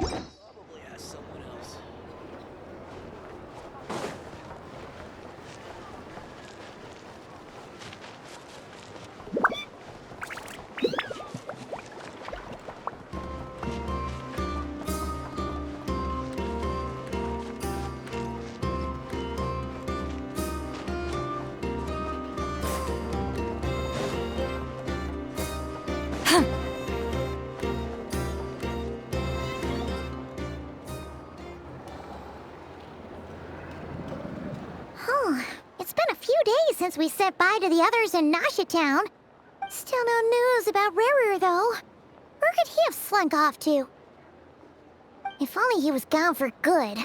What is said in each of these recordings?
Probably ask someone else. It's been a few days since we said bye to the others in Nasha Town. Still no news about Ruru, though. Where could he have slunk off to? If only he was gone for good.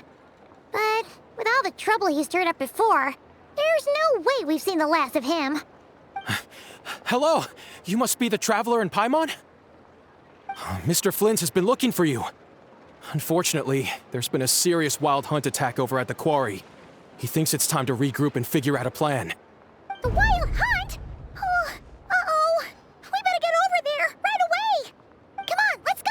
But with all the trouble he stirred up before, there's no way we've seen the last of him. Hello! You must be the traveler in Paimon? Mr. Flynn has been looking for you. Unfortunately, there's been a serious wild hunt attack over at the quarry. He thinks it's time to regroup and figure out a plan. The Wild Hunt? Oh, uh-oh. We better get over there, right away! Come on, let's go!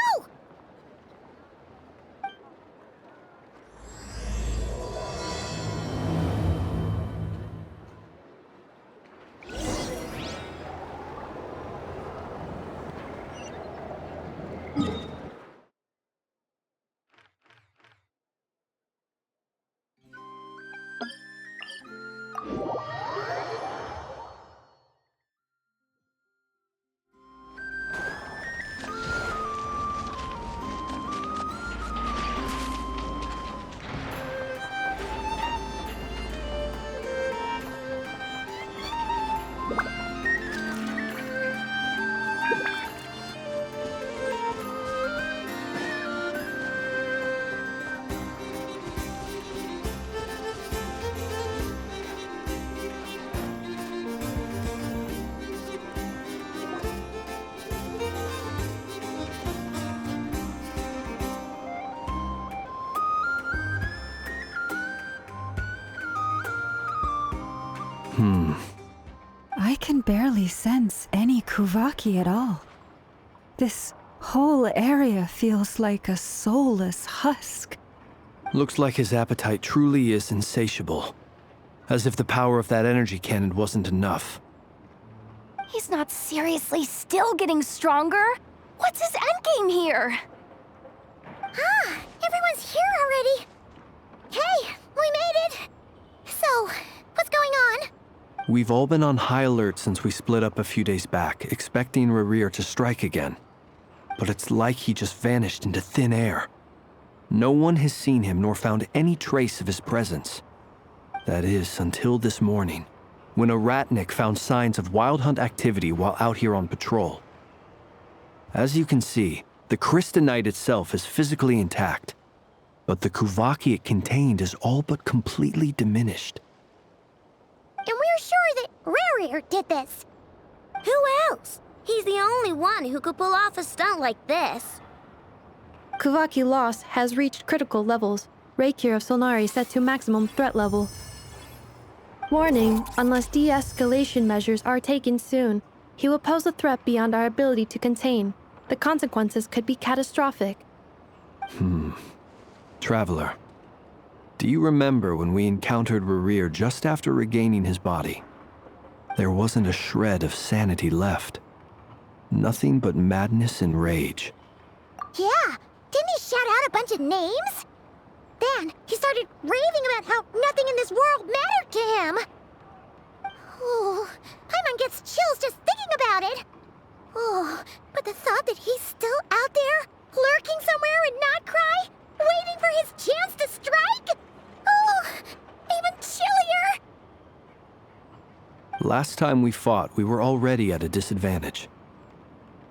I can barely sense any Kuvaki at all. This whole area feels like a soulless husk. Looks like his appetite truly is insatiable. As if the power of that energy cannon wasn't enough. He's not seriously still getting stronger? What's his endgame here? Everyone's here already. Hey, we made it. So, what's going on? We've all been on high alert since we split up a few days back, expecting Rerir to strike again. But it's like he just vanished into thin air. No one has seen him nor found any trace of his presence. That is, until this morning, when a ratnik found signs of wild hunt activity while out here on patrol. As you can see, the crystalline itself is physically intact, but the Kuvaki it contained is all but completely diminished. And we're sure that Rerir did this. Who else? He's the only one who could pull off a stunt like this. Kuvaki loss has reached critical levels. Reikir of Solnari set to maximum threat level. Warning, unless de-escalation measures are taken soon, he will pose a threat beyond our ability to contain. The consequences could be catastrophic. Traveler, do you remember when we encountered Rerir just after regaining his body? There wasn't a shred of sanity left. Nothing but madness and rage. Yeah, didn't he shout out a bunch of names? Then he started raving about how nothing in this world mattered to him. Oh, Paimon gets chills just thinking about it. Oh, but the thought that he's still out there, lurking somewhere and not cry, waiting for his chance to strike? Oh, even chillier. Last time we fought, we were already at a disadvantage.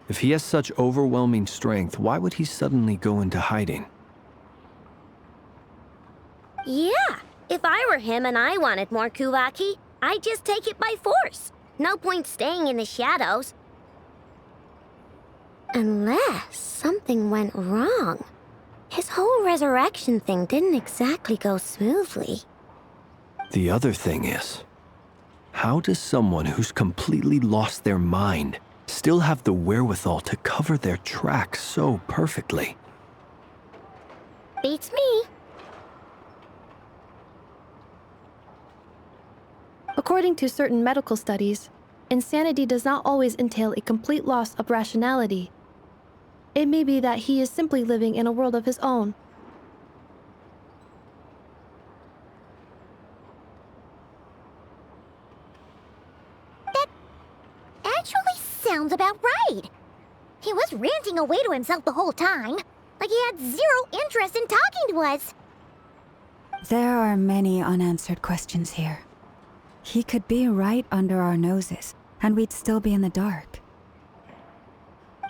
If he has such overwhelming strength, why would he suddenly go into hiding? Yeah, if I were him and I wanted more Kuvaki, I'd just take it by force. No point staying in the shadows. Unless something went wrong. His whole resurrection thing didn't exactly go smoothly. The other thing is, how does someone who's completely lost their mind still have the wherewithal to cover their tracks so perfectly? Beats me. According to certain medical studies, insanity does not always entail a complete loss of rationality. It may be that he is simply living in a world of his own. That actually sounds about right. He was ranting away to himself the whole time, like he had zero interest in talking to us. There are many unanswered questions here. He could be right under our noses, and we'd still be in the dark.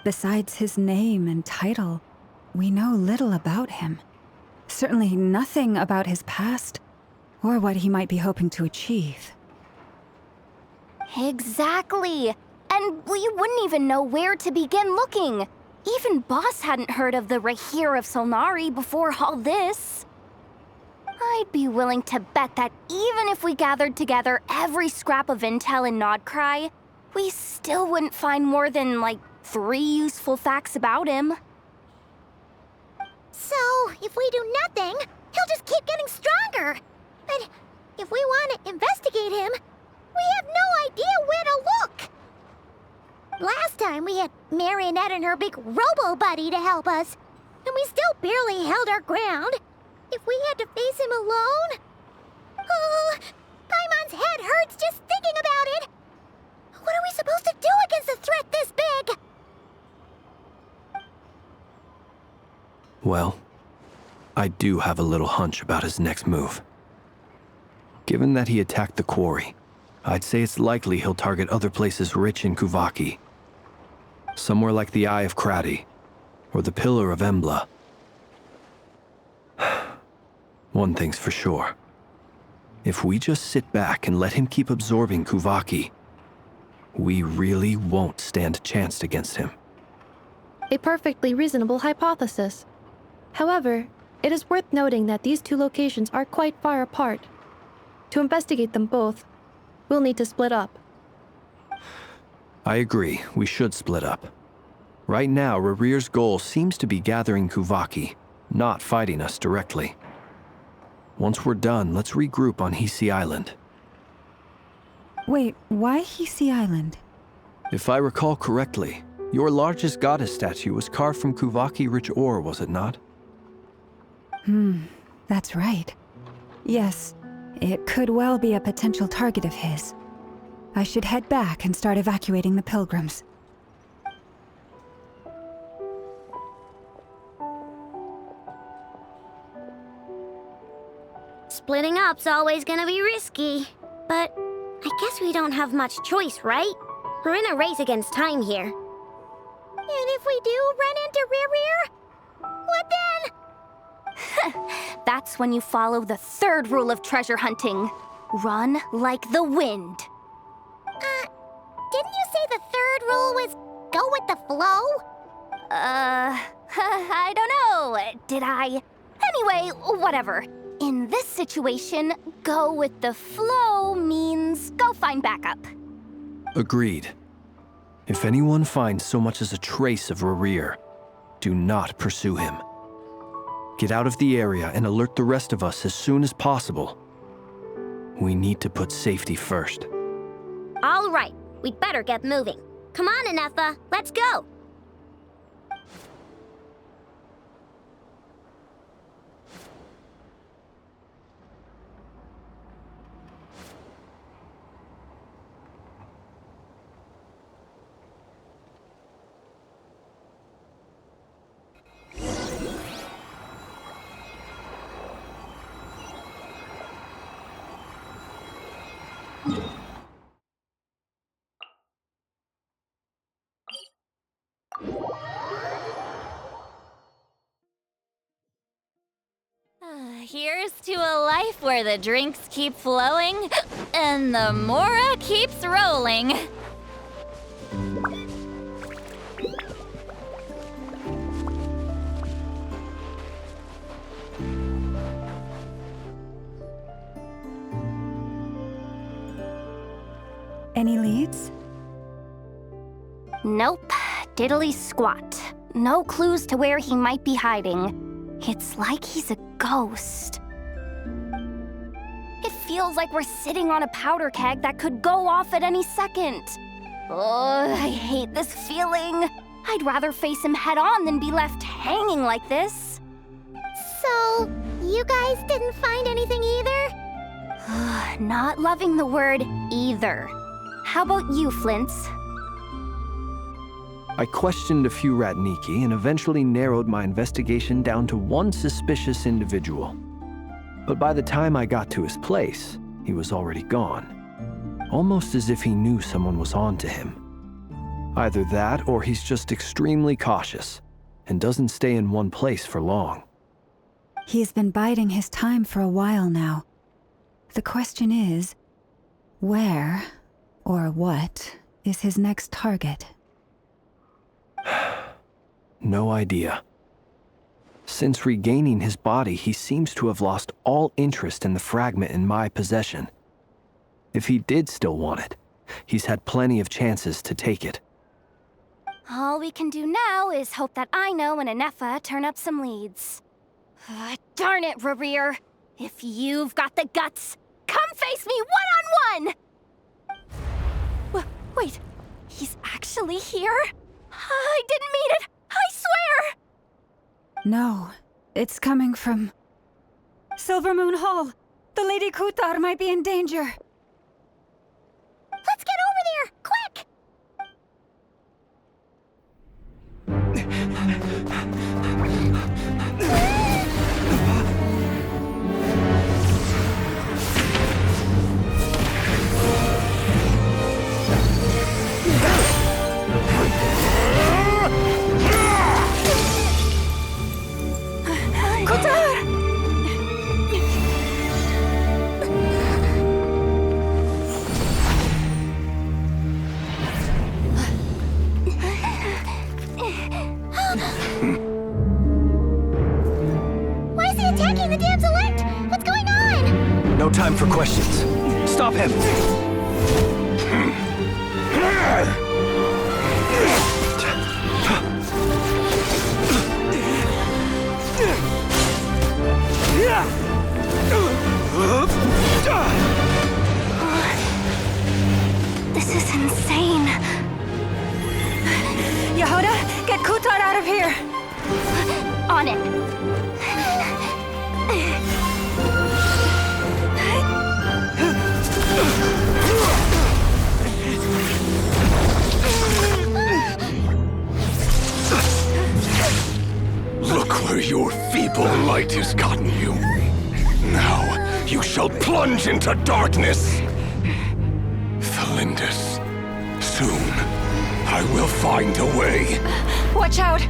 Besides his name and title, we know little about him. Certainly nothing about his past, or what he might be hoping to achieve. Exactly. And we wouldn't even know where to begin looking. Even Boss hadn't heard of the Rahir of Solnari before all this. I'd be willing to bet that even if we gathered together every scrap of intel in Nodcry, we still wouldn't find more than, like, 3 useful facts about him. So, if we do nothing, he'll just keep getting stronger. But if we want to investigate him, we have no idea where to look. Last time we had Marionette and her big robo-buddy to help us, and we still barely held our ground. If we had to face him alone... Oh, Paimon's head hurts just thinking about it. What are we supposed to do against a threat this big? Well, I do have a little hunch about his next move. Given that he attacked the quarry, I'd say it's likely he'll target other places rich in Kuvaki. Somewhere like the Eye of Krati, or the Pillar of Embla. One thing's for sure. If we just sit back and let him keep absorbing Kuvaki, we really won't stand a chance against him. A perfectly reasonable hypothesis. However, it is worth noting that these two locations are quite far apart. To investigate them both, we'll need to split up. I agree, we should split up. Right now, Rarir's goal seems to be gathering Kuvaki, not fighting us directly. Once we're done, let's regroup on Hisi Island. Wait, why Hisi Island? If I recall correctly, your largest goddess statue was carved from Kuvaki-rich ore, was it not? That's right. Yes, it could well be a potential target of his. I should head back and start evacuating the pilgrims. Splitting up's always gonna be risky. But I guess we don't have much choice, right? We're in a race against time here. And if we do run into Rear, what then? That's when you follow the 3rd rule of treasure hunting. Run like the wind. Didn't you say the 3rd rule was go with the flow? I don't know. Did I? Anyway, whatever. In this situation, go with the flow means go find backup. Agreed. If anyone finds so much as a trace of Rarir, do not pursue him. Get out of the area and alert the rest of us as soon as possible. We need to put safety first. All right, we'd better get moving. Come on, Anefa, let's go. Here's to a life where the drinks keep flowing and the Mora keeps rolling. Any leads? Nope. Diddly squat. No clues to where he might be hiding. It's like he's a ghost. It feels like we're sitting on a powder keg that could go off at any second. Oh, I hate this feeling. I'd rather face him head on than be left hanging like this. So, you guys didn't find anything either? Not loving the word either. How about you, Flints? I questioned a few Ratniki and eventually narrowed my investigation down to one suspicious individual. But by the time I got to his place, he was already gone. Almost as if he knew someone was on to him. Either that or he's just extremely cautious and doesn't stay in one place for long. He's been biding his time for a while now. The question is, where or what is his next target? No idea. Since regaining his body, he seems to have lost all interest in the fragment in my possession. If he did still want it, he's had plenty of chances to take it. All we can do now is hope that Ino and Anefa turn up some leads. Darn it, Rerir. If you've got the guts, come face me one-on-one! Wait, he's actually here? I didn't mean it! I swear! No, it's coming from Silver Moon Hall. The Lady Kutar might be in danger. Let's get over there, quick! Why is he attacking the damselette? What's going on? No time for questions. Stop him! This is insane. Yehuda, get Kutar out of here! On it. Look where your feeble light has gotten you. Now you shall plunge into darkness. Felindus, soon I will find a way. Watch out!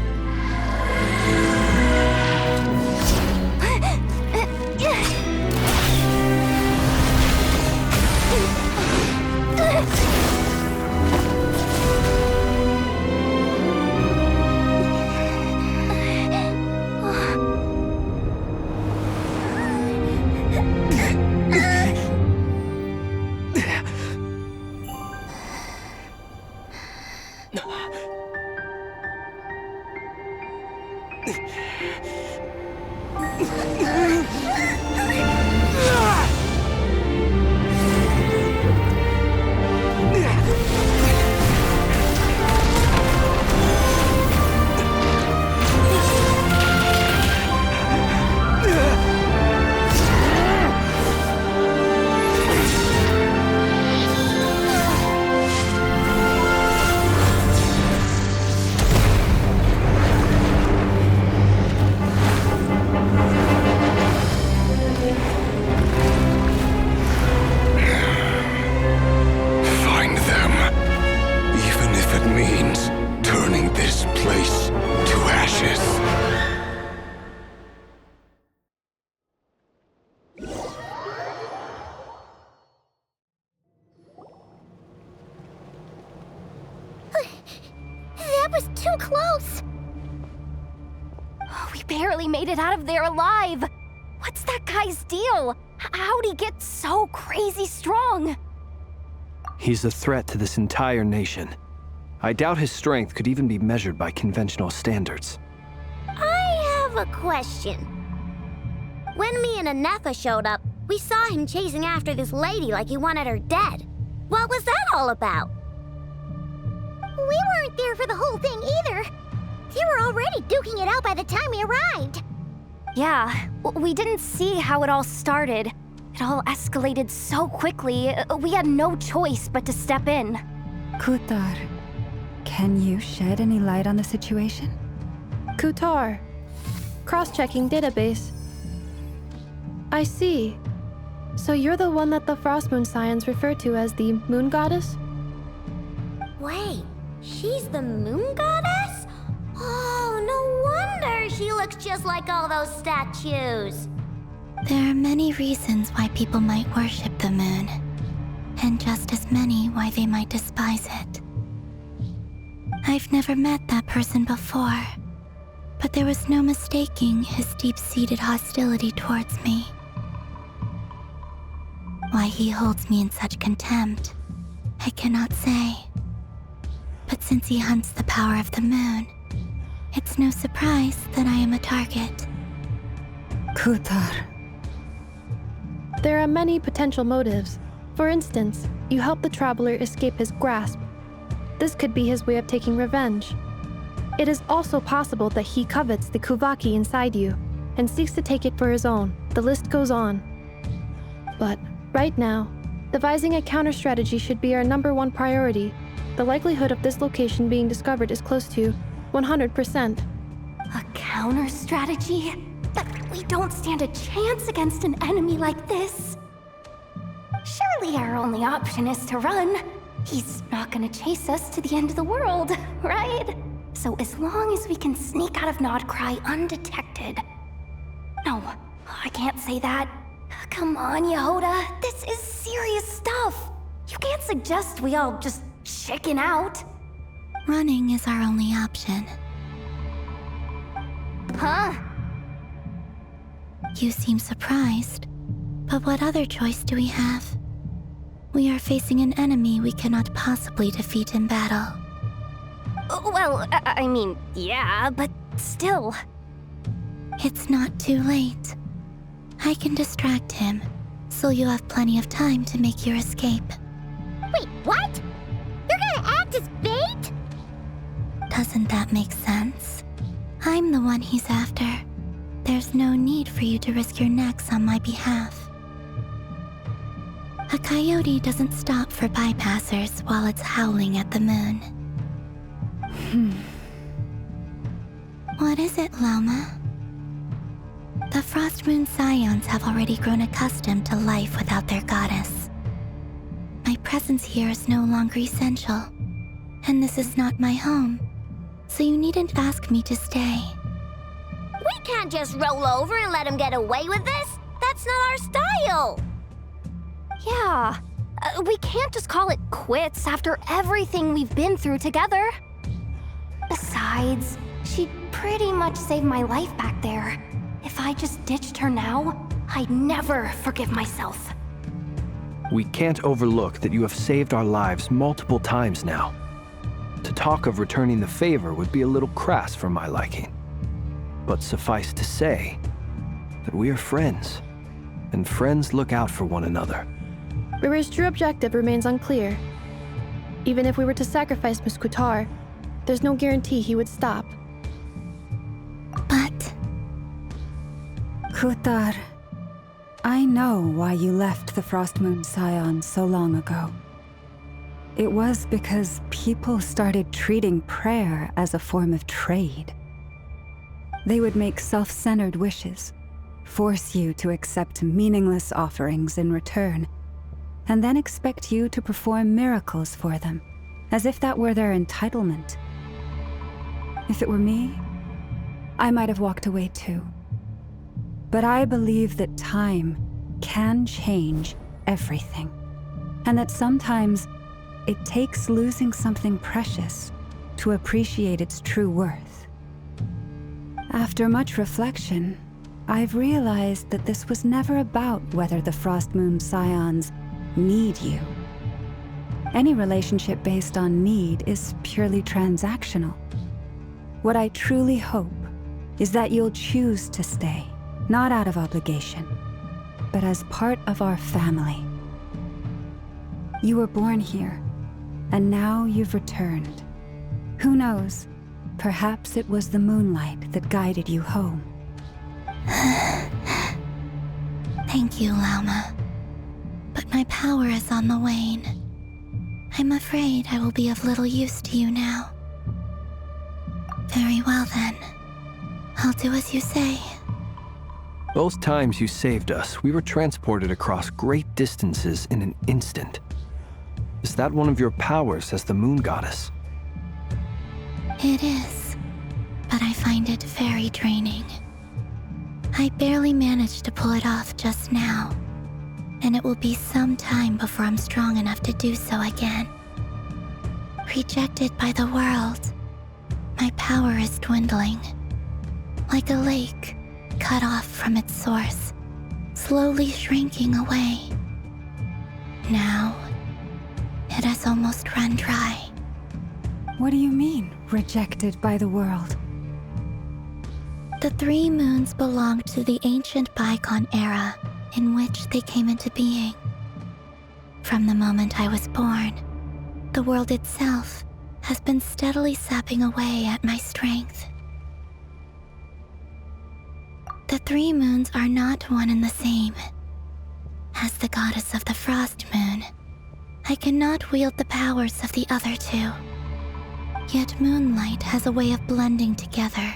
That was too close! We barely made it out of there alive! What's that guy's deal? How'd he get so crazy strong? He's a threat to this entire nation. I doubt his strength could even be measured by conventional standards. I have a question. When me and Anefa showed up, we saw him chasing after this lady like he wanted her dead. What was that all about? We weren't there for the whole thing either. They were already duking it out by the time we arrived. Yeah, we didn't see how it all started. It all escalated so quickly, we had no choice but to step in. Kutar, can you shed any light on the situation? Kutar. Cross-checking database. I see. So you're the one that the Frost Moon Scions refer to as the Moon Goddess? Wait, she's the moon goddess? Oh, no wonder she looks just like all those statues. There are many reasons why people might worship the moon, and just as many why they might despise it. I've never met that person before, but there was no mistaking his deep-seated hostility towards me. Why he holds me in such contempt, I cannot say. But since he hunts the power of the moon, it's no surprise that I am a target. Kutar. There are many potential motives. For instance, you help the traveler escape his grasp. This could be his way of taking revenge. It is also possible that he covets the Kuvaki inside you and seeks to take it for his own. The list goes on. But right now, devising a counter-strategy should be our #1 priority. The likelihood of this location being discovered is close to 100%. A counter-strategy? But we don't stand a chance against an enemy like this. Surely our only option is to run. He's not gonna chase us to the end of the world, right? So as long as we can sneak out of Nodcry undetected. No, I can't say that. Come on, Yehoda, this is serious stuff. You can't suggest we all just chicken out. Running is our only option. Huh? You seem surprised, but what other choice do we have? We are facing an enemy we cannot possibly defeat in battle. Well, I mean, yeah, but still. It's not too late. I can distract him, so you have plenty of time to make your escape. Wait, what? You're gonna act as bait? Doesn't that make sense? I'm the one he's after. There's no need for you to risk your necks on my behalf. A coyote doesn't stop for bypassers while it's howling at the moon. What is it, Loma? The Frost Moon Scions have already grown accustomed to life without their goddess. My presence here is no longer essential, and this is not my home, so you needn't ask me to stay. We can't just roll over and let him get away with this. That's not our style. Yeah, we can't just call it quits after everything we've been through together. Besides, she'd pretty much saved my life back there. If I just ditched her now, I'd never forgive myself. We can't overlook that you have saved our lives multiple times now. To talk of returning the favor would be a little crass for my liking. But suffice to say that we are friends, and friends look out for one another. Riri's true objective remains unclear. Even if we were to sacrifice Miss Kutar, there's no guarantee he would stop. But Kutar, I know why you left the Frost Moon Scions so long ago. It was because people started treating prayer as a form of trade. They would make self-centered wishes, force you to accept meaningless offerings in return, and then expect you to perform miracles for them, as if that were their entitlement. If it were me, I might have walked away too. But I believe that time can change everything, and that sometimes it takes losing something precious to appreciate its true worth. After much reflection, I've realized that this was never about whether the Frost Moon Scions need you. Any relationship based on need is purely transactional. What I truly hope is that you'll choose to stay, not out of obligation, but as part of our family. You were born here, and now you've returned. Who knows? Perhaps it was the moonlight that guided you home. Thank you, Lauma. But my power is on the wane. I'm afraid I will be of little use to you now. Very well then. I'll do as you say. Both times you saved us, we were transported across great distances in an instant. Is that one of your powers as the moon goddess? It is, but I find it very draining. I barely managed to pull it off just now, and it will be some time before I'm strong enough to do so again. Rejected by the world, my power is dwindling. Like a lake, cut off from its source, slowly shrinking away. Now, it has almost run dry. What do you mean, rejected by the world? The 3 moons belonged to the ancient bygone era in which they came into being. From the moment I was born, the world itself has been steadily sapping away at my strength. The 3 moons are not one and the same. As the goddess of the Frost Moon, I cannot wield the powers of the other 2. Yet moonlight has a way of blending together.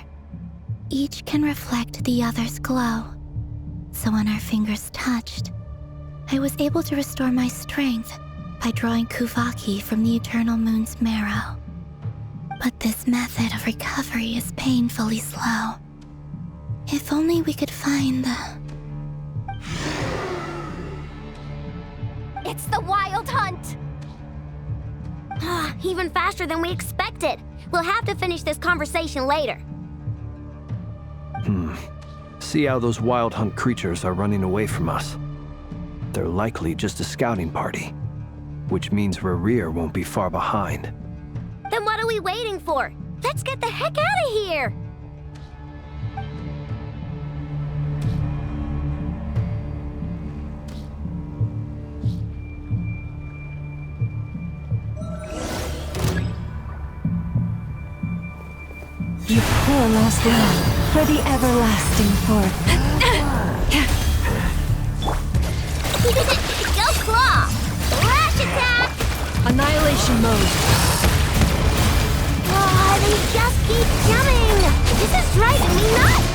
Each can reflect the other's glow. So when our fingers touched, I was able to restore my strength by drawing Kuvaki from the eternal moon's marrow. But this method of recovery is painfully slow. If only we could find the... It's the Wild Hunt! Even faster than we expected. We'll have to finish this conversation later. See how those Wild Hunt creatures are running away from us. They're likely just a scouting party, which means Rerir won't be far behind. Then what are we waiting for? Let's get the heck out of here! You poor lost lamb, for the everlasting forth. Go Claw! Lash attack! Annihilation mode. Oh, they just keep coming! This is driving me nuts!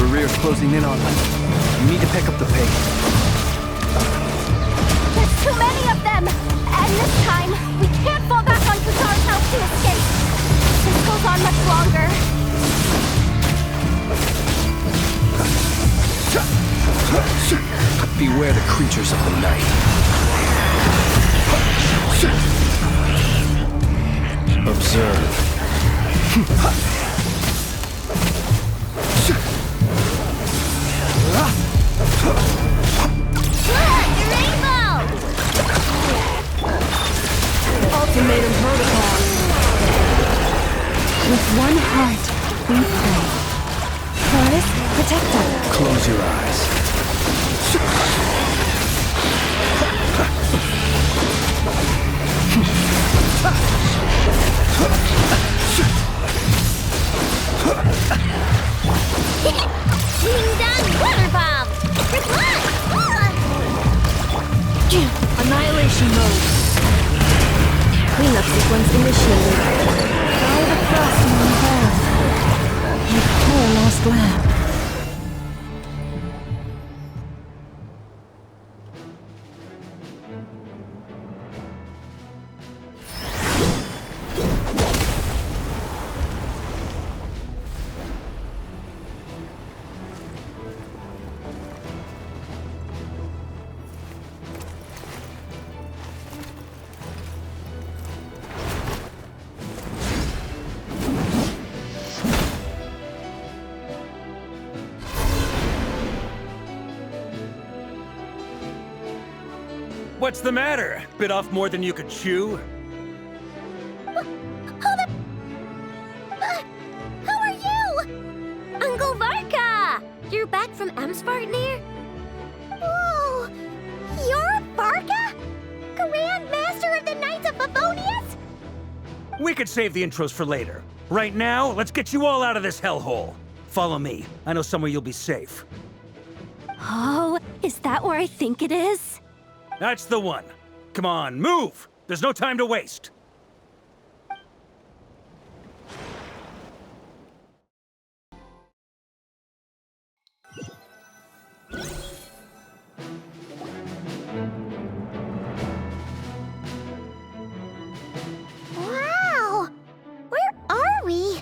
Rerir's closing in on them. You need to pick up the pace. There's too many of them! And this time, we can't fall back on Kazar's help to escape. This goes on much longer. Beware the creatures of the night. Observe. Rainbow! Ultimatum protocol. With one heart, we pray. Forest, protector. Close your eyes. Ding dong water bomb! Reply! Annihilation mode. Cleanup sequence initiated. By the frost moon hell. You poor lost lamb. What's the matter? Bit off more than you could chew? Who are you? Uncle Varka! You're back from Amsvartnir? Whoa! You're Varka? Grand Master of the Knights of Favonius? We could save the intros for later. Right now, let's get you all out of this hellhole. Follow me. I know somewhere you'll be safe. Oh, is that where I think it is? That's the one. Come on, move! There's no time to waste. Wow! Where are we?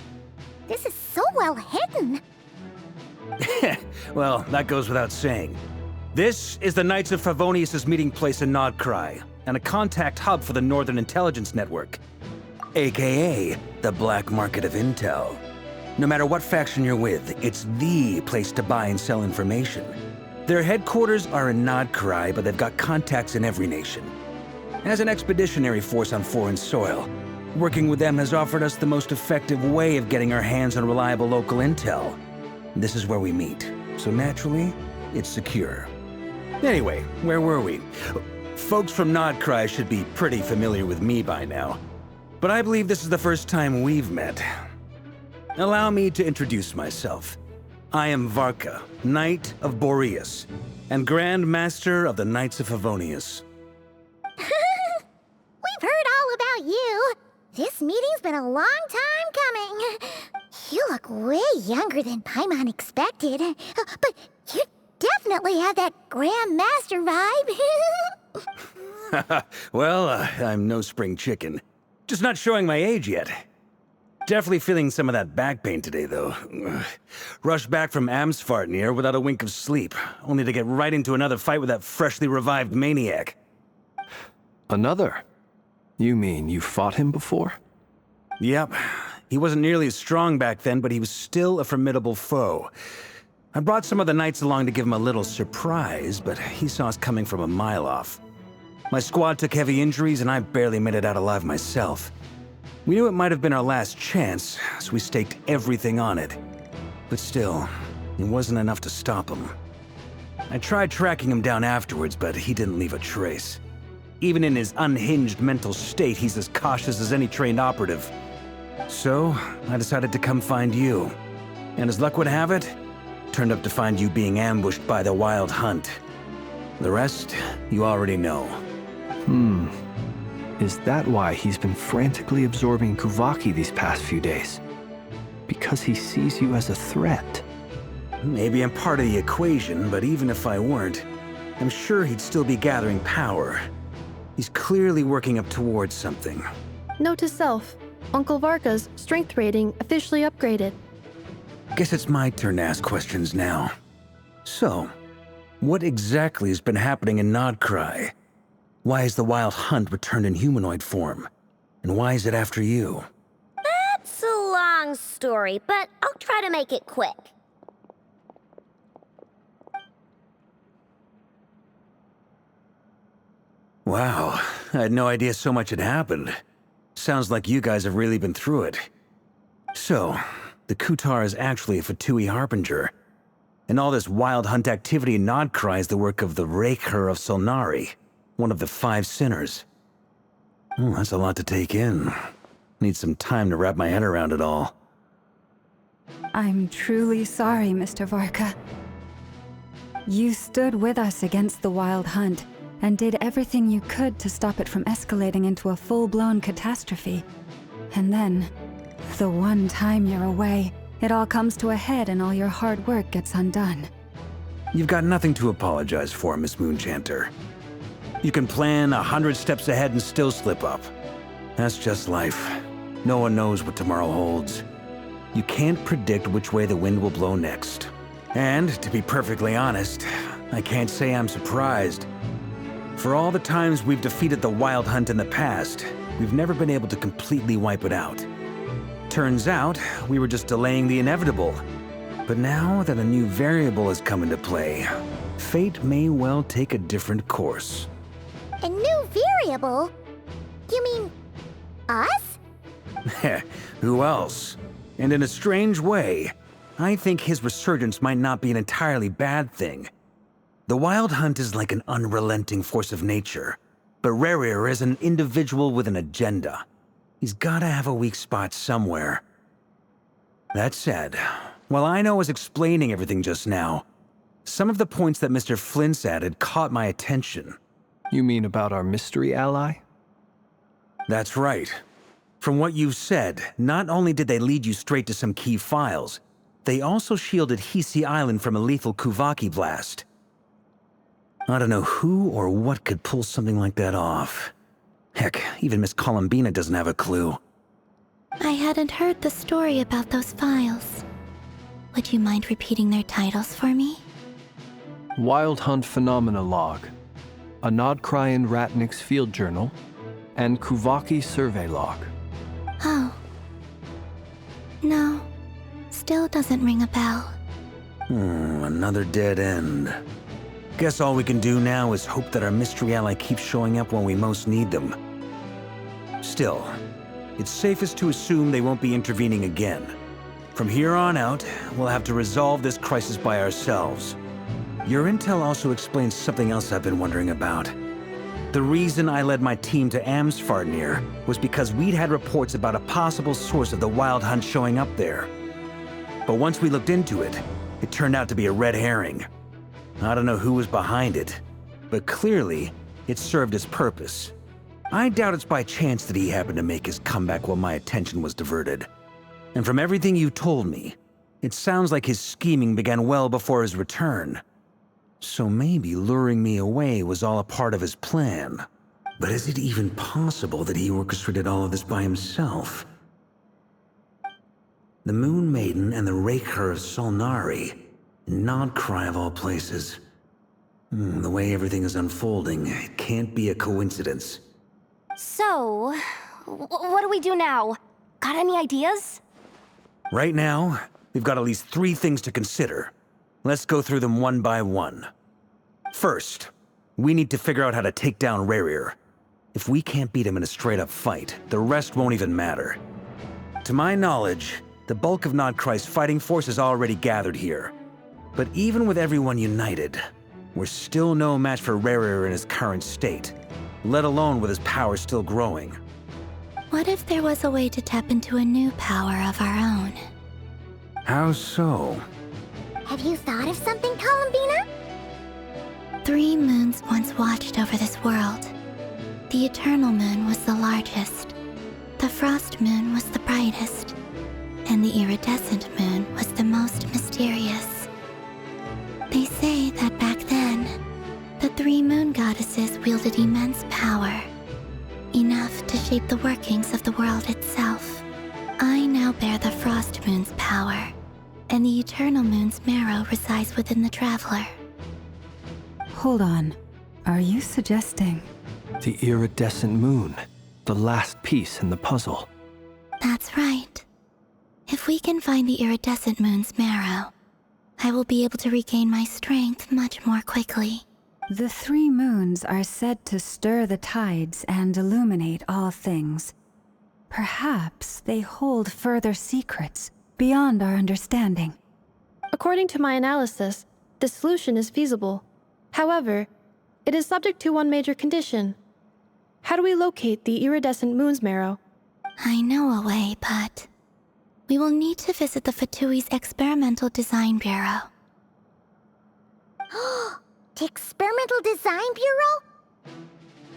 This is so well hidden. Well, that goes without saying. This is the Knights of Favonius' meeting place in Nodcry, and a contact hub for the Northern Intelligence Network, aka the Black Market of Intel. No matter what faction you're with, it's the place to buy and sell information. Their headquarters are in Nodcry, but they've got contacts in every nation. As an expeditionary force on foreign soil, working with them has offered us the most effective way of getting our hands on reliable local intel. This is where we meet, so naturally, it's secure. Anyway, where were we? Folks from Nodcry should be pretty familiar with me by now, but I believe this is the first time we've met. Allow me to introduce myself. I am Varka, Knight of Boreas, and Grand Master of the Knights of Favonius. We've heard all about you. This meeting's been a long time coming. You look way younger than Paimon expected, but you definitely have that Grand Master vibe. Well, I'm no spring chicken. Just not showing my age yet. Definitely feeling some of that back pain today, though. Rushed back from Amsvartnir without a wink of sleep, only to get right into another fight with that freshly revived maniac. Another? You mean you fought him before? Yep. He wasn't nearly as strong back then, but he was still a formidable foe. I brought some of the knights along to give him a little surprise, but he saw us coming from a mile off. My squad took heavy injuries, and I barely made it out alive myself. We knew it might have been our last chance, so we staked everything on it. But still, it wasn't enough to stop him. I tried tracking him down afterwards, but he didn't leave a trace. Even in his unhinged mental state, he's as cautious as any trained operative. So, I decided to come find you. And as luck would have it, turned up to find you being ambushed by the Wild Hunt. The rest, you already know. Is that why he's been frantically absorbing Kuvaki these past few days? Because he sees you as a threat? Maybe I'm part of the equation, but even if I weren't, I'm sure he'd still be gathering power. He's clearly working up towards something. Note to self, Uncle Varka's strength rating officially upgraded. Guess it's my turn to ask questions now. So, what exactly has been happening in Nodcry? Why is the Wild Hunt returned in humanoid form? And why is it after you? That's a long story, but I'll try to make it quick. Wow, I had no idea so much had happened. Sounds like you guys have really been through it. So, the Kutar is actually a Fatui Harbinger. And all this Wild Hunt activity in Nodcry is the work of the Raker of Solnari, one of the 5 sinners. That's a lot to take in. Need some time to wrap my head around it all. I'm truly sorry, Mr. Varka. You stood with us against the Wild Hunt, and did everything you could to stop it from escalating into a full-blown catastrophe. And then, the one time you're away, it all comes to a head and all your hard work gets undone. You've got nothing to apologize for, Miss Moonchanter. You can plan 100 steps ahead and still slip up. That's just life. No one knows what tomorrow holds. You can't predict which way the wind will blow next. And, to be perfectly honest, I can't say I'm surprised. For all the times we've defeated the Wild Hunt in the past, we've never been able to completely wipe it out. Turns out, we were just delaying the inevitable. But now that a new variable has come into play, fate may well take a different course. And variable? You mean us? Who else? And in a strange way, I think his resurgence might not be an entirely bad thing. The Wild Hunt is like an unrelenting force of nature, but Rerir is an individual with an agenda. He's gotta have a weak spot somewhere. That said, while Aino was explaining everything just now, some of the points that Mr. Flint's added caught my attention. You mean about our mystery ally? That's right. From what you've said, not only did they lead you straight to some key files, they also shielded Hisi Island from a lethal Kuvaki blast. I don't know who or what could pull something like that off. Heck, even Miss Columbina doesn't have a clue. I hadn't heard the story about those files. Would you mind repeating their titles for me? Wild Hunt Phenomena Log, a Nodcrian Ratnik's Field Journal, and Kuvaki Survey Log. Oh. No. Still doesn't ring a bell. Another dead end. Guess all we can do now is hope that our mystery ally keeps showing up when we most need them. Still, it's safest to assume they won't be intervening again. From here on out, we'll have to resolve this crisis by ourselves. Your intel also explains something else I've been wondering about. The reason I led my team to Amsfarnir was because we'd had reports about a possible source of the Wild Hunt showing up there. But once we looked into it, it turned out to be a red herring. I don't know who was behind it, but clearly, it served its purpose. I doubt it's by chance that he happened to make his comeback while my attention was diverted. And from everything you told me, it sounds like his scheming began well before his return. So maybe luring me away was all a part of his plan. But is it even possible that he orchestrated all of this by himself? The Moon Maiden and the Raker of Solnari, Nodcry of all places. The way everything is unfolding, it can't be a coincidence. So, what do we do now? Got any ideas? Right now, we've got at least 3 things to consider. Let's go through them one by one. First, we need to figure out how to take down Rerir. If we can't beat him in a straight-up fight, the rest won't even matter. To my knowledge, the bulk of Nodcry's fighting force is already gathered here. But even with everyone united, we're still no match for Rerir in his current state, let alone with his power still growing. What if there was a way to tap into a new power of our own? How so? Have you thought of something, Columbina? 3 moons once watched over this world. The Eternal Moon was the largest. The Frost Moon was the brightest. And the Iridescent Moon was the most mysterious. They say that back then, the 3 moon goddesses wielded immense power. Enough to shape the workings of the world itself. I now bear the Frost Moon's power, and the Eternal Moon's marrow resides within the Traveler. Hold on. Are you suggesting? The Iridescent Moon, the last piece in the puzzle. That's right. If we can find the Iridescent Moon's marrow, I will be able to regain my strength much more quickly. The 3 moons are said to stir the tides and illuminate all things. Perhaps they hold further secrets beyond our understanding. According to my analysis, the solution is feasible. However, it is subject to one major condition. How do we locate the Iridescent Moon's marrow? I know a way, but we will need to visit the Fatui's Experimental Design Bureau. The Experimental Design Bureau?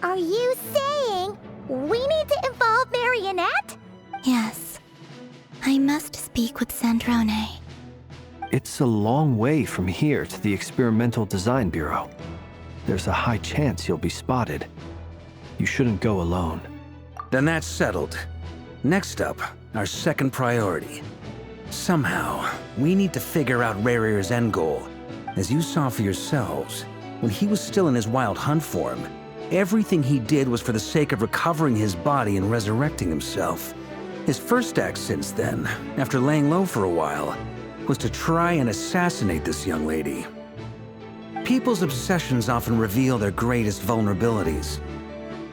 Are you saying we need to involve Marionette? Yes. I must speak with Sandrone. It's a long way from here to the Experimental Design Bureau. There's a high chance you'll be spotted. You shouldn't go alone. Then that's settled. Next up, our second priority. Somehow, we need to figure out Rerir's end goal. As you saw for yourselves, when he was still in his Wild Hunt form, everything he did was for the sake of recovering his body and resurrecting himself. His first act since then, after laying low for a while, was to try and assassinate this young lady. People's obsessions often reveal their greatest vulnerabilities.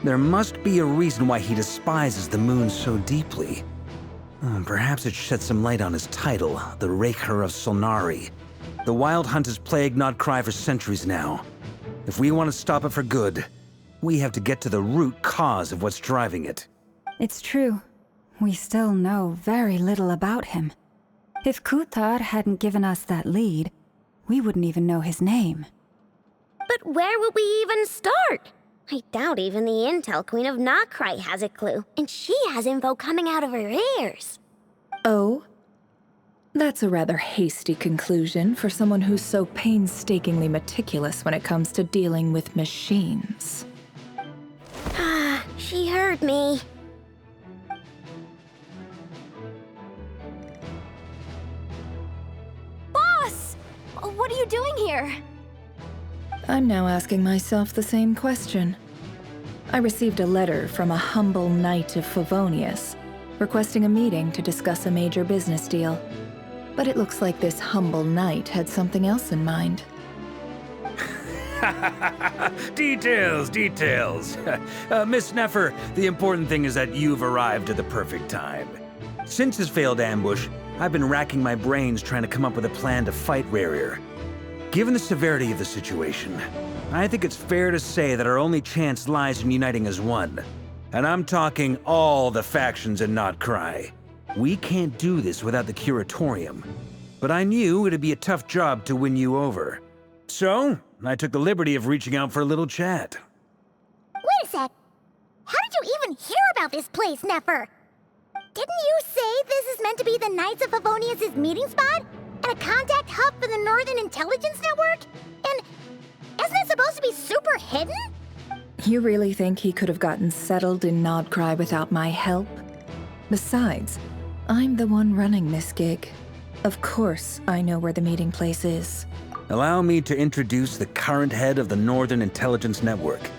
There must be a reason why he despises the moon so deeply. Perhaps it sheds some light on his title, the Raker of Solnari. The Wild Hunt has plagued Nodcry for centuries now. If we want to stop it for good, we have to get to the root cause of what's driving it. It's true. We still know very little about him. If Kuthar hadn't given us that lead, we wouldn't even know his name. But where would we even start? I doubt even the Intel Queen of Nodcry has a clue, and she has info coming out of her ears. Oh? That's a rather hasty conclusion for someone who's so painstakingly meticulous when it comes to dealing with machines. Ah, she heard me. Boss! What are you doing here? I'm now asking myself the same question. I received a letter from a humble knight of Favonius, requesting a meeting to discuss a major business deal. But it looks like this humble knight had something else in mind. Details. Miss Nefer, the important thing is that you've arrived at the perfect time. Since his failed ambush, I've been racking my brains trying to come up with a plan to fight Rerir. Given the severity of the situation, I think it's fair to say that our only chance lies in uniting as one. And I'm talking all the factions in Nodcry. We can't do this without the Curatorium. But I knew it'd be a tough job to win you over. So, I took the liberty of reaching out for a little chat. Wait a sec. How did you even hear about this place, Nefer? Didn't you say this is meant to be the Knights of Favonius' meeting spot? And a contact hub for the Northern Intelligence Network? And isn't it supposed to be super hidden? You really think he could have gotten settled in Nodcry without my help? Besides, I'm the one running this gig. Of course I know where the meeting place is. Allow me to introduce the current head of the Northern Intelligence Network.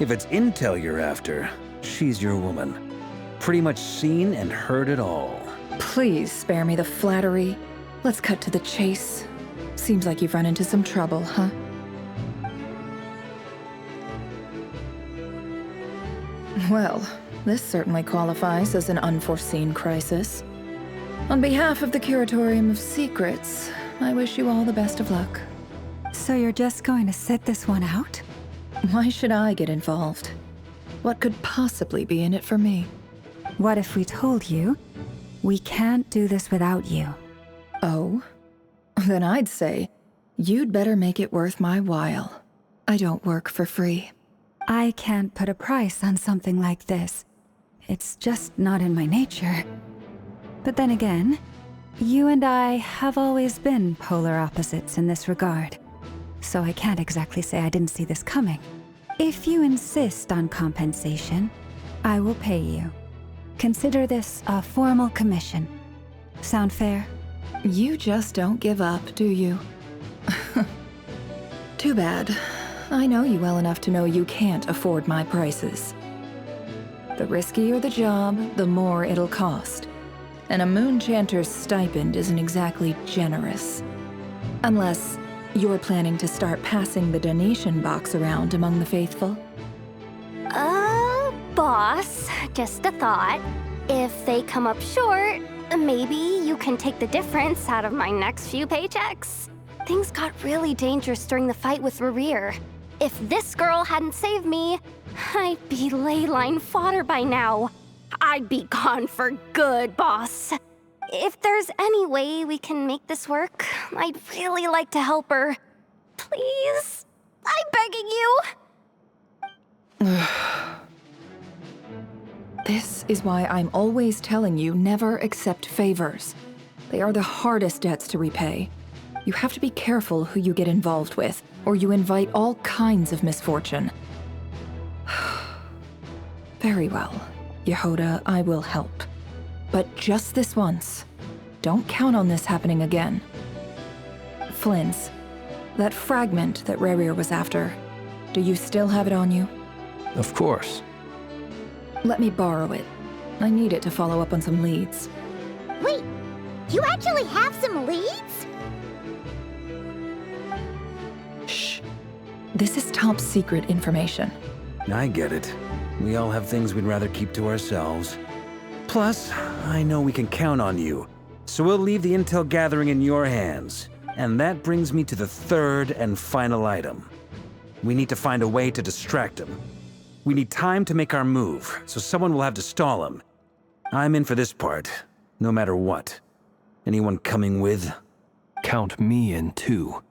If it's intel you're after, she's your woman. Pretty much seen and heard it all. Please spare me the flattery. Let's cut to the chase. Seems like you've run into some trouble, huh? Well, this certainly qualifies as an unforeseen crisis. On behalf of the Curatorium of Secrets, I wish you all the best of luck. So you're just going to sit this one out? Why should I get involved? What could possibly be in it for me? What if we told you we can't do this without you? Oh? Then I'd say, you'd better make it worth my while. I don't work for free. I can't put a price on something like this. It's just not in my nature. But then again, you and I have always been polar opposites in this regard. So I can't exactly say I didn't see this coming. If you insist on compensation, I will pay you. Consider this a formal commission. Sound fair? You just don't give up, do you? Too bad. I know you well enough to know you can't afford my prices. The riskier the job, the more it'll cost. And a Moonchanter's stipend isn't exactly generous. Unless you're planning to start passing the donation box around among the faithful. Boss, just a thought. If they come up short, maybe you can take the difference out of my next few paychecks. Things got really dangerous during the fight with Rerir. If this girl hadn't saved me, I'd be ley line fodder by now. I'd be gone for good, boss. If there's any way we can make this work, I'd really like to help her. Please? I'm begging you. This is why I'm always telling you never accept favors. They are the hardest debts to repay. You have to be careful who you get involved with, or you invite all kinds of misfortune. Very well, Yehoda, I will help. But just this once. Don't count on this happening again. Flynn's, that fragment that Rerir was after, do you still have it on you? Of course. Let me borrow it. I need it to follow up on some leads. Wait, you actually have some leads? Shh. This is top secret information. I get it. We all have things we'd rather keep to ourselves. Plus, I know we can count on you, so we'll leave the intel gathering in your hands. And that brings me to the third and final item. We need to find a way to distract him. We need time to make our move, so someone will have to stall him. I'm in for this part, no matter what. Anyone coming with? Count me in too.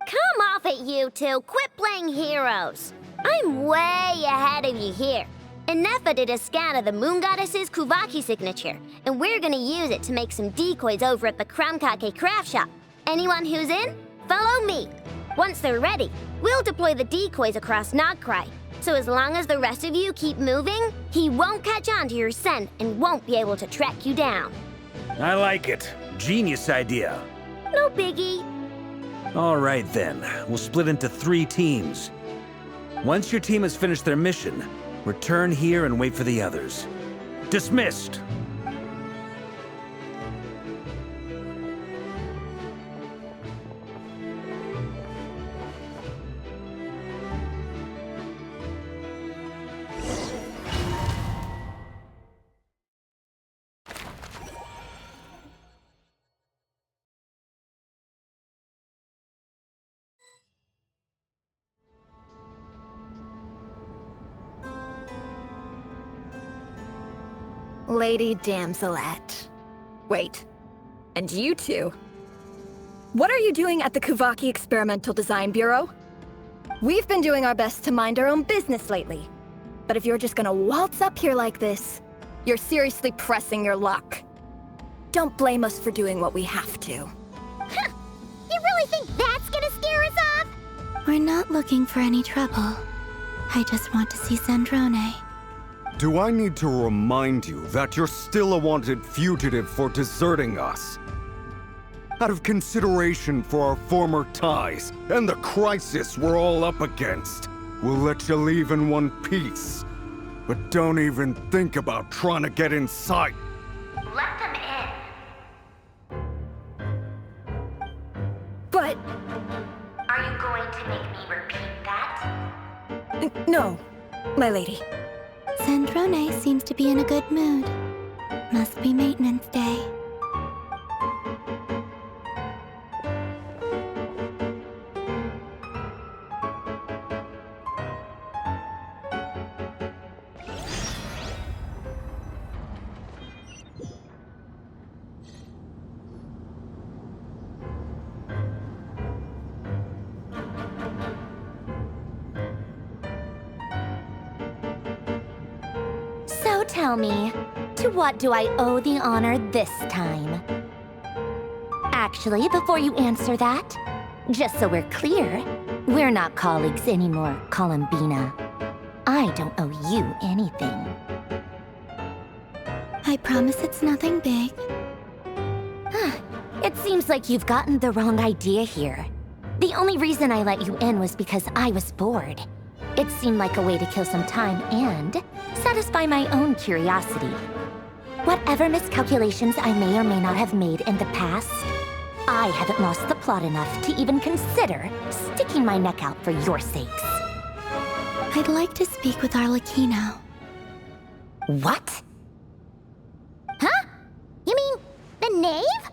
Come off it, you two. Quit playing heroes. I'm way ahead of you here. Nefa did a scan of the Moon Goddess's Kuvaki signature, and we're gonna use it to make some decoys over at the Krumkake craft shop. Anyone who's in, follow me. Once they're ready, we'll deploy the decoys across Nogcry. So as long as the rest of you keep moving, he won't catch on to your scent and won't be able to track you down. I like it. Genius idea. No biggie. All right then, we'll split into 3 teams. Once your team has finished their mission, return here and wait for the others. Dismissed! Lady Damselette. Wait, and you two? What are you doing at the Kuvaki Experimental Design Bureau? We've been doing our best to mind our own business lately. But if you're just gonna waltz up here like this, you're seriously pressing your luck. Don't blame us for doing what we have to. Huh. You really think that's gonna scare us off? We're not looking for any trouble. I just want to see Zandrone. Do I need to remind you that you're still a wanted fugitive for deserting us? Out of consideration for our former ties and the crisis we're all up against, we'll let you leave in one piece. But don't even think about trying to get inside. Let them in. But... Are you going to make me repeat that? No, my lady. Zandrone seems to be in a good mood. Must be maintenance day. So tell me, to what do I owe the honor this time? Actually, before you answer that, just so we're clear, we're not colleagues anymore, Columbina. I don't owe you anything. I promise it's nothing big. It seems like you've gotten the wrong idea here. The only reason I let you in was because I was bored. It seemed like a way to kill some time and satisfy my own curiosity. Whatever miscalculations I may or may not have made in the past, I haven't lost the plot enough to even consider sticking my neck out for your sakes. I'd like to speak with Arlecchino. What? Huh? You mean the knave?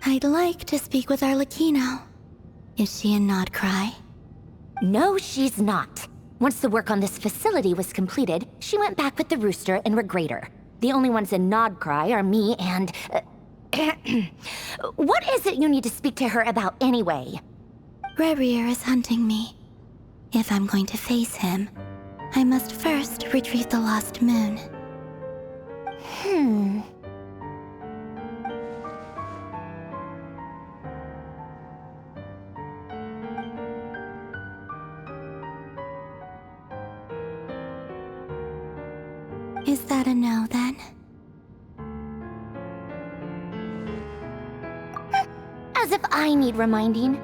I'd like to speak with Arlecchino. Is she in Nodcry? No, she's not. Once the work on this facility was completed, she went back with the Rooster and Regrator. The only ones in Nodcry are me and... What is it you need to speak to her about anyway? Rerir is hunting me. If I'm going to face him, I must first retrieve the lost moon. Is that a no, then? As if I need reminding.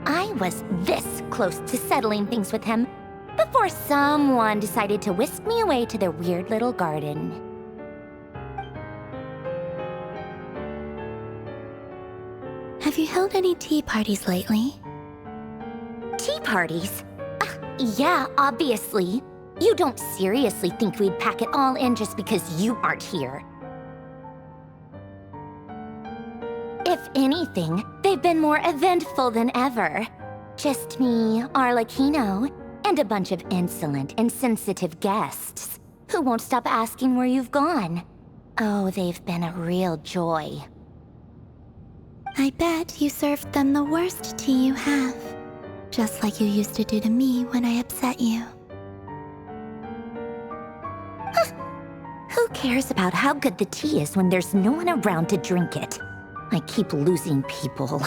I was this close to settling things with him before someone decided to whisk me away to their weird little garden. Have you held any tea parties lately? Tea parties? Yeah, obviously. You don't seriously think we'd pack it all in just because you aren't here. If anything, they've been more eventful than ever. Just me, Arlecchino, and a bunch of insolent, insensitive guests who won't stop asking where you've gone. Oh, they've been a real joy. I bet you served them the worst tea you have. Just like you used to do to me when I upset you. Who cares about how good the tea is when there's no one around to drink it? I keep losing people.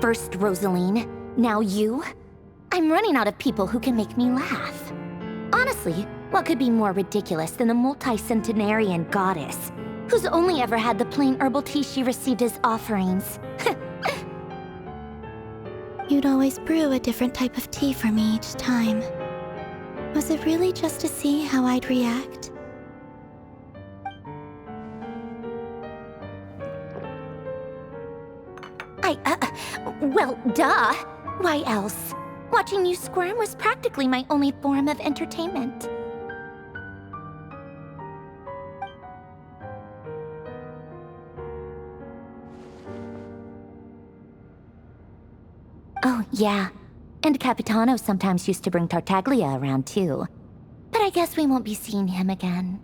First Rosaline, now you. I'm running out of people who can make me laugh. Honestly, what could be more ridiculous than a multi-centenarian goddess who's only ever had the plain herbal tea she received as offerings? You'd always brew a different type of tea for me each time. Was it really just to see how I'd react? Well, duh. Why else? Watching you squirm was practically my only form of entertainment. Oh, yeah. And Capitano sometimes used to bring Tartaglia around, too. But I guess we won't be seeing him again.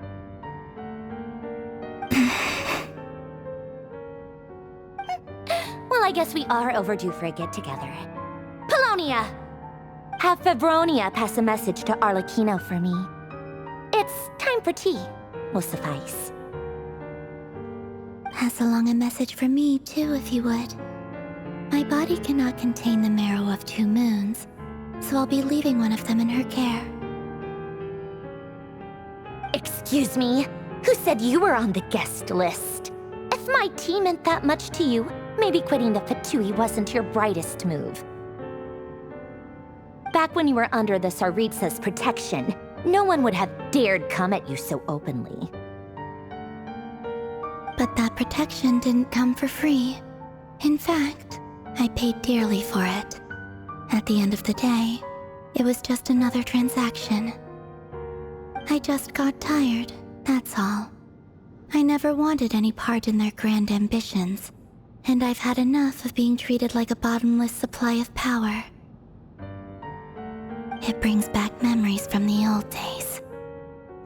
Well, I guess we are overdue for a get-together. Polonia! Have Fevronia pass a message to Arlecchino for me. It's time for tea. Will suffice. Pass along a message for me, too, if you would. My body cannot contain the marrow of 2 moons, so I'll be leaving one of them in her care. Excuse me? Who said you were on the guest list? If my tea meant that much to you, maybe quitting the Fatui wasn't your brightest move. Back when you were under the Tsaritsa's protection, no one would have dared come at you so openly. But that protection didn't come for free. In fact, I paid dearly for it. At the end of the day, it was just another transaction. I just got tired, that's all. I never wanted any part in their grand ambitions, and I've had enough of being treated like a bottomless supply of power. It brings back memories from the old days,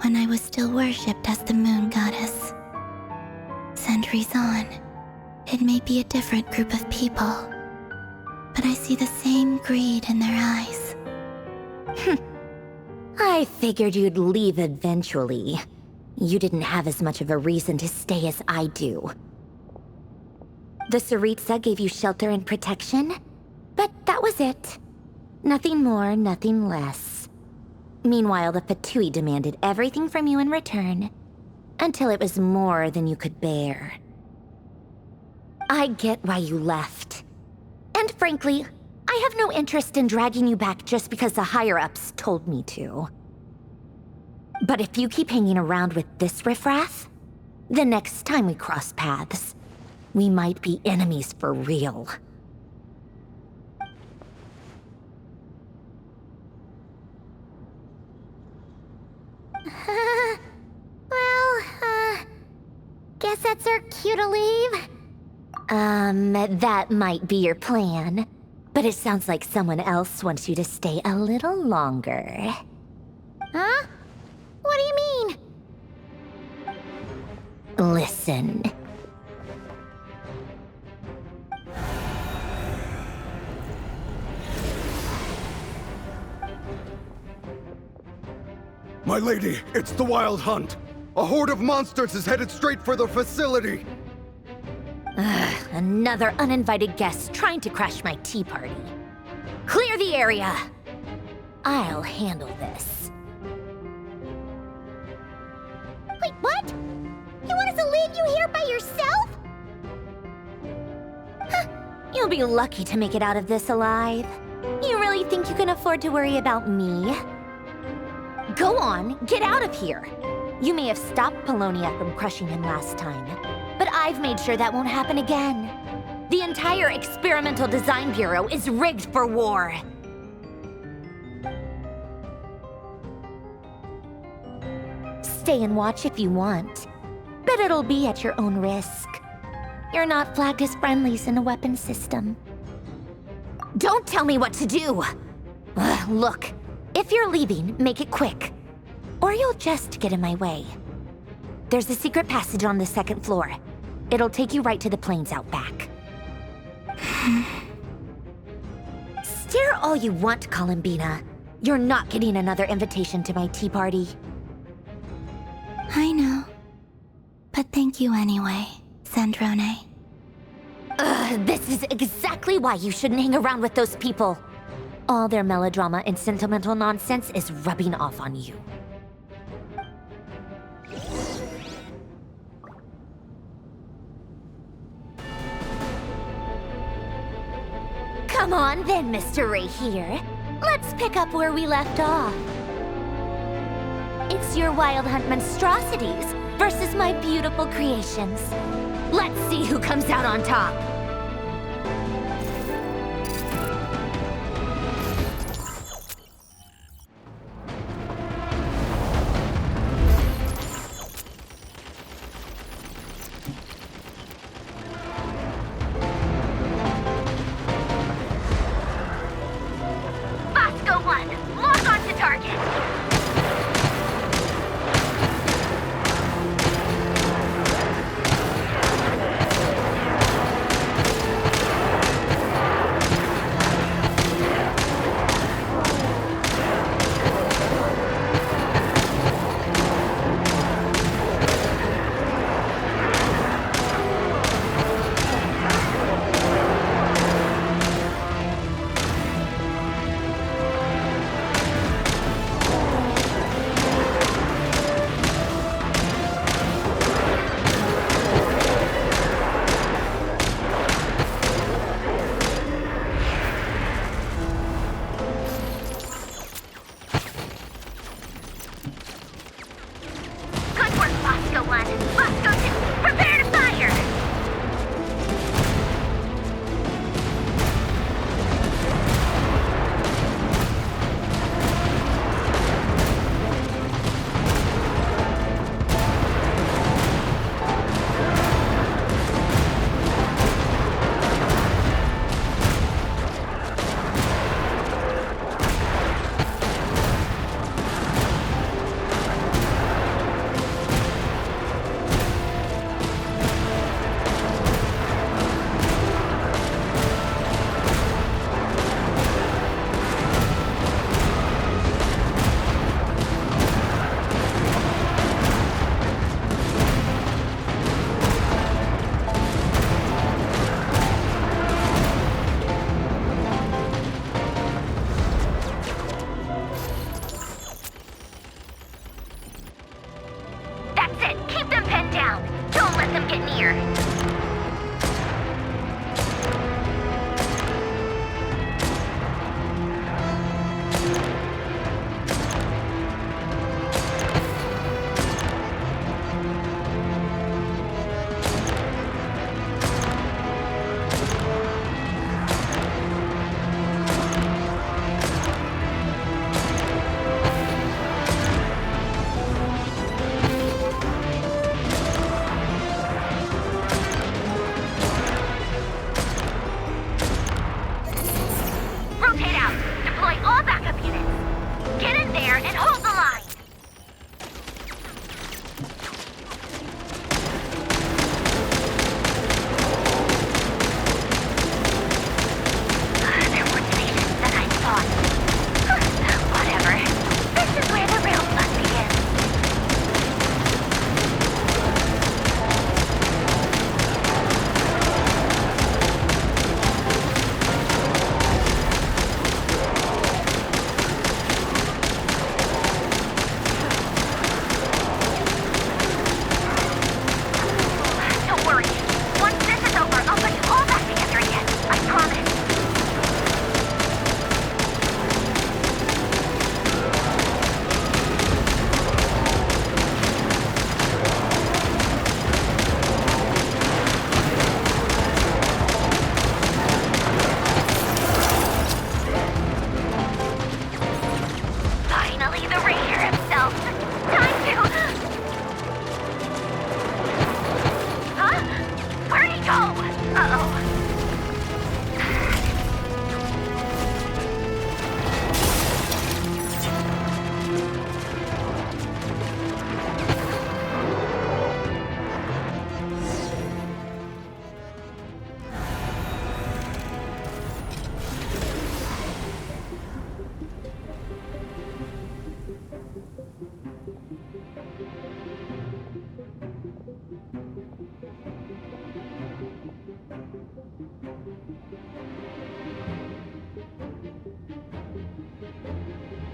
when I was still worshipped as the moon goddess. Centuries on, it may be a different group of people, but I see the same greed in their eyes. I figured you'd leave eventually. You didn't have as much of a reason to stay as I do. The Tsaritsa gave you shelter and protection, but that was it. Nothing more, nothing less. Meanwhile, the Fatui demanded everything from you in return, until it was more than you could bear. I get why you left. And frankly, I have no interest in dragging you back just because the higher-ups told me to. But if you keep hanging around with this riffraff, the next time we cross paths, we might be enemies for real. Guess that's our cue to leave? That might be your plan. But it sounds like someone else wants you to stay a little longer. Huh? What do you mean? Listen. My lady, it's the Wild Hunt. A horde of monsters is headed straight for the facility. Another uninvited guest trying to crash my tea party. Clear the area. I'll handle this. Wait, what? You want us to leave you here by yourself? You'll be lucky to make it out of this alive. You really think you can afford to worry about me? Go on, get out of here. You may have stopped Polonia from crushing him last time, but I've made sure that won't happen again. The entire Experimental Design Bureau is rigged for war. stay and watch if you want, but it'll be at your own risk. You're not flagged as friendlies in the weapons system. Don't tell me what to do! Look, if you're leaving, make it quick. Or you'll just get in my way. There's a secret passage on the second floor. It'll take you right to the plains out back. Stare all you want, Columbina. You're not getting another invitation to my tea party. I know. But thank you anyway, Sandrone. This is exactly why you shouldn't hang around with those people. All their melodrama and sentimental nonsense is rubbing off on you. Come on then, Mr. Ray here. Let's pick up where we left off. It's your Wild Hunt monstrosities versus my beautiful creations. Let's see who comes out on top. Bosco 1, lock onto target.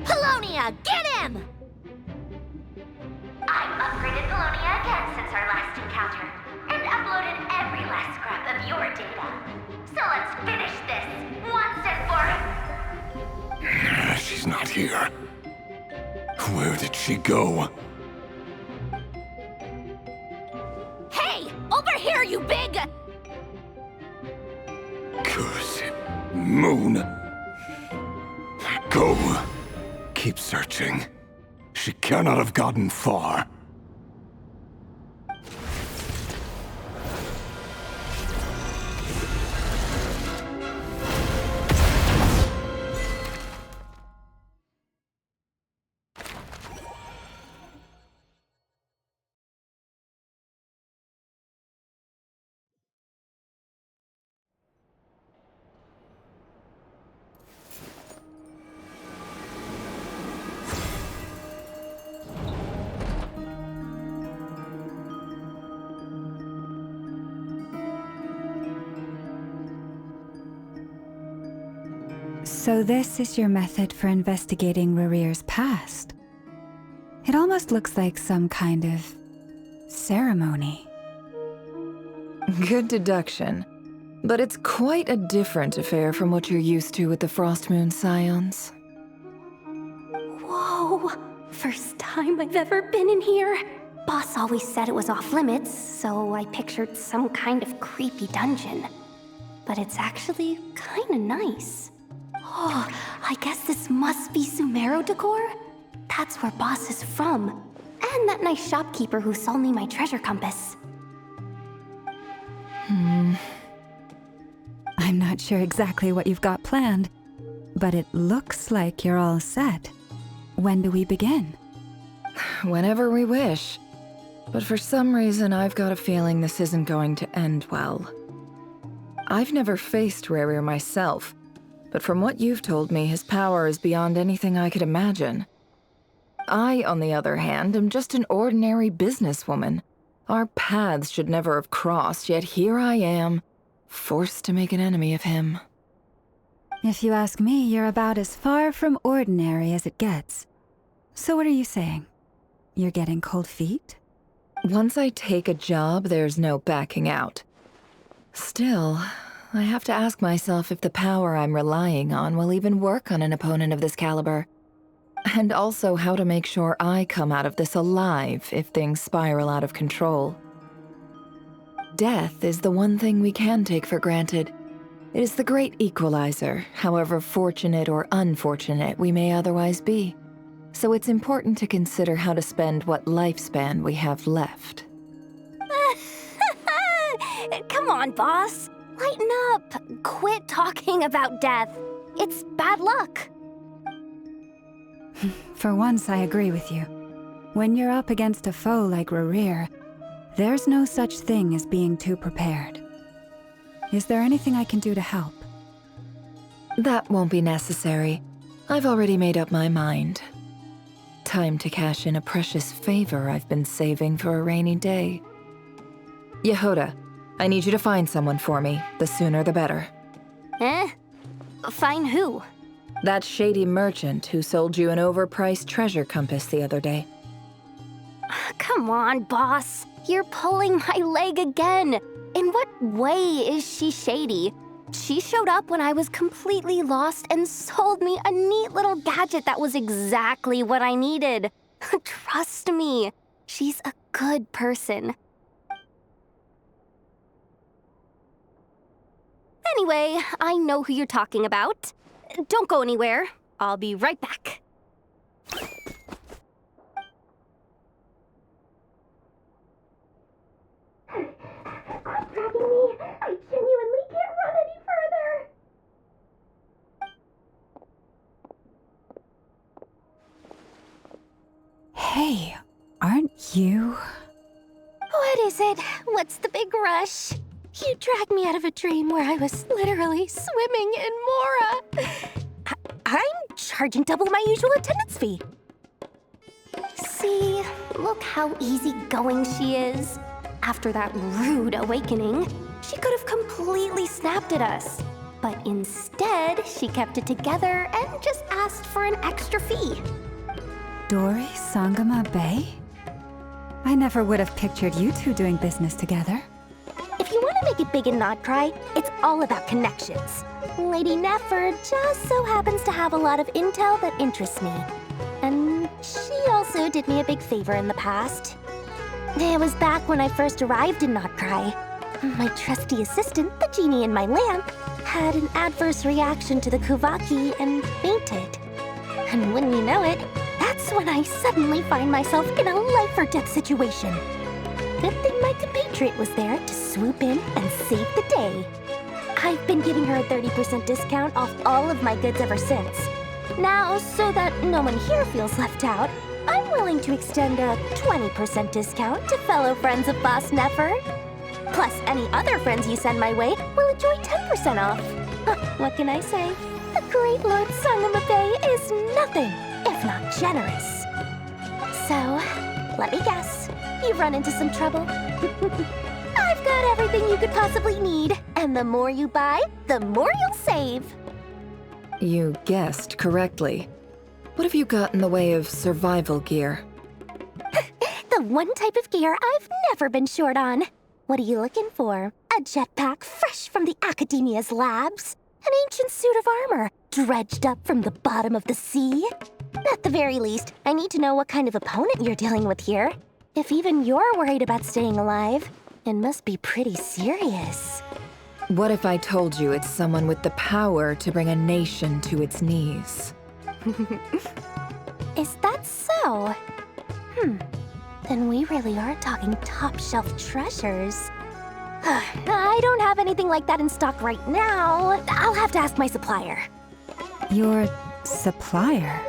Polonia, get him! I've upgraded Polonia again since our last encounter, and uploaded every last scrap of your data. So let's finish this, once and for... She's not here. Where did she go? Hey, over here, you big... Curse it, Moon. Go. Keep searching. She cannot have gotten far. So this is your method for investigating Rarir's past. It almost looks like some kind of ceremony. Good deduction. But it's quite a different affair from what you're used to with the Frostmoon Scions. Whoa! First time I've ever been in here. Boss always said it was off limits, so I pictured some kind of creepy dungeon. But it's actually kinda nice. Oh, I guess this must be Sumero decor? That's where Boss is from. And that nice shopkeeper who sold me my treasure compass. I'm not sure exactly what you've got planned, but it looks like you're all set. When do we begin? Whenever we wish. But for some reason, I've got a feeling this isn't going to end well. I've never faced Rarir myself, but from what you've told me, his power is beyond anything I could imagine. I, on the other hand, am just an ordinary businesswoman. Our paths should never have crossed, yet here I am, forced to make an enemy of him. If you ask me, you're about as far from ordinary as it gets. So what are you saying? You're getting cold feet? Once I take a job, there's no backing out. Still, I have to ask myself if the power I'm relying on will even work on an opponent of this caliber. And also how to make sure I come out of this alive if things spiral out of control. Death is the one thing we can take for granted. It is the great equalizer, however fortunate or unfortunate we may otherwise be. So it's important to consider how to spend what lifespan we have left. Come on, boss. Lighten up. Quit talking about death. It's bad luck. For once, I agree with you. When you're up against a foe like Rarir, there's no such thing as being too prepared. Is there anything I can do to help? That won't be necessary. I've already made up my mind. Time to cash in a precious favor I've been saving for a rainy day. Yehoda, I need you to find someone for me. The sooner the better. Find who? That shady merchant who sold you an overpriced treasure compass the other day. Come on, boss. You're pulling my leg again. In what way is she shady? She showed up when I was completely lost and sold me a neat little gadget that was exactly what I needed. Trust me, she's a good person. Anyway, I know who you're talking about. Don't go anywhere. I'll be right back. Quit dragging me. I genuinely can't run any further. Hey, aren't you? What is it? What's the big rush? You dragged me out of a dream where I was literally swimming in Mora. I'm charging double my usual attendance fee. See, look how easygoing she is. After that rude awakening, she could have completely snapped at us. But instead, she kept it together and just asked for an extra fee. Dori Sangama Bay? I never would have pictured you two doing business together. If you want to make it big in Nodcry, it's all about connections. Lady Nefer just so happens to have a lot of intel that interests me. And she also did me a big favor in the past. It was back when I first arrived in Nodcry. My trusty assistant, the genie in my lamp, had an adverse reaction to the Kuvaki and fainted. And wouldn't you know it, that's when I suddenly find myself in a life-or-death situation. Good thing my compatriot was there to swoop in and save the day. I've been giving her a 30% discount off all of my goods ever since. Now, so that no one here feels left out, I'm willing to extend a 20% discount to fellow friends of Boss Nefer. Plus, any other friends you send my way will enjoy 10% off. What can I say? The great Lord Sangama Bay is nothing if not generous. So, let me guess. You've run into some trouble? I've got everything you could possibly need. And the more you buy, the more you'll save. You guessed correctly. What have you got in the way of survival gear? The one type of gear I've never been short on. What are you looking for? A jetpack fresh from the Academia's labs? An ancient suit of armor dredged up from the bottom of the sea? At the very least, I need to know what kind of opponent you're dealing with here. If even you're worried about staying alive, it must be pretty serious. What if I told you it's someone with the power to bring a nation to its knees? Is that so? Then we really are talking top-shelf treasures. I don't have anything like that in stock right now. I'll have to ask my supplier. Your supplier?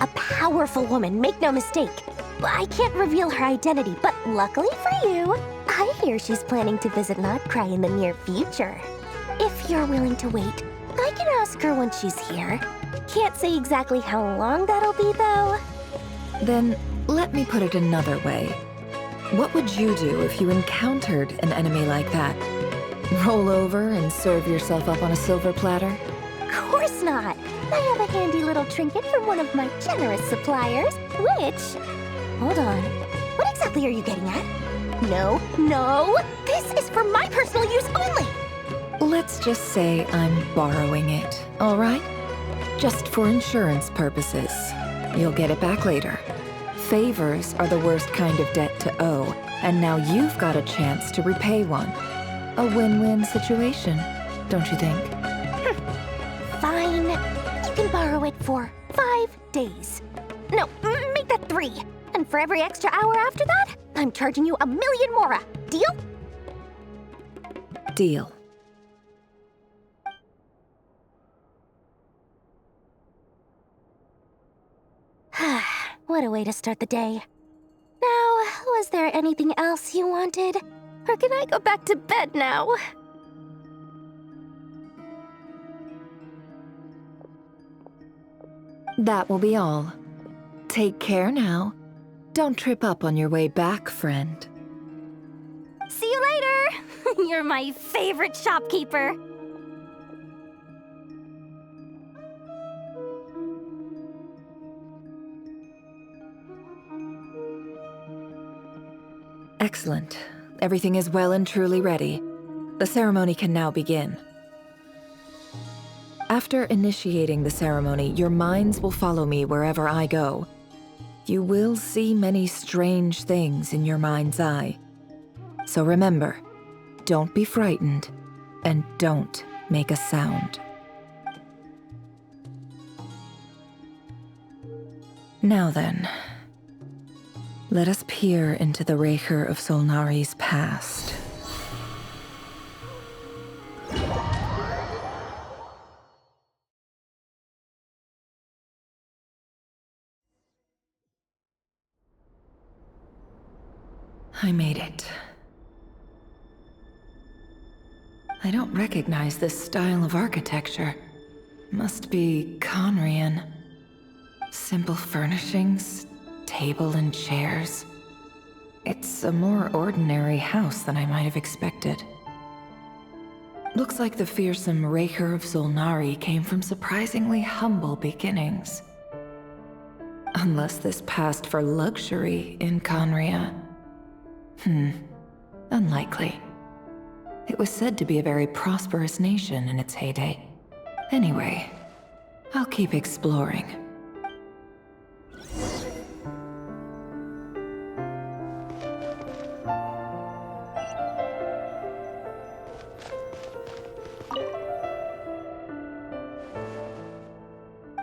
A powerful woman, make no mistake. I can't reveal her identity, but luckily for you, I hear she's planning to visit Nodcry in the near future. If you're willing to wait, I can ask her when she's here. Can't say exactly how long that'll be, though. Then, let me put it another way. What would you do if you encountered an enemy like that? Roll over and serve yourself up on a silver platter? Of course not! I have a handy little trinket from one of my generous suppliers, which... Hold on. What exactly are you getting at? No! This is for my personal use only! Let's just say I'm borrowing it, all right? Just for insurance purposes. You'll get it back later. Favors are the worst kind of debt to owe, and now you've got a chance to repay one. A win-win situation, don't you think? Fine. You can borrow it for 5 days. No, make that 3. And for every extra hour after that, I'm charging you 1,000,000 mora. Deal? Deal. What a way to start the day. Now, was there anything else you wanted? Or can I go back to bed now? That will be all. Take care now. Don't trip up on your way back, friend. See you later! You're my favorite shopkeeper. Excellent. Everything is well and truly ready. The ceremony can now begin. After initiating the ceremony, your minds will follow me wherever I go. You will see many strange things in your mind's eye. So remember, don't be frightened, and don't make a sound. Now then, let us peer into the Reicher of Solnari's past. I made it. I don't recognize this style of architecture. Must be Conrian. Simple furnishings, table and chairs. It's a more ordinary house than I might have expected. Looks like the fearsome Raker of Solnari came from surprisingly humble beginnings. Unless this passed for luxury in Conria. Unlikely. It was said to be a very prosperous nation in its heyday. Anyway, I'll keep exploring.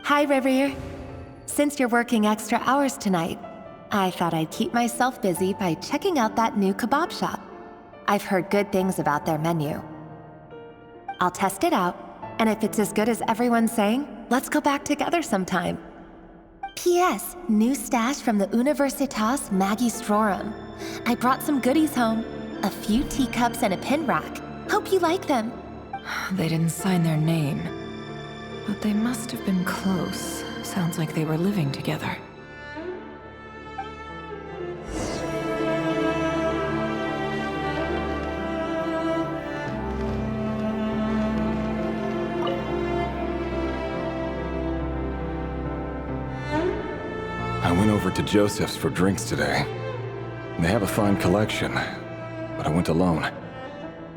Hi, Rivier. Since you're working extra hours tonight, I thought I'd keep myself busy by checking out that new kebab shop. I've heard good things about their menu. I'll test it out, and if it's as good as everyone's saying, let's go back together sometime. P.S. New stash from the Universitas Magistrorum. I brought some goodies home. A few teacups and a pin rack. Hope you like them. They didn't sign their name. But they must have been close. Sounds like they were living together. I went over to Joseph's for drinks today. They have a fine collection, but I went alone.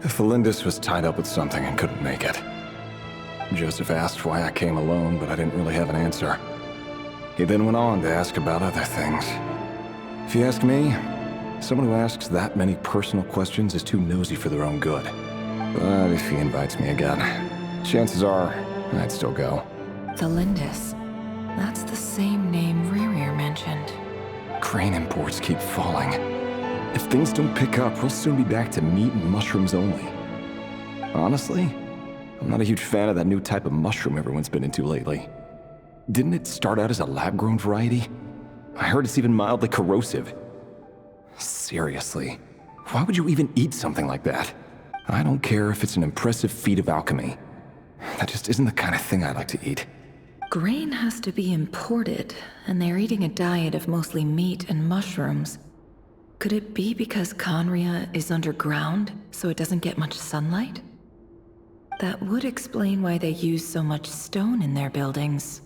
Felindis was tied up with something and couldn't make it. Joseph asked why I came alone, but I didn't really have an answer. He then went on to ask about other things. If you ask me, someone who asks that many personal questions is too nosy for their own good. But if he invites me again, chances are I'd still go. Felindis. That's the same name Rerir mentioned. Crane imports keep falling. If things don't pick up, we'll soon be back to meat and mushrooms only. Honestly, I'm not a huge fan of that new type of mushroom everyone's been into lately. Didn't it start out as a lab-grown variety? I heard it's even mildly corrosive. Seriously, why would you even eat something like that? I don't care if it's an impressive feat of alchemy. That just isn't the kind of thing I like to eat. Grain has to be imported, and they're eating a diet of mostly meat and mushrooms. Could it be because Conria is underground, so it doesn't get much sunlight? That would explain why they use so much stone in their buildings.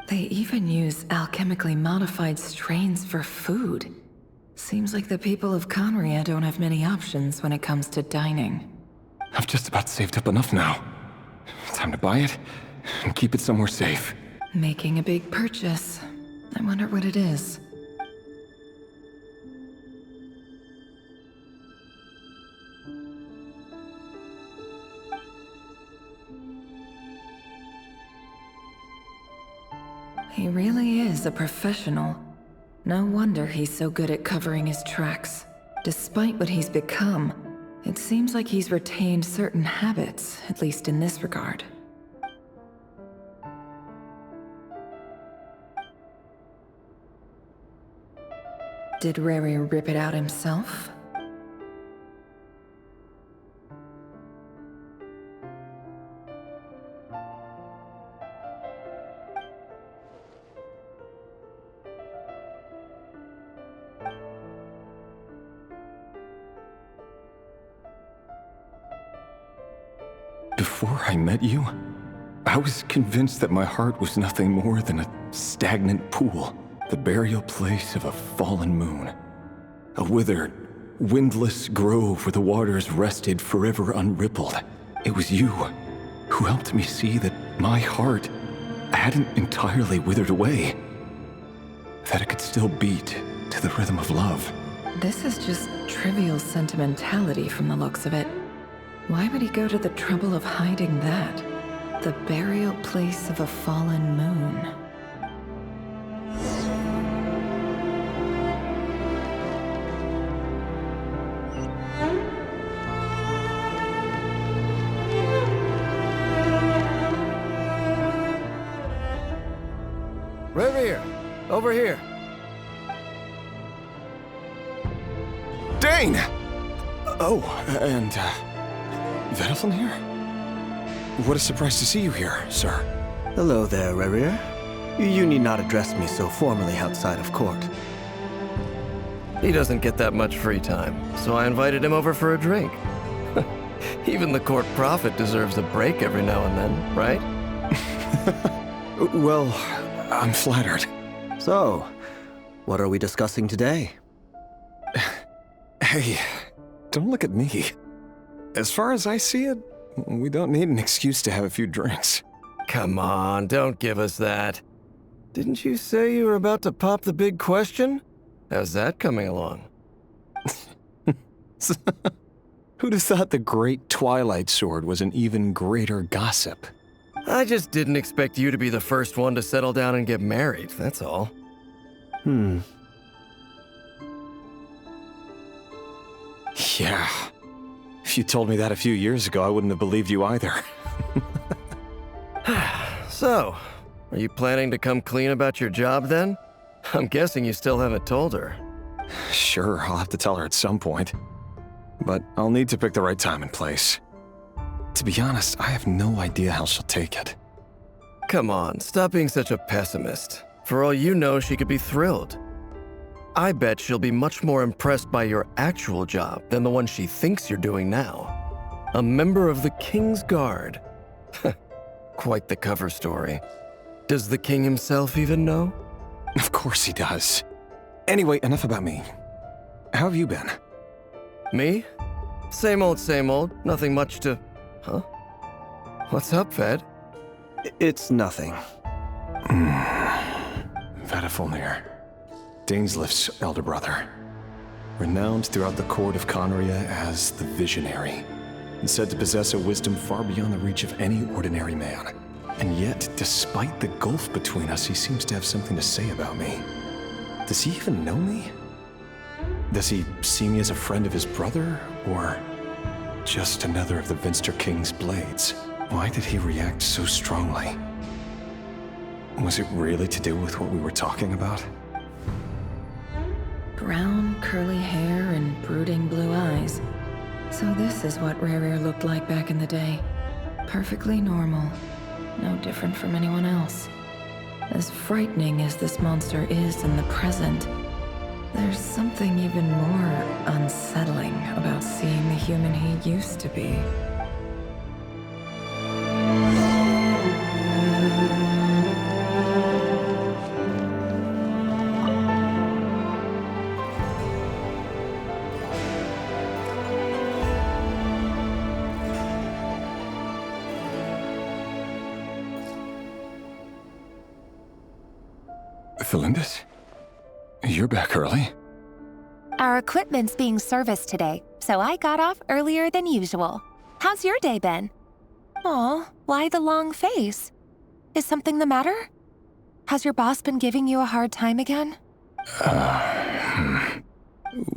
They even use alchemically modified strains for food. Seems like the people of Conria don't have many options when it comes to dining. I've just about saved up enough now. Time to buy it and keep it somewhere safe. Making a big purchase. I wonder what it is. He really is a professional. No wonder he's so good at covering his tracks. Despite what he's become, it seems like he's retained certain habits, at least in this regard. Did Rary rip it out himself? Before I met you, I was convinced that my heart was nothing more than a stagnant pool, the burial place of a fallen moon. A withered, windless grove where the waters rested forever unrippled. It was you who helped me see that my heart hadn't entirely withered away. That it could still beat to the rhythm of love. This is just trivial sentimentality from the looks of it. Why would he go to the trouble of hiding that? The burial place of a fallen moon. Revier, over here. Dane! Oh, and, Vedelfin here? What a surprise to see you here, sir. Hello there, Revier. You need not address me so formally outside of court. He doesn't get that much free time, so I invited him over for a drink. Even the court prophet deserves a break every now and then, right? Well, I'm flattered. So, what are we discussing today? Hey, don't look at me. As far as I see it, we don't need an excuse to have a few drinks. Come on, don't give us that. Didn't you say you were about to pop the big question? How's that coming along? Who'd have thought the great Twilight Sword was an even greater gossip? I just didn't expect you to be the first one to settle down and get married, that's all. Yeah. If you told me that a few years ago, I wouldn't have believed you either. So, are you planning to come clean about your job then? I'm guessing you still haven't told her. Sure, I'll have to tell her at some point. But I'll need to pick the right time and place. To be honest, I have no idea how she'll take it. Come on, stop being such a pessimist. For all you know, she could be thrilled. I bet she'll be much more impressed by your actual job than the one she thinks you're doing now. A member of the King's Guard. Quite the cover story. Does the king himself even know? Of course he does. Anyway, enough about me. How have you been? Me? Same old, same old. Nothing much to... Huh? What's up, Ved? It's nothing. Ver.Luna, Dainslif's elder brother. Renowned throughout the court of Conria as the Visionary, and said to possess a wisdom far beyond the reach of any ordinary man. And yet, despite the gulf between us, he seems to have something to say about me. Does he even know me? Does he see me as a friend of his brother, or just another of the Vinster King's blades? Why did he react so strongly? Was it really to do with what we were talking about? Brown, curly hair and brooding blue eyes. So this is what Ver.Luna looked like back in the day. Perfectly normal. No different from anyone else. As frightening as this monster is in the present, there's something even more unsettling about seeing the human he used to be. Felindis? You're back early? Our equipment's being serviced today, so I got off earlier than usual. How's your day been? Aw, why the long face? Is something the matter? Has your boss been giving you a hard time again?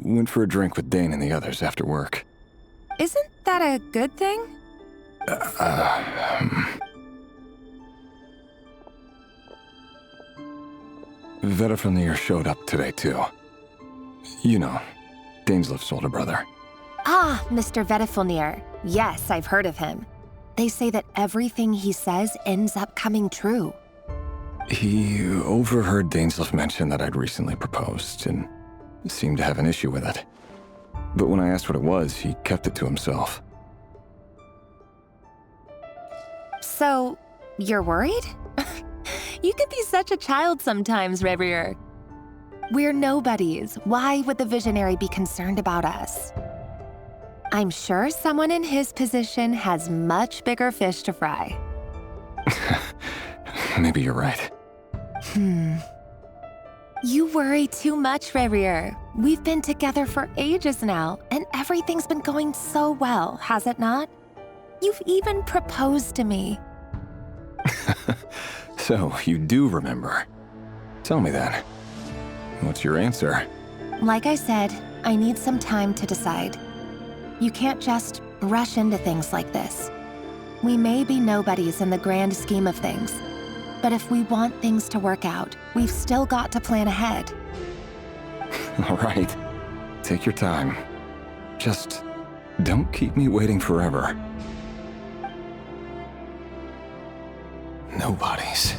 Went for a drink with Dane and the others after work. Isn't that a good thing? Ver.Luna showed up today, too. You know, Dainslif's older brother. Ah, Mr. Ver.Luna. Yes, I've heard of him. They say that everything he says ends up coming true. He overheard Dainslif mention that I'd recently proposed, and seemed to have an issue with it. But when I asked what it was, he kept it to himself. So, you're worried? You can be such a child sometimes, Ver.Luna. We're nobodies. Why would the Visionary be concerned about us? I'm sure someone in his position has much bigger fish to fry. Maybe you're right. You worry too much, Ver.Luna. We've been together for ages now, and everything's been going so well, has it not? You've even proposed to me. So, you do remember. Tell me then. What's your answer? Like I said, I need some time to decide. You can't just rush into things like this. We may be nobodies in the grand scheme of things, but if we want things to work out, we've still got to plan ahead. All right. Take your time. Just don't keep me waiting forever. Nobodies.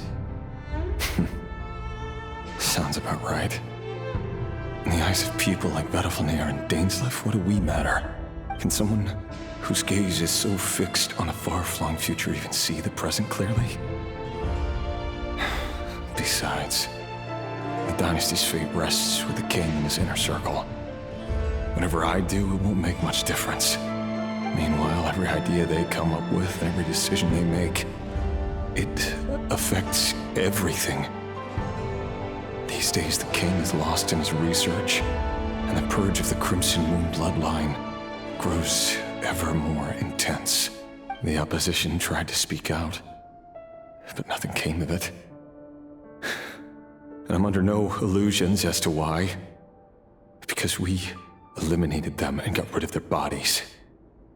Sounds about right. In the eyes of people like Ver.Luna and Dainslif, what do we matter? Can someone whose gaze is so fixed on a far-flung future even see the present clearly? Besides, the dynasty's fate rests with the king and his inner circle. Whatever I do, it won't make much difference. Meanwhile, every idea they come up with, every decision they make, it affects everything. These days, the king is lost in his research, and the purge of the Crimson Moon bloodline grows ever more intense. The opposition tried to speak out, but nothing came of it. And I'm under no illusions as to why. Because we eliminated them and got rid of their bodies.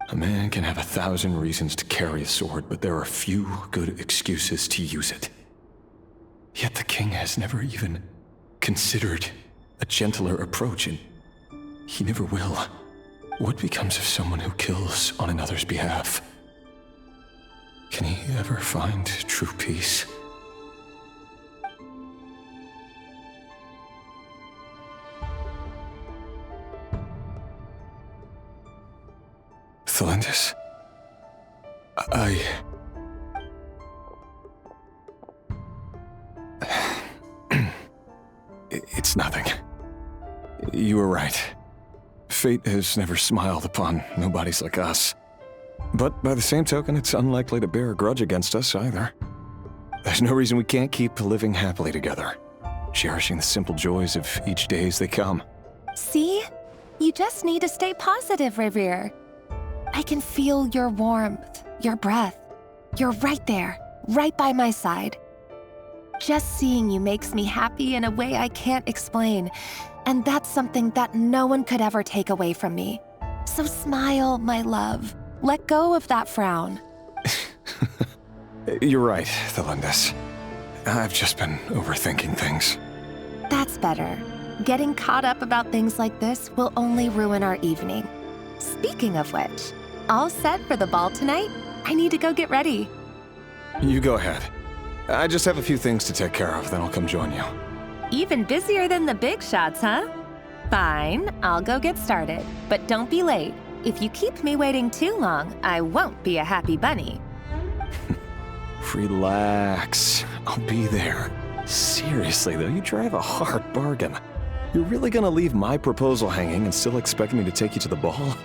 A man can have 1,000 reasons to carry a sword, but there are few good excuses to use it. Yet the king has never even considered a gentler approach, and he never will. What becomes of someone who kills on another's behalf? Can he ever find true peace? Thelindis? It's nothing. You were right. Fate has never smiled upon nobodies like us. But by the same token, it's unlikely to bear a grudge against us either. There's no reason we can't keep living happily together, cherishing the simple joys of each day as they come. See? You just need to stay positive, Revere. I can feel your warmth, your breath. You're right there, right by my side. Just seeing you makes me happy in a way I can't explain, and that's something that no one could ever take away from me. So smile, my love. Let go of that frown. You're right, Thelindis. I've just been overthinking things. That's better. Getting caught up about things like this will only ruin our evening. Speaking of which, all set for the ball tonight? I need to go get ready. You go ahead. I just have a few things to take care of, then I'll come join you. Even busier than the big shots, huh? Fine, I'll go get started. But don't be late. If you keep me waiting too long, I won't be a happy bunny. Relax. I'll be there. Seriously, though, you drive a hard bargain. You're really gonna leave my proposal hanging and still expect me to take you to the ball?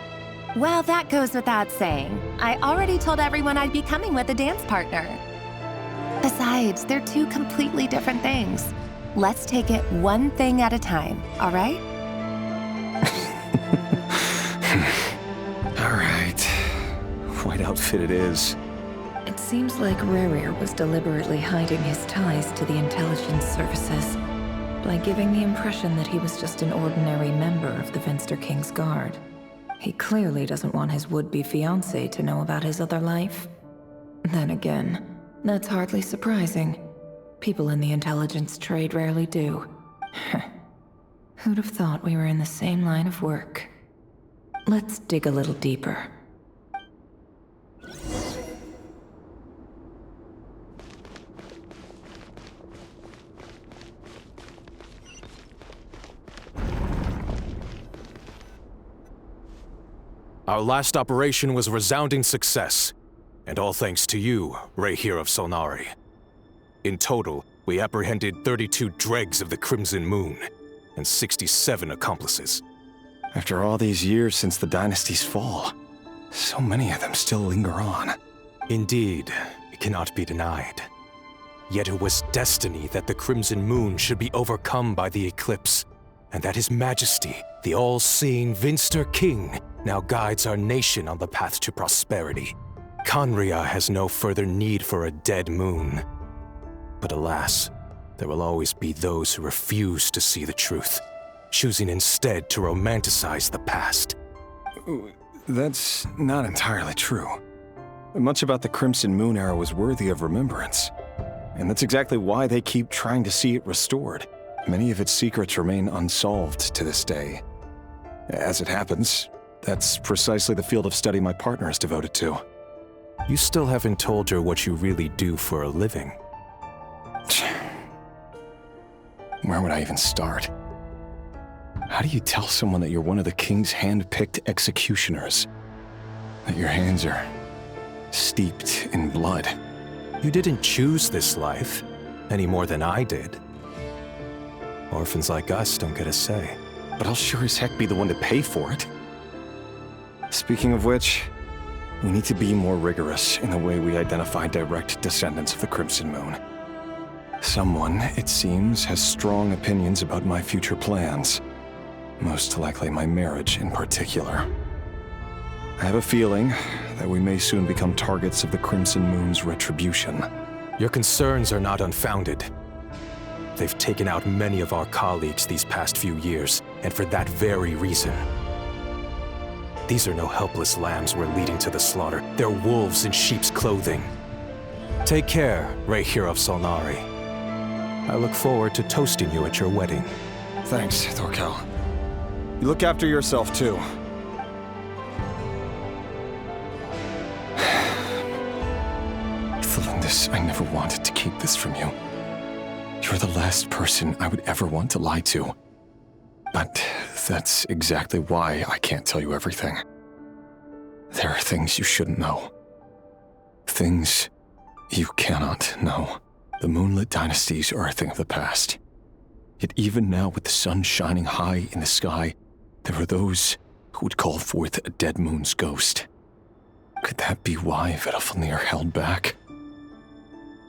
Well, that goes without saying. I already told everyone I'd be coming with a dance partner. Besides, they're two completely different things. Let's take it one thing at a time, all right? All right. White outfit it is. It seems like Rerir was deliberately hiding his ties to the intelligence services by giving the impression that he was just an ordinary member of the Venster King's Guard. He clearly doesn't want his would-be fiancée to know about his other life. Then again, that's hardly surprising. People in the intelligence trade rarely do. Who'd have thought we were in the same line of work? Let's dig a little deeper. Our last operation was a resounding success, and all thanks to you, Rehir of Solnari. In total, we apprehended 32 dregs of the Crimson Moon, and 67 accomplices. After all these years since the dynasty's fall, so many of them still linger on. Indeed, it cannot be denied. Yet it was destiny that the Crimson Moon should be overcome by the eclipse, and that His Majesty, the all-seeing Venster King, now guides our nation on the path to prosperity. Khaenri'ah has no further need for a dead moon. But alas, there will always be those who refuse to see the truth, choosing instead to romanticize the past. That's not entirely true. Much about the Crimson Moon era was worthy of remembrance. And that's exactly why they keep trying to see it restored. Many of its secrets remain unsolved to this day. As it happens, that's precisely the field of study my partner is devoted to. You still haven't told her what you really do for a living. Where would I even start? How do you tell someone that you're one of the king's hand-picked executioners? that your hands are steeped in blood. You didn't choose this life, any more than I did. Orphans like us don't get a say. But I'll sure as heck be the one to pay for it. Speaking of which, we need to be more rigorous in the way we identify direct descendants of the Crimson Moon. Someone, it seems, has strong opinions about my future plans. Most likely my marriage in particular. I have a feeling that we may soon become targets of the Crimson Moon's retribution. Your concerns are not unfounded. They've taken out many of our colleagues these past few years, and for that very reason. These are no helpless lambs we're leading to the slaughter. They're wolves in sheep's clothing. Take care, Reihir of Solnari. I look forward to toasting you at your wedding. Thanks, Thorkel. You look after yourself, too. Felindis, I never wanted to keep this from you. You're the last person I would ever want to lie to. But that's exactly why I can't tell you everything. There are things you shouldn't know. Things you cannot know. The moonlit dynasties are a thing of the past. Yet even now, with the sun shining high in the sky, there are those who would call forth a dead moon's ghost. Could that be why Ver.Luna held back?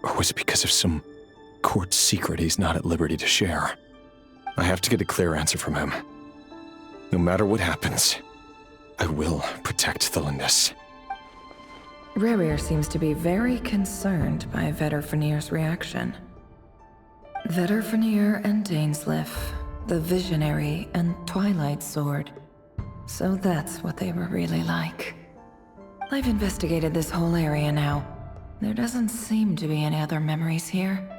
Or was it because of some court secret he's not at liberty to share? I have to get a clear answer from him. No matter what happens, I will protect Felindis. Rerir seems to be very concerned by Ver.Luna's reaction. Ver.Luna and Dainsleif, the Visionary and Twilight Sword. So that's what they were really like. I've investigated this whole area now. There doesn't seem to be any other memories here.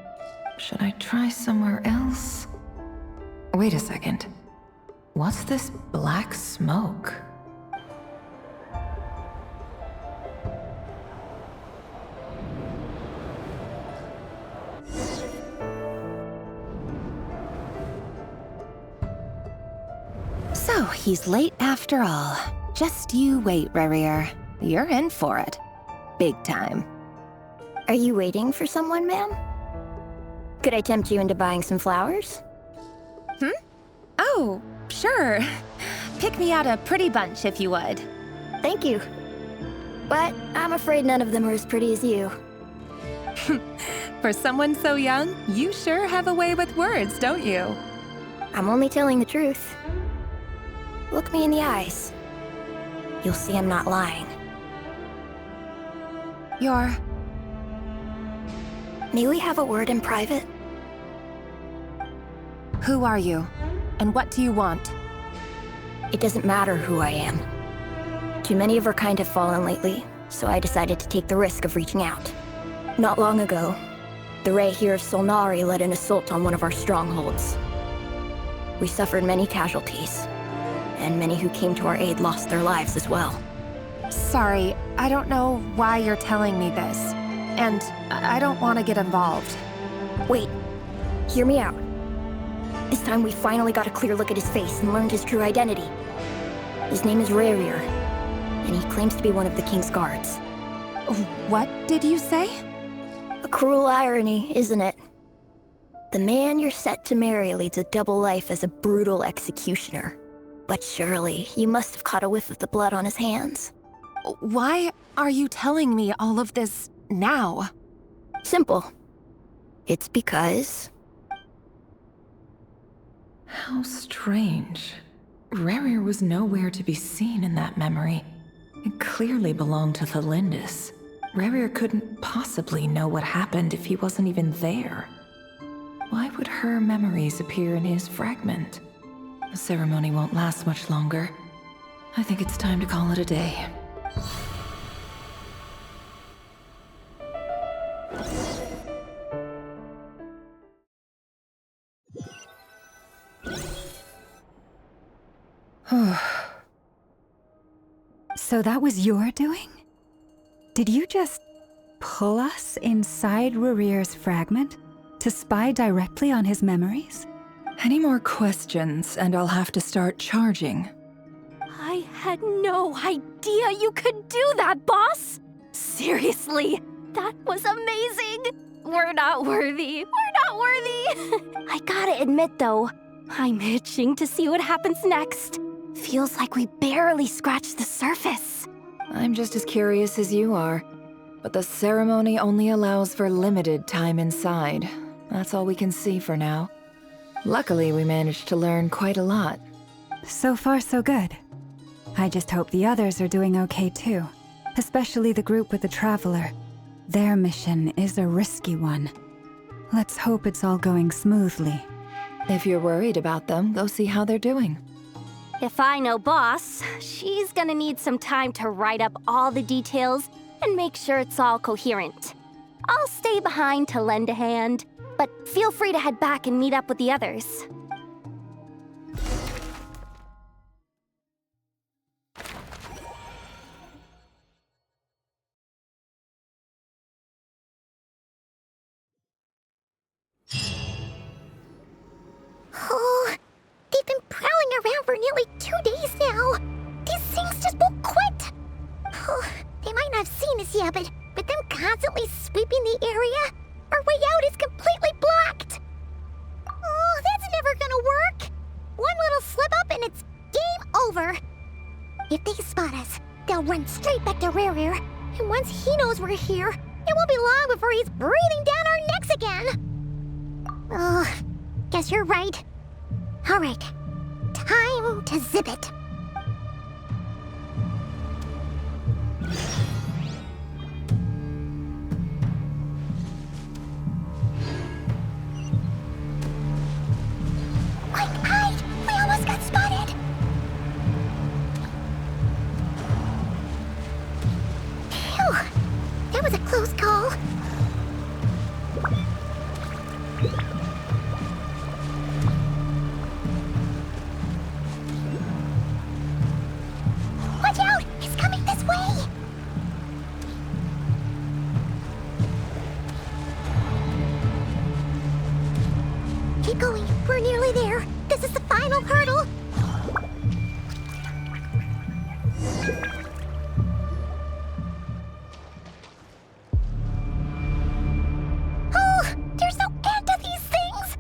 Should I try somewhere else? Wait a second. What's this black smoke? So, he's late after all. Just you wait, Rerir. You're in for it. Big time. Are you waiting for someone, ma'am? Could I tempt you into buying some flowers? Oh, sure. Pick me out a pretty bunch if you would. Thank you. But I'm afraid none of them are as pretty as you. For someone so young, you sure have a way with words, don't you? I'm only telling the truth. Look me in the eyes. You'll see I'm not lying. May we have a word in private? Who are you? And what do you want? It doesn't matter who I am. Too many of our kind have fallen lately, so I decided to take the risk of reaching out. Not long ago, the Reihir of Solnari led an assault on one of our strongholds. We suffered many casualties, and many who came to our aid lost their lives as well. Sorry, I don't know why you're telling me this. And I don't want to get involved. Wait, hear me out. This time we finally got a clear look at his face and learned his true identity. His name is Rerir, and he claims to be one of the King's guards. What did you say? A cruel irony, isn't it? The man you're set to marry leads a double life as a brutal executioner. But surely, you must have caught a whiff of the blood on his hands. Why are you telling me all of this now? Simple. It's because... How strange. Rerir was nowhere to be seen in that memory. It clearly belonged to Felindis. Rerir couldn't possibly know what happened if he wasn't even there. Why would her memories appear in his fragment? The ceremony won't last much longer. I think it's time to call it a day. So that was your doing? Did you just pull us inside Rerir's fragment to spy directly on his memories? Any more questions, and I'll have to start charging. I had no idea you could do that, boss! Seriously, that was amazing! We're not worthy. We're not worthy! I gotta admit, though, I'm itching to see what happens next. Feels like we barely scratched the surface. I'm just as curious as you are. But the ceremony only allows for limited time inside. That's all we can see for now. Luckily, we managed to learn quite a lot. So far, so good. I just hope the others are doing okay too. Especially the group with the Traveler. Their mission is a risky one. Let's hope it's all going smoothly. If you're worried about them, go see how they're doing. If I know Boss, she's gonna need some time to write up all the details and make sure it's all coherent. I'll stay behind to lend a hand, but feel free to head back and meet up with the others. Oh, they've been prowling around for nearly 2 days now. These things just won't quit. Oh, they might not have seen us yet, but them constantly sweeping the area, our way out is completely blocked. Oh, that's never gonna work. One little slip up and it's game over. If they spot us, they'll run straight back to Rear. And once he knows we're here, it won't be long before he's breathing down our necks again. Oh, guess you're right. All right, time to zip it. Quick, hide! We almost got spotted! Phew, that was a close call. Watch out! He's coming this way! Keep going. We're nearly there. This is the final hurdle. Oh, there's no end to these things.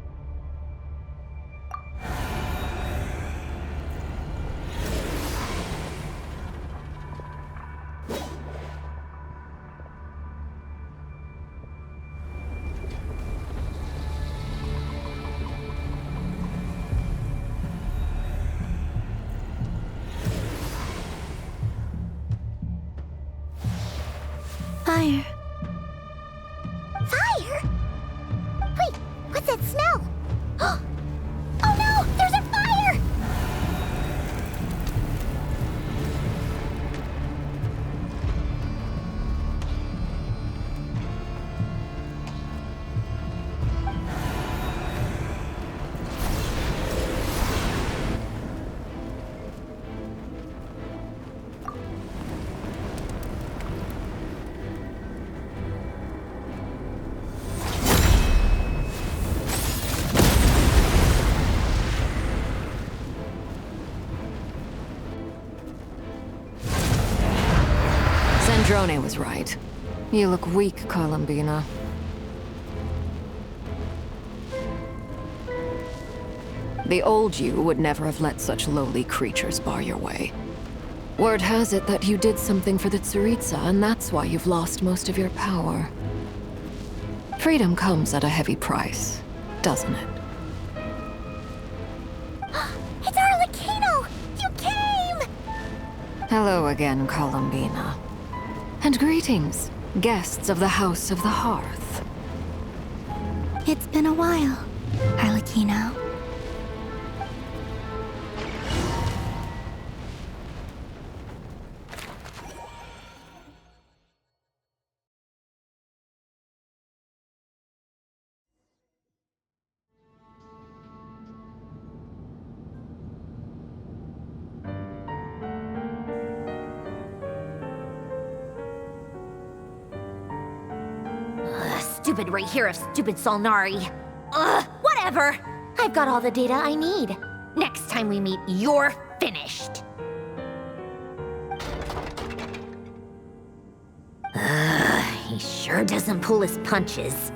Fire. Fire? Wait, what's that smell? Oh no, there's a fire! Sandrone was right. You look weak, Columbina. The old you would never have let such lowly creatures bar your way. Word has it that you did something for the Tsaritsa, and that's why you've lost most of your power. Freedom comes at a heavy price, doesn't it? It's Arlecchino! You came! Hello again, Columbina. And greetings, guests of the House of the Hearth. It's been a while, Arlecchino. Stupid right here of stupid Solnari. Ugh, whatever. I've got all the data I need. Next time we meet, you're finished. sure doesn't pull his punches.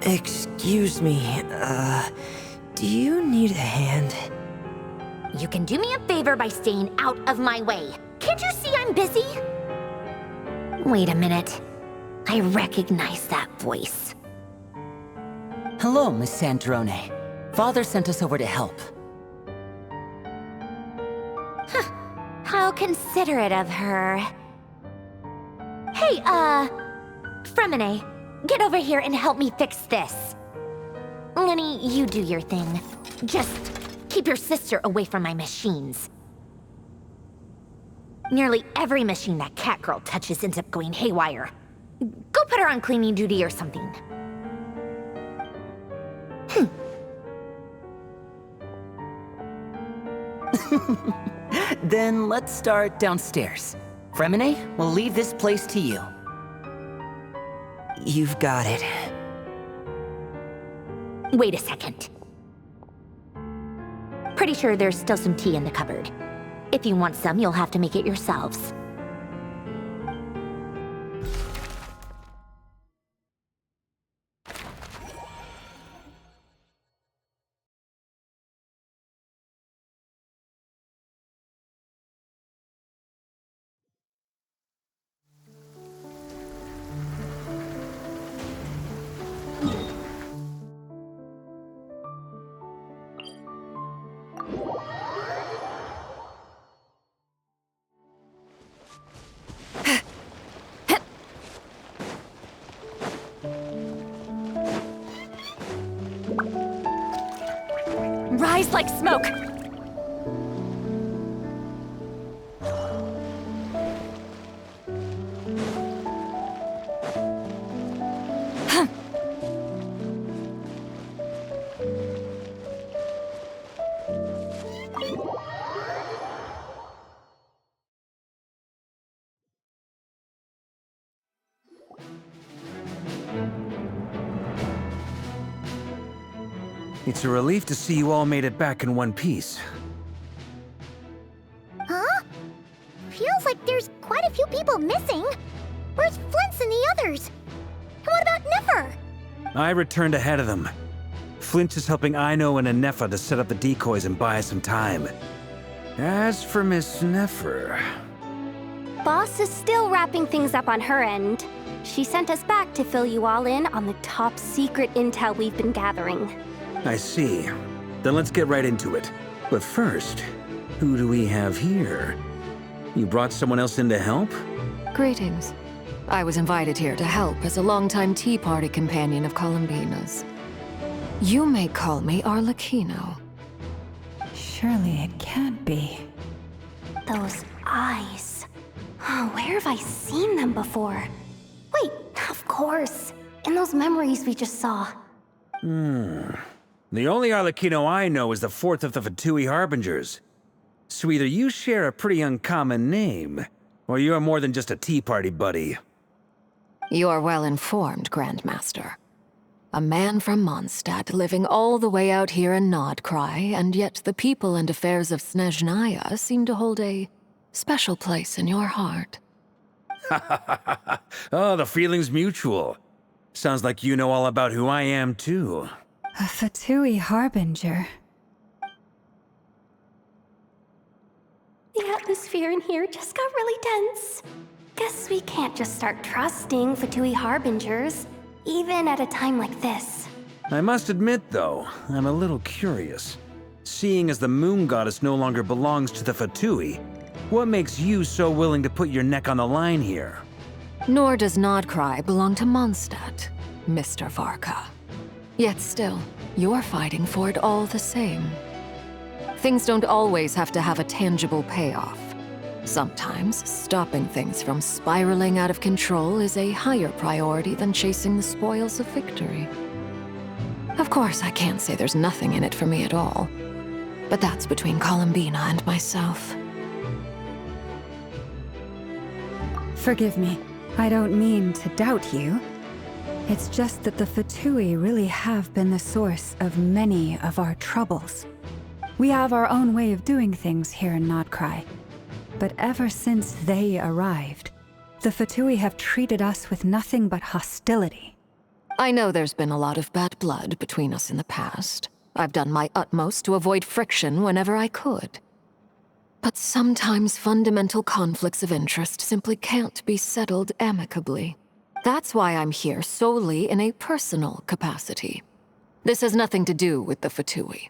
Excuse me, do you need a hand? You can do me a favor by staying out of my way. Can't you see I'm busy? Wait a minute. I recognize that voice. Hello, Miss Sandrone. Father sent us over to help. How considerate of her. Hey, Fremine, get over here and help me fix this. Lenny, you do your thing. Just keep your sister away from my machines. Nearly every machine that cat girl touches ends up going haywire. Go put her on cleaning duty or something. Then let's start downstairs. Fremine, we'll leave this place to you. You've got it. Wait a second. Pretty sure there's still some tea in the cupboard. If you want some, you'll have to make it yourselves. Rise like smoke! It's a relief to see you all made it back in one piece. Huh? Feels like there's quite a few people missing. Where's Flint's and the others? And what about Nefer? I returned ahead of them. Flint is helping Aino and Anefa to set up the decoys and buy us some time. As for Miss Nefer... Boss is still wrapping things up on her end. She sent us back to fill you all in on the top secret intel we've been gathering. I see. Then let's get right into it. But first, who do we have here? You brought someone else in to help? Greetings. I was invited here to help as a longtime Tea Party companion of Columbina's. You may call me Arlecchino. Surely it can't be. Those eyes. Oh, where have I seen them before? Wait, of course. In those memories we just saw. The only Arlecchino I know is the fourth of the Fatui Harbingers. So either you share a pretty uncommon name, or you're more than just a Tea Party buddy. You are well informed, Grandmaster. A man from Mondstadt living all the way out here in Nodcry, and yet the people and affairs of Snezhnaya seem to hold a special place in your heart. Oh, the feeling's mutual. Sounds like you know all about who I am, too. A Fatui Harbinger. The atmosphere in here just got really tense. Guess we can't just start trusting Fatui Harbingers, even at a time like this. I must admit, though, I'm a little curious. Seeing as the Moon Goddess no longer belongs to the Fatui, what makes you so willing to put your neck on the line here? Nor does Nodcry belong to Mondstadt, Mr. Varka. Yet still, you're fighting for it all the same. Things don't always have to have a tangible payoff. Sometimes, stopping things from spiraling out of control is a higher priority than chasing the spoils of victory. Of course, I can't say there's nothing in it for me at all. But that's between Columbina and myself. Forgive me. I don't mean to doubt you. It's just that the Fatui really have been the source of many of our troubles. We have our own way of doing things here in Nodcry. But ever since they arrived, The Fatui have treated us with nothing but hostility. I know there's been a lot of bad blood between us in the past. I've done my utmost to avoid friction whenever I could. But sometimes fundamental conflicts of interest simply can't be settled amicably. That's why I'm here solely in a personal capacity. This has nothing to do with the Fatui.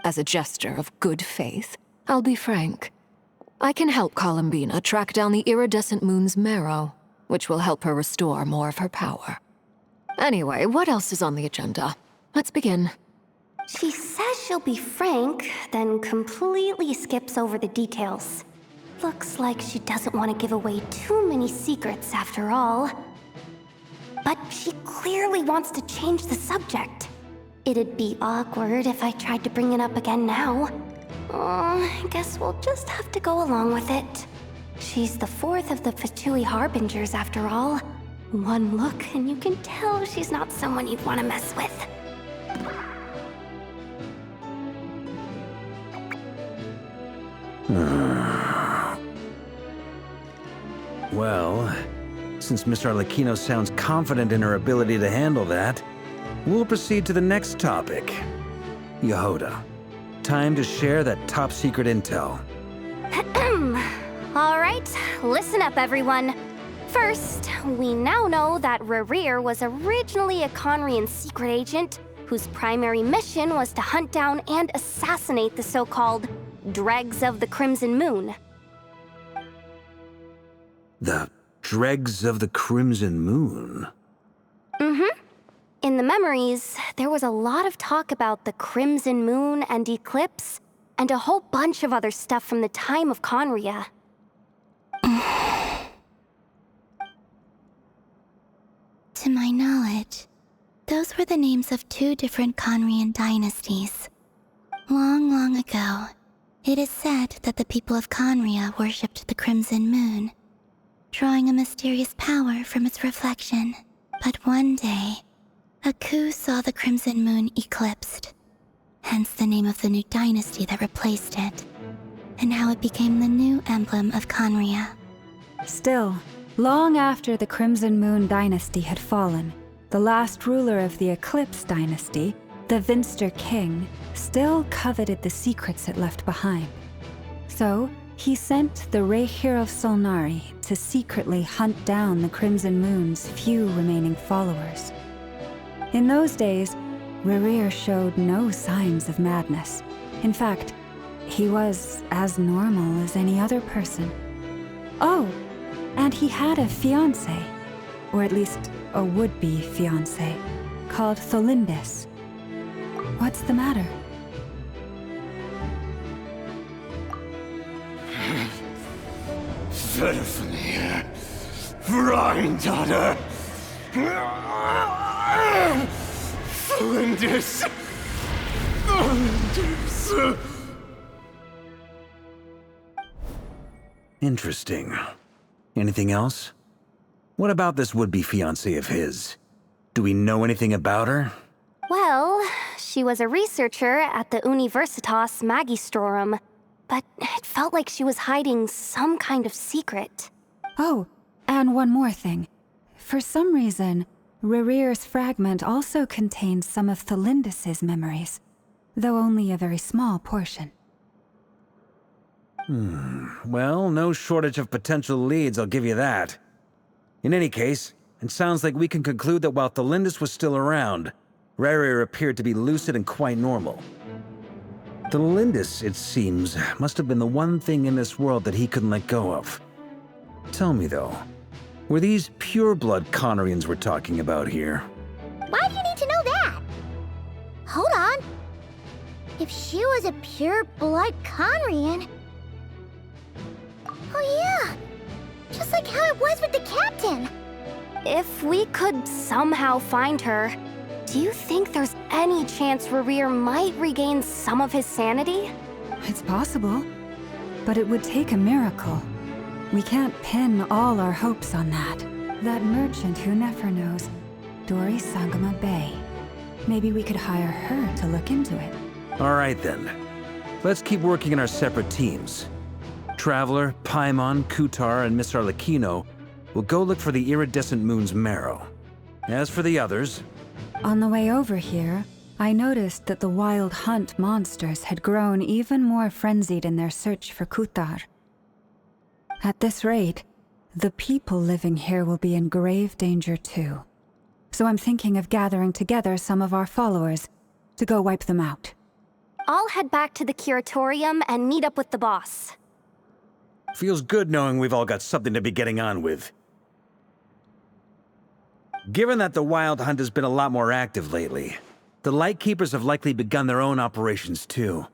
As a gesture of good faith, I'll be frank. I can help Columbina track down the iridescent moon's marrow, which will help her restore more of her power. Anyway, what else is on the agenda? Let's begin. She says she'll be frank, then completely skips over the details. Looks like she doesn't want to give away too many secrets after all. But she clearly wants to change the subject. It'd be awkward if I tried to bring it up again now. I guess we'll just have to go along with it. She's the fourth of the Fatui Harbingers after all. One look and you can tell she's not someone you'd want to mess with. Well, since Miss Arlecchino sounds confident in her ability to handle that, we'll proceed to the next topic. Yehoda, time to share that top-secret intel. Alright, listen up everyone. First, we now know that Rerir was originally a Conrian secret agent whose primary mission was to hunt down and assassinate the so-called Dregs of the Crimson Moon. The Dregs of the Crimson Moon? Mm-hmm. In the memories, there was a lot of talk about the Crimson Moon and Eclipse, and a whole bunch of other stuff from the time of Conria. To my knowledge, those were the names of two different Conrian dynasties. Long, long ago, it is said that the people of Conria worshipped the Crimson Moon, drawing a mysterious power from its reflection. But one day, a coup saw the Crimson Moon eclipsed, hence the name of the new dynasty that replaced it, and how it became the new emblem of Conria. Still, long after the Crimson Moon dynasty had fallen, the last ruler of the Eclipse dynasty, the Vinster King, still coveted the secrets it left behind. So, he sent the Rehyr of Solnari to secretly hunt down the Crimson Moon's few remaining followers. In those days, Rehyr showed no signs of madness. In fact, he was as normal as any other person. Oh, and he had a fiancé, or at least a would-be fiancé, called Tholindis. What's the matter? Verfnir, Rhine-daughter, Flinders. Interesting. Anything else? What about this would-be fiancé of his? Do we know anything about her? Well, she was a researcher at the Universitas Magistrorum, but it felt like she was hiding some kind of secret. Oh, and one more thing. For some reason, Rehyr's fragment also contains some of Tholindis' memories, though only a very small portion. Well, no shortage of potential leads, I'll give you that. In any case, it sounds like we can conclude that while Tholindis was still around, Rehyr appeared to be lucid and quite normal. Tholindis, it seems, must have been the one thing in this world that he couldn't let go of. Tell me, though, were these pure-blood Conrians we're talking about here? Why do you need to know that? Hold on. If she was a pure-blood Conrian... Oh yeah, just like how it was with the captain. If we could somehow find her, do you think there's any chance Rehyr might regain some of his sanity? It's possible, but it would take a miracle. We can't pin all our hopes on that. That merchant who never knows, Dori Sangama Bay. Maybe we could hire her to look into it. All right then. Let's keep working in our separate teams. Traveler, Paimon, Kutar, and Miss Arlecchino We'll go look for the iridescent moon's marrow. As for the others... On the way over here, I noticed that the wild hunt monsters had grown even more frenzied in their search for Kuthar. At this rate, the people living here will be in grave danger too. So I'm thinking of gathering together some of our followers to go wipe them out. I'll head back to the curatorium and meet up with the boss. Feels good knowing we've all got something to be getting on with. Given that the Wild Hunt has been a lot more active lately, the Lightkeepers have likely begun their own operations too.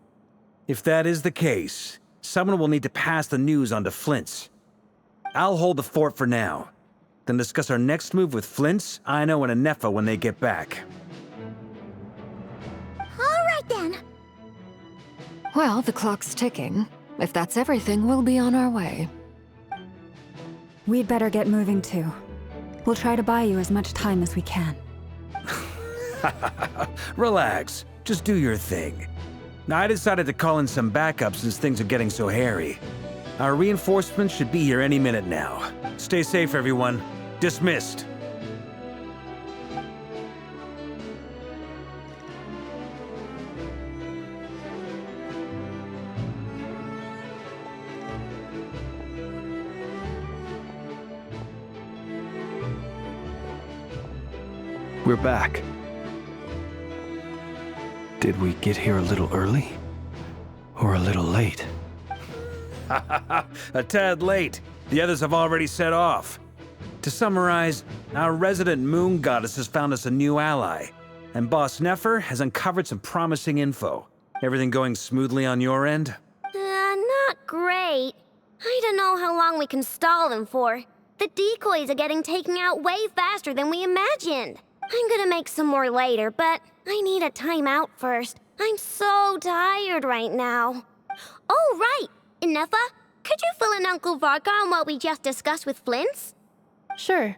If that is the case, someone will need to pass the news on to Flint's. I'll hold the fort for now, then discuss our next move with Flint's, Aino, and Anefa when they get back. All right then. Well, the clock's ticking. If that's everything, we'll be on our way. We'd better get moving too. We'll try to buy you as much time as we can. Relax. Just do your thing. I decided to call in some backup since things are getting so hairy. Our reinforcements should be here any minute now. Stay safe, everyone. Dismissed. We're back. Did we get here a little early? Or a little late? A tad late. The others have already set off. To summarize, our resident moon goddess has found us a new ally, and Boss Nefer has uncovered some promising info. Everything going smoothly on your end? Not great. I don't know how long we can stall them for. The decoys are getting taken out way faster than we imagined. I'm gonna make some more later, but I need a timeout first. I'm so tired right now. Oh, right! Inefa, could you fill in Uncle Varka on what we just discussed with Flint's? Sure.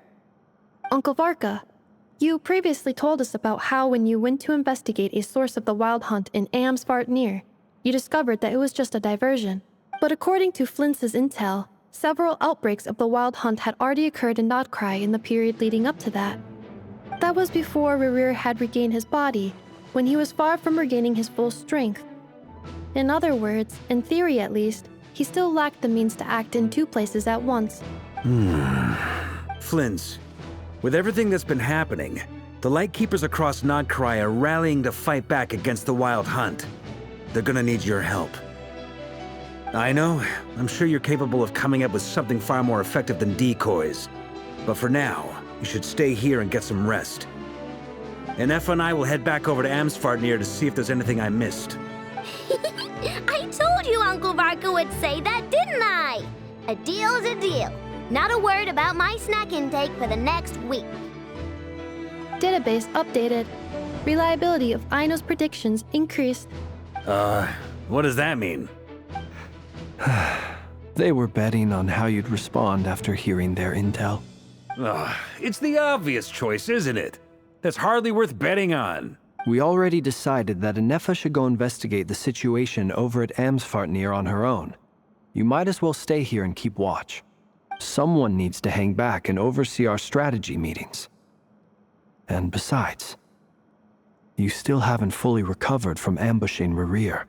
Uncle Varka, you previously told us about how when you went to investigate a source of the Wild Hunt in Ver.Luna, you discovered that it was just a diversion. But according to Flint's intel, several outbreaks of the Wild Hunt had already occurred in Nodcry in the period leading up to that. That was before Rerir had regained his body, when he was far from regaining his full strength. In other words, in theory at least, he still lacked the means to act in two places at once. Flint's, with everything that's been happening, the Lightkeepers across Nodcry are rallying to fight back against the Wild Hunt. They're gonna need your help. I know, I'm sure you're capable of coming up with something far more effective than decoys. But for now, you should stay here and get some rest. Anefa and I will head back over to Amsfartnir to see if there's anything I missed. I told you Uncle Varka would say that, didn't I? A deal is a deal. Not a word about my snack intake for the next week. Database updated. Reliability of Aino's predictions increased. What does that mean? They were betting on how you'd respond after hearing their intel. It's the obvious choice, isn't it? That's hardly worth betting on. We already decided that Anefa should go investigate the situation over at Amsfartnir on her own. You might as well stay here and keep watch. Someone needs to hang back and oversee our strategy meetings. And besides, you still haven't fully recovered from ambushing Rerir.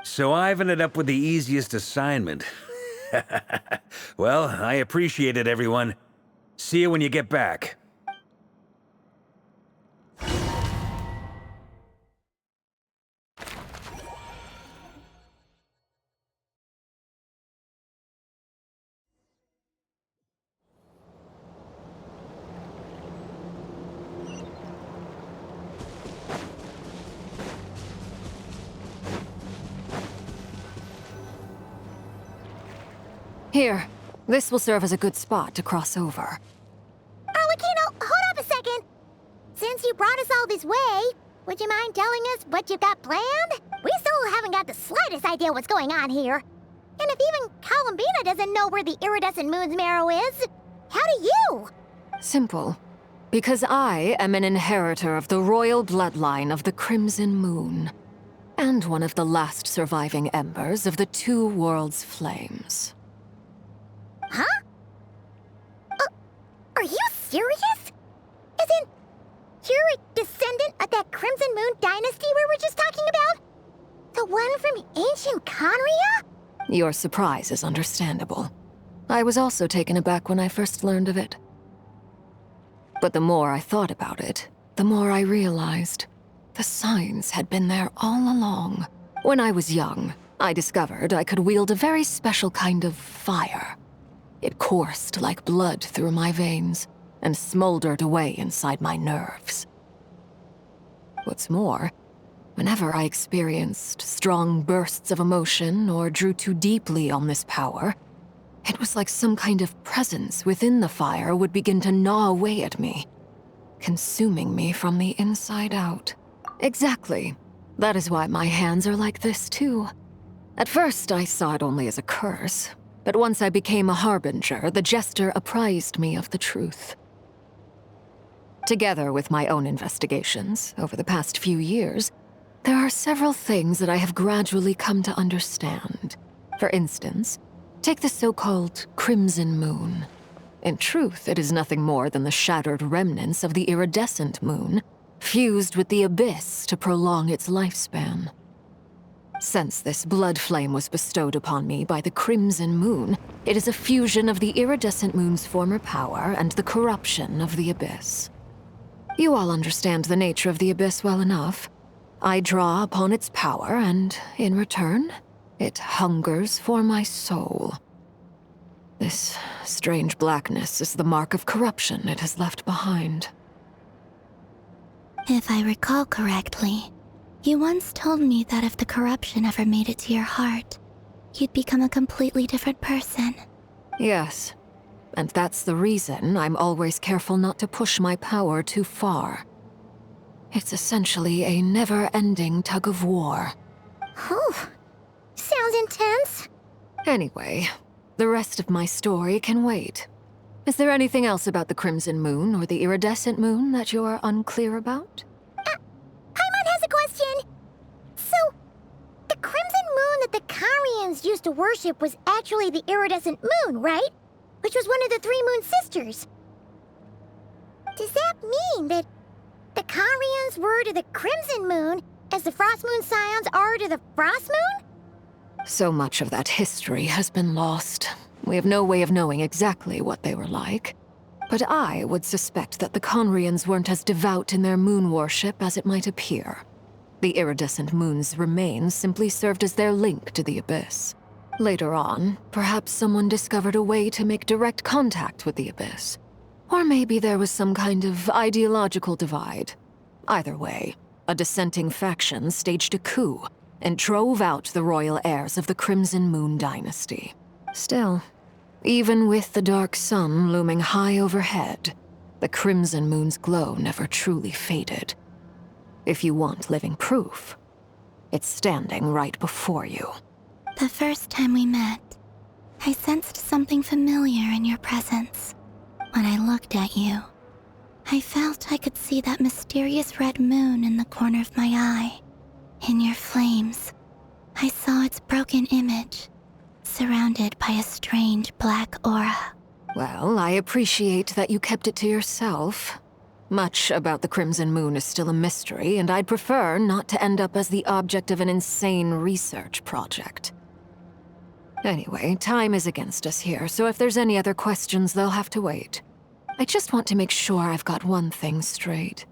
So I've ended up with the easiest assignment. Well, I appreciate it, everyone. See you when you get back. Here, this will serve as a good spot to cross over. Arlecchino, hold up a second. Since you brought us all this way, would you mind telling us what you've got planned? We still haven't got the slightest idea what's going on here. And if even Columbina doesn't know where the iridescent moon's marrow is, how do you? Simple. Because I am an inheritor of the royal bloodline of the Crimson Moon, and one of the last surviving embers of the Two Worlds' flames. Huh? serious? Isn't you're a descendant of that Crimson Moon dynasty we were just talking about? The one from ancient Conria? Your surprise is understandable. I was also taken aback when I first learned of it. But the more I thought about it, the more I realized the signs had been there all along. When I was young, I discovered I could wield a very special kind of fire. It coursed like blood through my veins and smoldered away inside my nerves. What's more, whenever I experienced strong bursts of emotion or drew too deeply on this power, it was like some kind of presence within the fire would begin to gnaw away at me, consuming me from the inside out. Exactly. That is why my hands are like this, too. At first, I saw it only as a curse, but once I became a harbinger, the jester apprised me of the truth. Together with my own investigations over the past few years, there are several things that I have gradually come to understand. For instance, take the so-called Crimson Moon. In truth, it is nothing more than the shattered remnants of the iridescent moon, fused with the abyss to prolong its lifespan. Since this blood flame was bestowed upon me by the Crimson Moon, it is a fusion of the iridescent moon's former power and the corruption of the abyss. You all understand the nature of the abyss well enough. I draw upon its power, and in return, it hungers for my soul. This strange blackness is the mark of corruption it has left behind. If I recall correctly, you once told me that if the corruption ever made it to your heart, you'd become a completely different person. Yes, and that's the reason I'm always careful not to push my power too far. It's essentially a never-ending tug of war. Whew. Sounds intense. Anyway, the rest of my story can wait. Is there anything else about the Crimson Moon or the Iridescent Moon that you're unclear about? Paimon has a question. So, the Crimson Moon that the Carians used to worship was actually the Iridescent Moon, right? Which was one of the three moon sisters. Does that mean that the Carians were to the Crimson Moon as the Frost Moon Scions are to the Frost Moon? So much of that history has been lost. We have no way of knowing exactly what they were like. But I would suspect that the Conrians weren't as devout in their moon worship as it might appear. The iridescent moon's remains simply served as their link to the abyss. Later on, perhaps someone discovered a way to make direct contact with the abyss. Or maybe there was some kind of ideological divide. Either way, a dissenting faction staged a coup and drove out the royal heirs of the Crimson Moon dynasty. Still, even with the dark sun looming high overhead, the Crimson Moon's glow never truly faded. If you want living proof, it's standing right before you. The first time we met, I sensed something familiar in your presence. When I looked at you, I felt I could see that mysterious red moon in the corner of my eye. In your flames, I saw its broken image, surrounded by a strange black aura. Well, I appreciate that you kept it to yourself. Much about the Crimson Moon is still a mystery, and I'd prefer not to end up as the object of an insane research project. Anyway, time is against us here, so if there's any other questions, they'll have to wait. I just want to make sure I've got one thing straight.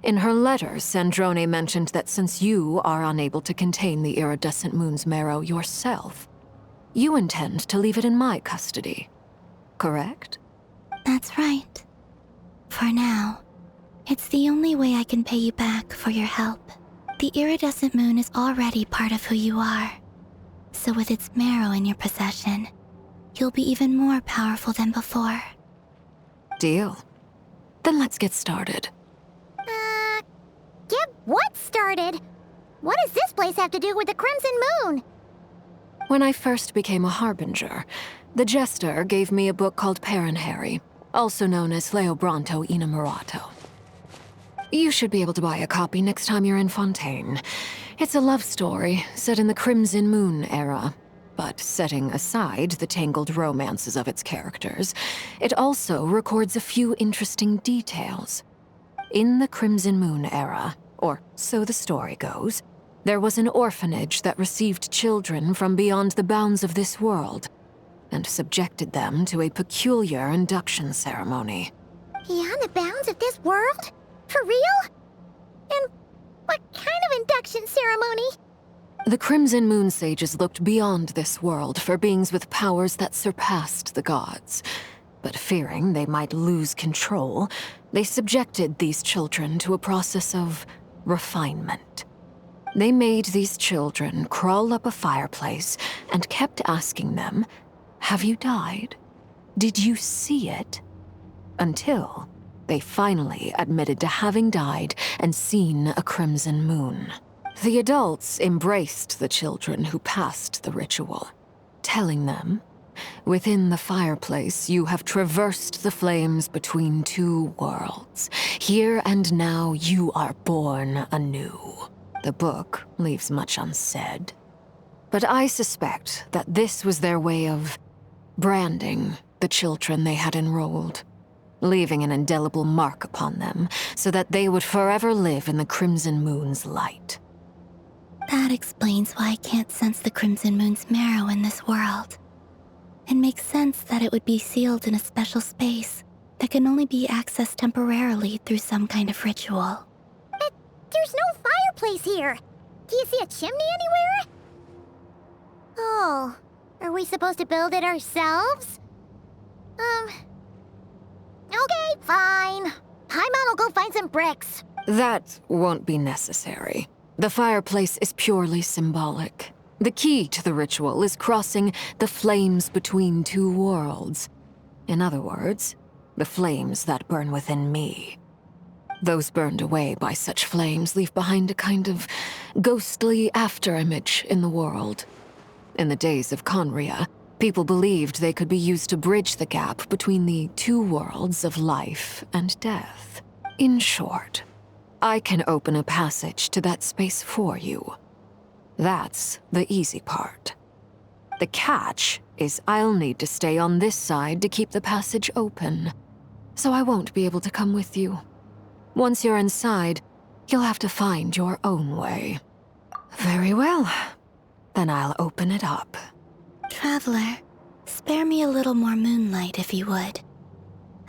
In her letter, Sandrone mentioned that since you are unable to contain the iridescent moon's marrow yourself, you intend to leave it in my custody. Correct? That's right. For now, it's the only way I can pay you back for your help. The iridescent moon is already part of who you are. So with its marrow in your possession, you'll be even more powerful than before. Deal. Then let's get started. Get what started? What does this place have to do with the Crimson Moon? When I first became a harbinger, the jester gave me a book called Paranhari, also known as Leobranto Inamorato. You should be able to buy a copy next time you're in Fontaine. It's a love story set in the Crimson Moon era. But setting aside the tangled romances of its characters, it also records a few interesting details. In the Crimson Moon era, or so the story goes, there was an orphanage that received children from beyond the bounds of this world, and subjected them to a peculiar induction ceremony. Beyond the bounds of this world? For real? And what kind of induction ceremony? The Crimson Moon sages looked beyond this world for beings with powers that surpassed the gods. But fearing they might lose control, they subjected these children to a process of refinement. They made these children crawl up a fireplace and kept asking them, "Have you died? Did you see it?" Until they finally admitted to having died and seen a crimson moon. The adults embraced the children who passed the ritual, telling them, "Within the fireplace, you have traversed the flames between two worlds. Here and now, you are born anew." The book leaves much unsaid. But I suspect that this was their way of branding the children they had enrolled, leaving an indelible mark upon them so that they would forever live in the Crimson Moon's light. That explains why I can't sense the Crimson Moon's marrow in this world. It makes sense that it would be sealed in a special space that can only be accessed temporarily through some kind of ritual. But there's no fireplace here. Do you see a chimney anywhere? Oh, are we supposed to build it ourselves? Okay, fine. Paimon will go find some bricks. That won't be necessary. The fireplace is purely symbolic. The key to the ritual is crossing the flames between two worlds. In other words, the flames that burn within me. Those burned away by such flames leave behind a kind of ghostly afterimage in the world. In the days of Conria, people believed they could be used to bridge the gap between the two worlds of life and death. In short, I can open a passage to that space for you. That's the easy part. The catch is I'll need to stay on this side to keep the passage open, so I won't be able to come with you. Once you're inside, you'll have to find your own way. Very well. Then I'll open it up. Traveler, spare me a little more moonlight if you would.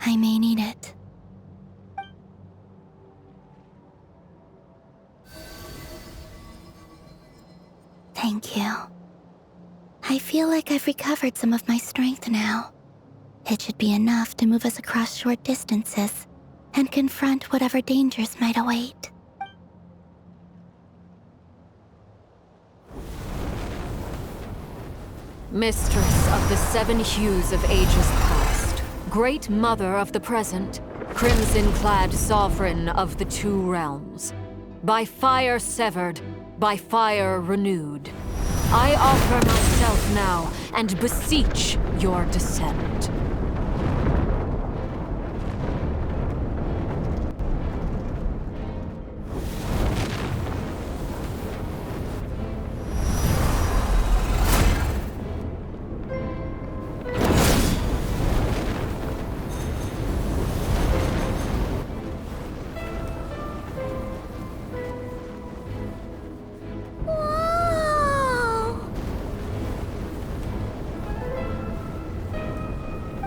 I may need it. Thank you. I feel like I've recovered some of my strength now. It should be enough to move us across short distances and confront whatever dangers might await. Mistress of the seven hues of ages past, great mother of the present, crimson-clad sovereign of the two realms, by fire severed, by fire renewed, I offer myself now and beseech your descent.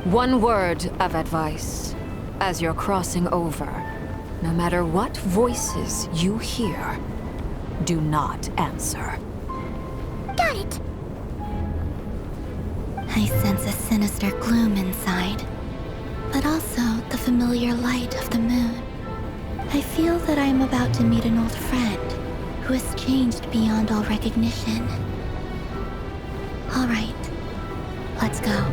One word of advice. As you're crossing over, no matter what voices you hear, do not answer. Got it! I sense a sinister gloom inside, but also the familiar light of the moon. I feel that I am about to meet an old friend who has changed beyond all recognition. All right, let's go.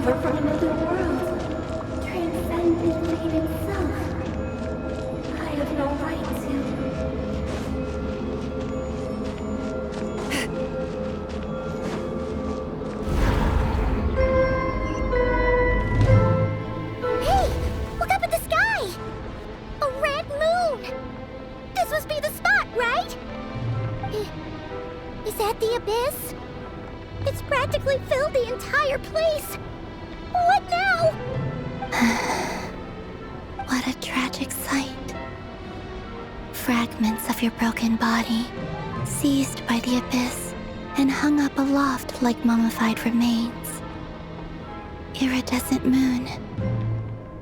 suffer from another world, transcendent fate itself. I have no right to. Hey! Look up at the sky! A red moon! This must be the spot, right? Is that the abyss? It's practically filled the entire place. What now? What a tragic sight. Fragments of your broken body, seized by the abyss and hung up aloft like mummified remains. Iridescent moon,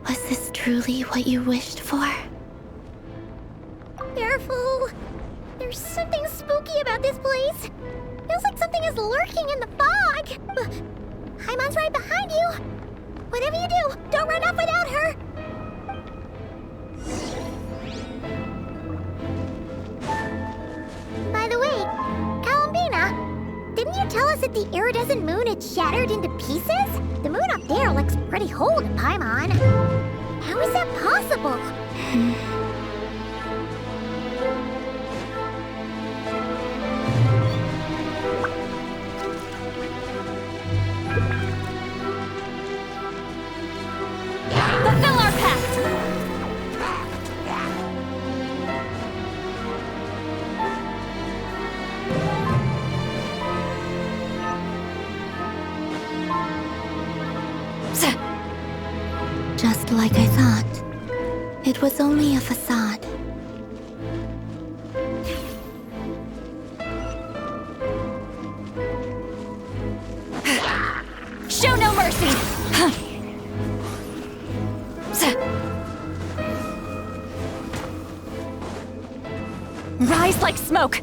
was this truly what you wished for? Careful! There's something spooky about this place. Feels like something is lurking in the fog. Paimon's right behind you. Whatever you do, don't run off without her. By the way, Columbina, didn't you tell us that the iridescent moon had shattered into pieces? The moon up there looks pretty whole to Paimon. How is that possible? Fulfill our pact! Just like I thought. It was only a facade. Show no mercy! Rise like smoke!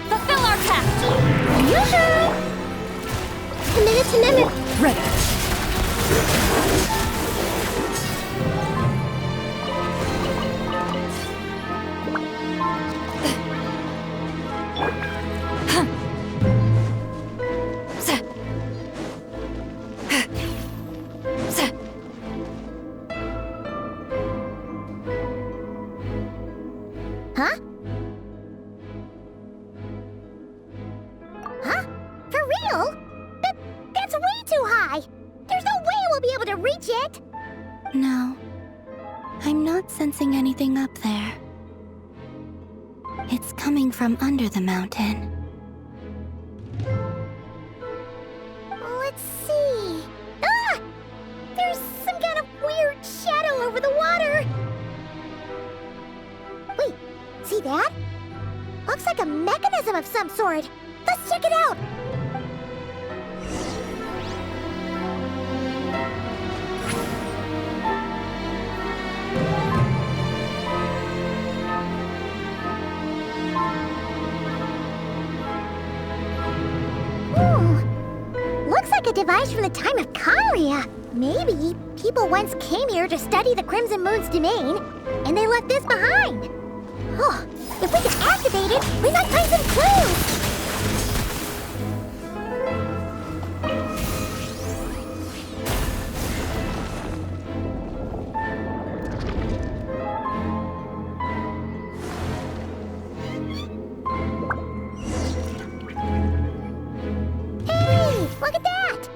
Fulfill our pact! Yoo-hoo! Committed to memory. Ready. Huh? Huh? For real? That's way too high! There's no way we'll be able to reach it! No. I'm not sensing anything up there. It's coming from under the mountain. Let's see... Ah! There's some kind of weird shadow over the water! Wait, see that? Looks like a mechanism of some sort. Let's check it out! Looks like a device from the time of Kyria. Maybe people once came here to study the Crimson Moon's domain, and they left this behind. Oh, if we can activate it, we might find some clues! Hey, look at that!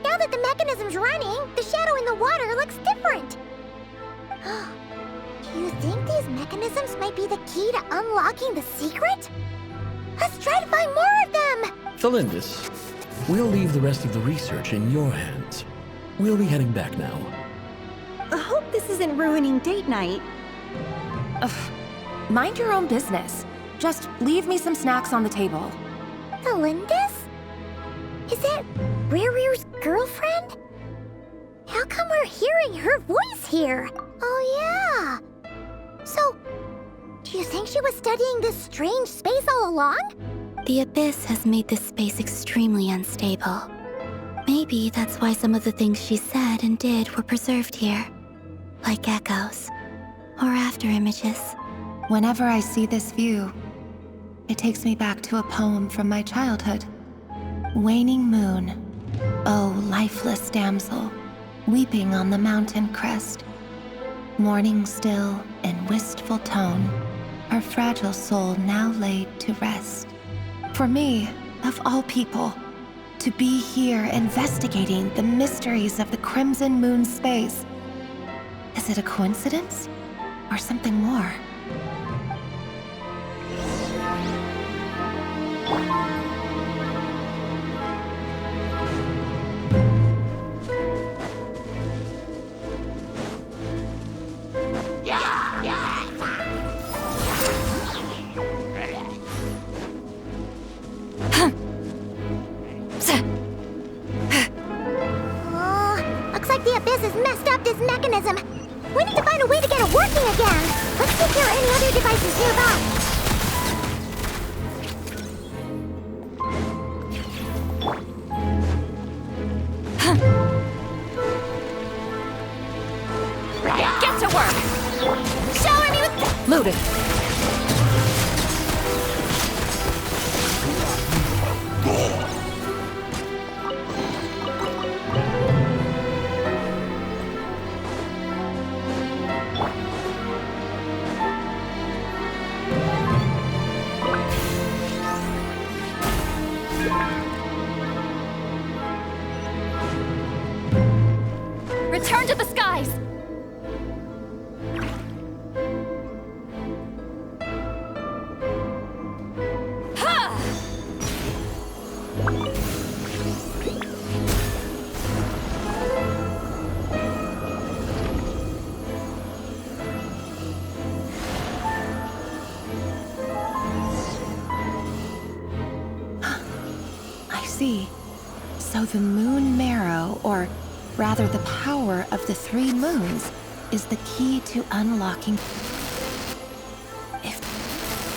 Now that the mechanism's running, the shadow in the water looks different. Do you think these mechanisms might be the key to unlocking the secret? Let's try to find more of them! Felindis, we'll leave the rest of the research in your hands. We'll be heading back now. I hope this isn't ruining date night. Ugh. Mind your own business. Just leave me some snacks on the table. Felindis? Is that Rear's girlfriend? How come we're hearing her voice here? Oh yeah. So, Do you think she was studying this strange space all along? The Abyss has made this space extremely unstable. Maybe that's why some of the things she said and did were preserved here. Like echoes. Or after images. Whenever I see this view, it takes me back to a poem from my childhood. Waning moon, oh lifeless damsel, weeping on the mountain crest. Mourning still in wistful tone, her fragile soul now laid to rest. For me, of all people, to be here investigating the mysteries of the Crimson Moon space. Is it a coincidence or something more? Looks like the Abyss has messed up this mechanism. We need to find a way to get it working again. Let's see if there are any other devices nearby. Get to work! Shower me with... Loaded. Return to the skies! I see. So the moon marrow, or rather the power of the 3 moons, is the key to unlocking... If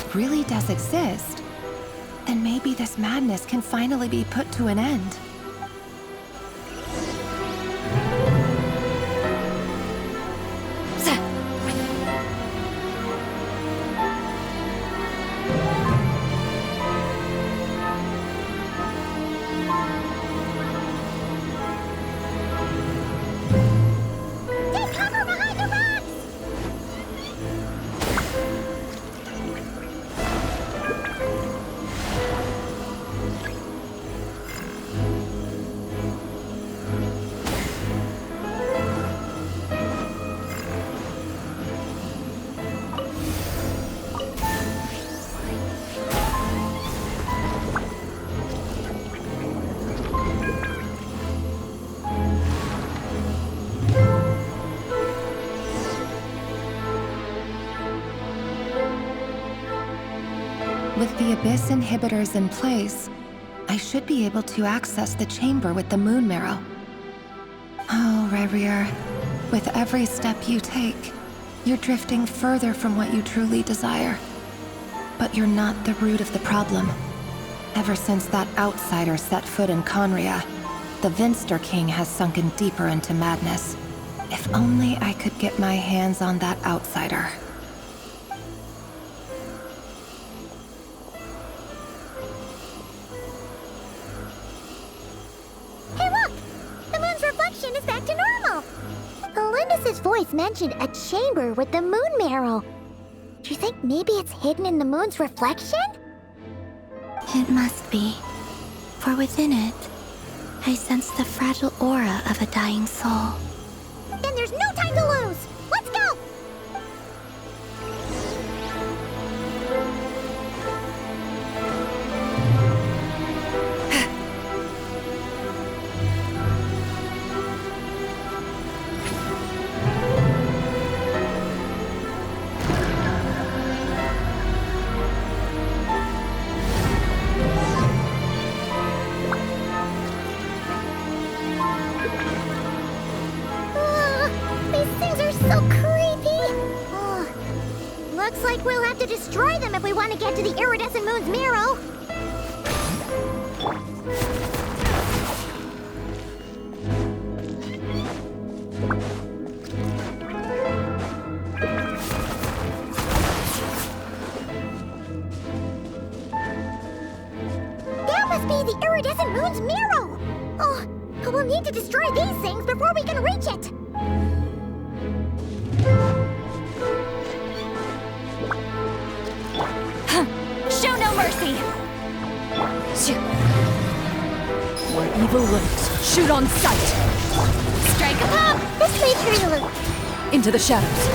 it really does exist, then maybe this madness can finally be put to an end. Take cover behind the rocks! With the Abyss inhibitors in place, I should be able to access the chamber with the moon marrow. Oh, Rerir, with every step you take, you're drifting further from what you truly desire. But you're not the root of the problem. Ever since that outsider set foot in Conria, the Vinster King has sunken deeper into madness. If only I could get my hands on that outsider. Hey look! The moon's reflection is back to normal! Elendis' voice mentioned a chamber with the moon marrow. Do you think maybe it's hidden in the moon's reflection? It must be. For within it, I sense the fragile aura of a dying soul. Then there's no time to lose! Let's go! These things are so Looks like we'll have to destroy them if we want to get to the iridescent moon's mirror. That must be the iridescent moon's mirror. Oh, we'll need to destroy these things before we can reach it. Show no mercy! Where evil lurks, shoot on sight! Strike a pop! This way through the loop. Into the shadows.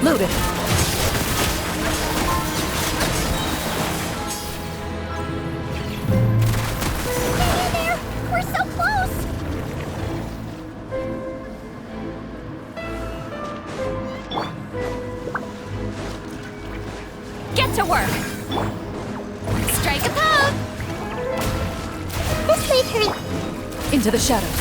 Loaded. Hang in there! We're so close! Get to work! Strike a pop! This way through. Into the shadows.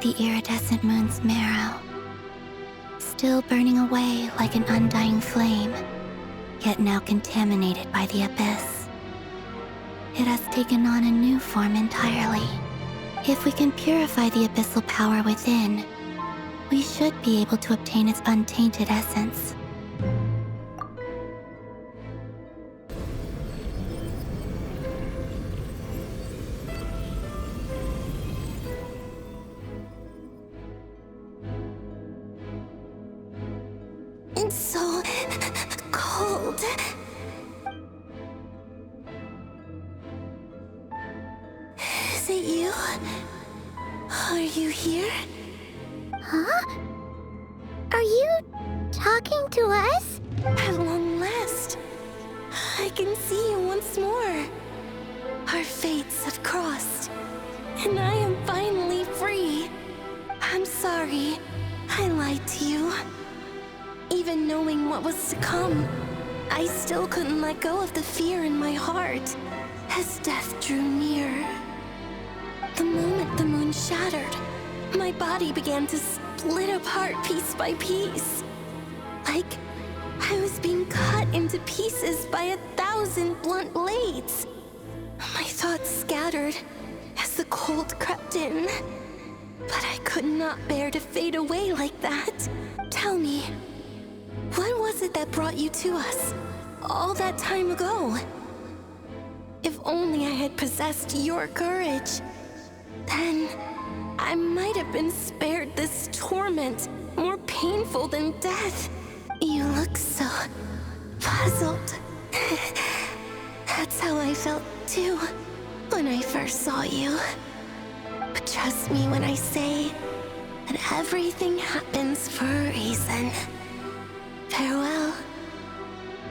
The iridescent moon's marrow, still burning away like an undying flame, yet now contaminated by the abyss. It has taken on a new form entirely. If we can purify the abyssal power within, we should be able to obtain its untainted essence. It's so cold. Is it you? Are you here? Huh? Are you talking to us? At long last, I can see you once more. Our fates have crossed, and I am finally free. I'm sorry, I lied to you. Even knowing what was to come, I still couldn't let go of the fear in my heart as death drew near. The moment the moon shattered, my body began to split apart piece by piece. Like I was being cut into pieces by 1,000 blunt blades. My thoughts scattered as the cold crept in. But I could not bear to fade away like that. Tell me, what was it that brought you to us all that time ago? If only I had possessed your courage, then I might have been spared this torment more painful than death. You look so puzzled. That's how I felt too when I first saw you. But trust me when I say that everything happens for a reason. Farewell,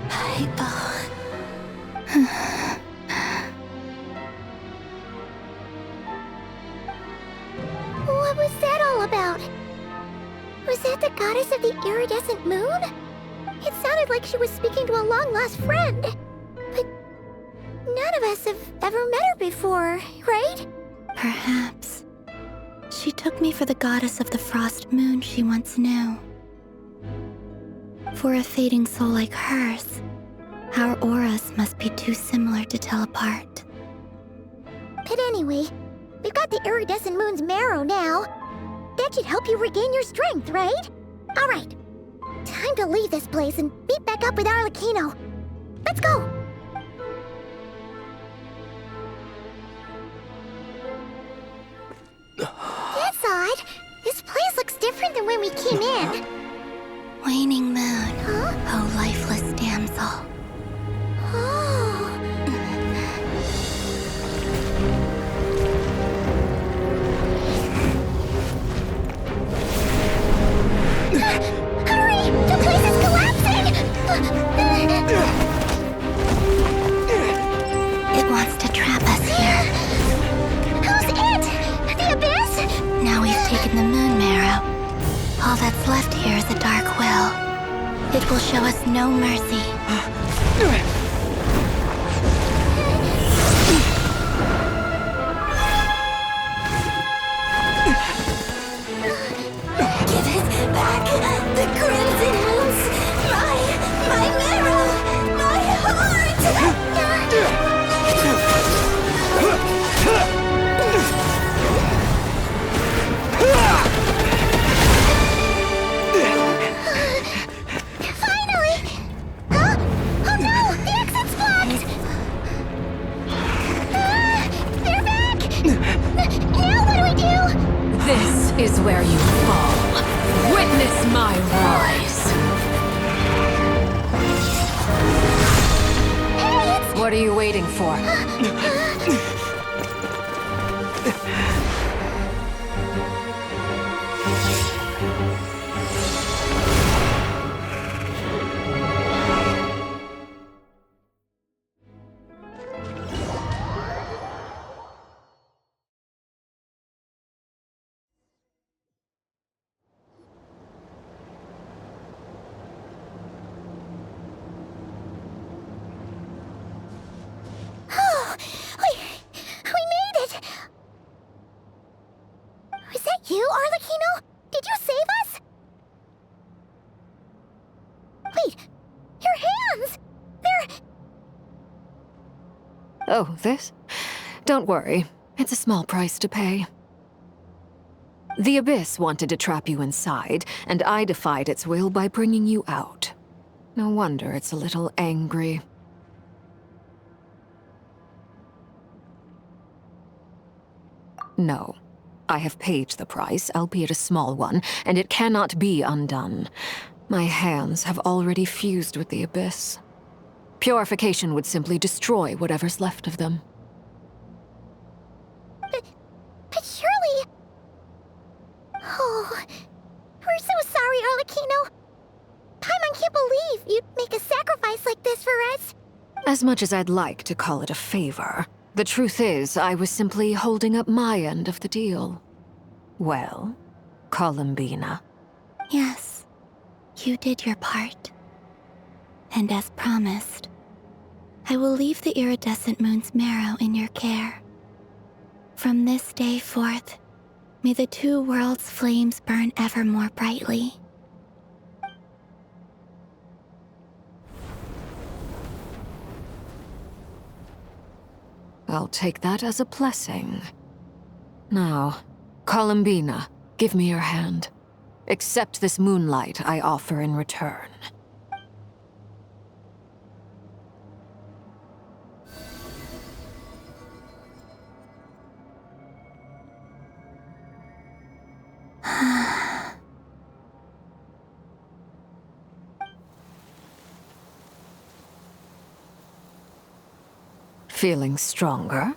Hypo. What was that all about? Was that the goddess of the iridescent moon? It sounded like she was speaking to a long-lost friend. But none of us have ever met her before, right? Perhaps. She took me for the goddess of the frost moon she once knew. For a fading soul like hers, our auras must be too similar to tell apart. But anyway, we've got the iridescent moon's marrow now. That should help you regain your strength, right? All right. Time to leave this place and meet back up with Arlecchino. Let's go! That's odd. This place looks different than when we came in. Waning moon, oh lifeless damsel. Oh. Hurry! The place is collapsing! It wants to trap us here. Who's it? The Abyss? Now we've taken the moon marrow. All that's left here is a dark will. It will show us no mercy. Give it back! The crimson moons! My marrow! My heart! Finally! Huh? Oh no! The exit's blocked! They're back! Now what do we do? This is where you fall. Witness my rise. Hey, What are you waiting for? Oh, we made it! Was that you, Arlecchino? Did you save us? Wait, your hands! They're... Oh, this? Don't worry. It's a small price to pay. The Abyss wanted to trap you inside, and I defied its will by bringing you out. No wonder it's a little angry. No. I have paid the price, albeit a small one, and it cannot be undone. My hands have already fused with the Abyss. Purification would simply destroy whatever's left of them. But surely... Oh, we're so sorry, Arlecchino. Paimon can't believe you'd make a sacrifice like this for us. As much as I'd like to call it a favor, the truth is I was simply holding up my end of the deal. Well, Columbina. Yes, you did your part. And as promised, I will leave the iridescent moon's marrow in your care. From this day forth, may the two worlds' flames burn ever more brightly. I'll take that as a blessing. Now, Columbina, give me your hand. Accept this moonlight I offer in return. Feeling stronger?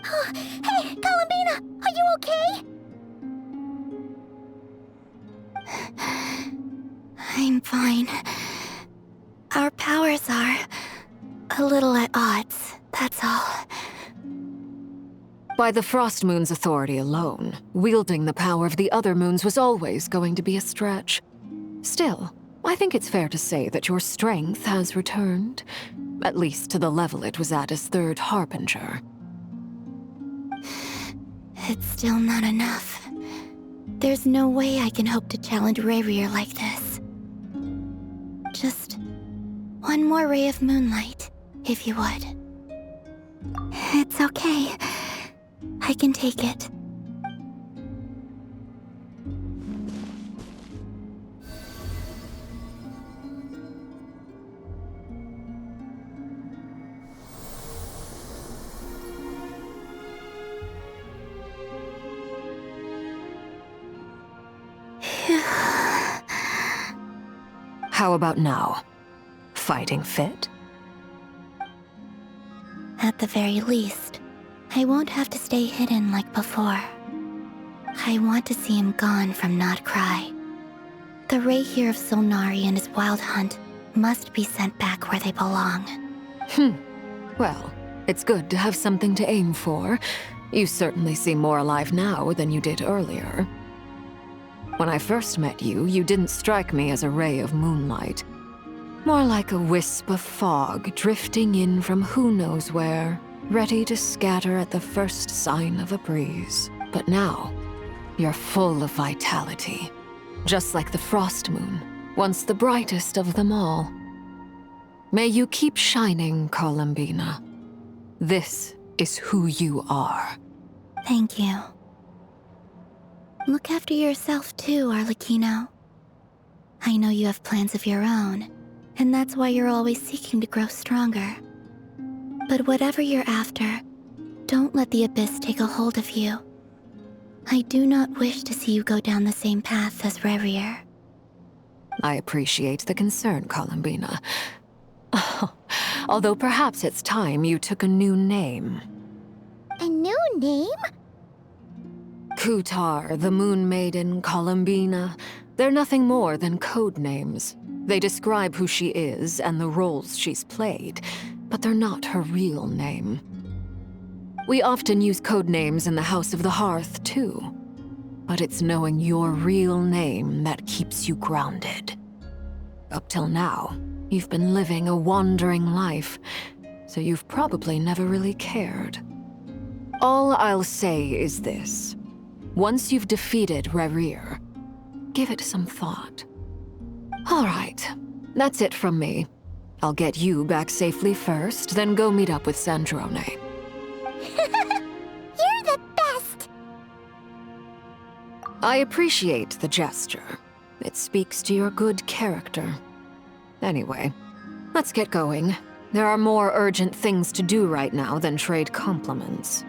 Oh, hey, Columbina, are you okay? I'm fine. Our powers are a little at odds, that's all. By the Frost Moon's authority alone, wielding the power of the other moons was always going to be a stretch. Still, I think it's fair to say that your strength has returned, at least to the level it was at as Third Harbinger. It's still not enough. There's no way I can hope to challenge Rayrir like this. Just one more ray of moonlight, if you would. It's okay. I can take it. How about now? Fighting fit? At the very least, I won't have to stay hidden like before. I want to see him gone from Nodcry. The Rayheir of Solnari and his wild hunt must be sent back where they belong. Well, it's good to have something to aim for. You certainly seem more alive now than you did earlier. When I first met you, you didn't strike me as a ray of moonlight. More like a wisp of fog drifting in from who knows where, ready to scatter at the first sign of a breeze. But now, you're full of vitality. Just like the Frost Moon, once the brightest of them all. May you keep shining, Columbina. This is who you are. Thank you. Look after yourself too, Arlecchino. I know you have plans of your own, and that's why you're always seeking to grow stronger. But whatever you're after, don't let the Abyss take a hold of you. I do not wish to see you go down the same path as Rayrir. I appreciate the concern, Columbina. Although perhaps it's time you took a new name. A new name? Kutar, the Moon Maiden, Columbina, they're nothing more than code names. They describe who she is and the roles she's played, but they're not her real name. We often use code names in the House of the Hearth, too. But it's knowing your real name that keeps you grounded. Up till now, you've been living a wandering life, so you've probably never really cared. All I'll say is this. Once you've defeated Rayrir, give it some thought. All right, that's it from me. I'll get you back safely first, then go meet up with Sandrone. You're the best! I appreciate the gesture. It speaks to your good character. Anyway, let's get going. There are more urgent things to do right now than trade compliments.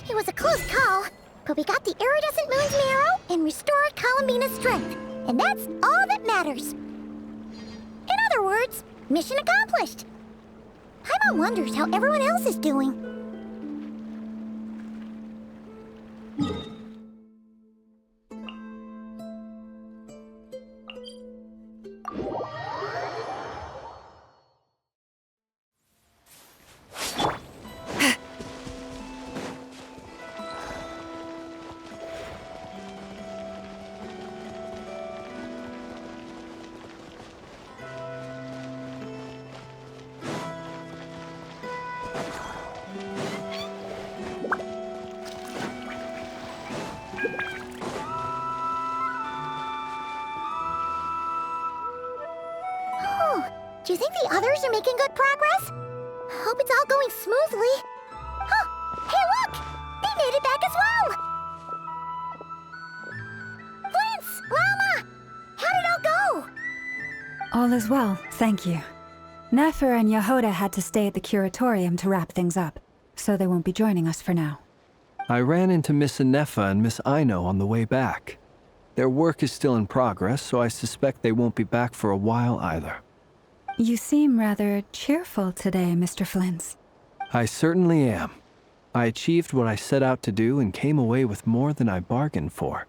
It was a close call, but we got the iridescent moon's marrow and restored Columbina's strength, and that's all that matters. In other words, mission accomplished. Paimon wonders how everyone else is doing. Do you think the others are making good progress? Hope it's all going smoothly. Huh! Hey, look! They made it back as well! Flintz! Lama! How did it all go? All is well, thank you. Nefer and Yehoda had to stay at the curatorium to wrap things up, so they won't be joining us for now. I ran into Miss Anefa and Miss Aino on the way back. Their work is still in progress, so I suspect they won't be back for a while either. You seem rather cheerful today, Mr. Flintz. I certainly am. I achieved what I set out to do and came away with more than I bargained for.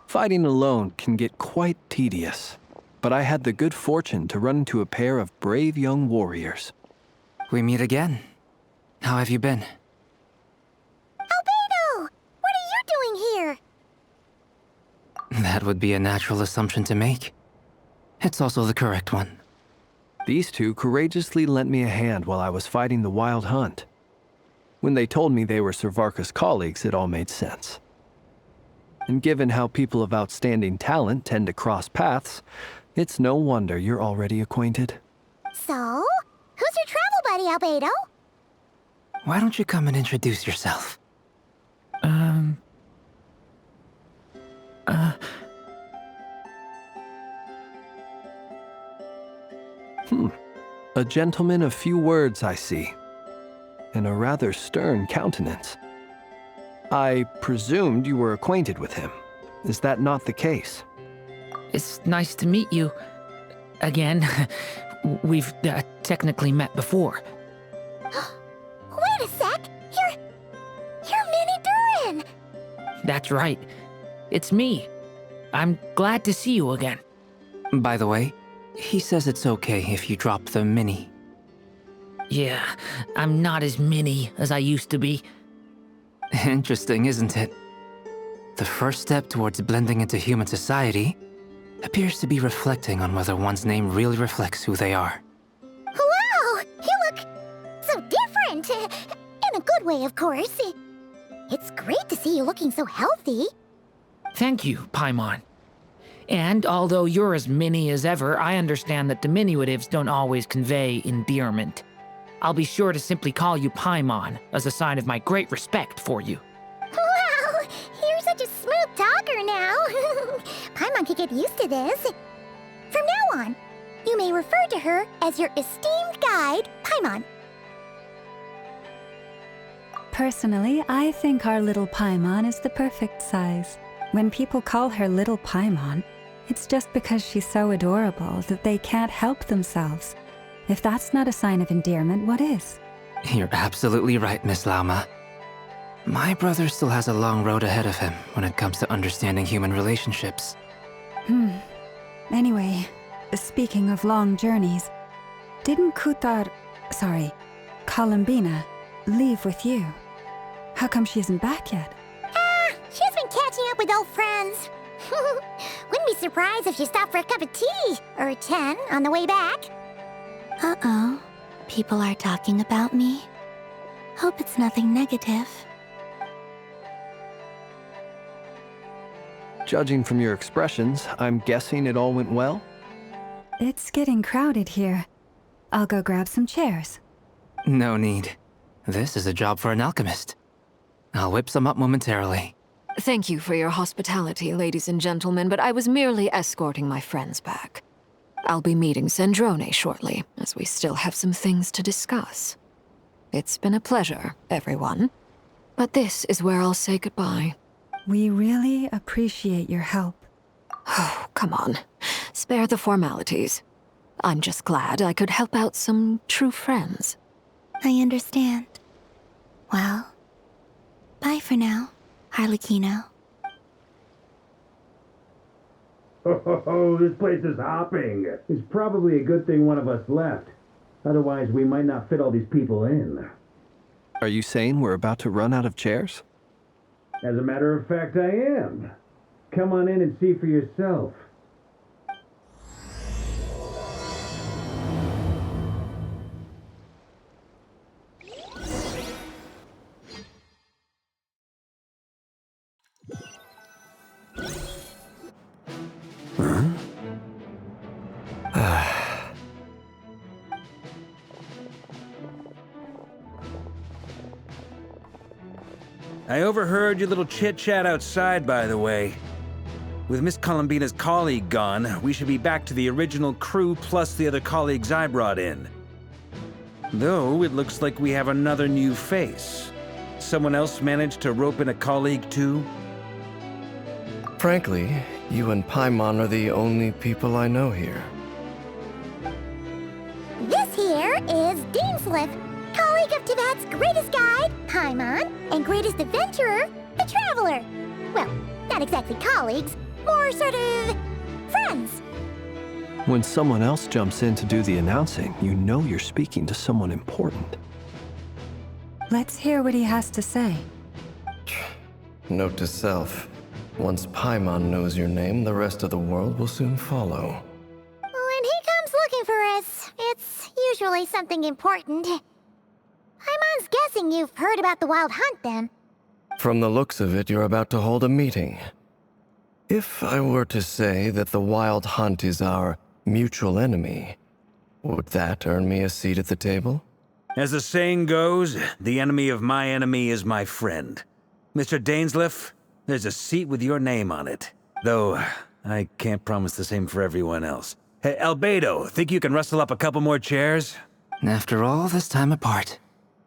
Fighting alone can get quite tedious, but I had the good fortune to run into a pair of brave young warriors. We meet again. How have you been? Albedo! What are you doing here? That would be a natural assumption to make. It's also the correct one. These two courageously lent me a hand while I was fighting the wild hunt. When they told me they were Servarka's colleagues, it all made sense. And given how people of outstanding talent tend to cross paths, it's no wonder you're already acquainted. So, who's your travel buddy, Albedo? Why don't you come and introduce yourself? A gentleman of few words, I see. And a rather stern countenance. I presumed you were acquainted with him. Is that not the case? It's nice to meet you. Again. We've technically met before. Wait a sec! You're Minnie Durin! That's right. It's me. I'm glad to see you again. By the way, he says it's okay if you drop the mini. Yeah, I'm not as mini as I used to be. Interesting, isn't it? The first step towards blending into human society appears to be reflecting on whether one's name really reflects who they are. Wow! You look so different! In a good way, of course. It's great to see you looking so healthy. Thank you, Paimon. And although you're as mini as ever, I understand that diminutives don't always convey endearment. I'll be sure to simply call you Paimon as a sign of my great respect for you. Wow! You're such a smooth talker now. Paimon could get used to this. From now on, you may refer to her as your esteemed guide, Paimon. Personally, I think our little Paimon is the perfect size. When people call her Little Paimon, it's just because she's so adorable that they can't help themselves. If that's not a sign of endearment, what is? You're absolutely right, Miss Lauma. My brother still has a long road ahead of him when it comes to understanding human relationships. Anyway, speaking of long journeys, didn't Columbina, leave with you? How come she isn't back yet? She's been catching up with old friends. Wouldn't be surprised if she stopped for a cup of tea or 10 on the way back. Uh-oh. People are talking about me. Hope it's nothing negative. Judging from your expressions, I'm guessing it all went well? It's getting crowded here. I'll go grab some chairs. No need. This is a job for an alchemist. I'll whip some up momentarily. Thank you for your hospitality, ladies and gentlemen, but I was merely escorting my friends back. I'll be meeting Sandrone shortly, as we still have some things to discuss. It's been a pleasure, everyone. But this is where I'll say goodbye. We really appreciate your help. Oh, come on. Spare the formalities. I'm just glad I could help out some true friends. I understand. Well, bye for now, Harlequino. Oh, this place is hopping. It's probably a good thing one of us left. Otherwise, we might not fit all these people in. Are you saying we're about to run out of chairs? As a matter of fact, I am. Come on in and see for yourself. I overheard your little chit-chat outside, by the way. With Miss Columbina's colleague gone, we should be back to the original crew plus the other colleagues I brought in. Though, it looks like we have another new face. Someone else managed to rope in a colleague too? Frankly, you and Paimon are the only people I know here. This here is Deanslip, colleague of Tibet's greatest guide, Paimon, and greatest adventurer, the Traveler. Well, not exactly colleagues, more sort of friends. When someone else jumps in to do the announcing, you know you're speaking to someone important. Let's hear what he has to say. Note to self. Once Paimon knows your name, the rest of the world will soon follow. When he comes looking for us, it's usually something important. Paimon's guessing you've heard about the Wild Hunt, then. From the looks of it, you're about to hold a meeting. If I were to say that the Wild Hunt is our mutual enemy, would that earn me a seat at the table? As the saying goes, the enemy of my enemy is my friend. Mr. Dainsleif, there's a seat with your name on it. Though, I can't promise the same for everyone else. Hey, Albedo, think you can rustle up a couple more chairs? After all this time apart,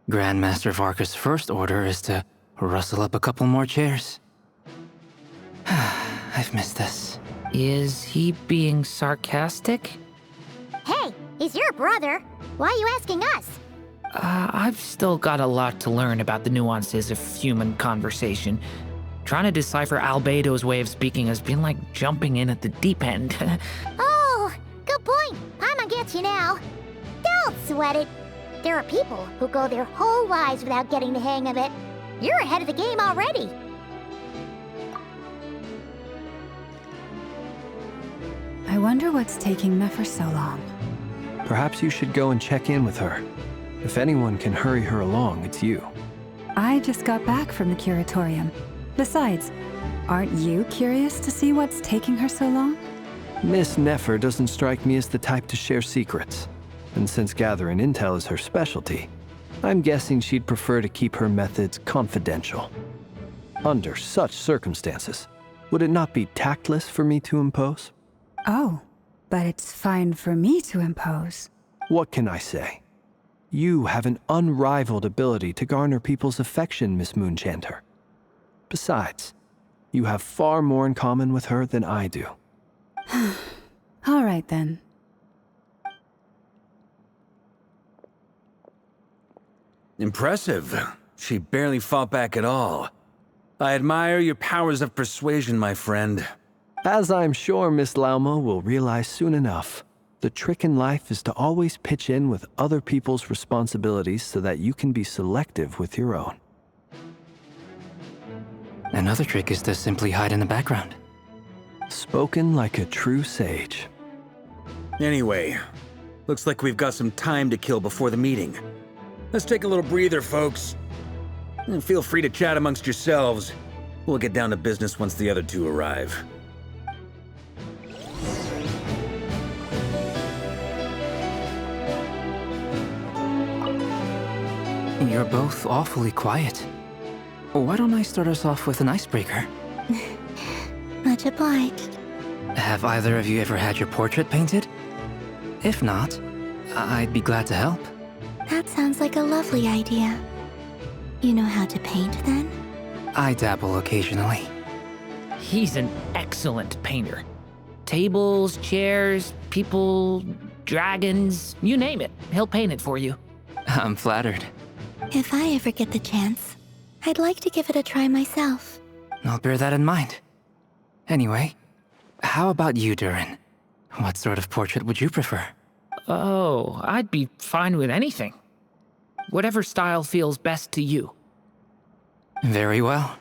Grandmaster Varka's first order is to rustle up a couple more chairs. I've missed this. Is he being sarcastic? Hey, he's your brother. Why are you asking us? I've still got a lot to learn about the nuances of human conversation. Trying to decipher Albedo's way of speaking has been like jumping in at the deep end. Oh, good point. Paimon gets you now. Don't sweat it. There are people who go their whole lives without getting the hang of it. You're ahead of the game already. I wonder what's taking Nefer so long. Perhaps you should go and check in with her. If anyone can hurry her along, it's you. I just got back from the curatorium. Besides, aren't you curious to see what's taking her so long? Miss Nefer doesn't strike me as the type to share secrets. And since gathering intel is her specialty, I'm guessing she'd prefer to keep her methods confidential. Under such circumstances, would it not be tactless for me to impose? Oh, but it's fine for me to impose. What can I say? You have an unrivaled ability to garner people's affection, Miss Moonchanter. Besides, you have far more in common with her than I do. All right, then. Impressive. She barely fought back at all. I admire your powers of persuasion, my friend. As I'm sure Miss Lauma will realize soon enough, the trick in life is to always pitch in with other people's responsibilities so that you can be selective with your own. Another trick is to simply hide in the background. Spoken like a true sage. Anyway, looks like we've got some time to kill before the meeting. Let's take a little breather, folks. And feel free to chat amongst yourselves. We'll get down to business once the other two arrive. You're both awfully quiet. Why don't I start us off with an icebreaker? Much obliged. Have either of you ever had your portrait painted? If not, I'd be glad to help. That sounds like a lovely idea. You know how to paint, then? I dabble occasionally. He's an excellent painter. Tables, chairs, people, dragons, you name it. He'll paint it for you. I'm flattered. If I ever get the chance, I'd like to give it a try myself. I'll bear that in mind. Anyway, how about you, Durin? What sort of portrait would you prefer? Oh, I'd be fine with anything. Whatever style feels best to you. Very well.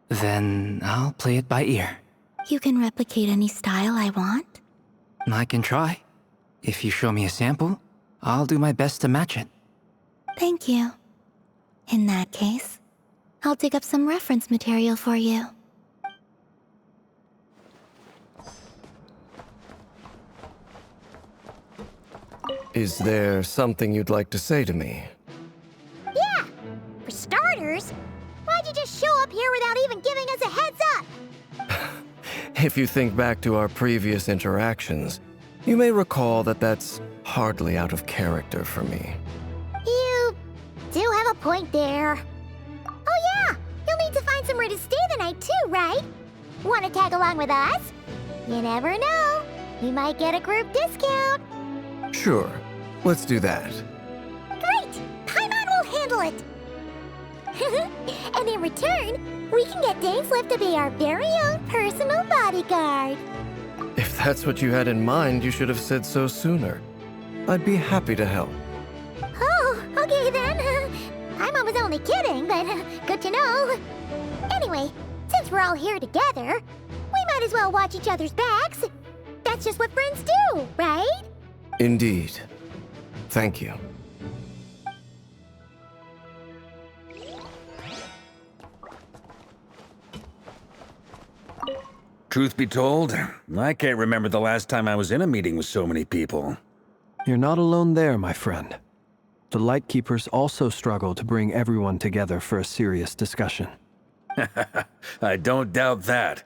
Then I'll play it by ear. You can replicate any style I want? I can try. If you show me a sample, I'll do my best to match it. Thank you. In that case, I'll dig up some reference material for you. Is there something you'd like to say to me? Yeah! For starters, why'd you just show up here without even giving us a heads up? If you think back to our previous interactions, you may recall that that's hardly out of character for me. You do have a point there. Oh yeah! You'll need to find somewhere to stay the night too, right? Want to tag along with us? You never know. We might get a group discount. Sure. Let's do that. Great! Paimon will handle it! And in return, we can get Dainslift to be our very own personal bodyguard. If that's what you had in mind, you should have said so sooner. I'd be happy to help. Oh, okay then. Paimon was only kidding, but good to know. Anyway, since we're all here together, we might as well watch each other's backs. That's just what friends do, right? Indeed. Thank you. Truth be told, I can't remember the last time I was in a meeting with so many people. You're not alone there, my friend. The Lightkeepers also struggle to bring everyone together for a serious discussion. I don't doubt that.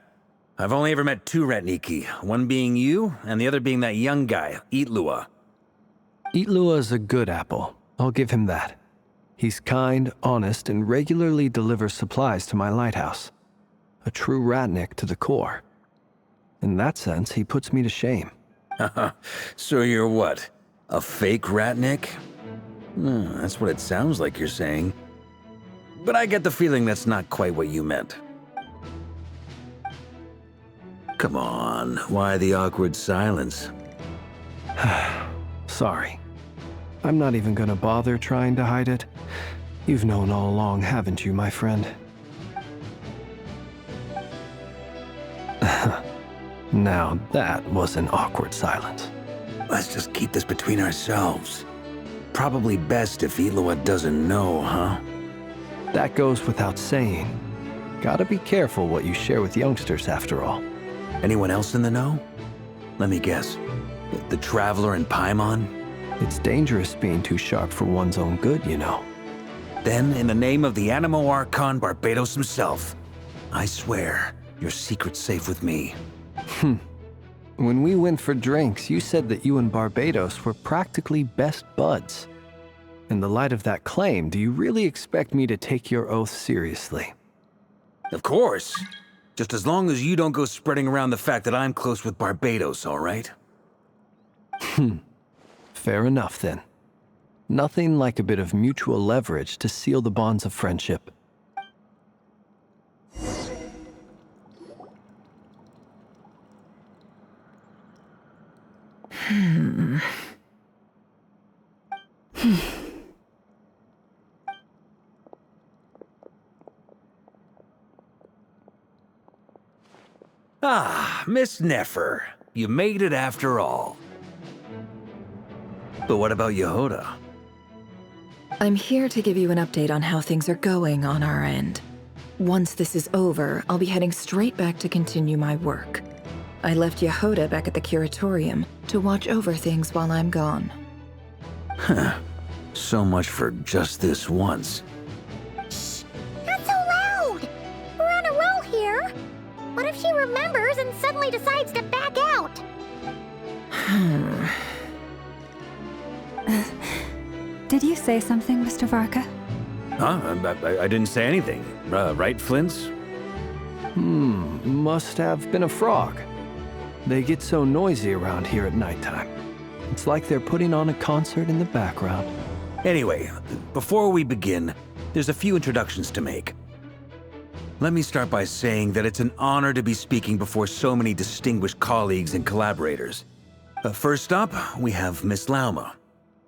I've only ever met two Ratniki, one being you, and the other being that young guy, Ver.Luna. Ver.Luna is a good apple, I'll give him that. He's kind, honest, and regularly delivers supplies to my lighthouse. A true Ratnik to the core. In that sense, he puts me to shame. So you're what? A fake Ratnik? That's what it sounds like you're saying. But I get the feeling that's not quite what you meant. Come on, why the awkward silence? Sorry. I'm not even gonna bother trying to hide it. You've known all along, haven't you, my friend? Now that was an awkward silence. Let's just keep this between ourselves. Probably best if Ver.Luna doesn't know, huh? That goes without saying. Gotta be careful what you share with youngsters, after all. Anyone else in the know? Let me guess. The Traveler and Paimon? It's dangerous being too sharp for one's own good, you know. Then, in the name of the Animo Archon Barbatos himself, I swear, your secret's safe with me. When we went for drinks, you said that you and Barbatos were practically best buds. In the light of that claim, do you really expect me to take your oath seriously? Of course. Just as long as you don't go spreading around the fact that I'm close with Barbatos, all right? Fair enough, then. Nothing like a bit of mutual leverage to seal the bonds of friendship. Ah, Miss Nefer. You made it after all. But what about Yehoda? I'm here to give you an update on how things are going on our end. Once this is over, I'll be heading straight back to continue my work. I left Yehoda back at the Curatorium to watch over things while I'm gone. So much for just this once. Shh! Not so loud! We're on a roll here. What if she remembers and suddenly decides to back out? Did you say something, Mr. Varka? Huh? I didn't say anything. Right, Flints? Must have been a frog. They get so noisy around here at nighttime. It's like they're putting on a concert in the background. Anyway, before we begin, there's a few introductions to make. Let me start by saying that it's an honor to be speaking before so many distinguished colleagues and collaborators. First up, we have Miss Lauma.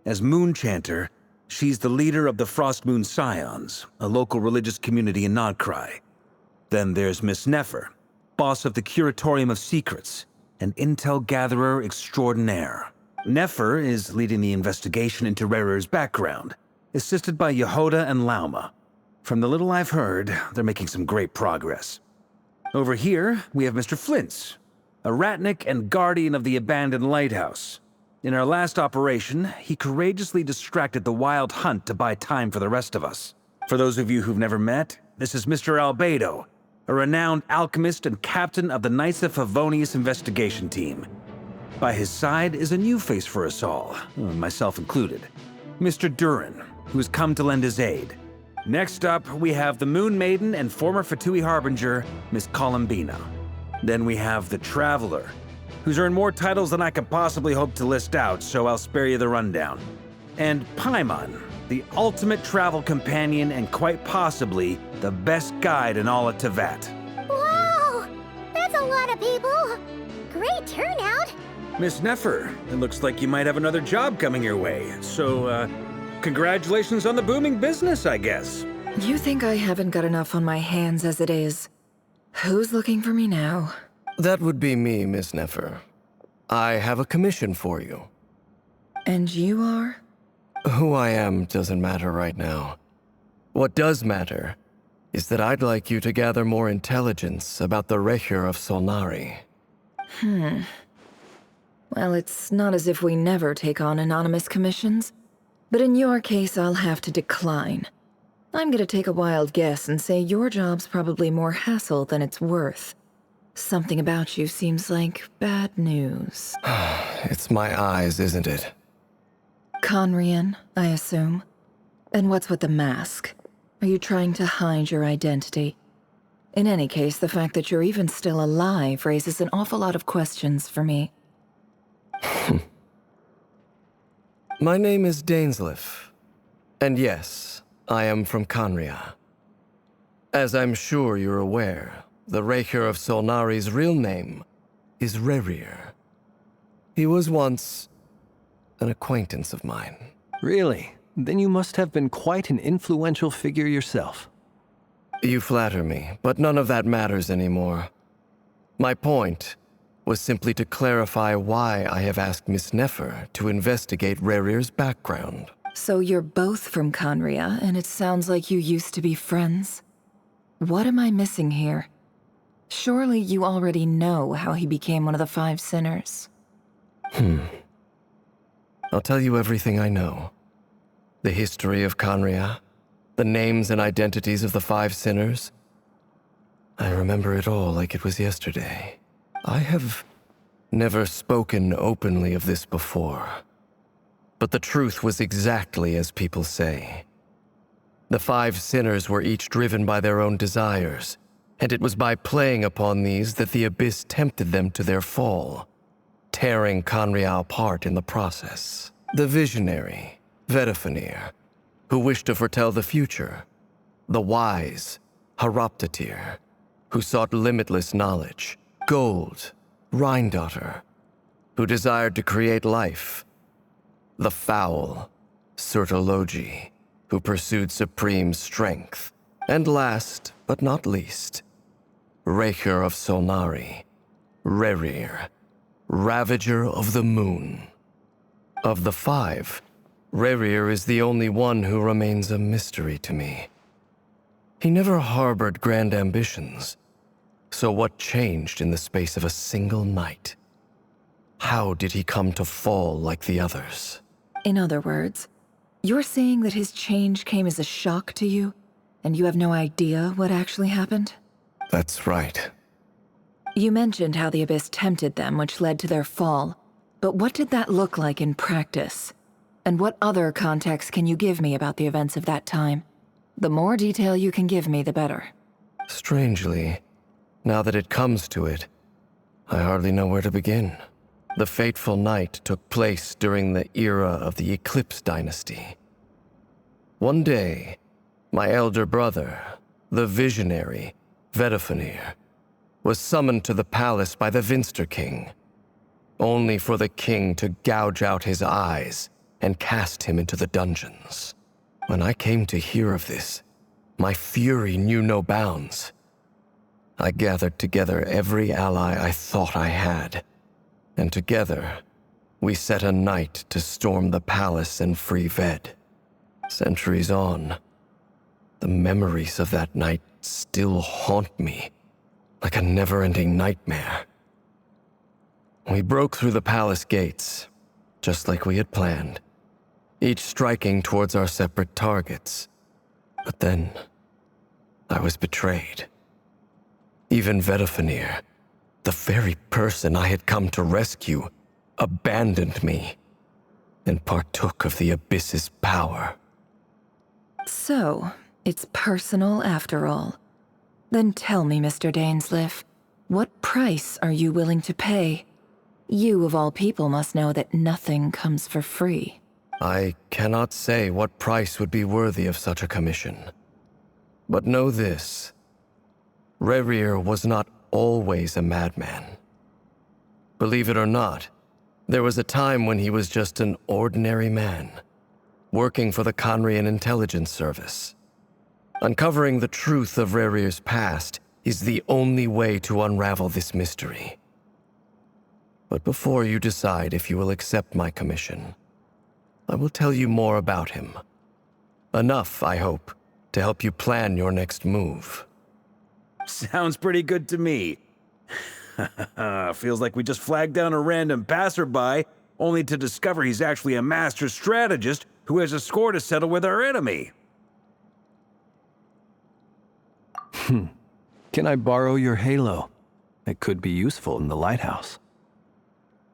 As Moon Chanter, she's the leader of the Frost Moon Scions, a local religious community in Nodcry. Then there's Miss Nefer, boss of the Curatorium of Secrets, an intel gatherer extraordinaire. Nefer is leading the investigation into Rerer's background, assisted by Yehoda and Lauma. From the little I've heard, they're making some great progress. Over here, we have Mr. Flints, a Ratnik and guardian of the abandoned lighthouse. In our last operation, he courageously distracted the wild hunt to buy time for the rest of us. For those of you who've never met, this is Mr. Albedo, a renowned alchemist and captain of the Knights of Favonius investigation team. By his side is a new face for us all, myself included, Mr. Durin, who has come to lend his aid. Next up, we have the Moon Maiden and former Fatui Harbinger, Miss Columbina. Then we have the Traveler, who's earned more titles than I could possibly hope to list out, so I'll spare you the rundown. And Paimon the ultimate travel companion and quite possibly the best guide in all of Teyvat. Wow! That's a lot of people! Great turnout! Miss Nefer, it looks like you might have another job coming your way. So, congratulations on the booming business, I guess. You think I haven't got enough on my hands as it is? Who's looking for me now? That would be me, Miss Nefer. I have a commission for you. And you are? Who I am doesn't matter right now. What does matter is that I'd like you to gather more intelligence about the Rehyr of Solnari. Well, it's not as if we never take on anonymous commissions, but in your case, I'll have to decline. I'm gonna take a wild guess and say your job's probably more hassle than it's worth. Something about you seems like bad news. It's my eyes, isn't it? Conrian, I assume. And what's with the mask? Are you trying to hide your identity? In any case, the fact that you're even still alive raises an awful lot of questions for me. My name is Dainsleif. And yes, I am from Conria. As I'm sure you're aware, the Rehyr of Solnari's real name is Rerir. He was once an acquaintance of mine. Really? Then you must have been quite an influential figure yourself. You flatter me, but none of that matters anymore. My point was simply to clarify why I have asked Miss Nefer to investigate Rerir's background. So you're both from Conria, and it sounds like you used to be friends? What am I missing here? Surely you already know how he became one of the Five Sinners. I'll tell you everything I know. The history of Conria, the names and identities of the Five Sinners. I remember it all like it was yesterday. I have never spoken openly of this before. But the truth was exactly as people say. The Five Sinners were each driven by their own desires, and it was by playing upon these that the Abyss tempted them to their fall, tearing Conria apart in the process. The visionary, Vedifenir, who wished to foretell the future. The wise, Haroptatir, who sought limitless knowledge. Gold, Rhindaughter, who desired to create life. The foul, Surtologi, who pursued supreme strength. And last, but not least, Rehyr of Solnari, Rerir, Ravager of the Moon. Of the five, Rerir is the only one who remains a mystery to me. He never harbored grand ambitions. So what changed in the space of a single night? How did he come to fall like the others? In other words, you're saying that his change came as a shock to you, and you have no idea what actually happened? That's right. You mentioned how the Abyss tempted them, which led to their fall. But what did that look like in practice? And what other context can you give me about the events of that time? The more detail you can give me, the better. Strangely, now that it comes to it, I hardly know where to begin. The fateful night took place during the era of the Eclipse Dynasty. One day, my elder brother, the visionary, Vedifenir, was summoned to the palace by the Vinster King, only for the king to gouge out his eyes and cast him into the dungeons. When I came to hear of this, my fury knew no bounds. I gathered together every ally I thought I had, and together, we set a night to storm the palace and free Ved. Centuries on, the memories of that night still haunt me like a never-ending nightmare. We broke through the palace gates, just like we had planned, each striking towards our separate targets. But then, I was betrayed. Even Vedifenir, the very person I had come to rescue, abandoned me and partook of the Abyss's power. So, it's personal after all. Then tell me, Mr. Dainsleif, what price are you willing to pay? You, of all people, must know that nothing comes for free. I cannot say what price would be worthy of such a commission. But know this. Rerir was not always a madman. Believe it or not, there was a time when he was just an ordinary man, working for the Conrian Intelligence Service. Uncovering the truth of Rerir's past is the only way to unravel this mystery. But before you decide if you will accept my commission, I will tell you more about him. Enough, I hope, to help you plan your next move. Sounds pretty good to me. Feels like we just flagged down a random passerby, only to discover he's actually a master strategist who has a score to settle with our enemy. Can I borrow your halo? It could be useful in the lighthouse.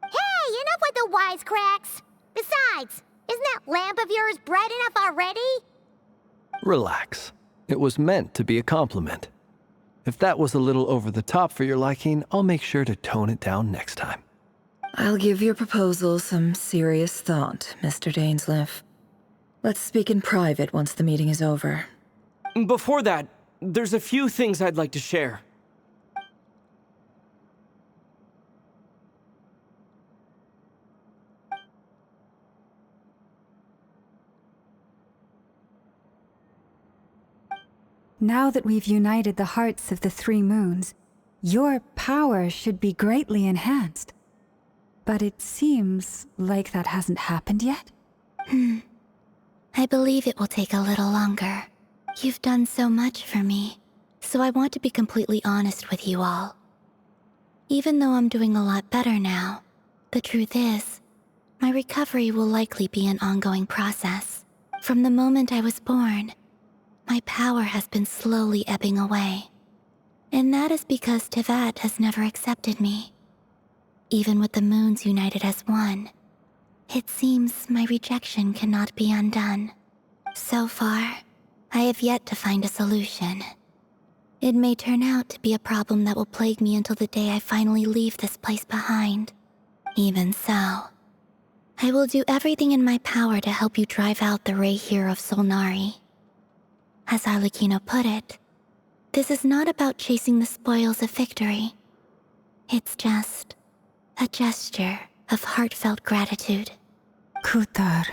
Hey, enough with the wisecracks! Besides, isn't that lamp of yours bright enough already? Relax. It was meant to be a compliment. If that was a little over the top for your liking, I'll make sure to tone it down next time. I'll give your proposal some serious thought, Mr. Dainsleif. Let's speak in private once the meeting is over. Before that, there's a few things I'd like to share. Now that we've united the hearts of the three moons, your power should be greatly enhanced. But it seems like that hasn't happened yet? I believe it will take a little longer. You've done so much for me, so I want to be completely honest with you all. Even though I'm doing a lot better now, the truth is, my recovery will likely be an ongoing process. From the moment I was born, my power has been slowly ebbing away. And that is because Tevat has never accepted me. Even with the moons united as one, it seems my rejection cannot be undone. So far, I have yet to find a solution. It may turn out to be a problem that will plague me until the day I finally leave this place behind. Even so, I will do everything in my power to help you drive out the Reihir of Solnari. As Arlecchino put it, this is not about chasing the spoils of victory. It's just a gesture of heartfelt gratitude. Kutar.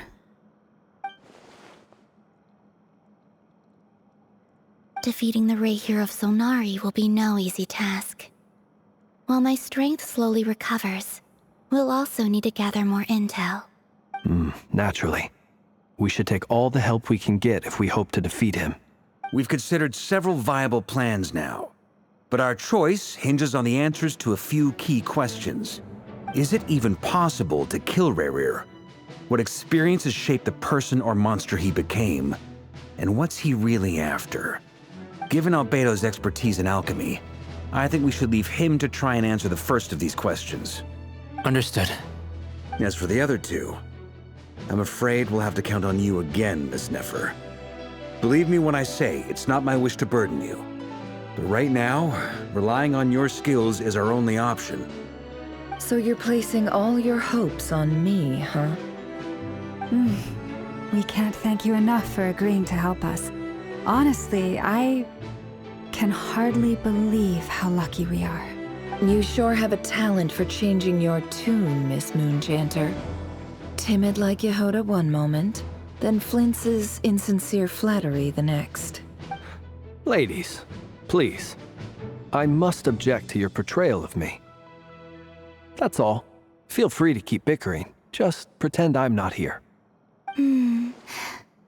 Defeating the Reihir of Solnari will be no easy task. While my strength slowly recovers, we'll also need to gather more intel. Naturally. We should take all the help we can get if we hope to defeat him. We've considered several viable plans now, but our choice hinges on the answers to a few key questions. Is it even possible to kill Rerir? What experiences shaped the person or monster he became? And what's he really after? Given Albedo's expertise in alchemy, I think we should leave him to try and answer the first of these questions. Understood. As for the other two, I'm afraid we'll have to count on you again, Miss Nefer. Believe me when I say it's not my wish to burden you. But right now, relying on your skills is our only option. So you're placing all your hopes on me, huh? We can't thank you enough for agreeing to help us. Honestly, I can hardly believe how lucky we are. You sure have a talent for changing your tune, Miss Moonchanter. Timid like Yehoda one moment, then flinches insincere flattery the next. Ladies, please. I must object to your portrayal of me. That's all. Feel free to keep bickering. Just pretend I'm not here. I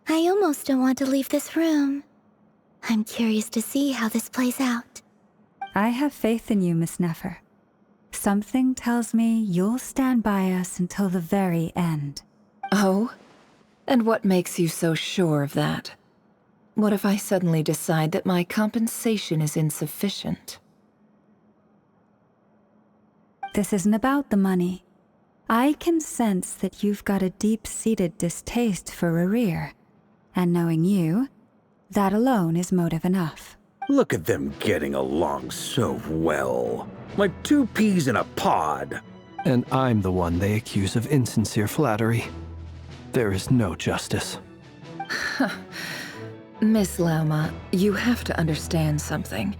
almost don't want to leave this room. I'm curious to see how this plays out. I have faith in you, Miss Nefer. Something tells me you'll stand by us until the very end. Oh? And what makes you so sure of that? What if I suddenly decide that my compensation is insufficient? This isn't about the money. I can sense that you've got a deep-seated distaste for Rerir. And knowing you, that alone is motive enough. Look at them getting along so well. Like two peas in a pod. And I'm the one they accuse of insincere flattery. There is no justice. Miss Lauma, you have to understand something.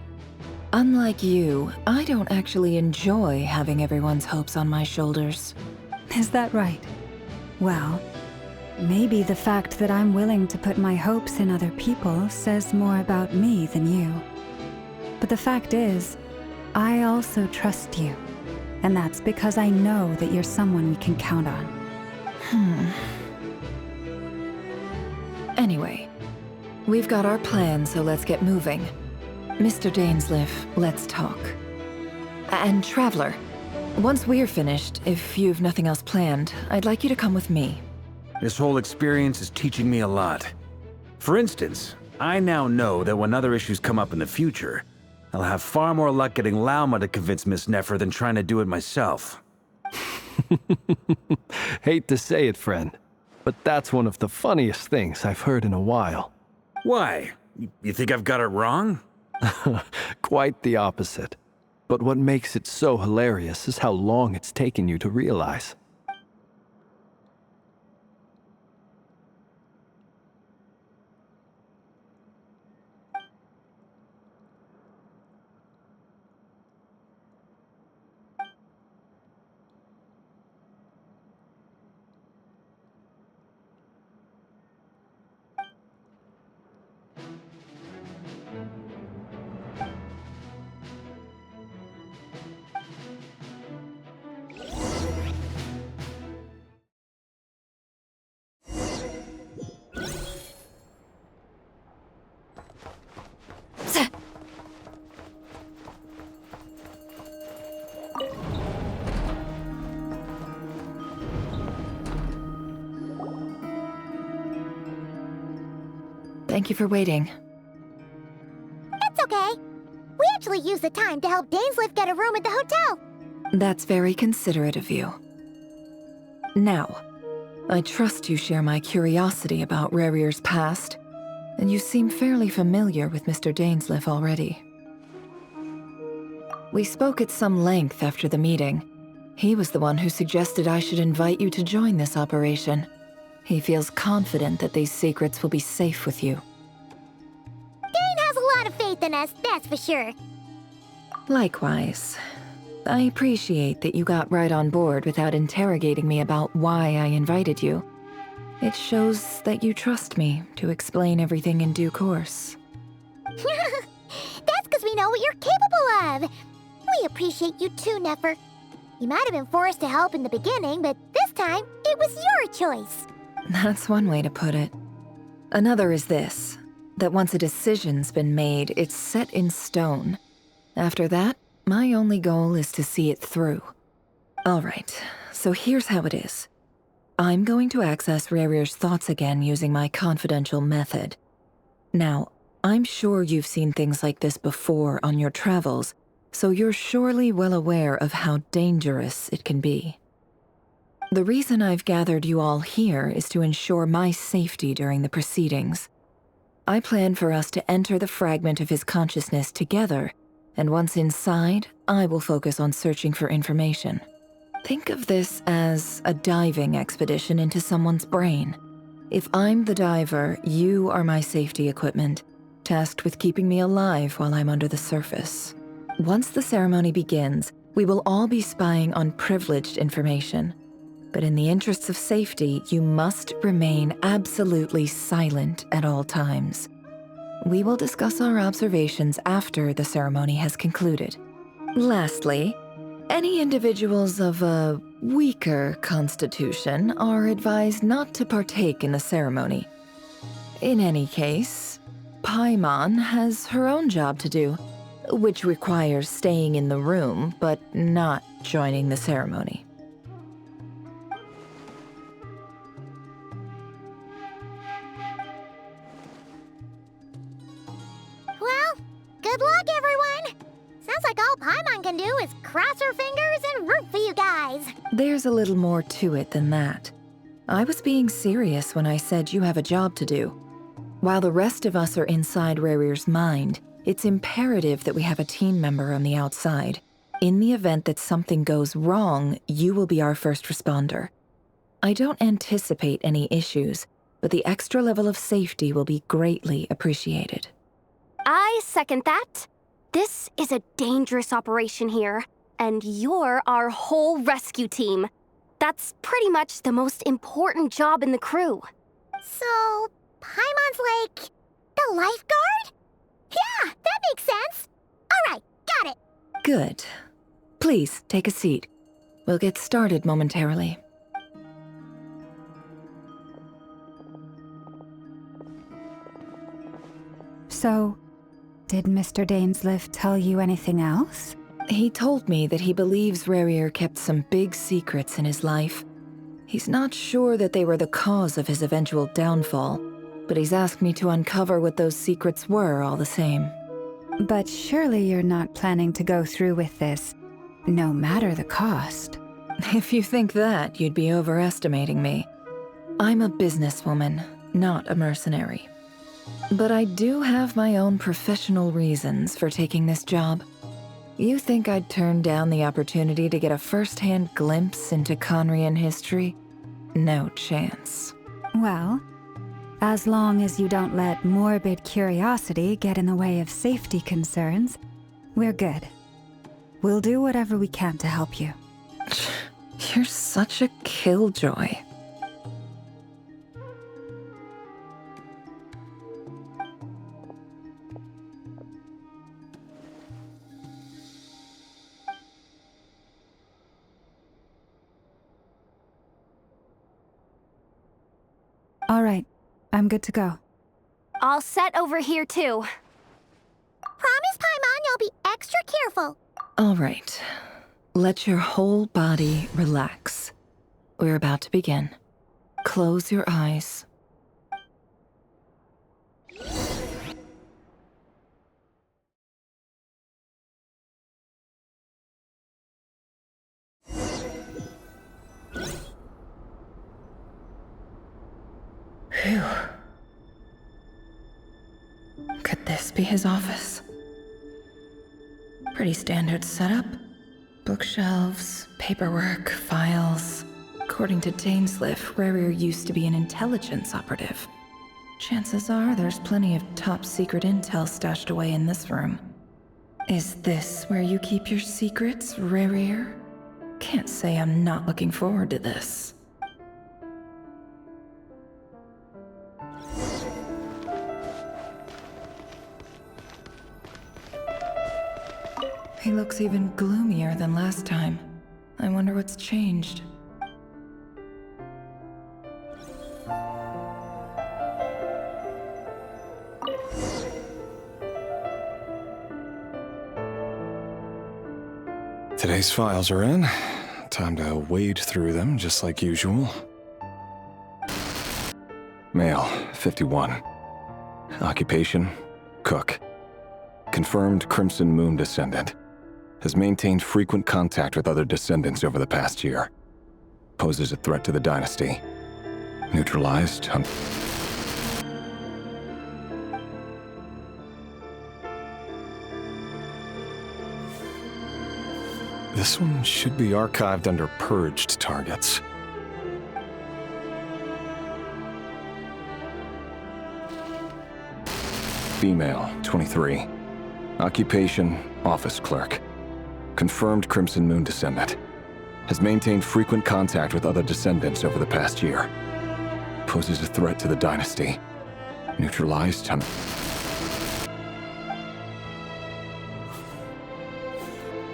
Unlike you, I don't actually enjoy having everyone's hopes on my shoulders. Is that right? Well, maybe the fact that I'm willing to put my hopes in other people says more about me than you. But the fact is, I also trust you. And that's because I know that you're someone we can count on. Anyway, we've got our plan, so let's get moving. Mr. Dainsleif, let's talk. And Traveler, once we're finished, if you've nothing else planned, I'd like you to come with me. This whole experience is teaching me a lot. For instance, I now know that when other issues come up in the future, I'll have far more luck getting Lauma to convince Miss Nefer than trying to do it myself. Hate to say it, friend, but that's one of the funniest things I've heard in a while. Why? You think I've got it wrong? Quite the opposite. But what makes it so hilarious is how long it's taken you to realize. Thank you for waiting. It's okay. We actually used the time to help Dainsleif get a room at the hotel. That's very considerate of you. Now, I trust you share my curiosity about Rerir's past, and you seem fairly familiar with Mr. Dainsleif already. We spoke at some length after the meeting. He was the one who suggested I should invite you to join this operation. He feels confident that these secrets will be safe with you. Dane has a lot of faith in us, that's for sure. Likewise. I appreciate that you got right on board without interrogating me about why I invited you. It shows that you trust me to explain everything in due course. That's because we know what you're capable of. We appreciate you too, Nefer. You might have been forced to help in the beginning, but this time, it was your choice. That's one way to put it. Another is this, that once a decision's been made, it's set in stone. After that, my only goal is to see it through. All right, so here's how it is. I'm going to access Rerir's thoughts again using my confidential method. Now, I'm sure you've seen things like this before on your travels, so you're surely well aware of how dangerous it can be. The reason I've gathered you all here is to ensure my safety during the proceedings. I plan for us to enter the fragment of his consciousness together, and once inside, I will focus on searching for information. Think of this as a diving expedition into someone's brain. If I'm the diver, you are my safety equipment, tasked with keeping me alive while I'm under the surface. Once the ceremony begins, we will all be spying on privileged information. But in the interests of safety, you must remain absolutely silent at all times. We will discuss our observations after the ceremony has concluded. Lastly, any individuals of a weaker constitution are advised not to partake in the ceremony. In any case, Paimon has her own job to do, which requires staying in the room but not joining the ceremony. Well, good luck, everyone. Sounds like all Paimon can do is cross her fingers and root for you guys. There's a little more to it than that. I was being serious when I said you have a job to do. While the rest of us are inside Rerir's mind, it's imperative that we have a team member on the outside. In the event that something goes wrong, you will be our first responder. I don't anticipate any issues, but the extra level of safety will be greatly appreciated. I second that. This is a dangerous operation here, and you're our whole rescue team. That's pretty much the most important job in the crew. So, Paimon's like the lifeguard? Yeah, that makes sense. All right, got it. Good. Please, take a seat. We'll get started momentarily. So, did Mr. Dainsliff tell you anything else? He told me that he believes Rarier kept some big secrets in his life. He's not sure that they were the cause of his eventual downfall, but he's asked me to uncover what those secrets were all the same. But surely you're not planning to go through with this, no matter the cost. If you think that, you'd be overestimating me. I'm a businesswoman, not a mercenary. But I do have my own professional reasons for taking this job. You think I'd turn down the opportunity to get a first-hand glimpse into Conrian history? No chance. Well, as long as you don't let morbid curiosity get in the way of safety concerns, we're good. We'll do whatever we can to help you. You're such a killjoy. All right, I'm good to go. All set over here, too. Promise, Paimon, you'll be extra careful. All right. Let your whole body relax. We're about to begin. Close your eyes. Phew. Could this be his office? Pretty standard setup. Bookshelves, paperwork, files. According to Dainsliff, Rarier used to be an intelligence operative. Chances are there's plenty of top-secret intel stashed away in this room. Is this where you keep your secrets, Rarier? Can't say I'm not looking forward to this. He looks even gloomier than last time. I wonder what's changed. Today's files are in. Time to wade through them just like usual. Male, 51. Occupation, cook. Confirmed Crimson Moon descendant. Has maintained frequent contact with other descendants over the past year. Poses a threat to the dynasty. Neutralized on... This one should be archived under purged targets. Female, 23. Occupation, office clerk. Confirmed Crimson Moon descendant. Has maintained frequent contact with other descendants over the past year. Poses a threat to the dynasty. Neutralized on...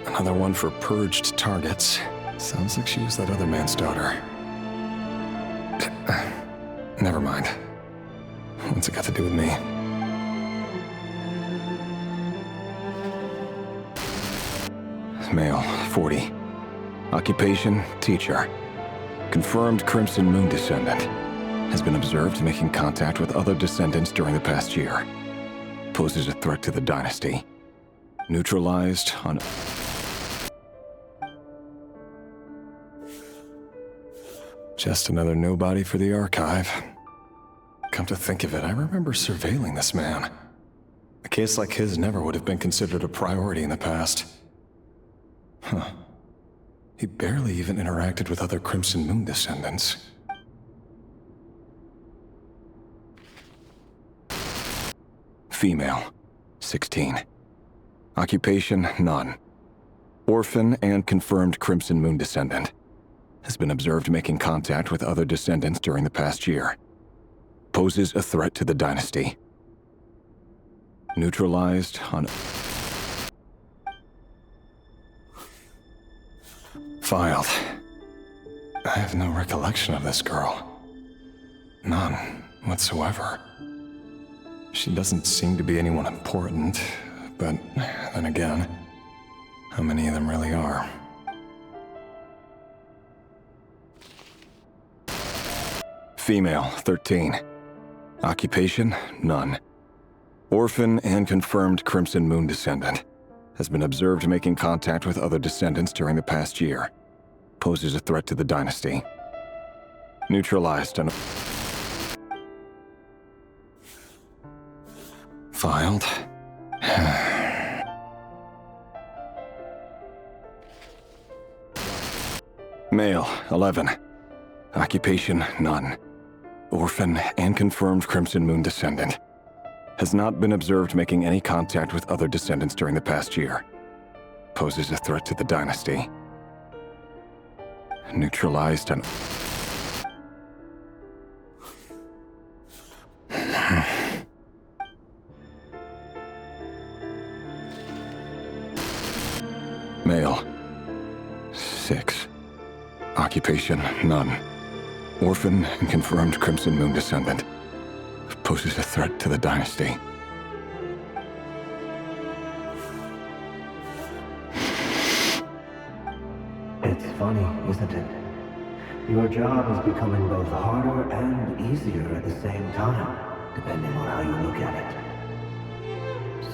Another one for purged targets. Sounds like she was that other man's daughter. Never mind. What's it got to do with me? Male, 40. Occupation, teacher. Confirmed Crimson Moon descendant. Has been observed making contact with other descendants during the past year. Poses a threat to the dynasty. Neutralized on... Just another nobody for the archive. Come to think of it, I remember surveilling this man. A case like his never would have been considered a priority in the past. Huh. He barely even interacted with other Crimson Moon descendants. Female, 16. Occupation, none. Orphan and confirmed Crimson Moon descendant. Has been observed making contact with other descendants during the past year. Poses a threat to the dynasty. Neutralized on... Filed. I have no recollection of this girl. None whatsoever. She doesn't seem to be anyone important, but then again, how many of them really are? Female, 13. Occupation, none. Orphan and confirmed Crimson Moon descendant. Has been observed making contact with other descendants during the past year. Poses a threat to the dynasty. Neutralized on... Filed. Male, 11. Occupation, none. Orphan and confirmed Crimson Moon descendant. Has not been observed making any contact with other descendants during the past year. Poses a threat to the dynasty. Neutralized on... Male. 6. Occupation, none. Orphan and confirmed Crimson Moon descendant. Poses a threat to the dynasty. It's funny, isn't it? Your job is becoming both harder and easier at the same time, depending on how you look at it.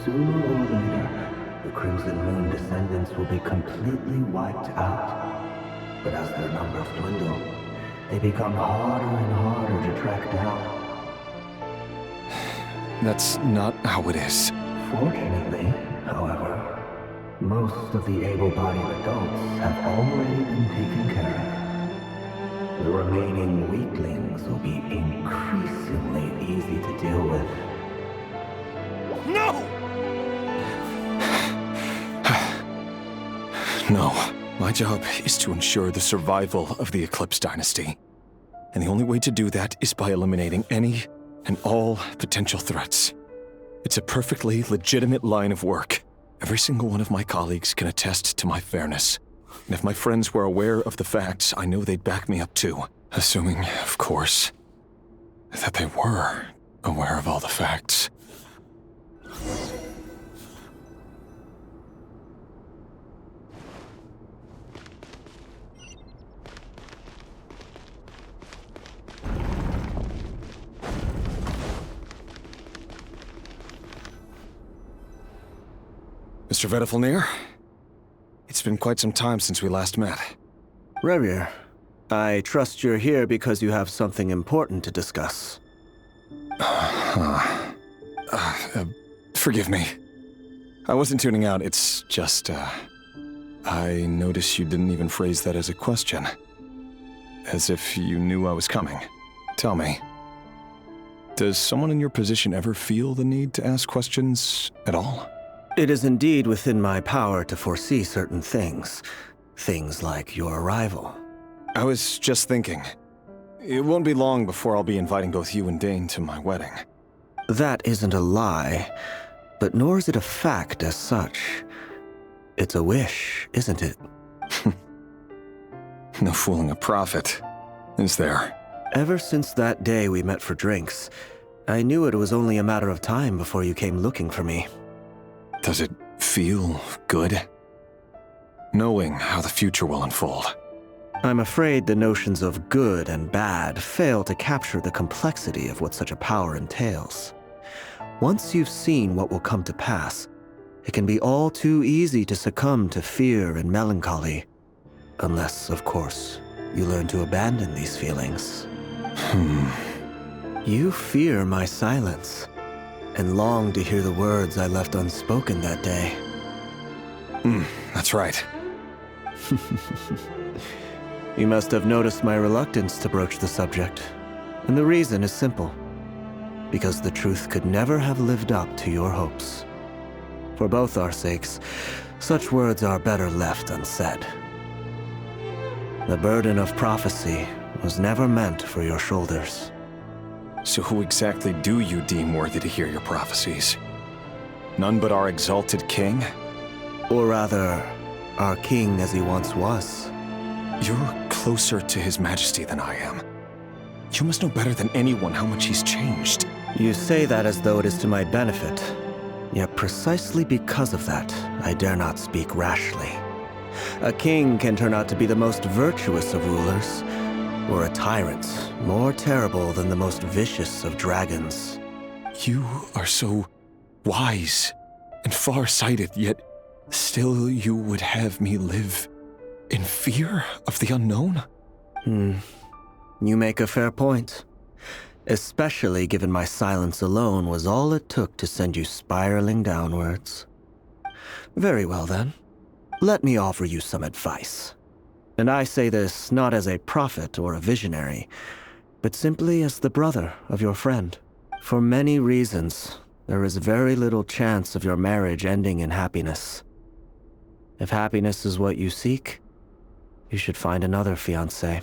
Sooner or later, the Crimson Moon descendants will be completely wiped out. But as their numbers dwindle, they become harder and harder to track down. That's not how it is. Fortunately, however, most of the able-bodied adults have already been taken care of. The remaining weaklings will be increasingly easy to deal with. No! No. My job is to ensure the survival of the Eclipse Dynasty. And the only way to do that is by eliminating any and all potential threats. It's a perfectly legitimate line of work. Every single one of my colleagues can attest to my fairness. And if my friends were aware of the facts, I know they'd back me up too. Assuming, of course, that they were aware of all the facts. Mr. Ver.Luna? It's been quite some time since we last met. Revier, I trust you're here because you have something important to discuss. Forgive me. I wasn't tuning out, it's just, I noticed you didn't even phrase that as a question. As if you knew I was coming. Tell me, does someone in your position ever feel the need to ask questions at all? It is indeed within my power to foresee certain things. Things like your arrival. I was just thinking. It won't be long before I'll be inviting both you and Dane to my wedding. That isn't a lie, but nor is it a fact as such. It's a wish, isn't it? No fooling a prophet, is there? Ever since that day we met for drinks, I knew it was only a matter of time before you came looking for me. Does it feel good? Knowing how the future will unfold. I'm afraid the notions of good and bad fail to capture the complexity of what such a power entails. Once you've seen what will come to pass, it can be all too easy to succumb to fear and melancholy. Unless, of course, you learn to abandon these feelings. You fear my silence, and long to hear the words I left unspoken that day. That's right. You must have noticed my reluctance to broach the subject, and the reason is simple. because the truth could never have lived up to your hopes. For both our sakes, such words are better left unsaid. The burden of prophecy was never meant for your shoulders. So who exactly do you deem worthy to hear your prophecies? None but our exalted king? Or rather, our king as he once was. You're closer to his majesty than I am. You must know better than anyone how much he's changed. You say that as though it is to my benefit. Yet precisely because of that, I dare not speak rashly. A king can turn out to be the most virtuous of rulers, or a tyrant more terrible than the most vicious of dragons. You are so wise and far-sighted, yet still you would have me live in fear of the unknown? You make a fair point. Especially given my silence alone was all it took to send you spiraling downwards. Very well then. Let me offer you some advice. And I say this not as a prophet or a visionary, but simply as the brother of your friend. For many reasons, there is very little chance of your marriage ending in happiness. If happiness is what you seek, you should find another fiancé.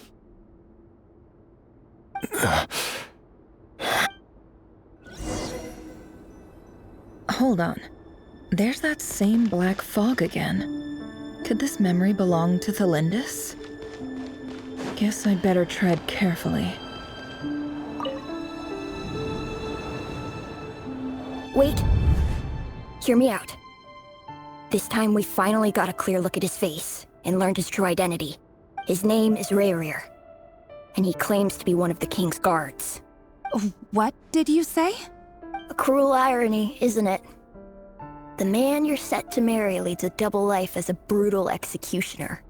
Hold on. There's that same black fog again. Could this memory belong to Thelindis? Guess I'd better tread carefully. Wait. Hear me out. This time we finally got a clear look at his face and learned his true identity. His name is Rayrir, and he claims to be one of the king's guards. What did you say? A cruel irony, isn't it? The man you're set to marry leads a double life as a brutal executioner.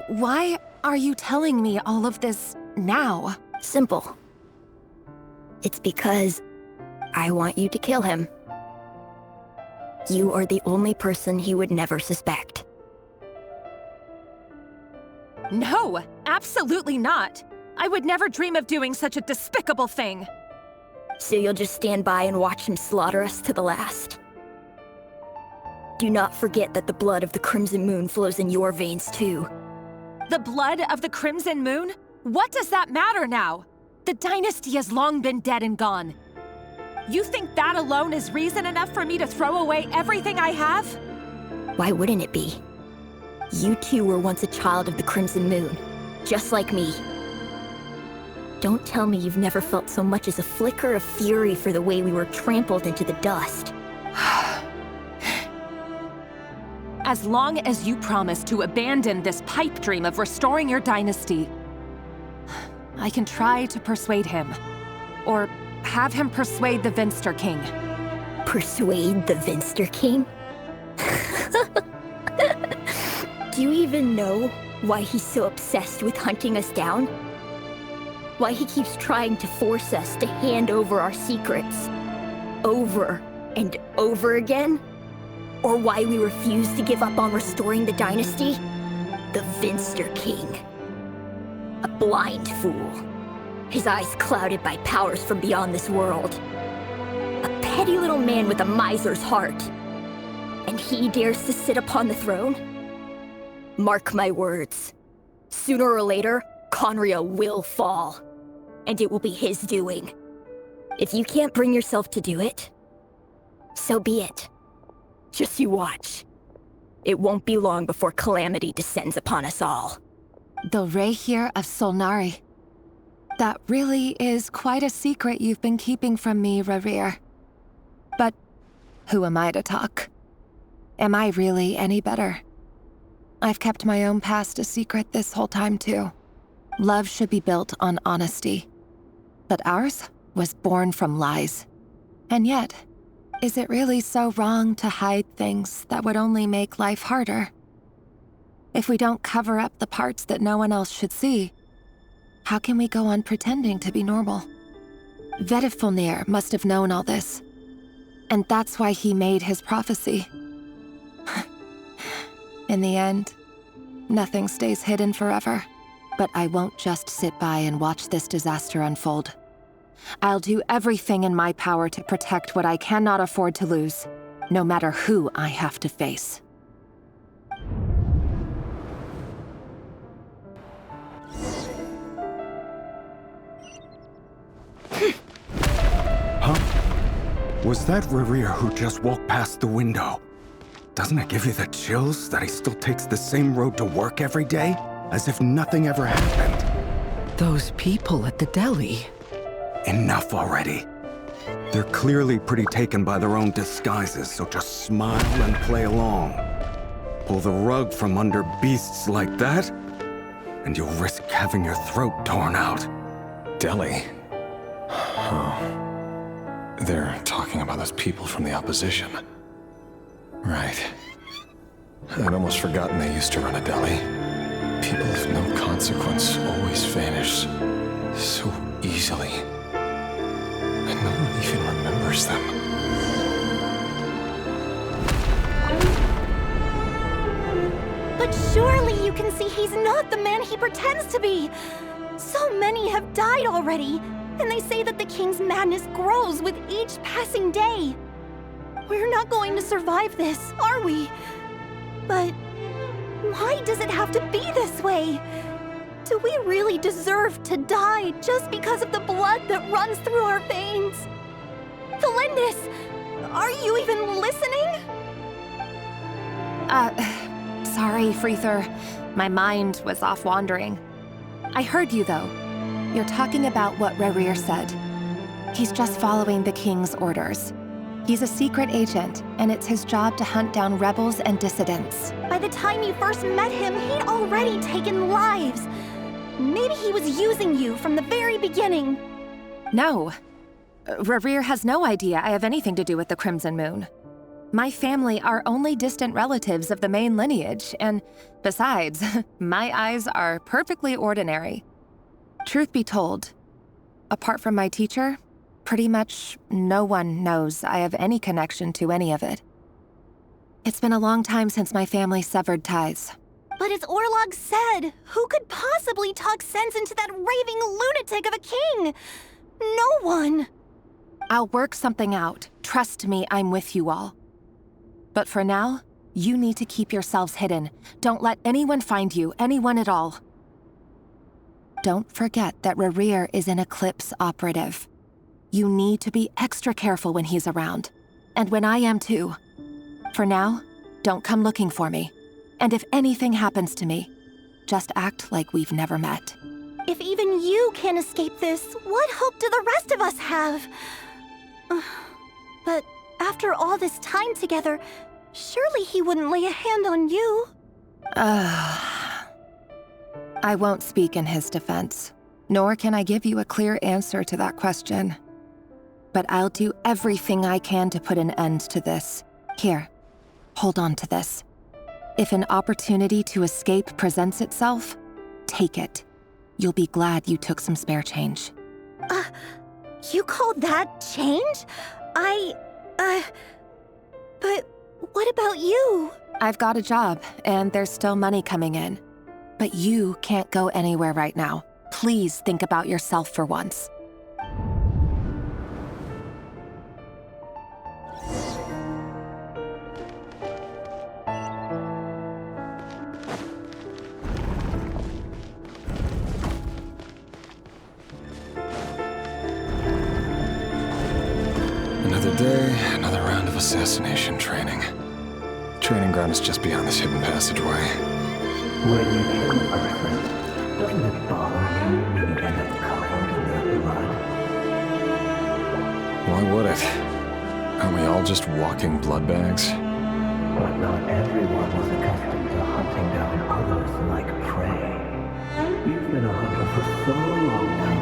Why are you telling me all of this now? Simple. It's because I want you to kill him. You are the only person he would never suspect. No, absolutely not. I would never dream of doing such a despicable thing. So you'll just stand by and watch him slaughter us to the last? Do not forget that the blood of the Crimson Moon flows in your veins too. The blood of the Crimson Moon? What does that matter now? The dynasty has long been dead and gone. You think that alone is reason enough for me to throw away everything I have? Why wouldn't it be? You two were once a child of the Crimson Moon, just like me. Don't tell me you've never felt so much as a flicker of fury for the way we were trampled into the dust. As long as you promise to abandon this pipe dream of restoring your dynasty, I can try to persuade him. Or have him persuade the Vinster King. Persuade the Vinster King? Do you even know why he's so obsessed with hunting us down? Why he keeps trying to force us to hand over our secrets over and over again? Or why we refuse to give up on restoring the dynasty? The Vinster King. A blind fool. His eyes clouded by powers from beyond this world. A petty little man with a miser's heart. And he dares to sit upon the throne? Mark my words. Sooner or later, Conria will fall. And it will be his doing. If you can't bring yourself to do it, so be it. Just you watch. It won't be long before calamity descends upon us all. The Rayrir of Solnari. That really is quite a secret you've been keeping from me, Rayrir. But who am I to talk? Am I really any better? I've kept my own past a secret this whole time too. Love should be built on honesty. But ours was born from lies. And yet, is it really so wrong to hide things that would only make life harder? If we don't cover up the parts that no one else should see, how can we go on pretending to be normal? Ver.Luna must have known all this. And that's why he made his prophecy. In the end, nothing stays hidden forever. But I won't just sit by and watch this disaster unfold. I'll do everything in my power to protect what I cannot afford to lose, no matter who I have to face. Huh? Was that Rerir who just walked past the window? Doesn't it give you the chills that he still takes the same road to work every day? As if nothing ever happened. Those people at the deli. Enough already. They're clearly pretty taken by their own disguises, so just smile and play along. Pull the rug from under beasts like that, and you'll risk having your throat torn out. Deli? Oh. They're talking about those people from the opposition. Right. I'd almost forgotten they used to run a deli. People of no consequence always vanish so easily. And no one even remembers them. But surely you can see he's not the man he pretends to be! So many have died already, and they say that the king's madness grows with each passing day. We're not going to survive this, are we? But why does it have to be this way? Do we really deserve to die just because of the blood that runs through our veins? Felindis, are you even listening? Sorry, Freether. My mind was off wandering. I heard you, though. You're talking about what Rerir said. He's just following the king's orders. He's a secret agent, and it's his job to hunt down rebels and dissidents. By the time you first met him, he'd already taken lives. Maybe he was using you from the very beginning. No. Rerir has no idea I have anything to do with the Crimson Moon. My family are only distant relatives of the main lineage, and besides, my eyes are perfectly ordinary. Truth be told, apart from my teacher, pretty much no one knows I have any connection to any of it. It's been a long time since my family severed ties. But as Orlog said, who could possibly talk sense into that raving lunatic of a king? No one. I'll work something out. Trust me, I'm with you all. But for now, you need to keep yourselves hidden. Don't let anyone find you, anyone at all. Don't forget that Rerir is an Eclipse operative. You need to be extra careful when he's around. And when I am too. For now, don't come looking for me. And if anything happens to me, just act like we've never met. If even you can't escape this, what hope do the rest of us have? But after all this time together, surely he wouldn't lay a hand on you. I won't speak in his defense, nor can I give you a clear answer to that question. But I'll do everything I can to put an end to this. Here, hold on to this. If an opportunity to escape presents itself, take it. You'll be glad you took some spare change. You call that change? But what about you? I've got a job, and there's still money coming in. But you can't go anywhere right now. Please think about yourself for once. Another day, another round of assassination training. Training ground is just beyond this hidden passageway. When you kill a person, doesn't it bother you when you end up covered in their blood? Why would it? Aren't we all just walking blood bags? But not everyone was accustomed to hunting down others like prey. You've been a hunter for so long now,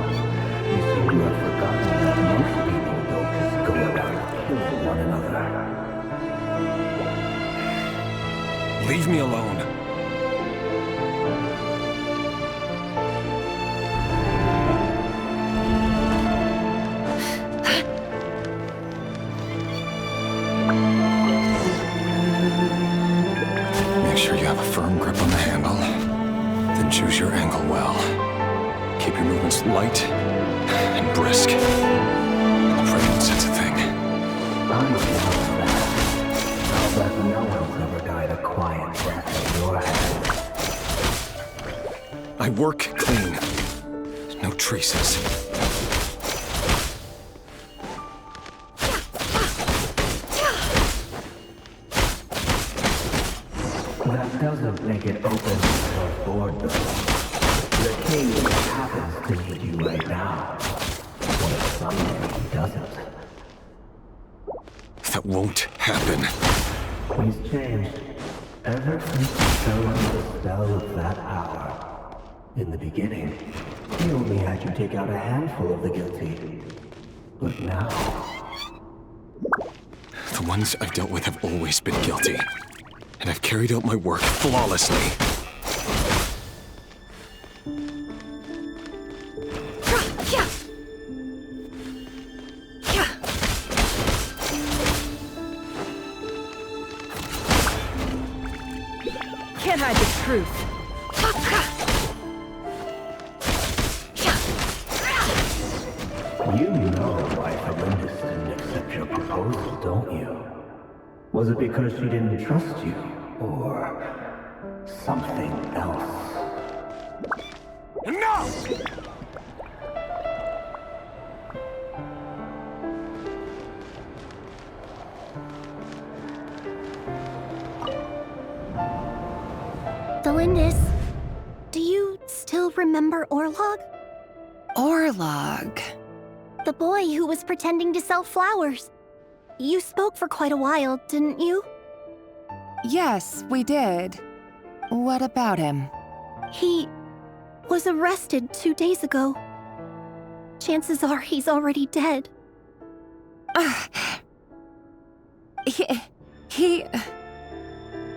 you seem to have forgotten that most people don't just go around killing one another. Leave me alone. Make sure you have a firm grip on the handle. Then choose your angle well. Keep your movements light and brisk. And the pregnant sense of thing. I'll bet no one's ever died a quiet death at your hands. I work clean. No traces. That doesn't make it open or bored though. The king happens to need you right now. What if someday he doesn't? That won't happen. He's changed. Ever since he fell under the spell of that hour. In the beginning, he only had you take out a handful of the guilty. But now... The ones I've dealt with have always been guilty. And I've carried out my work flawlessly. Can't hide the truth. You know why Ver.Luna didn't accept your proposal, don't you? Was it because she didn't trust you? Or something else? No! Ver.Luna, do you still remember Orlog? Orlog. The boy who was pretending to sell flowers. You spoke for quite a while, didn't you? Yes, we did. What about him? He was arrested 2 days ago. Chances are he's already dead. He...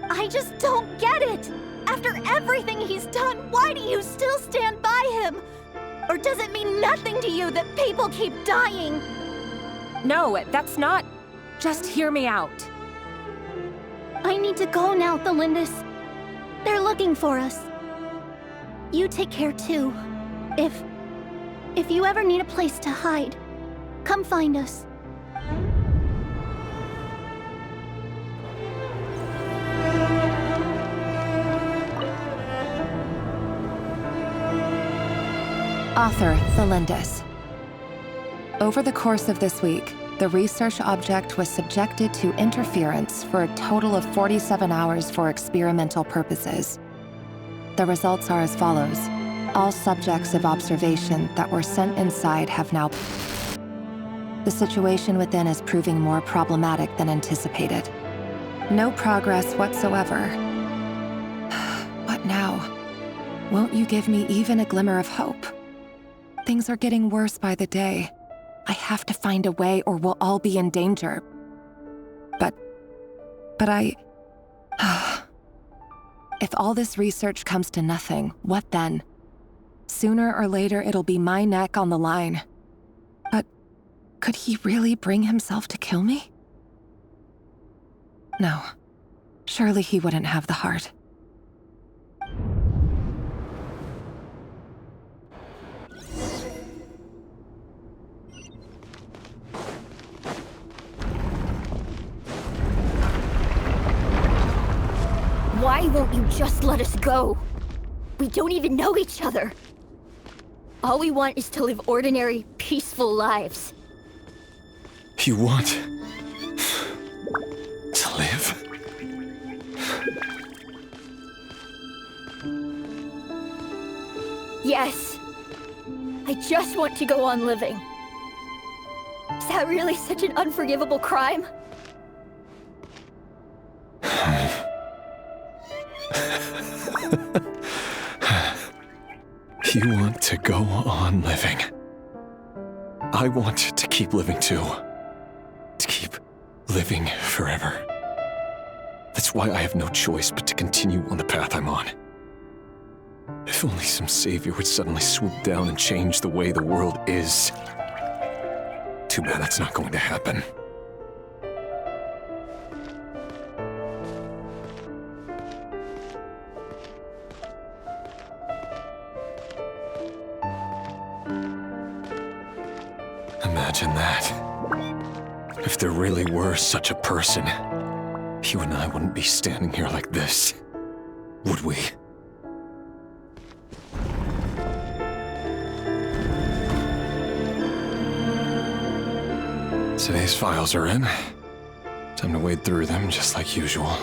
I just don't get it! After everything he's done, why do you still stand by him? Or does it mean nothing to you that people keep dying? No, that's not... Just hear me out. I need to go now, Ver.Luna. They're looking for us. You take care too. If you ever need a place to hide, come find us. Author, Ver.Luna. Over the course of this week, the research object was subjected to interference for a total of 47 hours for experimental purposes. The results are as follows. All subjects of observation that were sent inside have now... The situation within is proving more problematic than anticipated. No progress whatsoever. What now? Won't you give me even a glimmer of hope? Things are getting worse by the day. I have to find a way or we'll all be in danger. But I... If all this research comes to nothing, what then? Sooner or later, it'll be my neck on the line. But could he really bring himself to kill me? No. Surely he wouldn't have the heart. Why won't you just let us go? We don't even know each other. All we want is to live ordinary, peaceful lives. You want... to live? Yes. I just want to go on living. Is that really such an unforgivable crime? You want to go on living. I want to keep living too. To keep living forever. That's why I have no choice but to continue on the path I'm on. If only some savior would suddenly swoop down and change the way the world is. Too bad that's not going to happen. Imagine that. If there really were such a person, you and I wouldn't be standing here like this, would we? Today's files are in. Time to wade through them just like usual.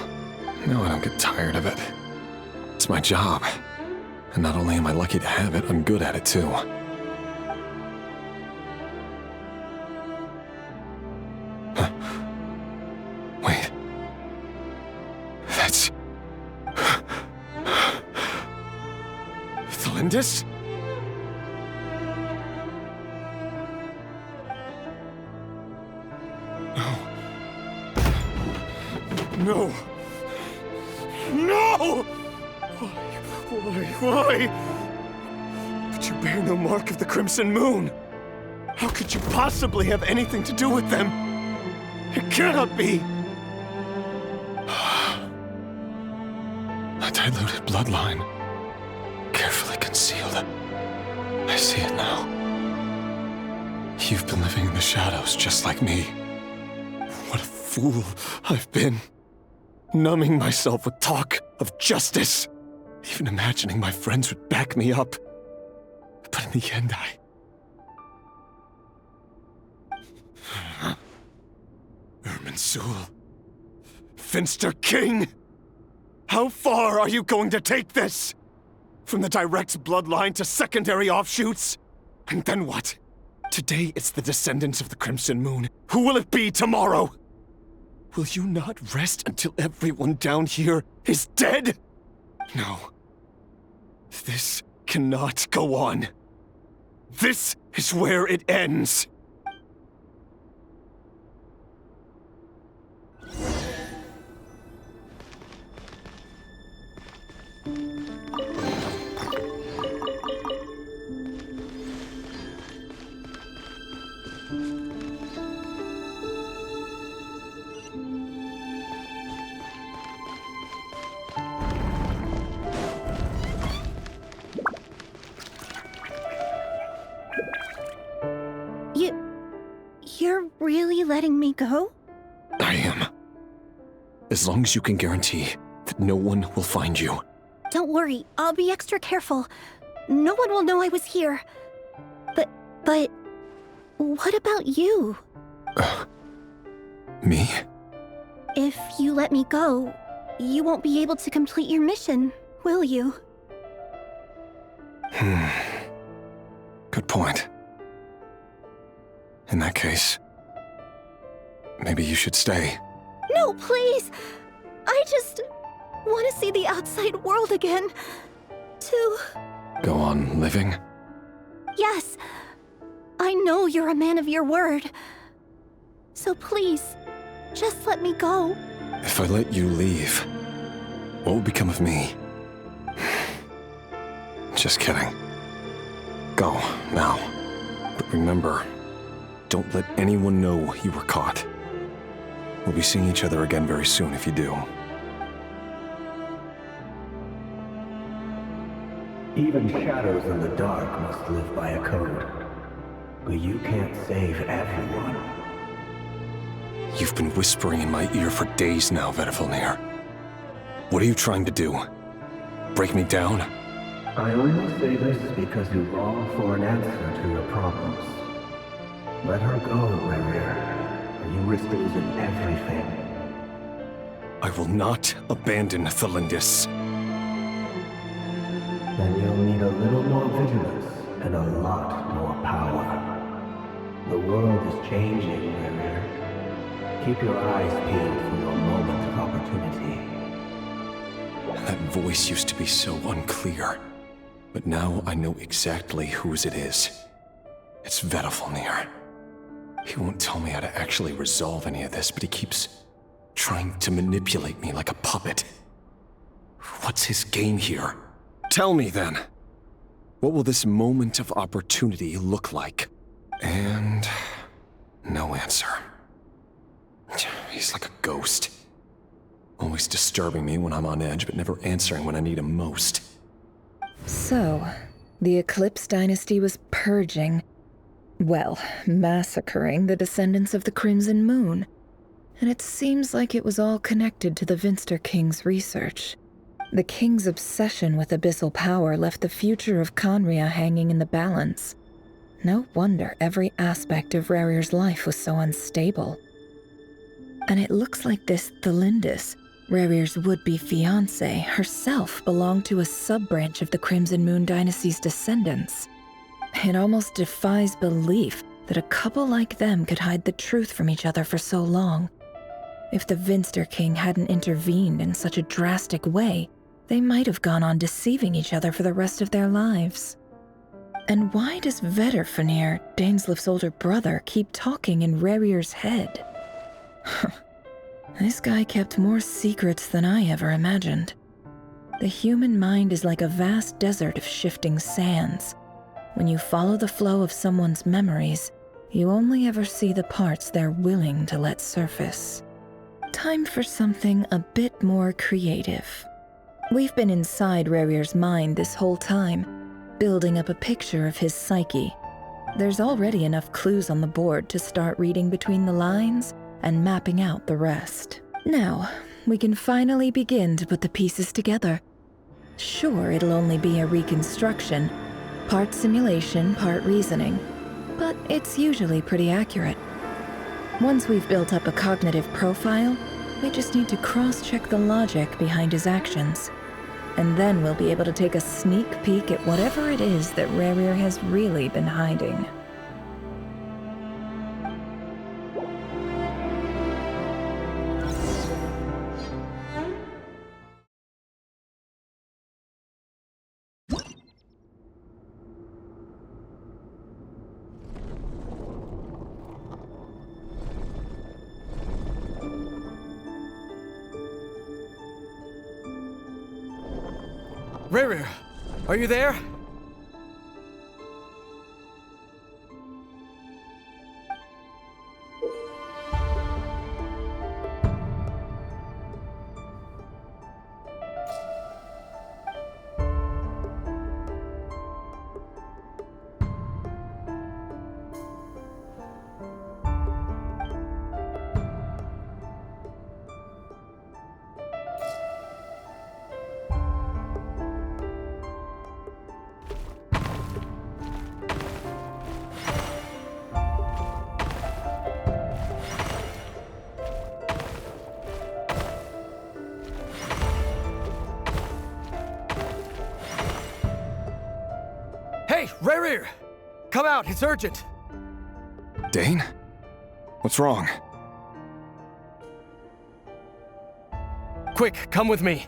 No, I don't get tired of it. It's my job. And not only am I lucky to have it, I'm good at it too. Huh. Wait. That's... Thalindis? No! No! Why? But you bear no mark of the Crimson Moon. How could you possibly have anything to do with them? It cannot be! A diluted bloodline. Carefully concealed. I see it now. You've been living in the shadows just like me. What a fool I've been. Numbing myself with talk of justice. Even imagining my friends would back me up. But in the end, Irminsul. Finster King! How far are you going to take this? From the direct bloodline to secondary offshoots? And then what? Today it's the descendants of the Crimson Moon. Who will it be tomorrow? Will you not rest until everyone down here is dead? No. This cannot go on. This is where it ends. You're really letting me go? I am. As long as you can guarantee that no one will find you. Don't worry, I'll be extra careful. No one will know I was here. But what about you? Me? If you let me go, you won't be able to complete your mission, will you? Good point. In that case, maybe you should stay. No, please! I just want to see the outside world again. To... Go on living? Yes. I know you're a man of your word. So please, just let me go. If I let you leave, what will become of me? Just kidding. Go, now. But remember, don't let anyone know you were caught. We'll be seeing each other again very soon if you do. Even shadows in the dark must live by a code. But you can't save everyone. You've been whispering in my ear for days now, Ver.Luna. What are you trying to do? Break me down? I only say this because you long for an answer to your problems. Let her go, Ver.Luna, or you risk losing everything. I will not abandon Thalindis. Then you'll need a little more vigilance and a lot more power. The world is changing, Ver.Luna. Keep your eyes peeled for your moment of opportunity. That voice used to be so unclear, but now I know exactly whose it is. It's Ver.Luna. He won't tell me how to actually resolve any of this, but he keeps trying to manipulate me like a puppet. What's his game here? Tell me then. What will this moment of opportunity look like? And no answer. He's like a ghost. Always disturbing me when I'm on edge, but never answering when I need him most. So, the Eclipse dynasty was purging. Well, massacring the descendants of the Crimson Moon. And it seems like it was all connected to the Vinster King's research. The King's obsession with abyssal power left the future of Conria hanging in the balance. No wonder every aspect of Rarir's life was so unstable. And it looks like this Thelindis, Rarir's would-be fiancé, herself belonged to a sub-branch of the Crimson Moon dynasty's descendants. It almost defies belief that a couple like them could hide the truth from each other for so long. If the Vinster King hadn't intervened in such a drastic way, they might have gone on deceiving each other for the rest of their lives. And why does Ver.Luna, Daneslif's older brother, keep talking in Rarir's head? This guy kept more secrets than I ever imagined. The human mind is like a vast desert of shifting sands. When you follow the flow of someone's memories, you only ever see the parts they're willing to let surface. Time for something a bit more creative. We've been inside Rarir's mind this whole time, building up a picture of his psyche. There's already enough clues on the board to start reading between the lines and mapping out the rest. Now, we can finally begin to put the pieces together. Sure, it'll only be a reconstruction, part simulation, part reasoning, but it's usually pretty accurate. Once we've built up a cognitive profile, we just need to cross-check the logic behind his actions. And then we'll be able to take a sneak peek at whatever it is that Rarir has really been hiding. Rarir, are you there? Hey, Rarir! Come out, it's urgent! Dane? What's wrong? Quick, come with me.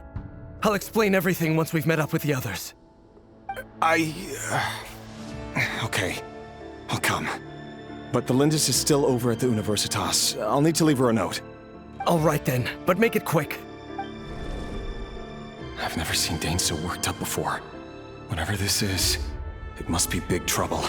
I'll explain everything once we've met up with the others. Okay. I'll come. But the Lindis is still over at the Universitas. I'll need to leave her a note. All right then, but make it quick. I've never seen Dane so worked up before. Whatever this is, it must be big trouble.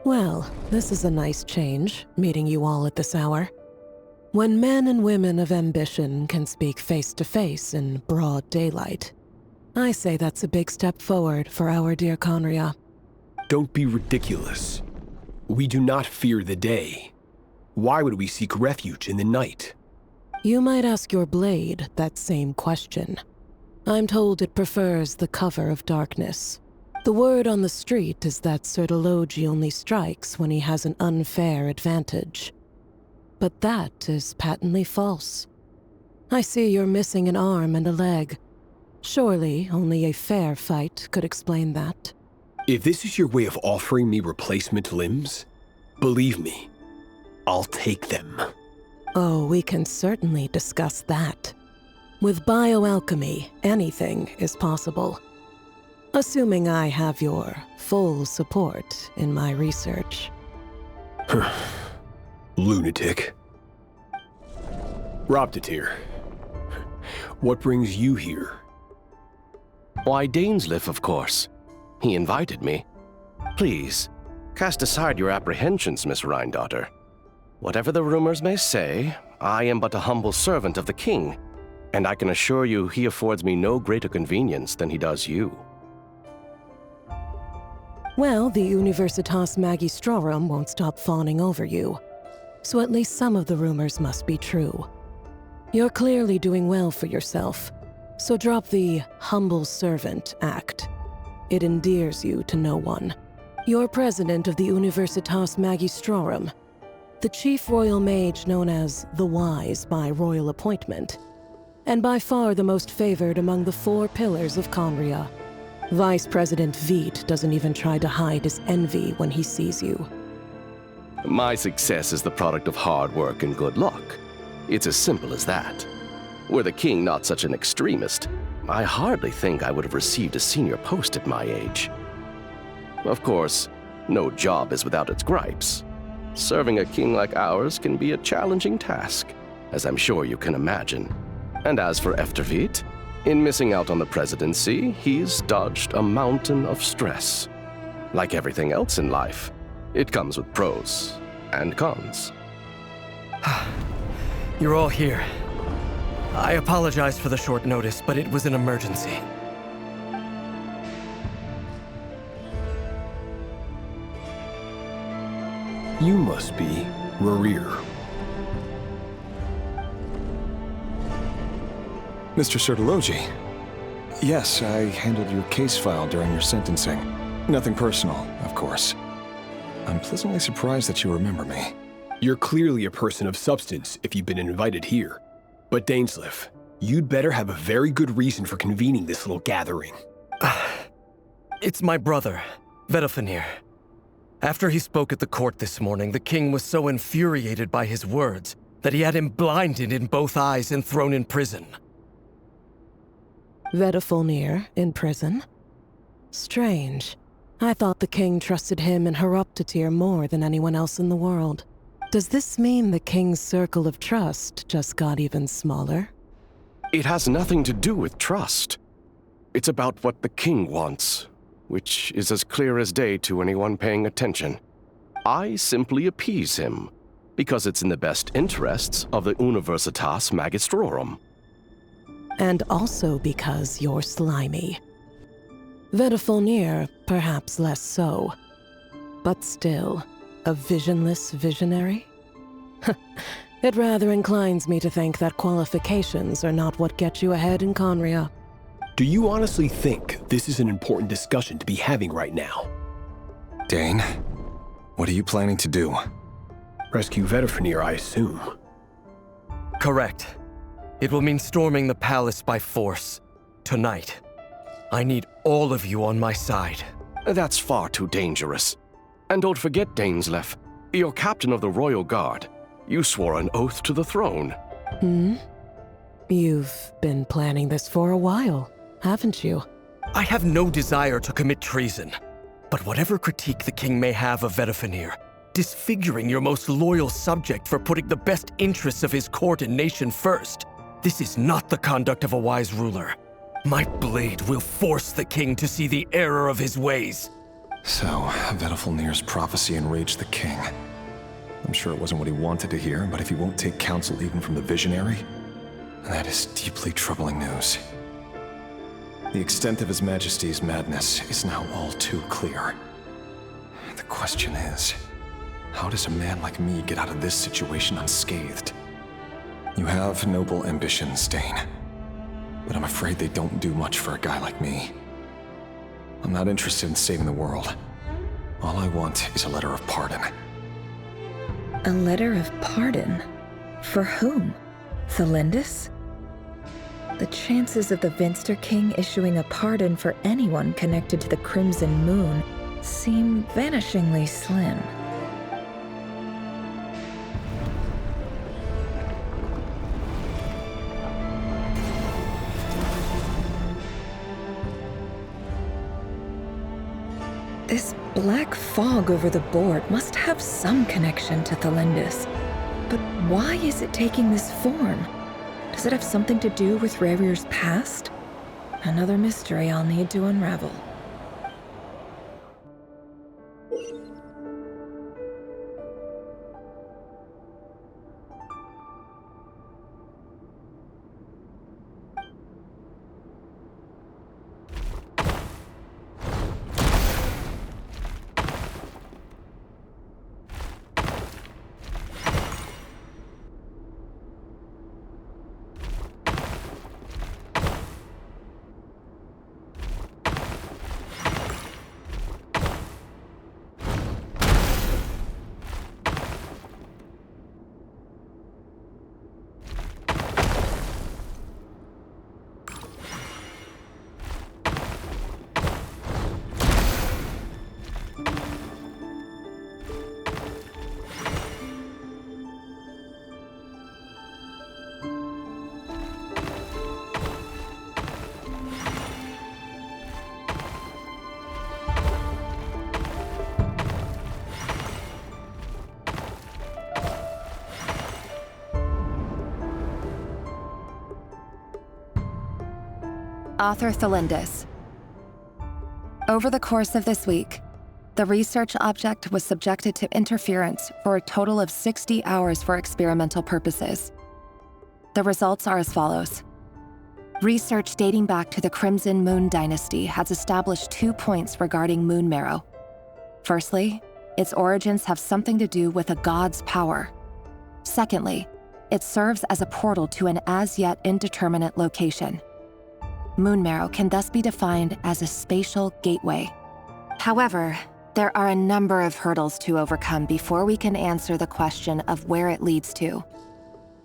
Well, this is a nice change, meeting you all at this hour. When men and women of ambition can speak face to face in broad daylight, I say that's a big step forward for our dear Conria. Don't be ridiculous. We do not fear the day. Why would we seek refuge in the night? You might ask your blade that same question. I'm told it prefers the cover of darkness. The word on the street is that Sertologi only strikes when he has an unfair advantage. But that is patently false. I see you're missing an arm and a leg. Surely only a fair fight could explain that. If this is your way of offering me replacement limbs, believe me, I'll take them. Oh, we can certainly discuss that. With bioalchemy, anything is possible. Assuming I have your full support in my research. Lunatic. Robtatir, what brings you here? Why, Dainsleif, of course. He invited me. Please, cast aside your apprehensions, Miss Rhine-daughter. Whatever the rumors may say, I am but a humble servant of the king, and I can assure you he affords me no greater convenience than he does you. Well, the Universitas Magistrorum won't stop fawning over you, so at least some of the rumors must be true. You're clearly doing well for yourself, so drop the humble servant act. It endears you to no one. You're president of the Universitas Magistrorum, the chief royal mage known as the Wise by royal appointment, and by far the most favored among the 4 pillars of Conria. Vice President Veit doesn't even try to hide his envy when he sees you. My success is the product of hard work and good luck. It's as simple as that. Were the king not such an extremist, I hardly think I would have received a senior post at my age. Of course, no job is without its gripes. Serving a king like ours can be a challenging task, as I'm sure you can imagine. And as for Efterveit, in missing out on the presidency, he's dodged a mountain of stress. Like everything else in life, it comes with pros and cons. You're all here. I apologize for the short notice, but it was an emergency. You must be Rerir. Mr. Sertologi. Yes, I handled your case file during your sentencing. Nothing personal, of course. I'm pleasantly surprised that you remember me. You're clearly a person of substance if you've been invited here. But Dainsleif, you'd better have a very good reason for convening this little gathering. It's my brother, Vedofenir. After he spoke at the court this morning, the king was so infuriated by his words that he had him blinded in both eyes and thrown in prison. Vedofenir in prison? Strange. I thought the king trusted him and Horoptatir more than anyone else in the world. Does this mean the king's circle of trust just got even smaller? It has nothing to do with trust. It's about what the king wants, which is as clear as day to anyone paying attention. I simply appease him, because it's in the best interests of the Universitas Magistrorum. And also because you're slimy. Vedofenir, perhaps less so. But still, a visionless visionary? It rather inclines me to think that qualifications are not what get you ahead in Conria. Do you honestly think this is an important discussion to be having right now? Dane, what are you planning to do? Rescue Vedofenir, I assume. Correct. It will mean storming the palace by force. Tonight. I need all of you on my side. That's far too dangerous. And don't forget, Dainsleif, you're captain of the Royal Guard. You swore an oath to the throne. You've been planning this for a while, haven't you? I have no desire to commit treason. But whatever critique the king may have of Vedofenir, disfiguring your most loyal subject for putting the best interests of his court and nation first, this is not the conduct of a wise ruler. My blade will force the king to see the error of his ways. So, Vedofenir's prophecy enraged the king. I'm sure it wasn't what he wanted to hear, but if he won't take counsel even from the visionary, that is deeply troubling news. The extent of His Majesty's madness is now all too clear. The question is, how does a man like me get out of this situation unscathed? You have noble ambitions, Dane, but I'm afraid they don't do much for a guy like me. I'm not interested in saving the world. All I want is a letter of pardon. A letter of pardon? For whom? Thelindis? the chances of the Vinster King issuing a pardon for anyone connected to the Crimson Moon seem vanishingly slim. This black fog over the board must have some connection to Thalindus. But why is it taking this form? Does it have something to do with Rerir's past? Another mystery I'll need to unravel. Author Thalindus. Over the course of this week, the research object was subjected to interference for a total of 60 hours for experimental purposes. The results are as follows. Research dating back to the Crimson Moon Dynasty has established 2 points regarding moon marrow. Firstly, its origins have something to do with a god's power. Secondly, it serves as a portal to an as-yet indeterminate location. Moon marrow can thus be defined as a spatial gateway. However, there are a number of hurdles to overcome before we can answer the question of where it leads to.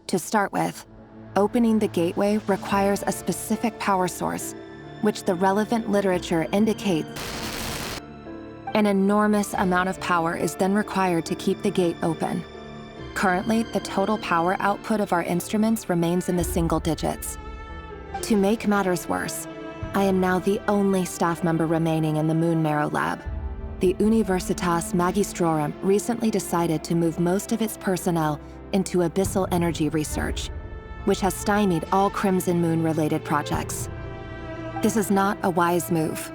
To start with, opening the gateway requires a specific power source, which the relevant literature indicates. An enormous amount of power is then required to keep the gate open. Currently, the total power output of our instruments remains in the single digits. To make matters worse, I am now the only staff member remaining in the Moon Marrow Lab. The Universitas Magistrorum recently decided to move most of its personnel into abyssal energy research, which has stymied all Crimson Moon-related projects. This is not a wise move.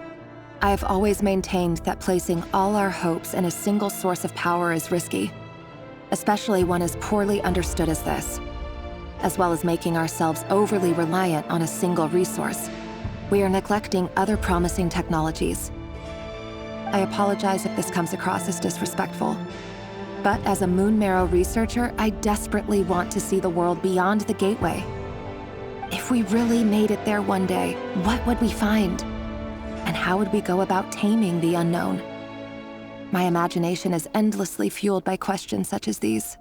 I have always maintained that placing all our hopes in a single source of power is risky, especially one as poorly understood as this. As well as making ourselves overly reliant on a single resource, we are neglecting other promising technologies. I apologize if this comes across as disrespectful, but as a Moon Marrow researcher, I desperately want to see the world beyond the gateway. If we really made it there one day, what would we find? And how would we go about taming the unknown? My imagination is endlessly fueled by questions such as these.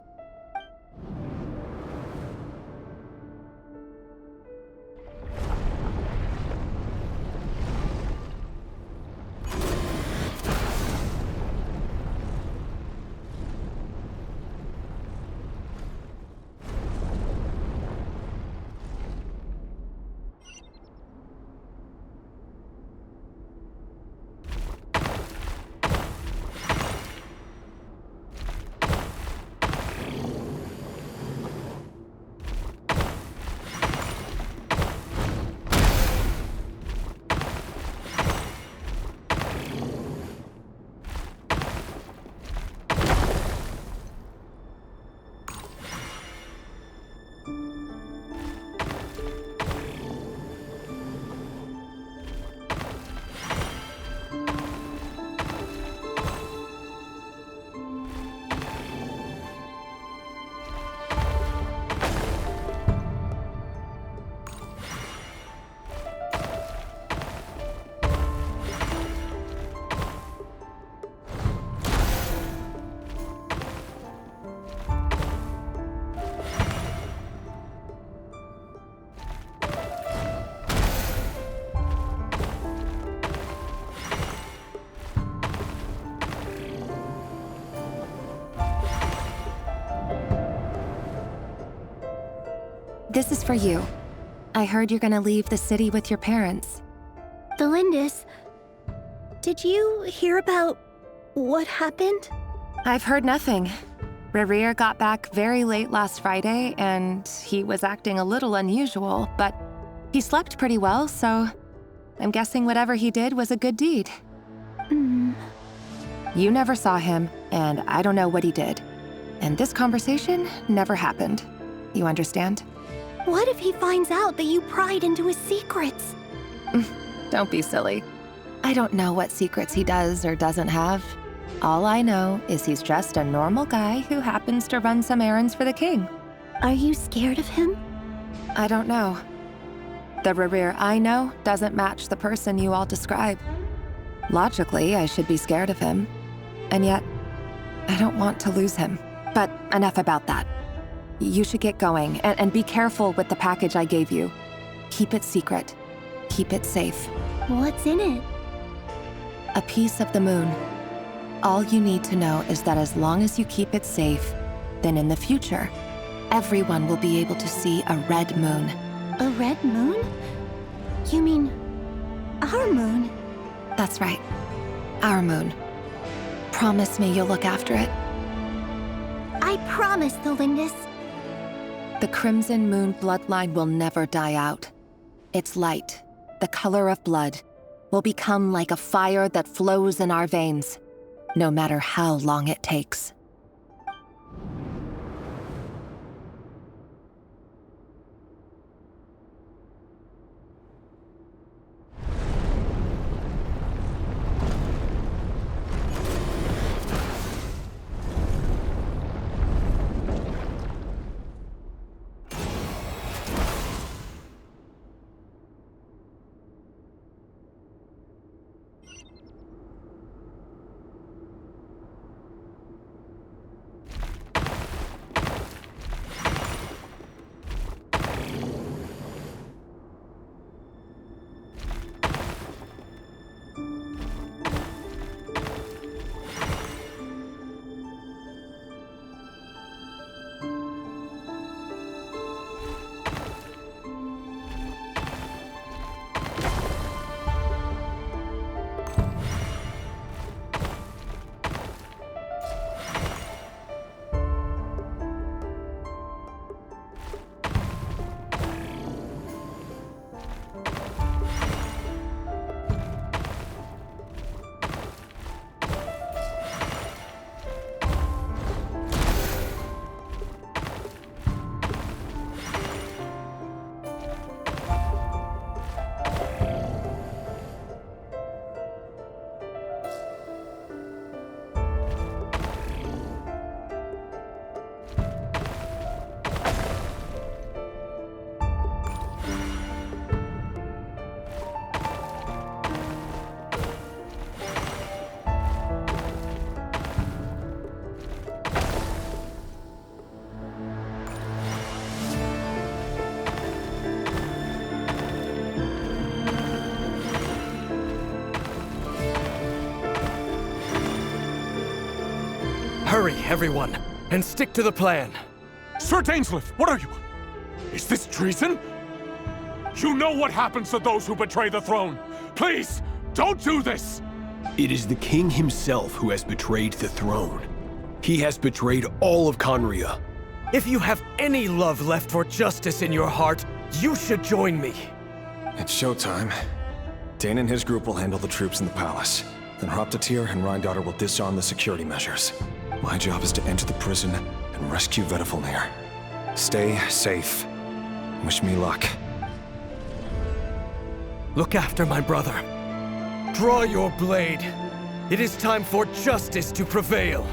This is for you. I heard you're gonna leave the city with your parents. The Lindis, did you hear about what happened? I've heard nothing. Rerir got back very late last Friday, and he was acting a little unusual, but he slept pretty well, so I'm guessing whatever he did was a good deed. You never saw him, and I don't know what he did. And this conversation never happened. You understand? What if he finds out that you pried into his secrets? Don't be silly. I don't know what secrets he does or doesn't have. All I know is he's just a normal guy who happens to run some errands for the king. Are you scared of him? I don't know. The Rerir I know doesn't match the person you all describe. Logically, I should be scared of him. And yet, I don't want to lose him. But enough about that. You should get going, and be careful with the package I gave you. Keep it secret. Keep it safe. What's in it? A piece of the moon. All you need to know is that as long as you keep it safe, then in the future, everyone will be able to see a red moon. A red moon? You mean our moon? That's right. Our moon. Promise me you'll look after it. I promise, the Lindis. The Crimson Moon bloodline will never die out. Its light, the color of blood, will become like a fire that flows in our veins, no matter how long it takes. Hurry, everyone, and stick to the plan. Sir Dainsleif, what are you? Is this treason? You know what happens to those who betray the throne. Please, don't do this! It is the king himself who has betrayed the throne. He has betrayed all of Conria. If you have any love left for justice in your heart, you should join me. It's showtime. Dane and his group will handle the troops in the palace. Then Hraptatir and Rhindaughter will disarm the security measures. My job is to enter the prison and rescue Vedifalnir. Stay safe. Wish me luck. Look after my brother. Draw your blade. It is time for justice to prevail.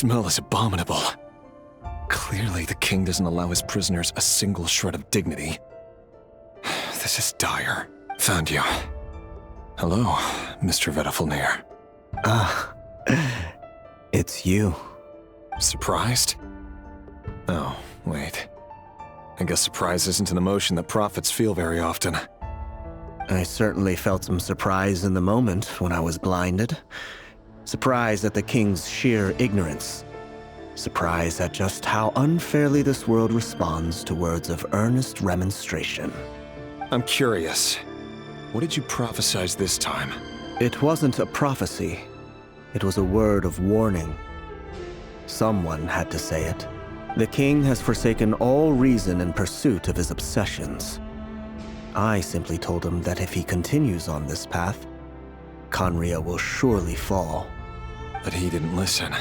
smell is abominable. Clearly, the king doesn't allow his prisoners a single shred of dignity. This is dire. Found you. Hello, Mr. Ver.Luna. It's you. Surprised? Oh, wait. I guess surprise isn't an emotion that prophets feel very often. I certainly felt some surprise in the moment when I was blinded. Surprise at the king's sheer ignorance. Surprise at just how unfairly this world responds to words of earnest remonstration. I'm curious. What did you prophesize this time? It wasn't a prophecy. It was a word of warning. Someone had to say it. The king has forsaken all reason in pursuit of his obsessions. I simply told him that if he continues on this path, Khaenri'ah will surely fall. But he didn't listen.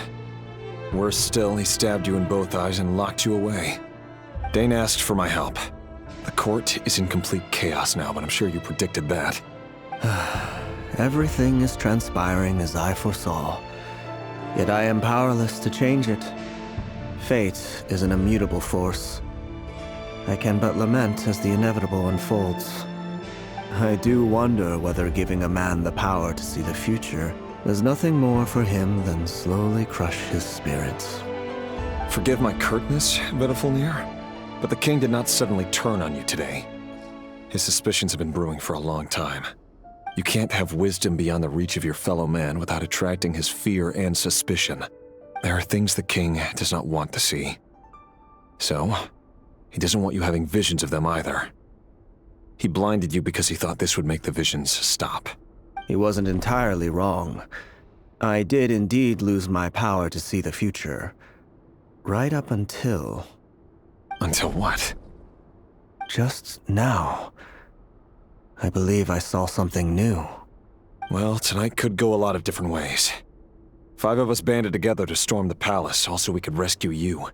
Worse still, he stabbed you in both eyes and locked you away. Dane asked for my help. The court is in complete chaos now, but I'm sure you predicted that. Everything is transpiring as I foresaw. Yet I am powerless to change it. Fate is an immutable force. I can but lament as the inevitable unfolds. I do wonder whether giving a man the power to see the future is nothing more for him than slowly crush his spirits. Forgive my curtness, Ver.Luna, but the king did not suddenly turn on you today. His suspicions have been brewing for a long time. You can't have wisdom beyond the reach of your fellow man without attracting his fear and suspicion. There are things the king does not want to see. So, he doesn't want you having visions of them either. He blinded you because he thought this would make the visions stop. He wasn't entirely wrong. I did indeed lose my power to see the future. Right up until... Until what? Just now. I believe I saw something new. Well, tonight could go a lot of different ways. 5 of us banded together to storm the palace, also we could rescue you.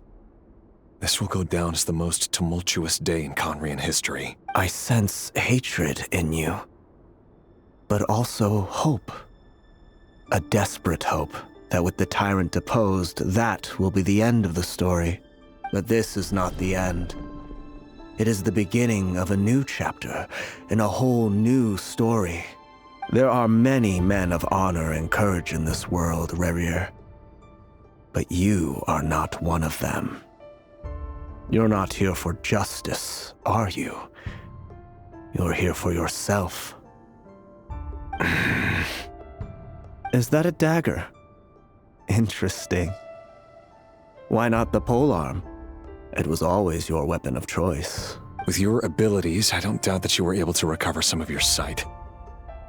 This will go down as the most tumultuous day in Khaenri'ah history. I sense hatred in you. But also hope. A desperate hope that with the tyrant deposed, that will be the end of the story. But this is not the end. It is the beginning of a new chapter, in a whole new story. There are many men of honor and courage in this world, Rerir. But you are not one of them. You're not here for justice, are you? You're here for yourself. Is that a dagger? Interesting. Why not the polearm? It was always your weapon of choice. With your abilities, I don't doubt that you were able to recover some of your sight.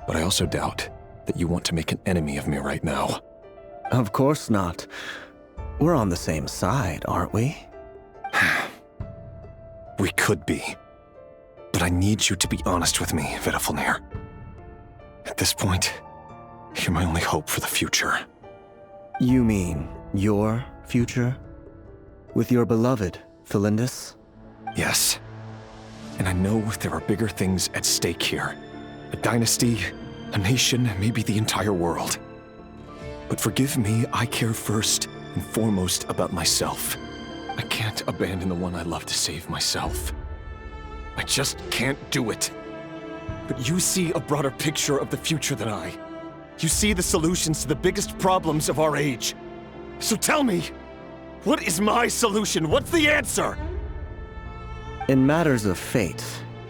But I also doubt that you want to make an enemy of me right now. Of course not. We're on the same side, aren't we? We could be. But I need you to be honest with me, Ver.Luna. At this point, you're my only hope for the future. You mean your future? With your beloved, Felindis? Yes. And I know there are bigger things at stake here. A dynasty, a nation, maybe the entire world. But forgive me, I care first and foremost about myself. I can't abandon the one I love to save myself. I just can't do it. But you see a broader picture of the future than I. You see the solutions to the biggest problems of our age. So tell me, what is my solution? What's the answer? In matters of fate,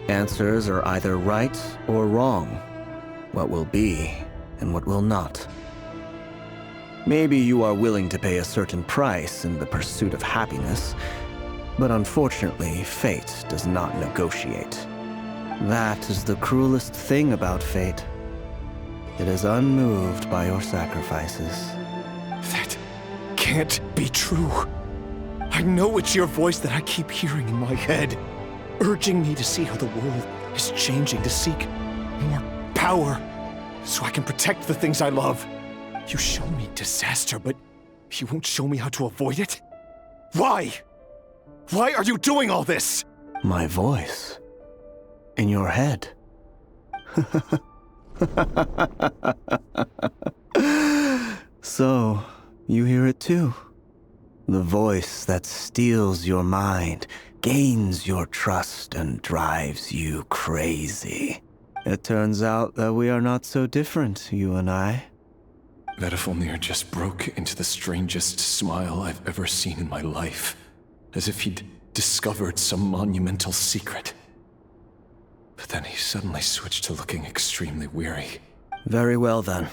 answers are either right or wrong. What will be and what will not. Maybe you are willing to pay a certain price in the pursuit of happiness, but unfortunately, fate does not negotiate. That is the cruelest thing about fate. It is unmoved by your sacrifices. That can't be true. I know it's your voice that I keep hearing in my head, urging me to see how the world is changing, to seek more power, so I can protect the things I love. You show me disaster, but you won't show me how to avoid it? Why? Why are you doing all this? My voice. In your head. So, you hear it too? The voice that steals your mind, gains your trust, and drives you crazy. It turns out that we are not so different, you and I. Ver.Luna just broke into the strangest smile I've ever seen in my life, as if he'd discovered some monumental secret. But then he suddenly switched to looking extremely weary. Very well then.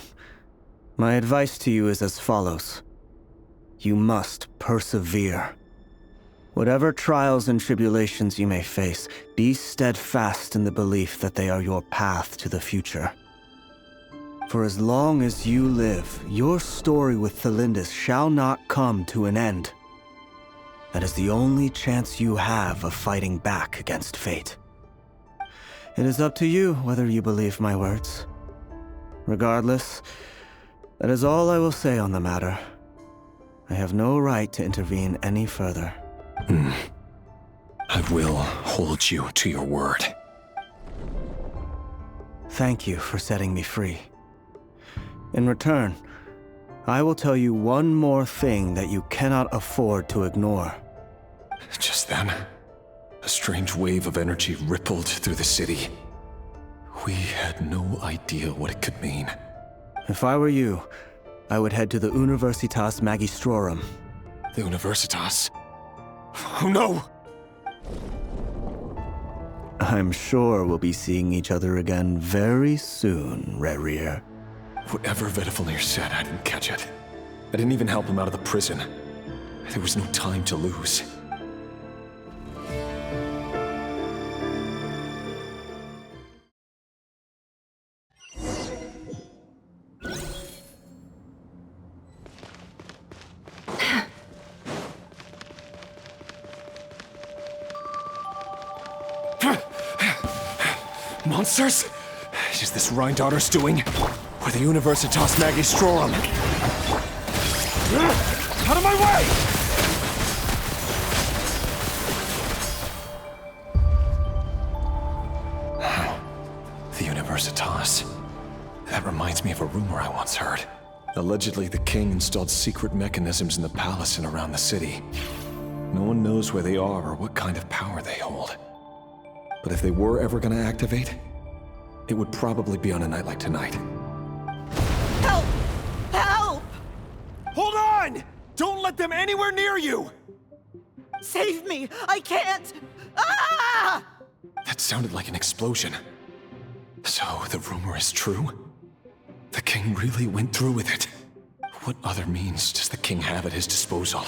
My advice to you is as follows. You must persevere. Whatever trials and tribulations you may face, be steadfast in the belief that they are your path to the future. For as long as you live, your story with Thelindis shall not come to an end. That is the only chance you have of fighting back against fate. It is up to you whether you believe my words. Regardless, that is all I will say on the matter. I have no right to intervene any further. I will hold you to your word. Thank you for setting me free. In return, I will tell you one more thing that you cannot afford to ignore. Just then, a strange wave of energy rippled through the city. We had no idea what it could mean. If I were you, I would head to the Universitas Magistrorum. The Universitas? Oh no! I'm sure we'll be seeing each other again very soon, Rerir. Whatever Ver.Luna said, I didn't catch it. I didn't even help him out of the prison. There was no time to lose. Monsters? Is this Rhindaughter's doing? Or the Universitas Magistrorum? Out of my way! The Universitas. That reminds me of a rumor I once heard. Allegedly, the king installed secret mechanisms in the palace and around the city. No one knows where they are or what kind of power they hold. But if they were ever gonna activate, it would probably be on a night like tonight. Help! Help! Hold on! Don't let them anywhere near you! Save me! I can't! Ah! That sounded like an explosion. So, the rumor is true? The king really went through with it. What other means does the king have at his disposal?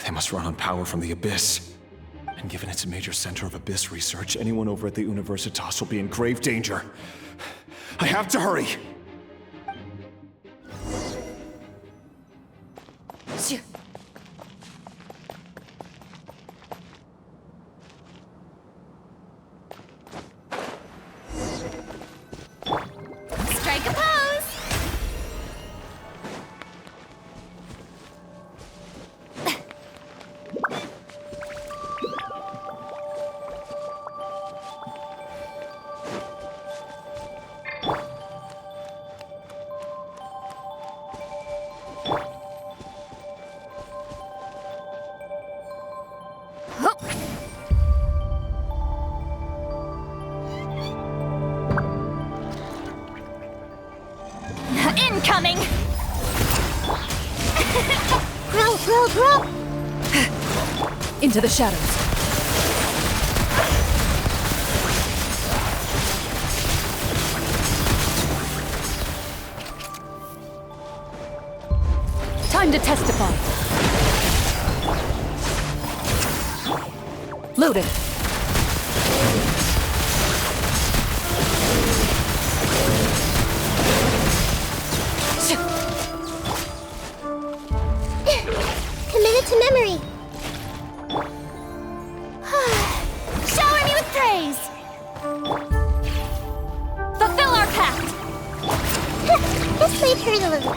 They must run on power from the Abyss. And given it's a major center of Abyss research, anyone over at the Universitas will be in grave danger. I have to hurry! Strike a pose! Incoming! Grow! Into the shadows. Time to testify. Loaded. Committed to memory. Shower me with praise. Fulfill our pact! This might hurt a little.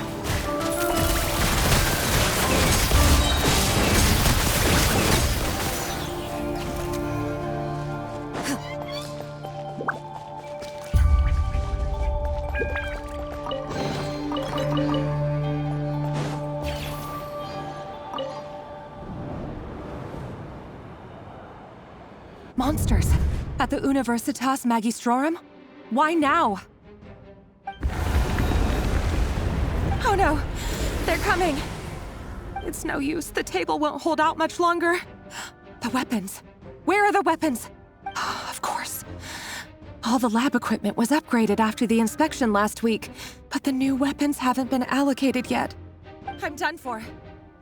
Monsters! At the Universitas Magistrorum? Why now? Oh no! They're coming! It's no use. The table won't hold out much longer. The weapons. Where are the weapons? Of course. All the lab equipment was upgraded after the inspection last week, but the new weapons haven't been allocated yet. I'm done for.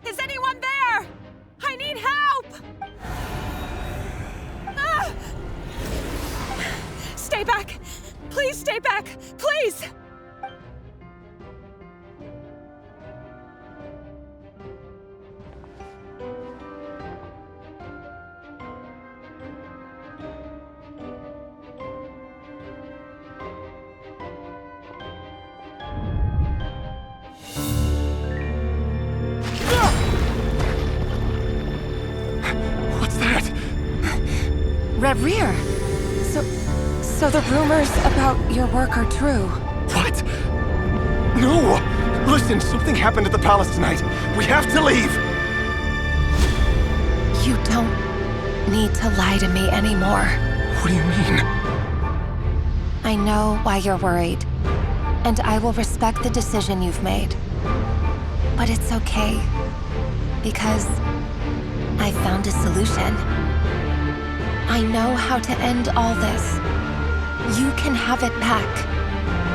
Is anyone there? I need help! Ah! Stay back! Please stay back! Please! Rear. So the rumors about your work are true. What? No! Listen, something happened at the palace tonight. We have to leave! You don't need to lie to me anymore. What do you mean? I know why you're worried, and I will respect the decision you've made. But it's okay, because I found a solution. I know how to end all this. You can have it back.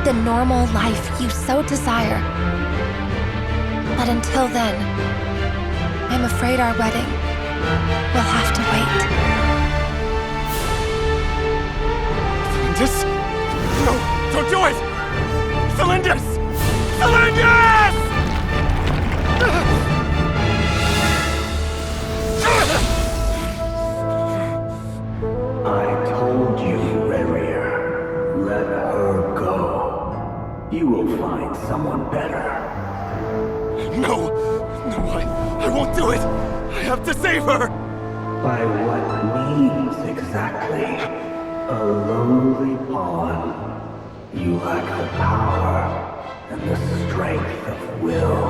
The normal life you so desire. But until then, I'm afraid our wedding will have to wait. Cylindus? No, don't do it! Cylindus! Cylindus! I told you, Rerir. Let her go. You will find someone better. No! No, I won't do it! I have to save her! By what means exactly? A lowly pawn. You lack the power and the strength of will.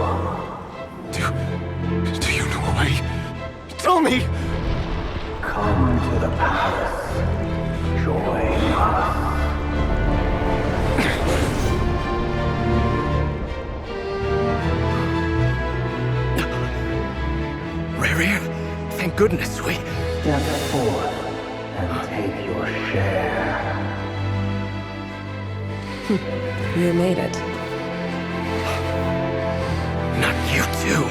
Do you know a way? Tell me! Come to the palace. Join us. Rerir, thank goodness we... Step forth and take your share. You made it. Not you too.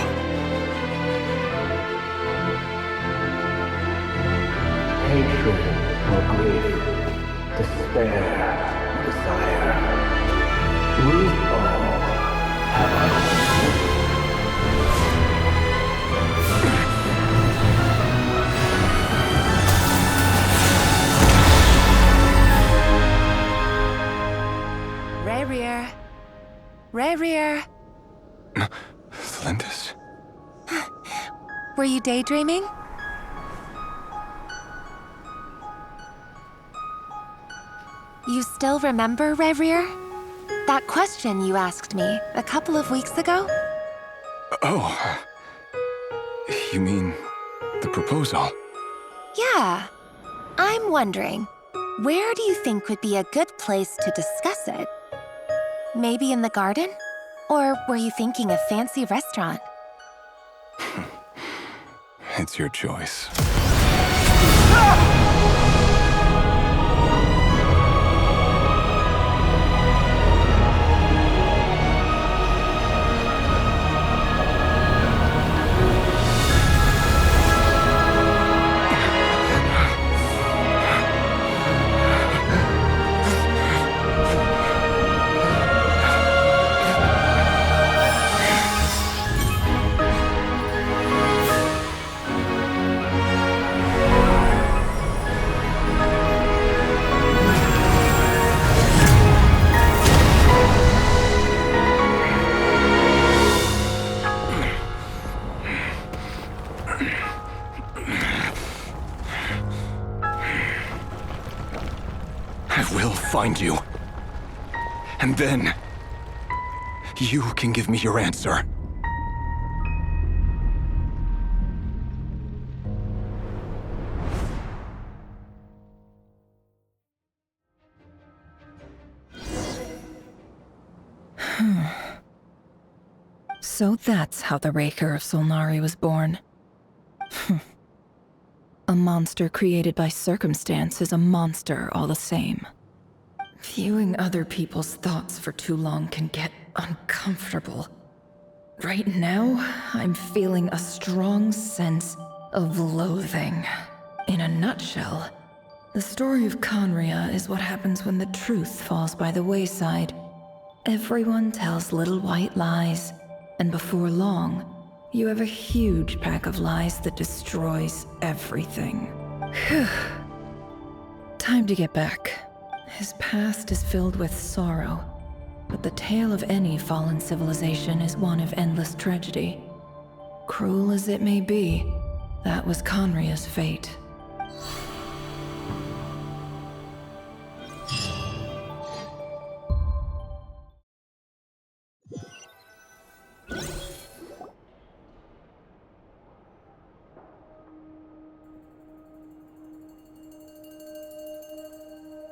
Hatred or grief, despair or desire. We all have our own. Rerir. Rerir. Cylindus? Were you daydreaming? You still remember, Rerir? That question you asked me a couple of weeks ago? Oh. You mean the proposal? Yeah. I'm wondering, where do you think would be a good place to discuss it? Maybe in the garden? Or were you thinking a fancy restaurant? It's your choice. Find you. And then, you can give me your answer. So that's how the Raker of Solnari was born. A monster created by circumstance is a monster all the same. Viewing other people's thoughts for too long can get uncomfortable. Right now, I'm feeling a strong sense of loathing. In a nutshell, the story of Conria is what happens when the truth falls by the wayside. Everyone tells little white lies, and before long, you have a huge pack of lies that destroys everything. Time to get back. His past is filled with sorrow, but the tale of any fallen civilization is one of endless tragedy. Cruel as it may be, that was Conria's fate.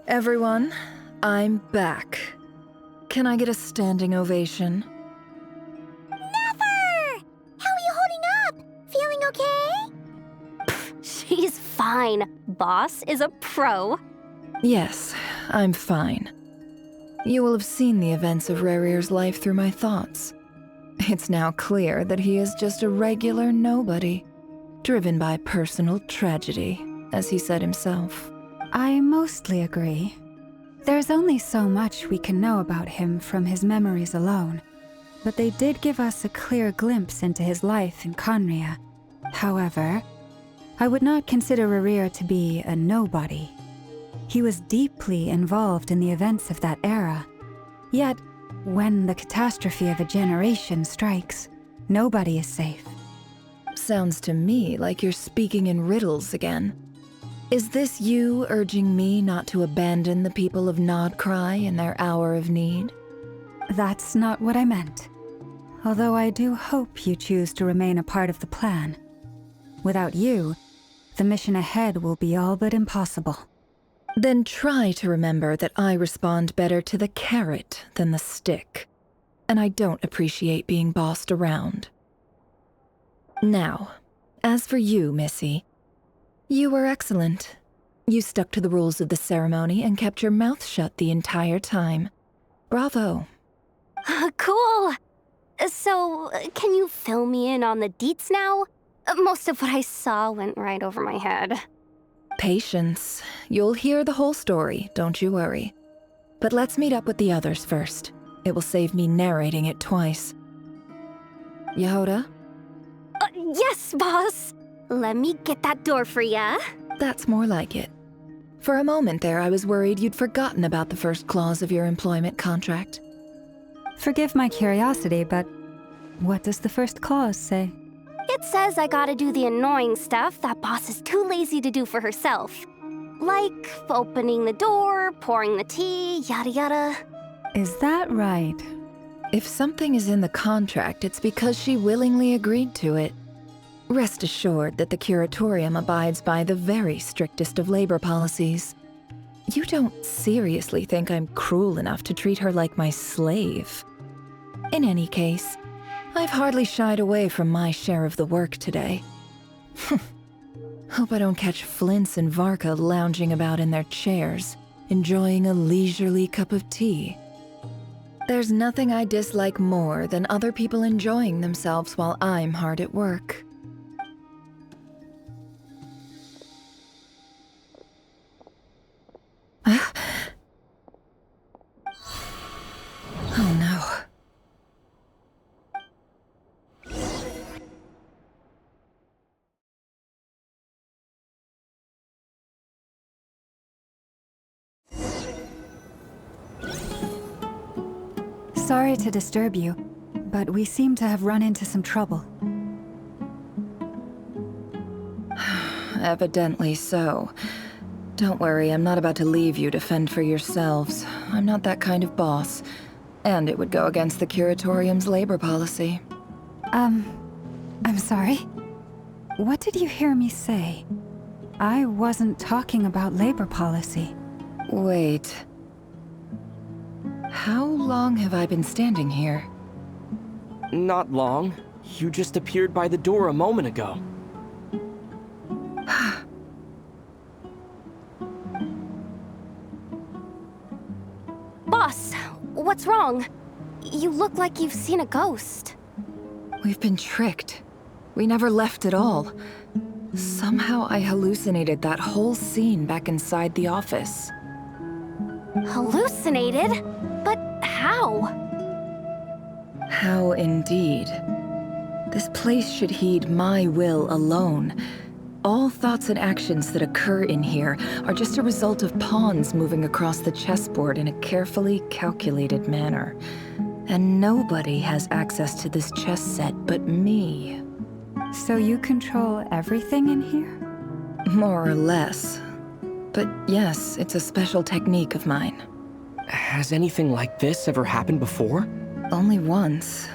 Everyone, I'm back. Can I get a standing ovation? Never! How are you holding up? Feeling okay? She's fine. Boss is a pro. Yes, I'm fine. You will have seen the events of Rerir's life through my thoughts. It's now clear that he is just a regular nobody, driven by personal tragedy, as he said himself. I mostly agree. There's only so much we can know about him from his memories alone, but they did give us a clear glimpse into his life in Conria. However, I would not consider Rerir to be a nobody. He was deeply involved in the events of that era. Yet, when the catastrophe of a generation strikes, nobody is safe. Sounds to me like you're speaking in riddles again. Is this you urging me not to abandon the people of Nodcry in their hour of need? That's not what I meant. Although I do hope you choose to remain a part of the plan. Without you, the mission ahead will be all but impossible. Then try to remember that I respond better to the carrot than the stick. And I don't appreciate being bossed around. Now, as for you, Missy, you were excellent. You stuck to the rules of the ceremony and kept your mouth shut the entire time. Bravo. Cool. So, can you fill me in on the deets now? Most of what I saw went right over my head. Patience. You'll hear the whole story, don't you worry. But let's meet up with the others first. It will save me narrating it twice. Yehoda? Yes, boss! Let me get that door for ya. That's more like it. For a moment there, I was worried you'd forgotten about the first clause of your employment contract. Forgive my curiosity, but what does the first clause say? It says I gotta do the annoying stuff that boss is too lazy to do for herself. Like opening the door, pouring the tea, yada yada. Is that right? If something is in the contract, it's because she willingly agreed to it. Rest assured that the Curatorium abides by the very strictest of labor policies. You don't seriously think I'm cruel enough to treat her like my slave. In any case, I've hardly shied away from my share of the work today. Hope I don't catch Flintz and Varka lounging about in their chairs, enjoying a leisurely cup of tea. There's nothing I dislike more than other people enjoying themselves while I'm hard at work. Oh no. Sorry to disturb you, but we seem to have run into some trouble. Evidently so. Don't worry, I'm not about to leave you to fend for yourselves. I'm not that kind of boss. And it would go against the Curatorium's labor policy. I'm sorry? What did you hear me say? I wasn't talking about labor policy. Wait. How long have I been standing here? Not long. You just appeared by the door a moment ago. Boss, what's wrong? You look like you've seen a ghost. We've been tricked. We never left at all. Somehow I hallucinated that whole scene back inside the office. Hallucinated? But how? How indeed. This place should heed my will alone. All thoughts and actions that occur in here are just a result of pawns moving across the chessboard in a carefully calculated manner. And nobody has access to this chess set but me. So you control everything in here? More or less. But yes, it's a special technique of mine. Has anything like this ever happened before? Only once.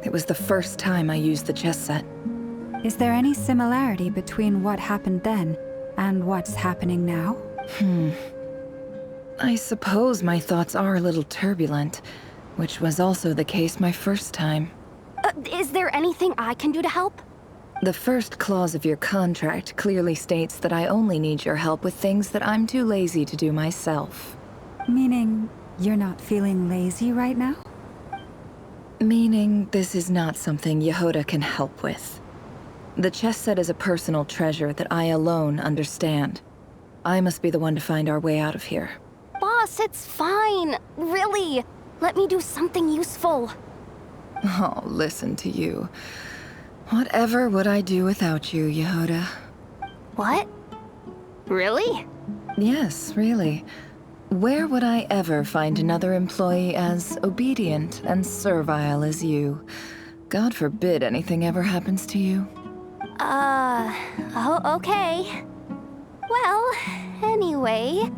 It was the first time I used the chess set. Is there any similarity between what happened then and what's happening now? I suppose my thoughts are a little turbulent, which was also the case my first time. Is there anything I can do to help? The first clause of your contract clearly states that I only need your help with things that I'm too lazy to do myself. Meaning, you're not feeling lazy right now? Meaning, this is not something Yehoda can help with. The chess set is a personal treasure that I alone understand. I must be the one to find our way out of here. Boss, it's fine. Really. Let me do something useful. Oh, listen to you. Whatever would I do without you, Yehoda? What? Really? Yes, really. Where would I ever find another employee as obedient and servile as you? God forbid anything ever happens to you. Oh, okay. Well, anyway,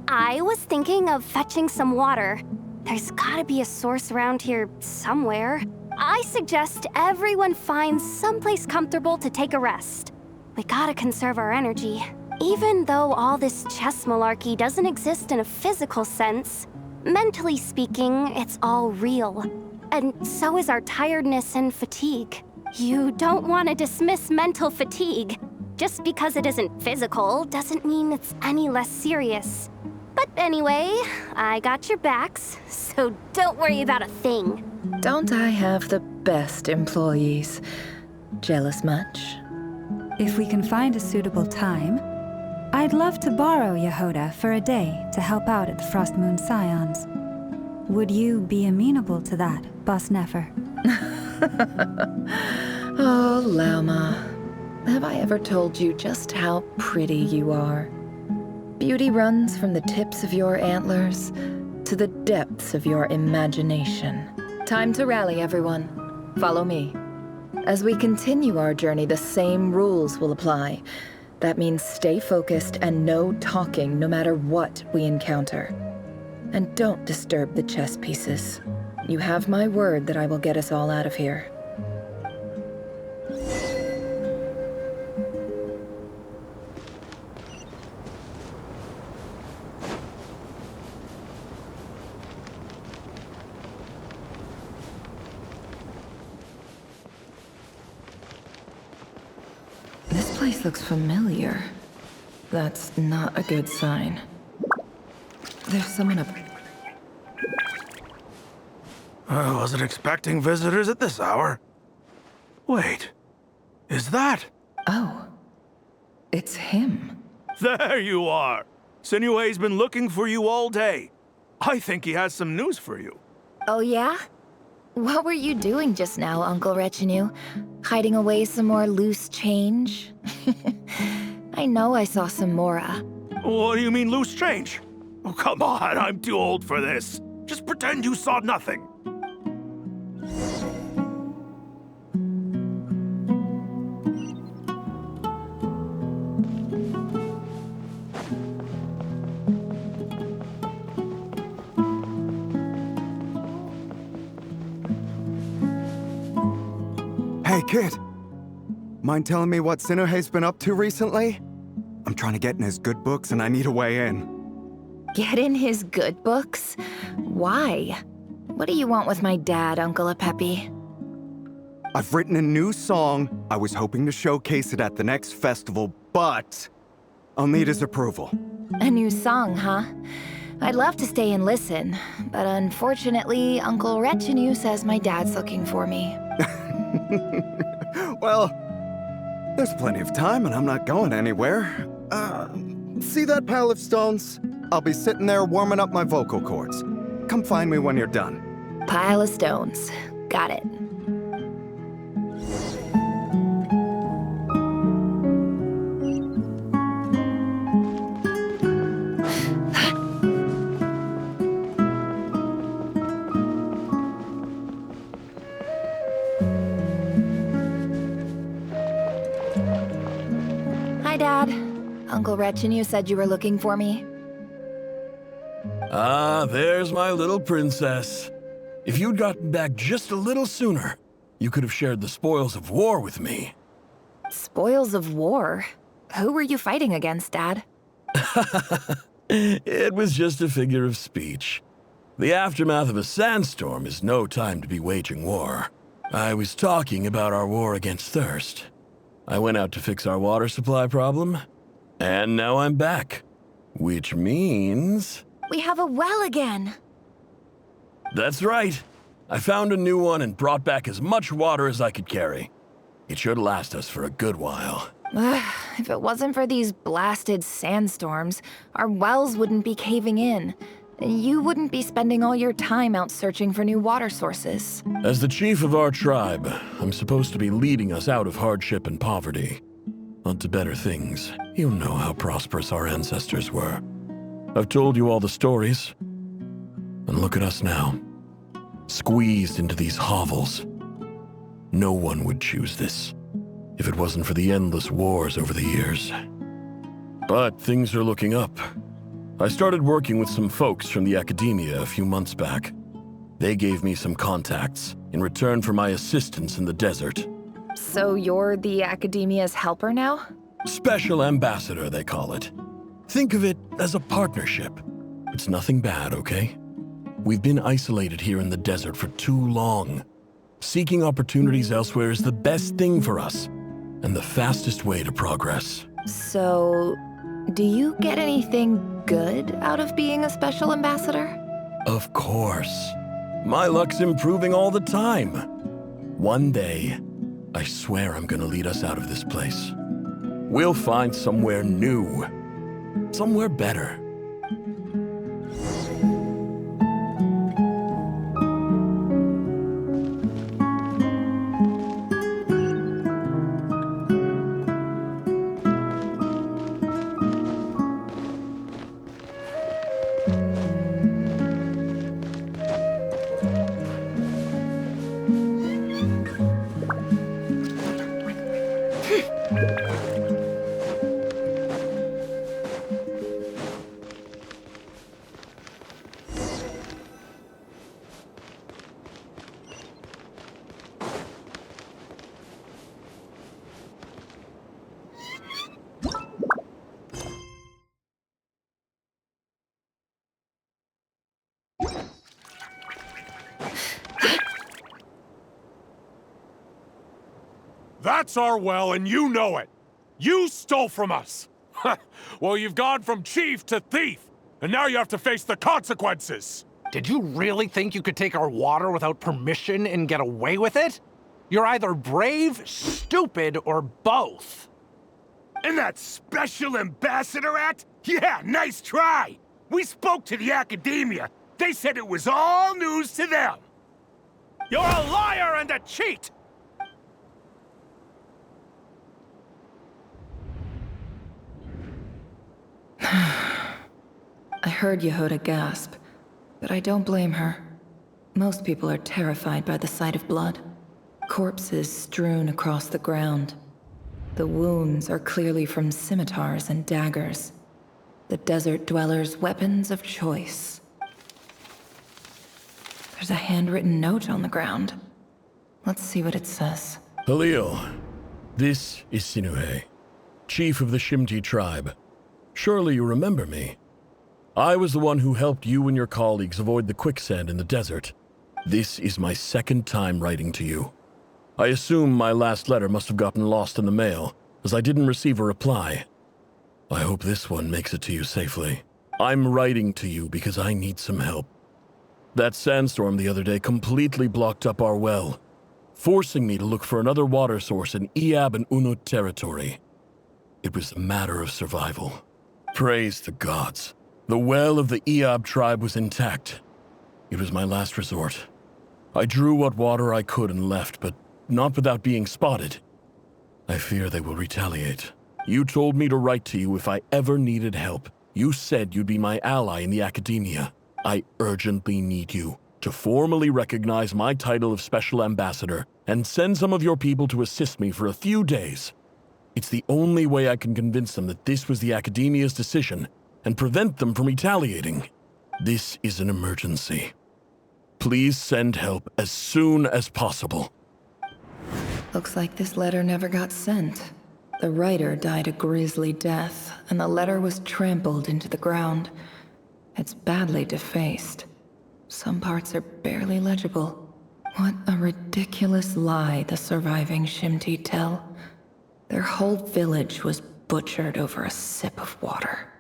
I was thinking of fetching some water. There's gotta be a source around here somewhere. I suggest everyone finds someplace comfortable to take a rest. We gotta conserve our energy. Even though all this chess malarkey doesn't exist in a physical sense, mentally speaking, it's all real. And so is our tiredness and fatigue. You don't want to dismiss mental fatigue. Just because it isn't physical doesn't mean it's any less serious. But anyway, I got your backs, so don't worry about a thing. Don't I have the best employees? Jealous much? If we can find a suitable time, I'd love to borrow Yehoda for a day to help out at the Frost Moon Scions. Would you be amenable to that, Boss Nefer? Oh, Lauma. Have I ever told you just how pretty you are? Beauty runs from the tips of your antlers to the depths of your imagination. Time to rally, everyone. Follow me. As we continue our journey, the same rules will apply. That means stay focused and no talking no matter what we encounter. And don't disturb the chess pieces. You have my word that I will get us all out of here. This place looks familiar. That's not a good sign. There's someone up. I wasn't expecting visitors at this hour. Wait, is that? Oh, it's him. There you are. Sinue's been looking for you all day. I think he has some news for you. Oh yeah? What were you doing just now, Uncle Retinue? Hiding away some more loose change? I know I saw some Mora. What do you mean loose change? Oh, come on, I'm too old for this. Just pretend you saw nothing. Hey, kid. Mind telling me what Sinuhe's been up to recently? I'm trying to get in his good books and I need a way in. Get in his good books? Why? What do you want with my dad, Uncle Apepi? I've written a new song. I was hoping to showcase it at the next festival, but I'll need his approval. A new song, huh? I'd love to stay and listen, but unfortunately, Uncle Retinue says my dad's looking for me. Well, there's plenty of time and I'm not going anywhere. See that pile of stones? I'll be sitting there warming up my vocal cords. Come find me when you're done. Pile of stones. Got it. Hi, Dad. Uncle Retinue said you were looking for me. Ah, there's my little princess. If you'd gotten back just a little sooner, you could have shared the spoils of war with me. Spoils of war? Who were you fighting against, Dad? It was just a figure of speech. The aftermath of a sandstorm is no time to be waging war. I was talking about our war against thirst. I went out to fix our water supply problem, and now I'm back. Which means... We have a well again! That's right. I found a new one and brought back as much water as I could carry. It should last us for a good while. If it wasn't for these blasted sandstorms, our wells wouldn't be caving in. You wouldn't be spending all your time out searching for new water sources. As the chief of our tribe, I'm supposed to be leading us out of hardship and poverty. Onto better things. You know how prosperous our ancestors were. I've told you all the stories. And look at us now. Squeezed into these hovels. No one would choose this, if it wasn't for the endless wars over the years. But things are looking up. I started working with some folks from the academia a few months back. They gave me some contacts in return for my assistance in the desert. So you're the academia's helper now? Special ambassador, they call it. Think of it as a partnership. It's nothing bad, okay? We've been isolated here in the desert for too long. Seeking opportunities elsewhere is the best thing for us, and the fastest way to progress. So, do you get anything good out of being a special ambassador? Of course. My luck's improving all the time. One day, I swear I'm gonna lead us out of this place. We'll find somewhere new. Somewhere better. That's our well, and you know it. You stole from us. Well, you've gone from chief to thief, and now you have to face the consequences. Did you really think you could take our water without permission and get away with it? You're either brave, stupid, or both. And that special ambassador act? Yeah, nice try. We spoke to the academia. They said it was all news to them. You're a liar and a cheat! I heard Yehuda gasp, but I don't blame her. Most people are terrified by the sight of blood. Corpses strewn across the ground. The wounds are clearly from scimitars and daggers. The desert dwellers' weapons of choice. There's a handwritten note on the ground. Let's see what it says. Halil, this is Sinuhe, chief of the Shimti tribe. Surely you remember me. I was the one who helped you and your colleagues avoid the quicksand in the desert. This is my second time writing to you. I assume my last letter must have gotten lost in the mail, as I didn't receive a reply. I hope this one makes it to you safely. I'm writing to you because I need some help. That sandstorm the other day completely blocked up our well, forcing me to look for another water source in Iab and Unut territory. It was a matter of survival. Praise the gods. The well of the Iab tribe was intact. It was my last resort. I drew what water I could and left, but not without being spotted. I fear they will retaliate. You told me to write to you if I ever needed help. You said you'd be my ally in the academia. I urgently need you to formally recognize my title of Special Ambassador and send some of your people to assist me for a few days. It's the only way I can convince them that this was the academia's decision and prevent them from retaliating. This is an emergency. Please send help as soon as possible. Looks like this letter never got sent. The writer died a grisly death, and the letter was trampled into the ground. It's badly defaced. Some parts are barely legible. What a ridiculous lie the surviving Shimti tell. Their whole village was butchered over a sip of water.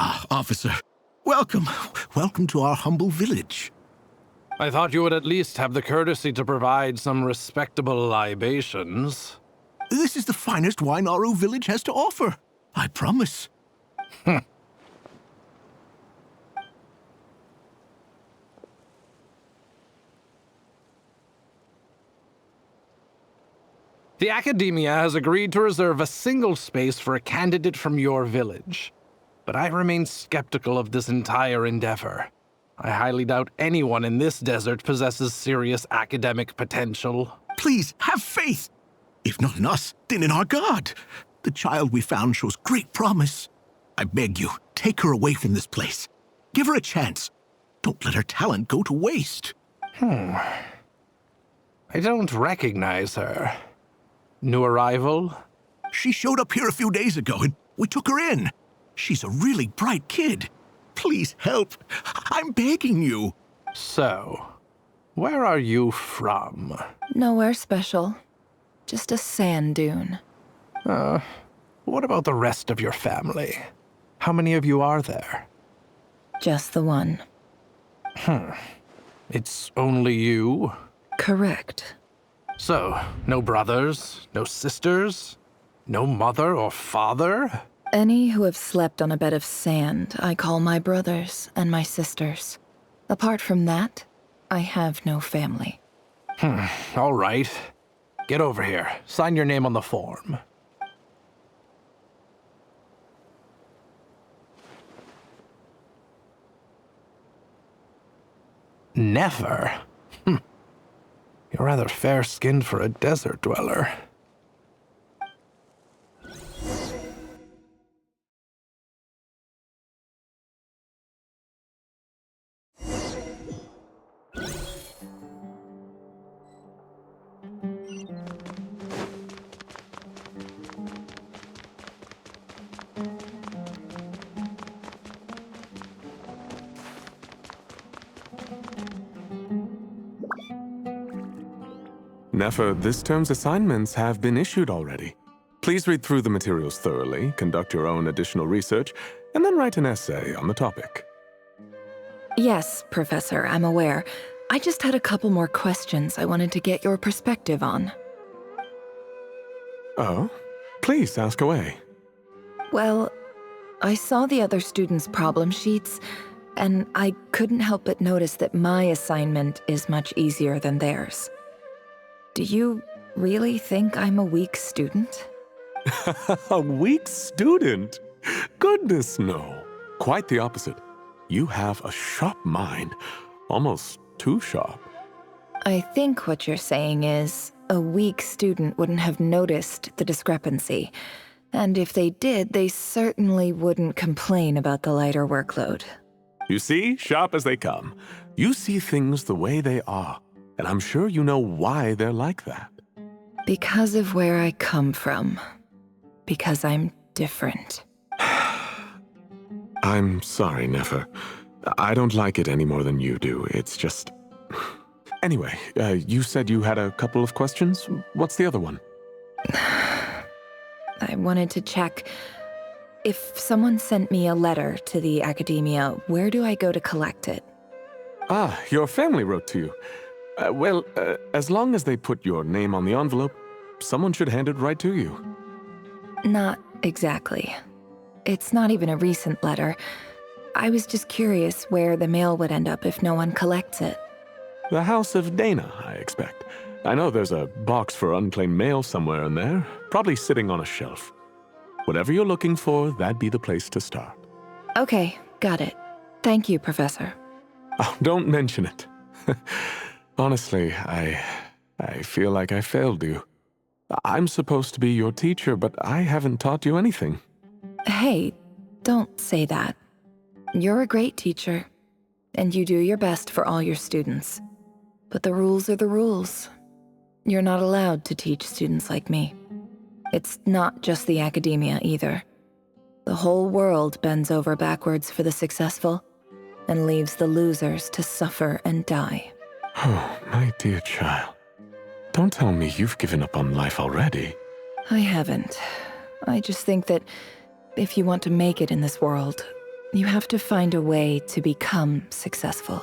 Ah, officer. Welcome. Welcome to our humble village. I thought you would at least have the courtesy to provide some respectable libations. This is the finest wine Aru village has to offer. I promise. The Academia has agreed to reserve a single space for a candidate from your village. But I remain skeptical of this entire endeavor. I highly doubt anyone in this desert possesses serious academic potential. Please, have faith. If not in us, then in our god. The child we found shows great promise. I beg you, take her away from this place. Give her a chance. Don't let her talent go to waste. I don't recognize her. New arrival? She showed up here a few days ago and we took her in. She's a really bright kid. Please help. I'm begging you. So, where are you from? Nowhere special. Just a sand dune. What about the rest of your family? How many of you are there? Just the one. It's only you? Correct. So, no brothers, no sisters, no mother or father? Any who have slept on a bed of sand, I call my brothers and my sisters. Apart from that, I have no family. All right. Get over here. Sign your name on the form. Never? You're rather fair-skinned for a desert dweller. Nefer, this term's assignments have been issued already. Please read through the materials thoroughly, conduct your own additional research, and then write an essay on the topic. Yes, Professor, I'm aware. I just had a couple more questions I wanted to get your perspective on. Oh? Please ask away. Well, I saw the other students' problem sheets, and I couldn't help but notice that my assignment is much easier than theirs. Do you really think I'm a weak student? A weak student? Goodness, no. Quite the opposite. You have a sharp mind. Almost too sharp. I think what you're saying is, a weak student wouldn't have noticed the discrepancy. And if they did, they certainly wouldn't complain about the lighter workload. You see, sharp as they come. You see things the way they are, and I'm sure you know why they're like that. Because of where I come from. Because I'm different. I'm sorry, Nefer. I don't like it any more than you do. It's just... Anyway, you said you had a couple of questions. What's the other one? I wanted to check. If someone sent me a letter to the academia, where do I go to collect it? Ah, your family wrote to you. Well, as long as they put your name on the envelope, someone should hand it right to you. Not exactly. It's not even a recent letter. I was just curious where the mail would end up if no one collects it. The House of Dana, I expect. I know there's a box for unclaimed mail somewhere in there, probably sitting on a shelf. Whatever you're looking for, that'd be the place to start. Okay, got it. Thank you, Professor. Oh, don't mention it. Honestly, I feel like I failed you. I'm supposed to be your teacher, but I haven't taught you anything. Hey, don't say that. You're a great teacher, and you do your best for all your students. But the rules are the rules. You're not allowed to teach students like me. It's not just the academia either. The whole world bends over backwards for the successful and leaves the losers to suffer and die. Oh, my dear child. Don't tell me you've given up on life already. I haven't. I just think that if you want to make it in this world, you have to find a way to become successful.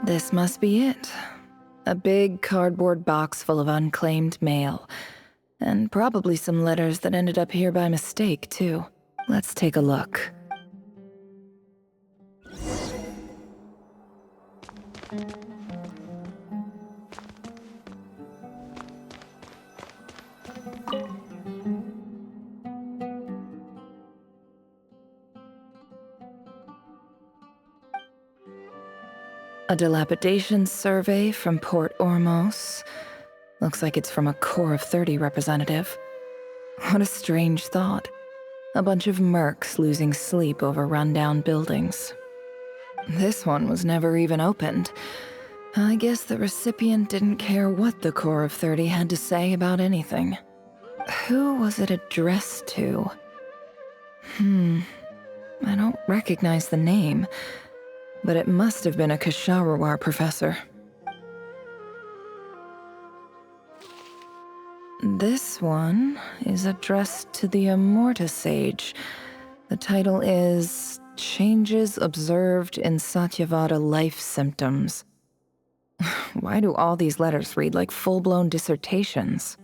This must be it. A big cardboard box full of unclaimed mail. And probably some letters that ended up here by mistake, too. Let's take a look. A dilapidation survey from Port Ormos. Looks like it's from a Core of 30 representative. What a strange thought. A bunch of mercs losing sleep over rundown buildings. This one was never even opened. I guess the recipient didn't care what the Core of 30 had to say about anything. Who was it addressed to? I don't recognize the name, but it must have been a Ksharawar professor. This one is addressed to the Immorta Sage. The title is Changes Observed in Satyavada Life Symptoms. Why do all these letters read like full-blown dissertations?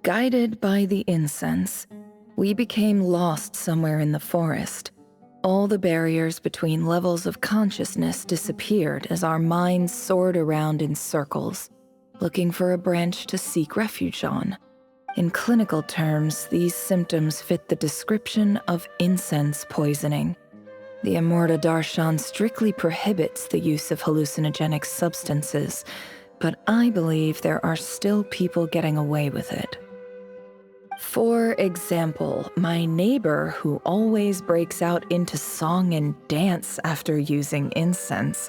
Guided by the incense, we became lost somewhere in the forest. All the barriers between levels of consciousness disappeared as our minds soared around in circles, looking for a branch to seek refuge on. In clinical terms, these symptoms fit the description of incense poisoning. The Immorta Darshan strictly prohibits the use of hallucinogenic substances, but I believe there are still people getting away with it. For example, my neighbor who always breaks out into song and dance after using incense.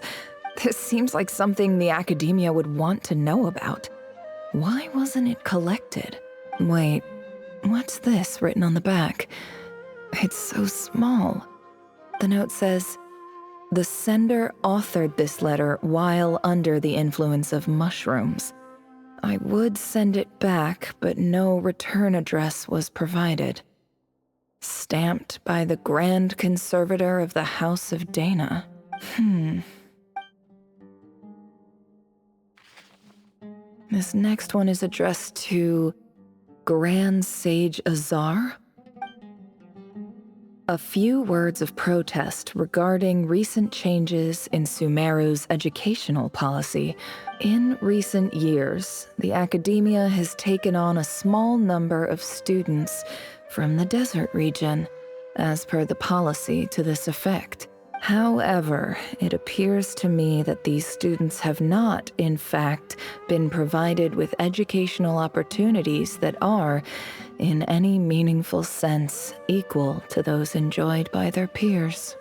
This seems like something the academia would want to know about. Why wasn't it collected? Wait, what's this written on the back? It's so small. The note says, "The sender authored this letter while under the influence of mushrooms. I would send it back, but no return address was provided. Stamped by the Grand Conservator of the House of Dana." This next one is addressed to Grand Sage Azar? A few words of protest regarding recent changes in Sumeru's educational policy. In recent years, the academia has taken on a small number of students from the desert region, as per the policy to this effect. However, it appears to me that these students have not, in fact, been provided with educational opportunities that are, in any meaningful sense, equal to those enjoyed by their peers,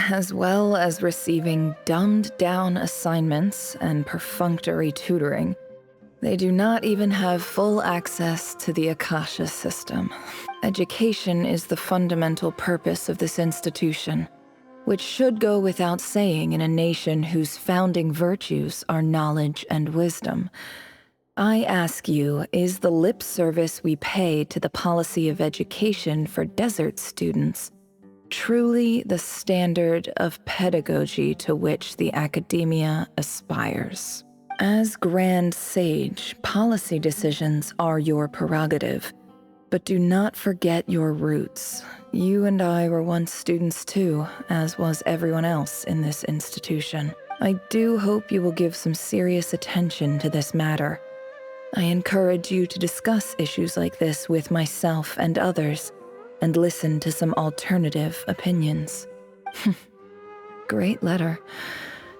as well as receiving dumbed-down assignments and perfunctory tutoring. They do not even have full access to the Akasha system. Education is the fundamental purpose of this institution, which should go without saying in a nation whose founding virtues are knowledge and wisdom. I ask you, is the lip service we pay to the policy of education for desert students truly the standard of pedagogy to which the academia aspires? As Grand Sage, policy decisions are your prerogative, but do not forget your roots. You and I were once students too, as was everyone else in this institution. I do hope you will give some serious attention to this matter. I encourage you to discuss issues like this with myself and others, and listen to some alternative opinions. Great letter.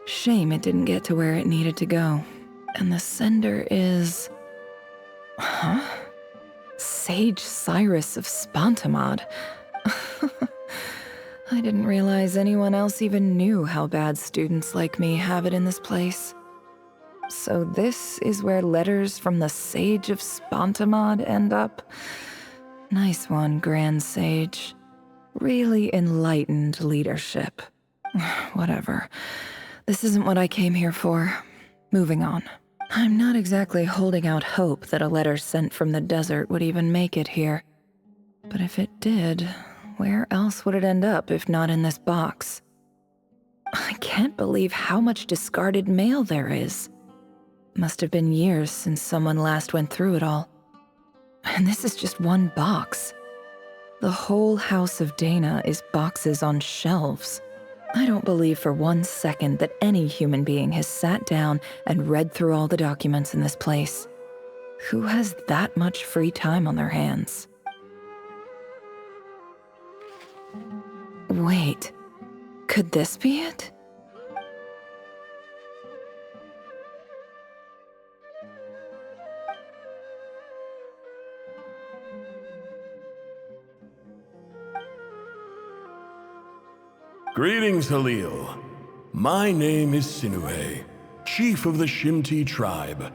Shame it didn't get to where it needed to go. And the sender is... Huh? Sage Cyrus of Spontamod. I didn't realize anyone else even knew how bad students like me have it in this place. So this is where letters from the Sage of Spontamod end up? Nice one, Grand Sage. Really enlightened leadership. Whatever. This isn't what I came here for. Moving on. I'm not exactly holding out hope that a letter sent from the desert would even make it here. But if it did, where else would it end up if not in this box? I can't believe how much discarded mail there is. Must have been years since someone last went through it all. And this is just one box. The whole house of Dana is boxes on shelves. I don't believe for 1 second that any human being has sat down and read through all the documents in this place. Who has that much free time on their hands? Wait, could this be it? Greetings, Halil. My name is Sinuhe, chief of the Shimti tribe.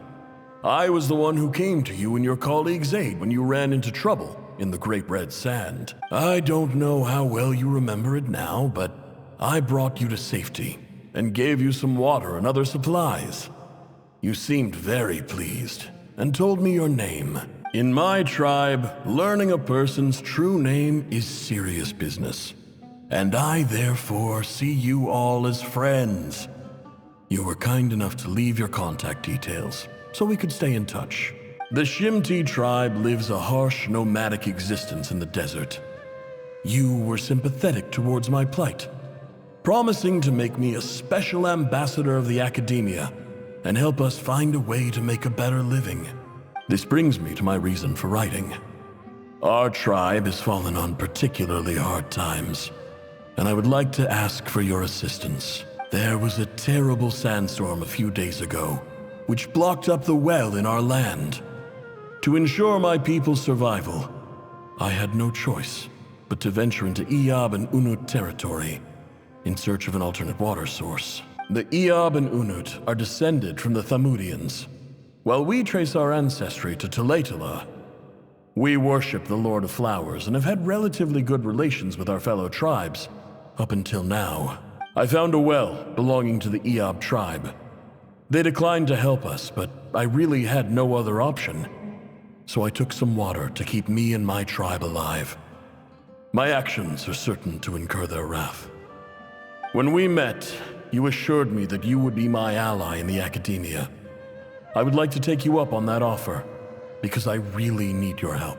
I was the one who came to you and your colleague's aid when you ran into trouble in the Great Red Sand. I don't know how well you remember it now, but I brought you to safety and gave you some water and other supplies. You seemed very pleased and told me your name. In my tribe, learning a person's true name is serious business. And I therefore see you all as friends. You were kind enough to leave your contact details, so we could stay in touch. The Shimti tribe lives a harsh, nomadic existence in the desert. You were sympathetic towards my plight, promising to make me a special ambassador of the academia and help us find a way to make a better living. This brings me to my reason for writing. Our tribe has fallen on particularly hard times, and I would like to ask for your assistance. There was a terrible sandstorm a few days ago, which blocked up the well in our land. To ensure my people's survival, I had no choice but to venture into Iyab and Unut territory in search of an alternate water source. The Iyab and Unut are descended from the Thamudians. While we trace our ancestry to Tulatala, we worship the Lord of Flowers and have had relatively good relations with our fellow tribes up until now. I found a well belonging to the Iyab tribe. They declined to help us, but I really had no other option. So I took some water to keep me and my tribe alive. My actions are certain to incur their wrath. When we met, you assured me that you would be my ally in the academia. I would like to take you up on that offer, because I really need your help.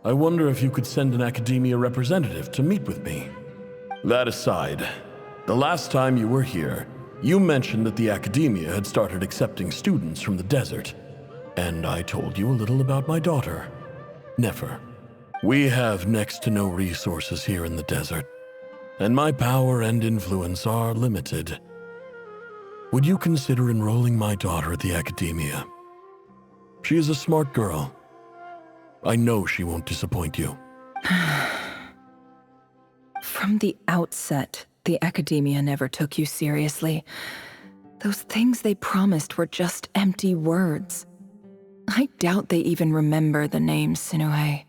I wonder if you could send an Academia representative to meet with me. That aside, the last time you were here, you mentioned that the Academia had started accepting students from the desert. And I told you a little about my daughter, Nefer. We have next to no resources here in the desert, and my power and influence are limited. Would you consider enrolling my daughter at the Academia? She is a smart girl. I know she won't disappoint you. From the outset, the Academia never took you seriously. Those things they promised were just empty words. I doubt they even remember the name Sinuhe.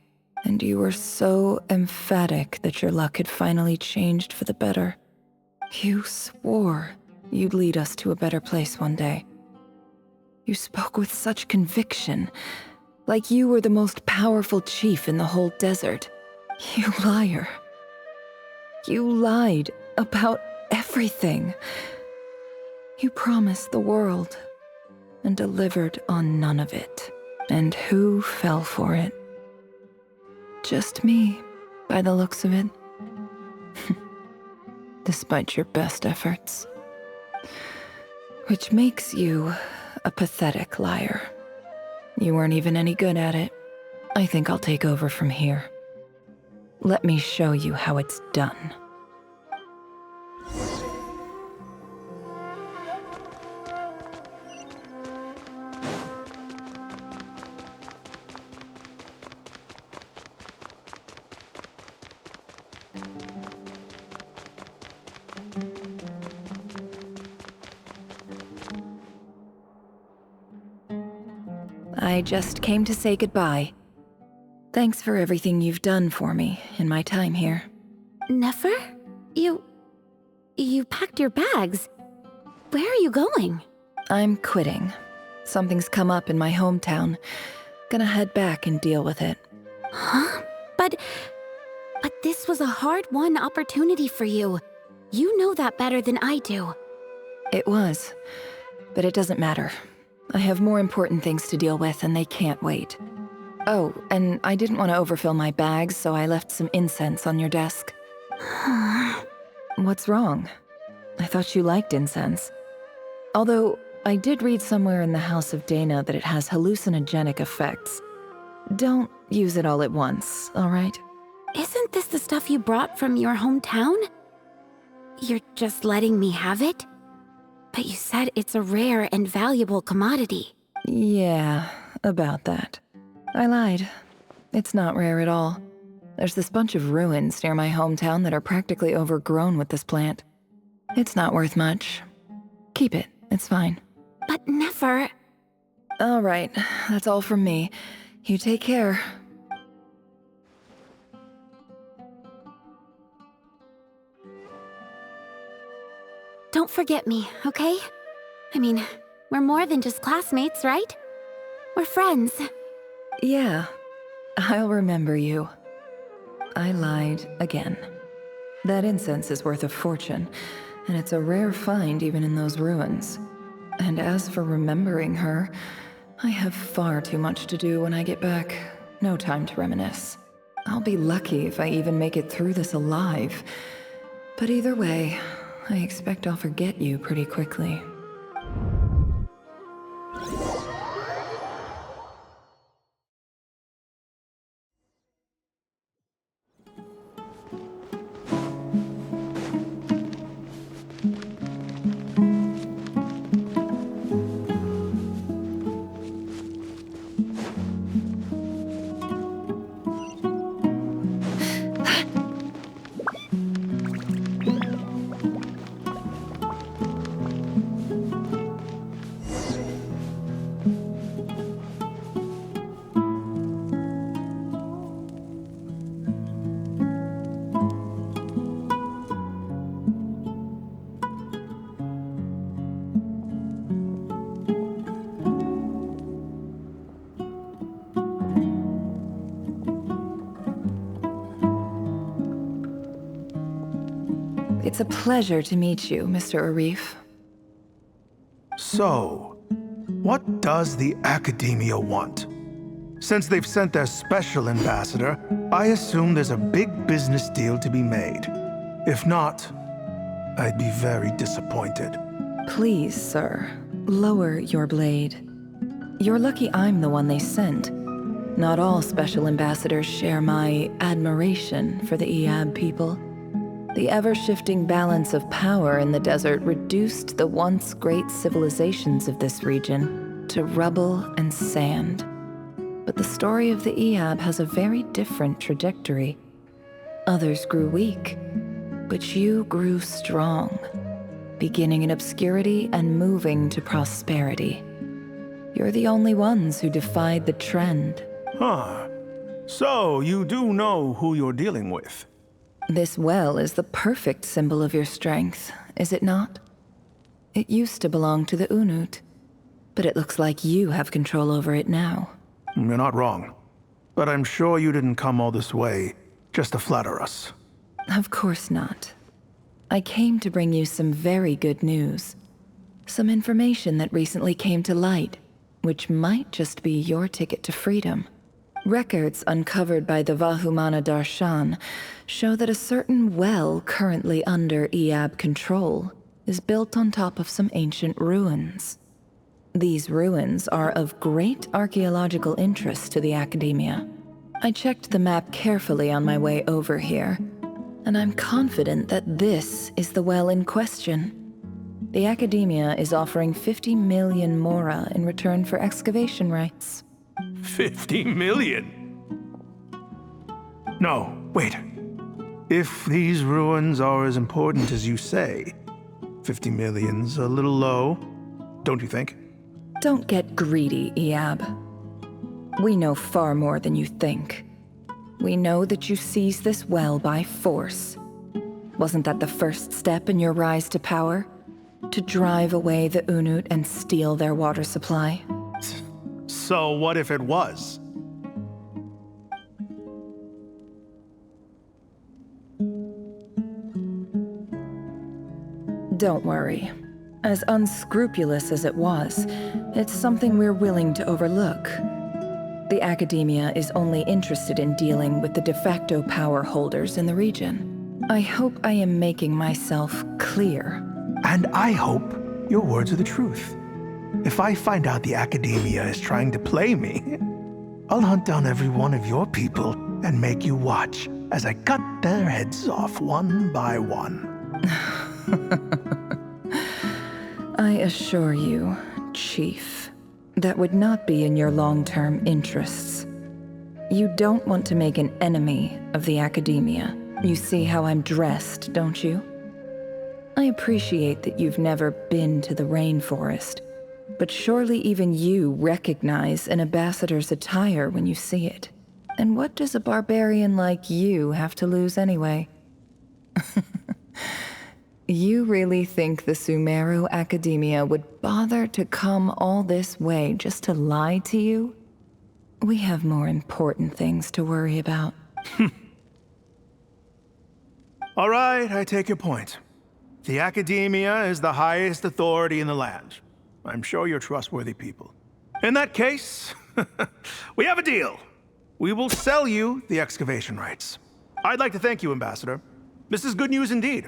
And you were so emphatic that your luck had finally changed for the better. You swore you'd lead us to a better place one day. You spoke with such conviction, like you were the most powerful chief in the whole desert. You liar. You lied about everything. You promised the world and delivered on none of it. And who fell for it? Just me, by the looks of it. Despite your best efforts. Which makes you a pathetic liar. You weren't even any good at it. I think I'll take over from here. Let me show you how it's done. I just came to say goodbye. Thanks for everything you've done for me in my time here. Nefer? You packed your bags. Where are you going? I'm quitting. Something's come up in my hometown. Gonna head back and deal with it. Huh? But this was a hard-won opportunity for you. You know that better than I do. It was, but it doesn't matter. I have more important things to deal with, and they can't wait. Oh, and I didn't want to overfill my bags, so I left some incense on your desk. What's wrong? I thought you liked incense. Although, I did read somewhere in the House of Dana that it has hallucinogenic effects. Don't use it all at once, all right? Isn't this the stuff you brought from your hometown? You're just letting me have it? But you said it's a rare and valuable commodity. Yeah, about that. I lied. It's not rare at all. There's this bunch of ruins near my hometown that are practically overgrown with this plant. It's not worth much. Keep it, it's fine. But Nefer... All right, that's all from me. You take care. Don't forget me, okay? I mean, we're more than just classmates, right? We're friends. Yeah, I'll remember you. I lied again. That incense is worth a fortune, and it's a rare find even in those ruins. And as for remembering her, I have far too much to do when I get back. No time to reminisce. I'll be lucky if I even make it through this alive. But either way, I expect I'll forget you pretty quickly. It's a pleasure to meet you, Mr. Arif. So, what does the Academia want? Since they've sent their special ambassador, I assume there's a big business deal to be made. If not, I'd be very disappointed. Please, sir, lower your blade. You're lucky I'm the one they sent. Not all special ambassadors share my admiration for the Iab people. The ever-shifting balance of power in the desert reduced the once great civilizations of this region to rubble and sand. But the story of the Iab has a very different trajectory. Others grew weak, but you grew strong, beginning in obscurity and moving to prosperity. You're the only ones who defied the trend. Huh. So, you do know who you're dealing with? This well is the perfect symbol of your strength, is it not? It used to belong to the Unut, but it looks like you have control over it now. You're not wrong. But I'm sure you didn't come all this way just to flatter us. Of course not. I came to bring you some very good news. Some information that recently came to light, which might just be your ticket to freedom. Records uncovered by the Vahumana Darshan show that a certain well currently under Iab control is built on top of some ancient ruins. These ruins are of great archaeological interest to the Academia. I checked the map carefully on my way over here, and I'm confident that this is the well in question. The Academia is offering 50 million mora in return for excavation rights. 50 million? No, wait. If these ruins are as important as you say, 50 million's a little low, don't you think? Don't get greedy, Iab. We know far more than you think. We know that you seized this well by force. Wasn't that the first step in your rise to power? To drive away the Unut and steal their water supply? So what if it was? Don't worry. As unscrupulous as it was, it's something we're willing to overlook. The Academia is only interested in dealing with the de facto power holders in the region. I hope I am making myself clear. And I hope your words are the truth. If I find out the Academia is trying to play me, I'll hunt down every one of your people and make you watch as I cut their heads off one by one. I assure you, Chief, that would not be in your long-term interests. You don't want to make an enemy of the Academia. You see how I'm dressed, don't you? I appreciate that you've never been to the rainforest, but surely even you recognize an ambassador's attire when you see it. And what does a barbarian like you have to lose anyway? You really think the Sumeru Academia would bother to come all this way just to lie to you? We have more important things to worry about. All right, I take your point. The Academia is the highest authority in the land. I'm sure you're trustworthy people. In that case, we have a deal. We will sell you the excavation rights. I'd like to thank you, Ambassador. This is good news indeed.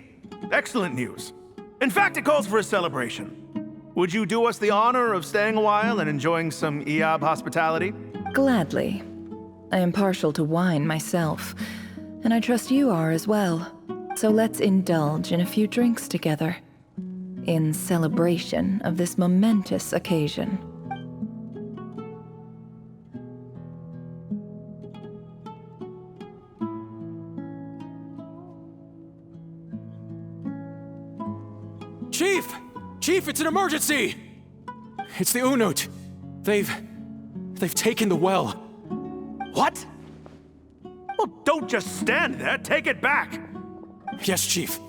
Excellent news. In fact, it calls for a celebration. Would you do us the honor of staying a while and enjoying some Iab hospitality? Gladly. I am partial to wine myself, and I trust you are as well. So let's indulge in a few drinks together, in celebration of this momentous occasion. Chief! Chief, it's an emergency! It's the Unut. They've taken the well. What? Well, don't just stand there. Take it back. Yes, Chief.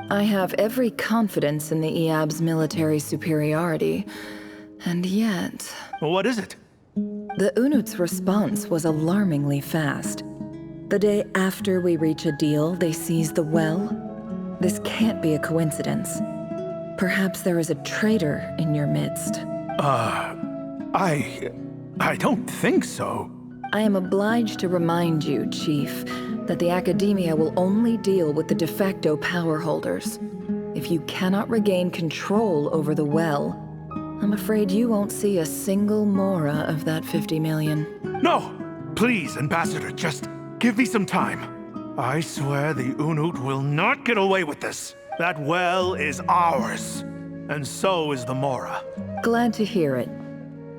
I have every confidence in the Iab's military superiority, and yet... Well, what is it? The Unut's response was alarmingly fast. The day after we reach a deal, they seize the well. This can't be a coincidence. Perhaps there is a traitor in your midst. I don't think so. I am obliged to remind you, Chief, that the Academia will only deal with the de facto power holders. If you cannot regain control over the well, I'm afraid you won't see a single mora of that 50 million. No! Please, Ambassador, just give me some time. I swear the Unut will not get away with this. That well is ours. And so is the mora. Glad to hear it.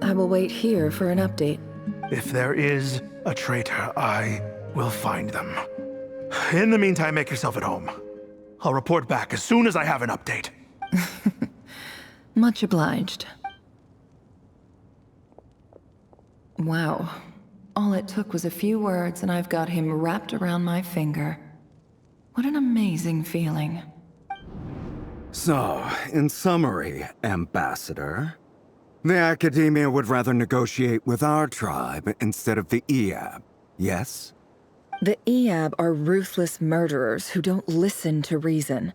I will wait here for an update. If there is a traitor, I will find them. In the meantime, make yourself at home. I'll report back as soon as I have an update. Much obliged. Wow. All it took was a few words and I've got him wrapped around my finger. What an amazing feeling. So, in summary, Ambassador, the Academia would rather negotiate with our tribe instead of the Eab, yes? The Eab are ruthless murderers who don't listen to reason.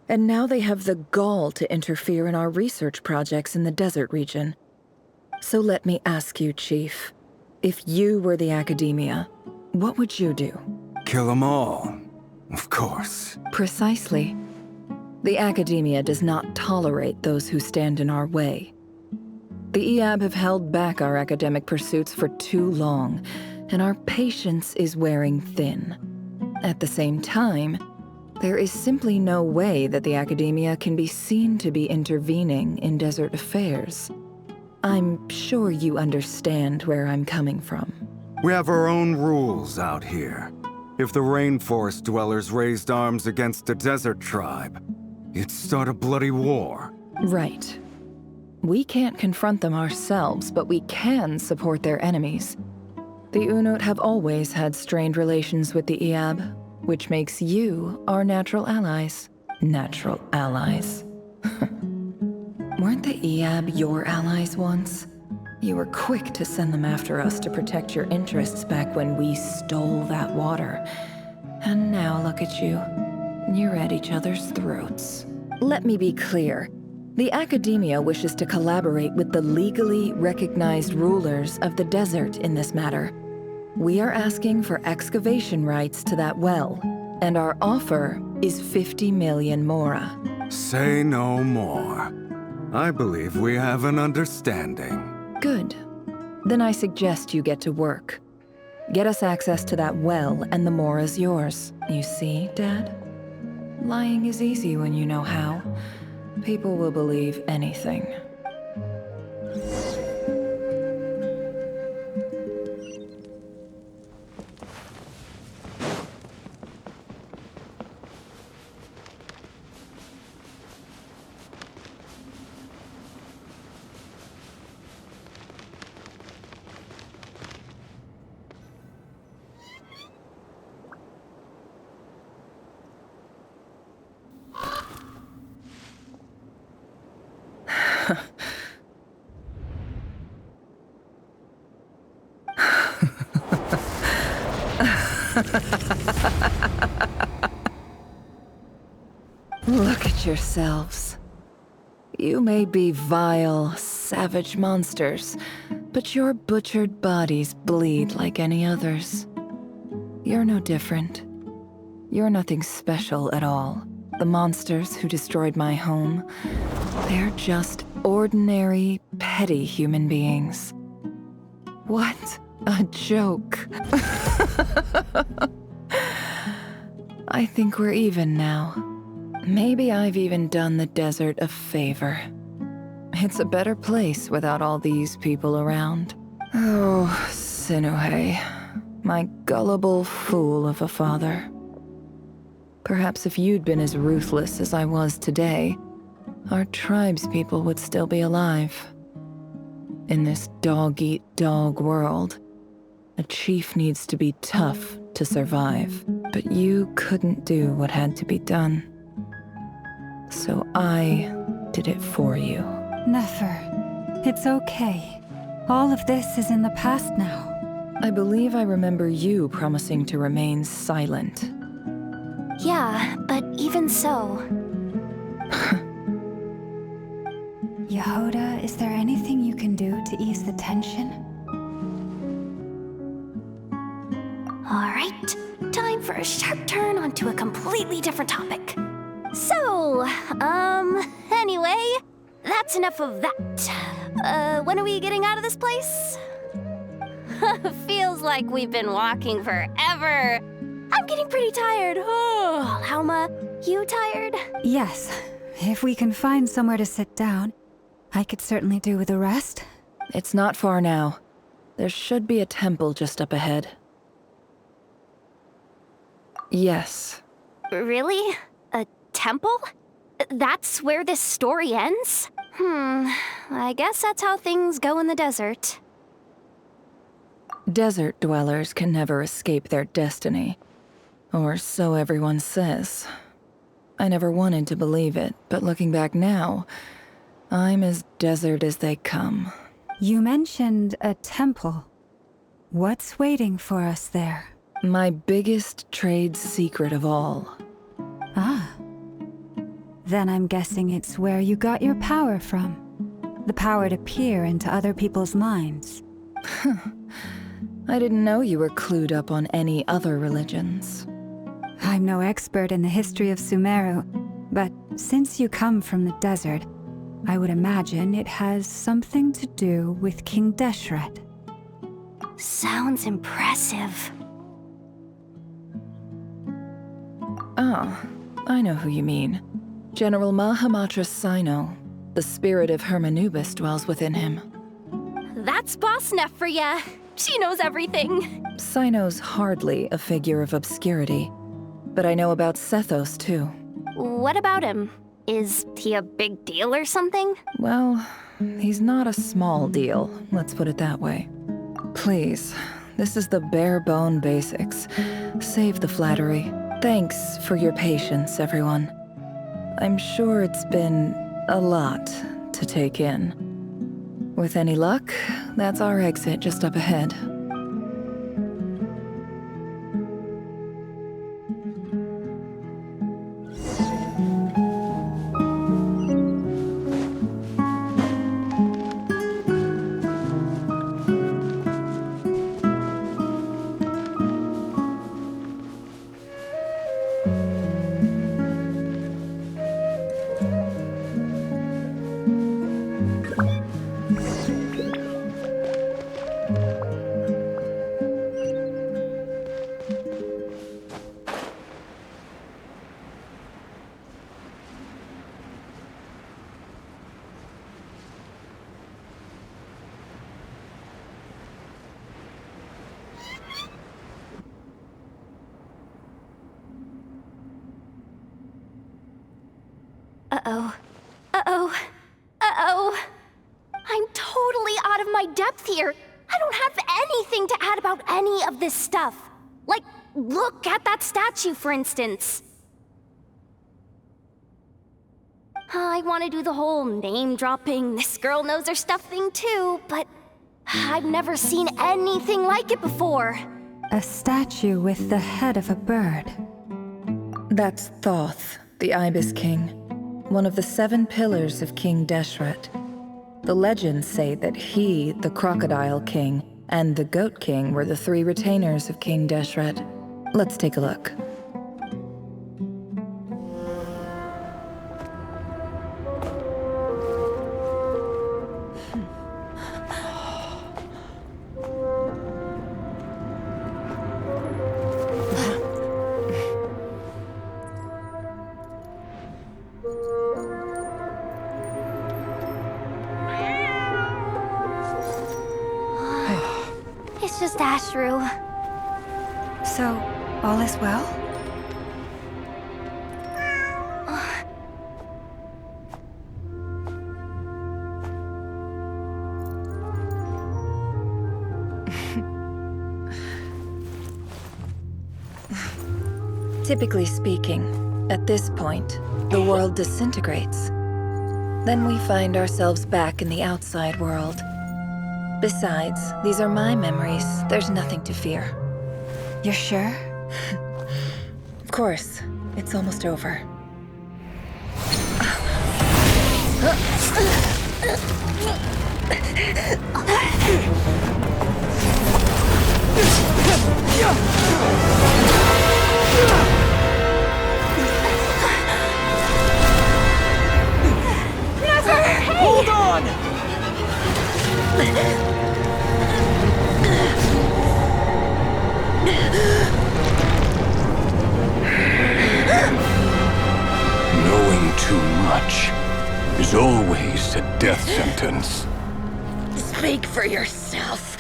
And now they have the gall to interfere in our research projects in the desert region. So let me ask you, Chief. If you were the Academia, what would you do? Kill them all, of course. Precisely. The Academia does not tolerate those who stand in our way. The Eab have held back our academic pursuits for too long, and our patience is wearing thin. At the same time, there is simply no way that the Academia can be seen to be intervening in desert affairs. I'm sure you understand where I'm coming from. We have our own rules out here. If the rainforest dwellers raised arms against a desert tribe, you'd start a bloody war. Right. We can't confront them ourselves, but we can support their enemies. The Unut have always had strained relations with the Eab, which makes you our natural allies. Natural allies. Weren't the Eab your allies once? You were quick to send them after us to protect your interests back when we stole that water. And now look at you. You're at each other's throats. Let me be clear. The Academia wishes to collaborate with the legally recognized rulers of the desert in this matter. We are asking for excavation rights to that well, and our offer is 50 million mora. Say no more. I believe we have an understanding. Good. Then I suggest you get to work. Get us access to that well, and the mora's yours. You see, Dad? Lying is easy when you know how. People will believe anything. Look at yourselves. You may be vile, savage monsters, but your butchered bodies bleed like any others. You're no different. You're nothing special at all. The monsters who destroyed my home, they're just ordinary, petty human beings. What a joke. I think we're even now. Maybe I've even done the desert a favor. It's a better place without all these people around. Oh, Sinuhe, my gullible fool of a father. Perhaps if you'd been as ruthless as I was today, our tribespeople would still be alive. In this dog-eat-dog world, a chief needs to be tough to survive, but you couldn't do what had to be done. So I did it for you. Nefer, it's okay. All of this is in the past now. I believe I remember you promising to remain silent. Yeah, but even so... Yehoda, is there anything you can do to ease the tension? Alright, time for a sharp turn onto a completely different topic. So, anyway, that's enough of that. When are we getting out of this place? Feels like we've been walking forever. I'm getting pretty tired. Oh, Lauma, you tired? Yes. If we can find somewhere to sit down, I could certainly do with a rest. It's not far now. There should be a temple just up ahead. Yes. Really? A temple? That's where this story ends? I guess that's how things go in the desert. Desert dwellers can never escape their destiny. Or so everyone says. I never wanted to believe it, but looking back now, I'm as desert as they come. You mentioned a temple. What's waiting for us there? My biggest trade secret of all. Ah. Then I'm guessing it's where you got your power from. The power to peer into other people's minds. I didn't know you were clued up on any other religions. I'm no expert in the history of Sumeru, but since you come from the desert, I would imagine it has something to do with King Deshret. Sounds impressive. Oh, I know who you mean. General Mahamatra Sino. The spirit of Hermanubis dwells within him. That's Boss Neff for ya. She knows everything. Sino's hardly a figure of obscurity, but I know about Sethos too. What about him? Is he a big deal or something? Well, he's not a small deal, let's put it that way. Please, this is the bare-bone basics. Save the flattery. Thanks for your patience, everyone. I'm sure it's been a lot to take in. With any luck, that's our exit just up ahead. Uh-oh. Uh-oh. Uh-oh. I'm totally out of my depth here. I don't have anything to add about any of this stuff. Like, look at that statue, for instance. I want to do the whole name-dropping, this girl knows her stuff thing too, but I've never seen anything like it before. A statue with the head of a bird. That's Thoth, the Ibis King, one of the 7 pillars of King Deshret. The legends say that he, the Crocodile King, and the Goat King were the 3 retainers of King Deshret. Let's take a look. It's just Ashru. So, all is well? Typically speaking, at this point, the world disintegrates. Then we find ourselves back in the outside world. Besides, these are my memories. There's nothing to fear. You're sure? Of course. It's almost over. Never! Hey! Hold on! Knowing too much is always a death sentence. Speak for yourself.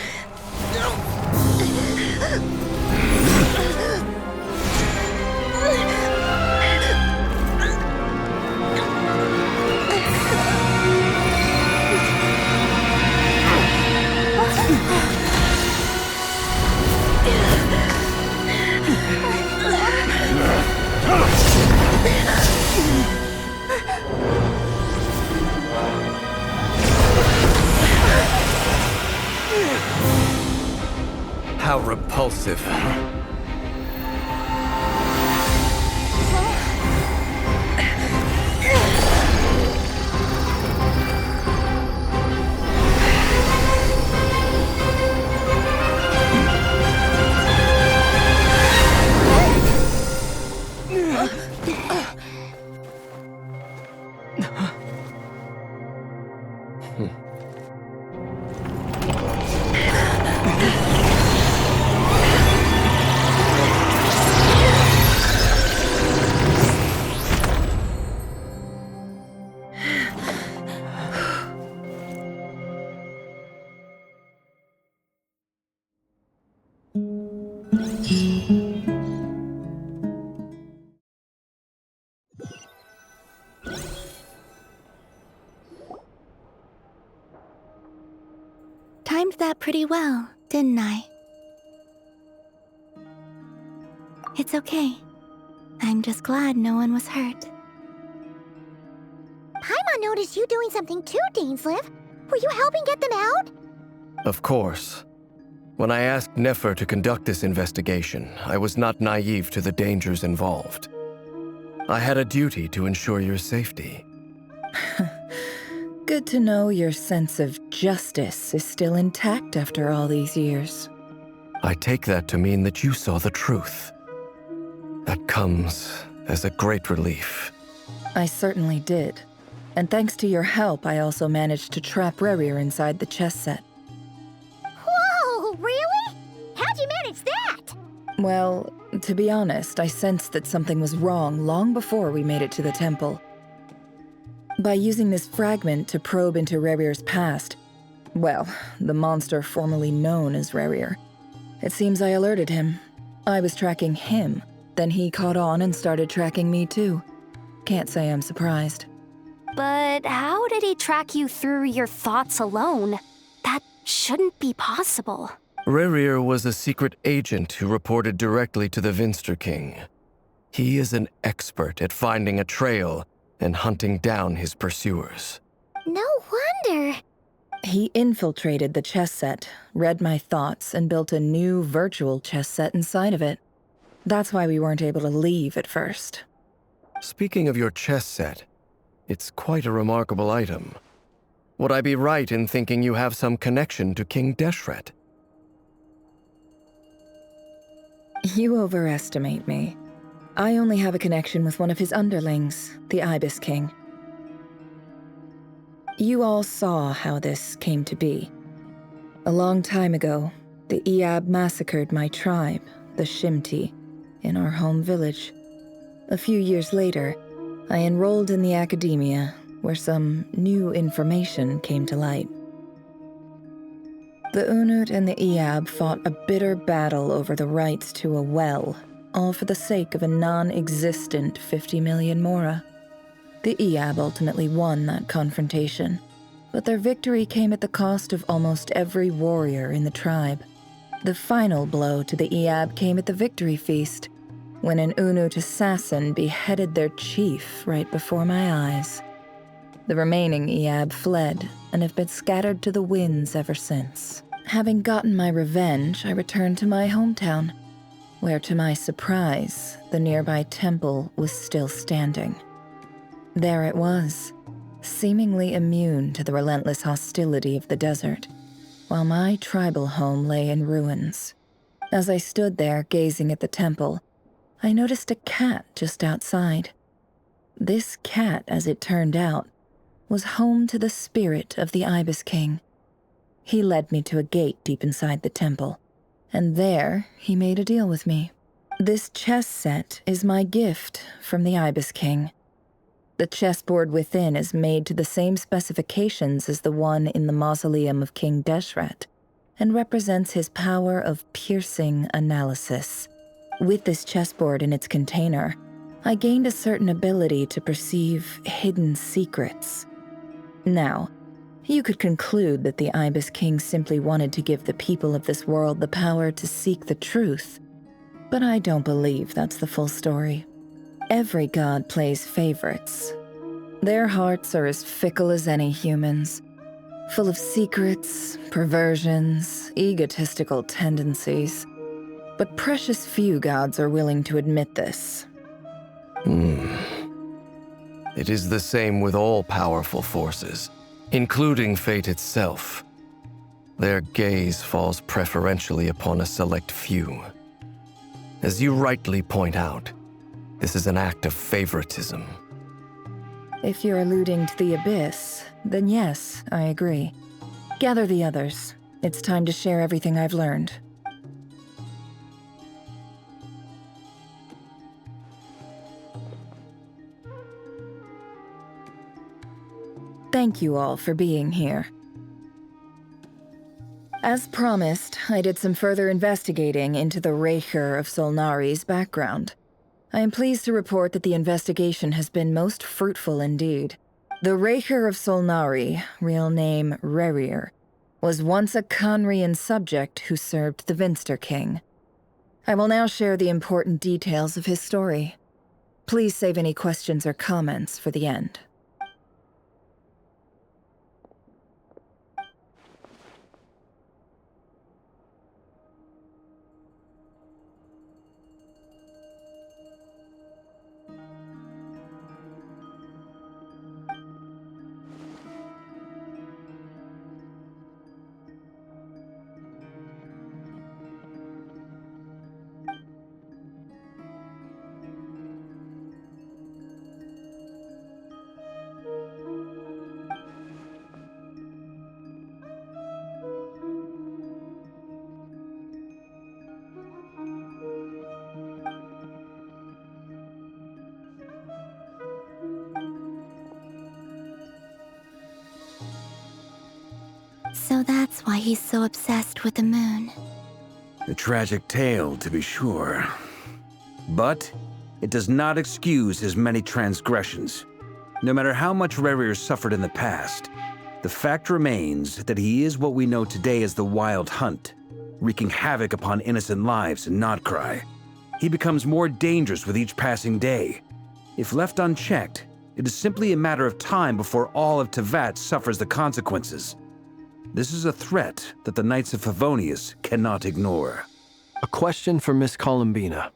How repulsive. Timed that pretty well, didn't I? It's okay. I'm just glad no one was hurt. Paimon noticed you doing something too, Dainsleif. Were you helping get them out? Of course. When I asked Nefer to conduct this investigation, I was not naive to the dangers involved. I had a duty to ensure your safety. Good to know your sense of justice is still intact after all these years. I take that to mean that you saw the truth. That comes as a great relief. I certainly did. And thanks to your help, I also managed to trap Rerir inside the chess set. Whoa, really? How'd you manage that? Well, to be honest, I sensed that something was wrong long before we made it to the temple. By using this fragment to probe into Rerir's past, well, the monster formerly known as Rerir, it seems I alerted him. I was tracking him, then he caught on and started tracking me too. Can't say I'm surprised. But how did he track you through your thoughts alone? That shouldn't be possible. Rerir was a secret agent who reported directly to the Vinster King. He is an expert at finding a trail and hunting down his pursuers. No wonder. He infiltrated the chess set, read my thoughts, and built a new virtual chess set inside of it. That's why we weren't able to leave at first. Speaking of your chess set, it's quite a remarkable item. Would I be right in thinking you have some connection to King Deshret? You overestimate me. I only have a connection with one of his underlings, the Ibis King. You all saw how this came to be. A long time ago, the Iab massacred my tribe, the Shimti, in our home village. A few years later, I enrolled in the academia, where some new information came to light. The Unut and the Iab fought a bitter battle over the rights to a well, all for the sake of a non-existent 50 million mora. The Iab ultimately won that confrontation, but their victory came at the cost of almost every warrior in the tribe. The final blow to the Iab came at the victory feast, when an Unut assassin beheaded their chief right before my eyes. The remaining Iab fled and have been scattered to the winds ever since. Having gotten my revenge, I returned to my hometown, where to my surprise, the nearby temple was still standing. There it was, seemingly immune to the relentless hostility of the desert, while my tribal home lay in ruins. As I stood there gazing at the temple, I noticed a cat just outside. This cat, as it turned out, was home to the spirit of the Ibis King. He led me to a gate deep inside the temple, and there he made a deal with me. This chess set is my gift from the Ibis King. The chessboard within is made to the same specifications as the one in the mausoleum of King Deshret, and represents his power of piercing analysis. With this chessboard in its container, I gained a certain ability to perceive hidden secrets. Now, you could conclude that the Ibis King simply wanted to give the people of this world the power to seek the truth, but I don't believe that's the full story. Every god plays favorites. Their hearts are as fickle as any human's, full of secrets, perversions, egotistical tendencies. But precious few gods are willing to admit this. It is the same with all powerful forces, including fate itself. Their gaze falls preferentially upon a select few. As you rightly point out, this is an act of favoritism. If you're alluding to the Abyss, then yes, I agree. Gather the others. It's time to share everything I've learned. Thank you all for being here. As promised, I did some further investigating into the Reicher of Solnari's background. I am pleased to report that the investigation has been most fruitful indeed. The Reicher of Solnari, real name Rerir, was once a Khanrian subject who served the Vinster King. I will now share the important details of his story. Please save any questions or comments for the end. So that's why he's so obsessed with the moon. A tragic tale, to be sure. But it does not excuse his many transgressions. No matter how much Rerir suffered in the past, the fact remains that he is what we know today as the Wild Hunt, wreaking havoc upon innocent lives in Notcry. He becomes more dangerous with each passing day. If left unchecked, it is simply a matter of time before all of Tevat suffers the consequences. This is a threat that the Knights of Favonius cannot ignore. A question for Miss Columbina.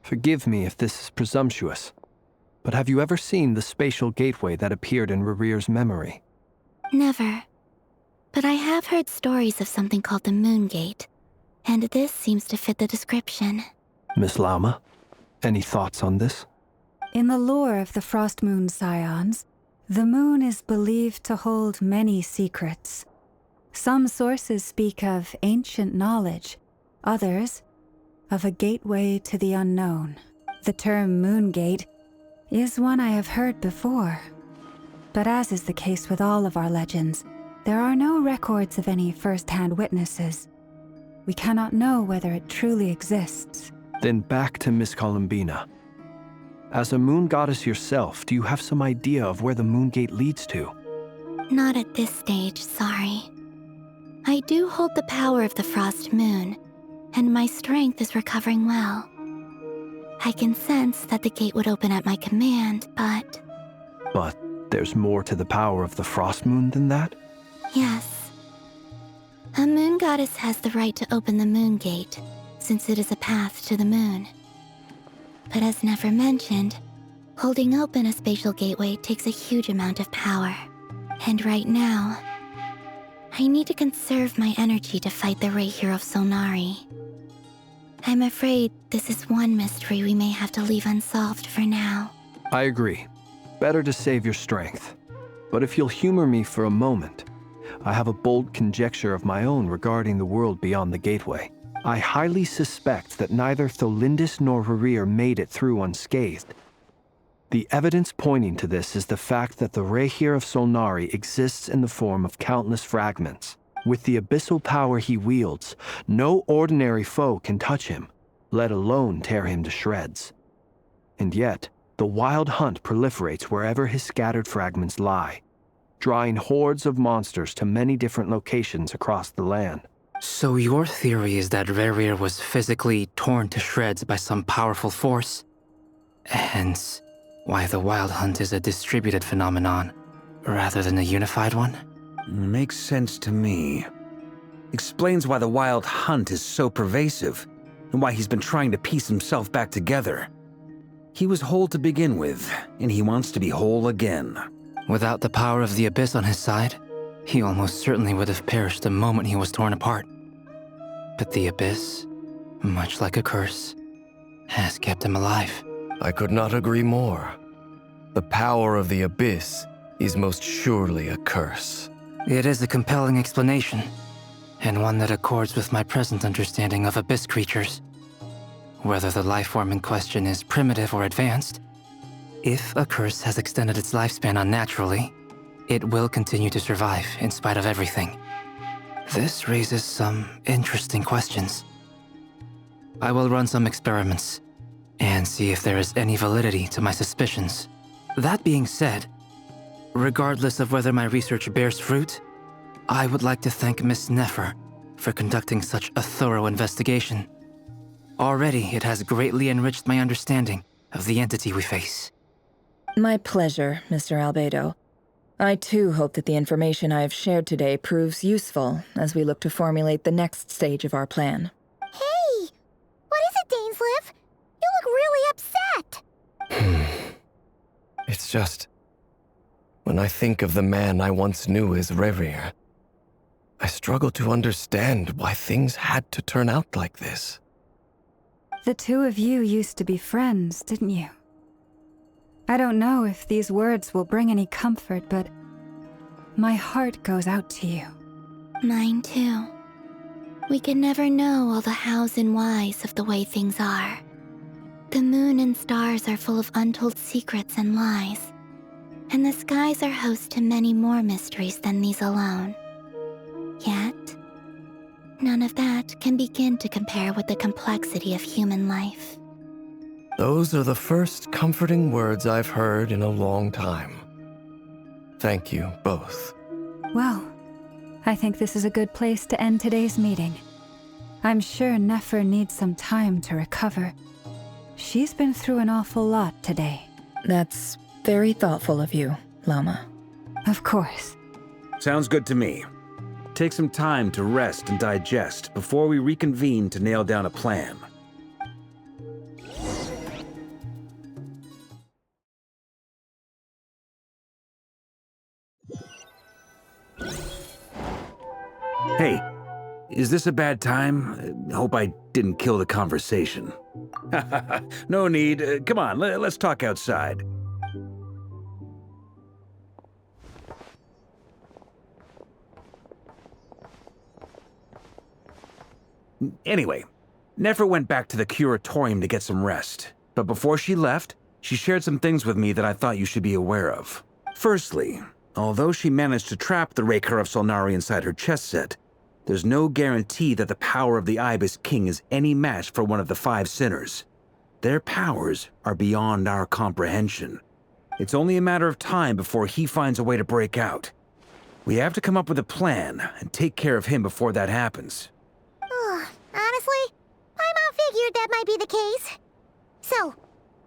Forgive me if this is presumptuous, but have you ever seen the spatial gateway that appeared in Rerir's memory? Never. But I have heard stories of something called the Moon Gate, and this seems to fit the description. Miss Lama, any thoughts on this? In the lore of the Frost Moon Scions, the moon is believed to hold many secrets. Some sources speak of ancient knowledge, others of a gateway to the unknown. The term Moon Gate is one I have heard before. But as is the case with all of our legends, there are no records of any first-hand witnesses. We cannot know whether it truly exists. Then back to Miss Columbina. As a moon goddess yourself, do you have some idea of where the Moon Gate leads to? Not at this stage, sorry. I do hold the power of the Frost Moon, and my strength is recovering well. I can sense that the gate would open at my command, but... But there's more to the power of the Frost Moon than that? Yes. A moon goddess has the right to open the Moon Gate, since it is a path to the moon. But as never mentioned, holding open a spatial gateway takes a huge amount of power. And right now, I need to conserve my energy to fight the Reicher of Solnari. I'm afraid this is one mystery we may have to leave unsolved for now. I agree. Better to save your strength. But if you'll humor me for a moment, I have a bold conjecture of my own regarding the world beyond the gateway. I highly suspect that neither Tholindis nor Rerir made it through unscathed. The evidence pointing to this is the fact that the Rehir of Solnari exists in the form of countless fragments. With the abyssal power he wields, no ordinary foe can touch him, let alone tear him to shreds. And yet, the wild hunt proliferates wherever his scattered fragments lie, drawing hordes of monsters to many different locations across the land. So your theory is that Rerir was physically torn to shreds by some powerful force? Hence, why the wild hunt is a distributed phenomenon, rather than a unified one? Makes sense to me. Explains why the wild hunt is so pervasive, and why he's been trying to piece himself back together. He was whole to begin with, and he wants to be whole again. Without the power of the Abyss on his side, he almost certainly would have perished the moment he was torn apart. But the Abyss, much like a curse, has kept him alive. I could not agree more. The power of the Abyss is most surely a curse. It is a compelling explanation, and one that accords with my present understanding of Abyss creatures. Whether the life form in question is primitive or advanced, if a curse has extended its lifespan unnaturally, it will continue to survive in spite of everything. This raises some interesting questions. I will run some experiments and see if there is any validity to my suspicions. That being said, regardless of whether my research bears fruit, I would like to thank Miss Nefer for conducting such a thorough investigation. Already, it has greatly enriched my understanding of the entity we face. My pleasure, Mr. Albedo. I too hope that the information I have shared today proves useful as we look to formulate the next stage of our plan. Hey! What is it, Dainsleif? You look really upset! It's just... when I think of the man I once knew as Rerir, I struggle to understand why things had to turn out like this. The two of you used to be friends, didn't you? I don't know if these words will bring any comfort, but my heart goes out to you. Mine too. We could never know all the hows and whys of the way things are. The moon and stars are full of untold secrets and lies, and the skies are host to many more mysteries than these alone. Yet, none of that can begin to compare with the complexity of human life. Those are the first comforting words I've heard in a long time. Thank you, both. Well, I think this is a good place to end today's meeting. I'm sure Nefer needs some time to recover. She's been through an awful lot today. That's very thoughtful of you, Lama. Of course. Sounds good to me. Take some time to rest and digest before we reconvene to nail down a plan. Hey, is this a bad time? Hope I didn't kill the conversation. No need. Come on, let's talk outside. Anyway, Nefer went back to the curatorium to get some rest. But before she left, she shared some things with me that I thought you should be aware of. Firstly, although she managed to trap the Raker of Solnari inside her chess set, there's no guarantee that the power of the Ibis King is any match for one of the 5 sinners. Their powers are beyond our comprehension. It's only a matter of time before he finds a way to break out. We have to come up with a plan and take care of him before that happens. Honestly, my mom figured that might be the case. So,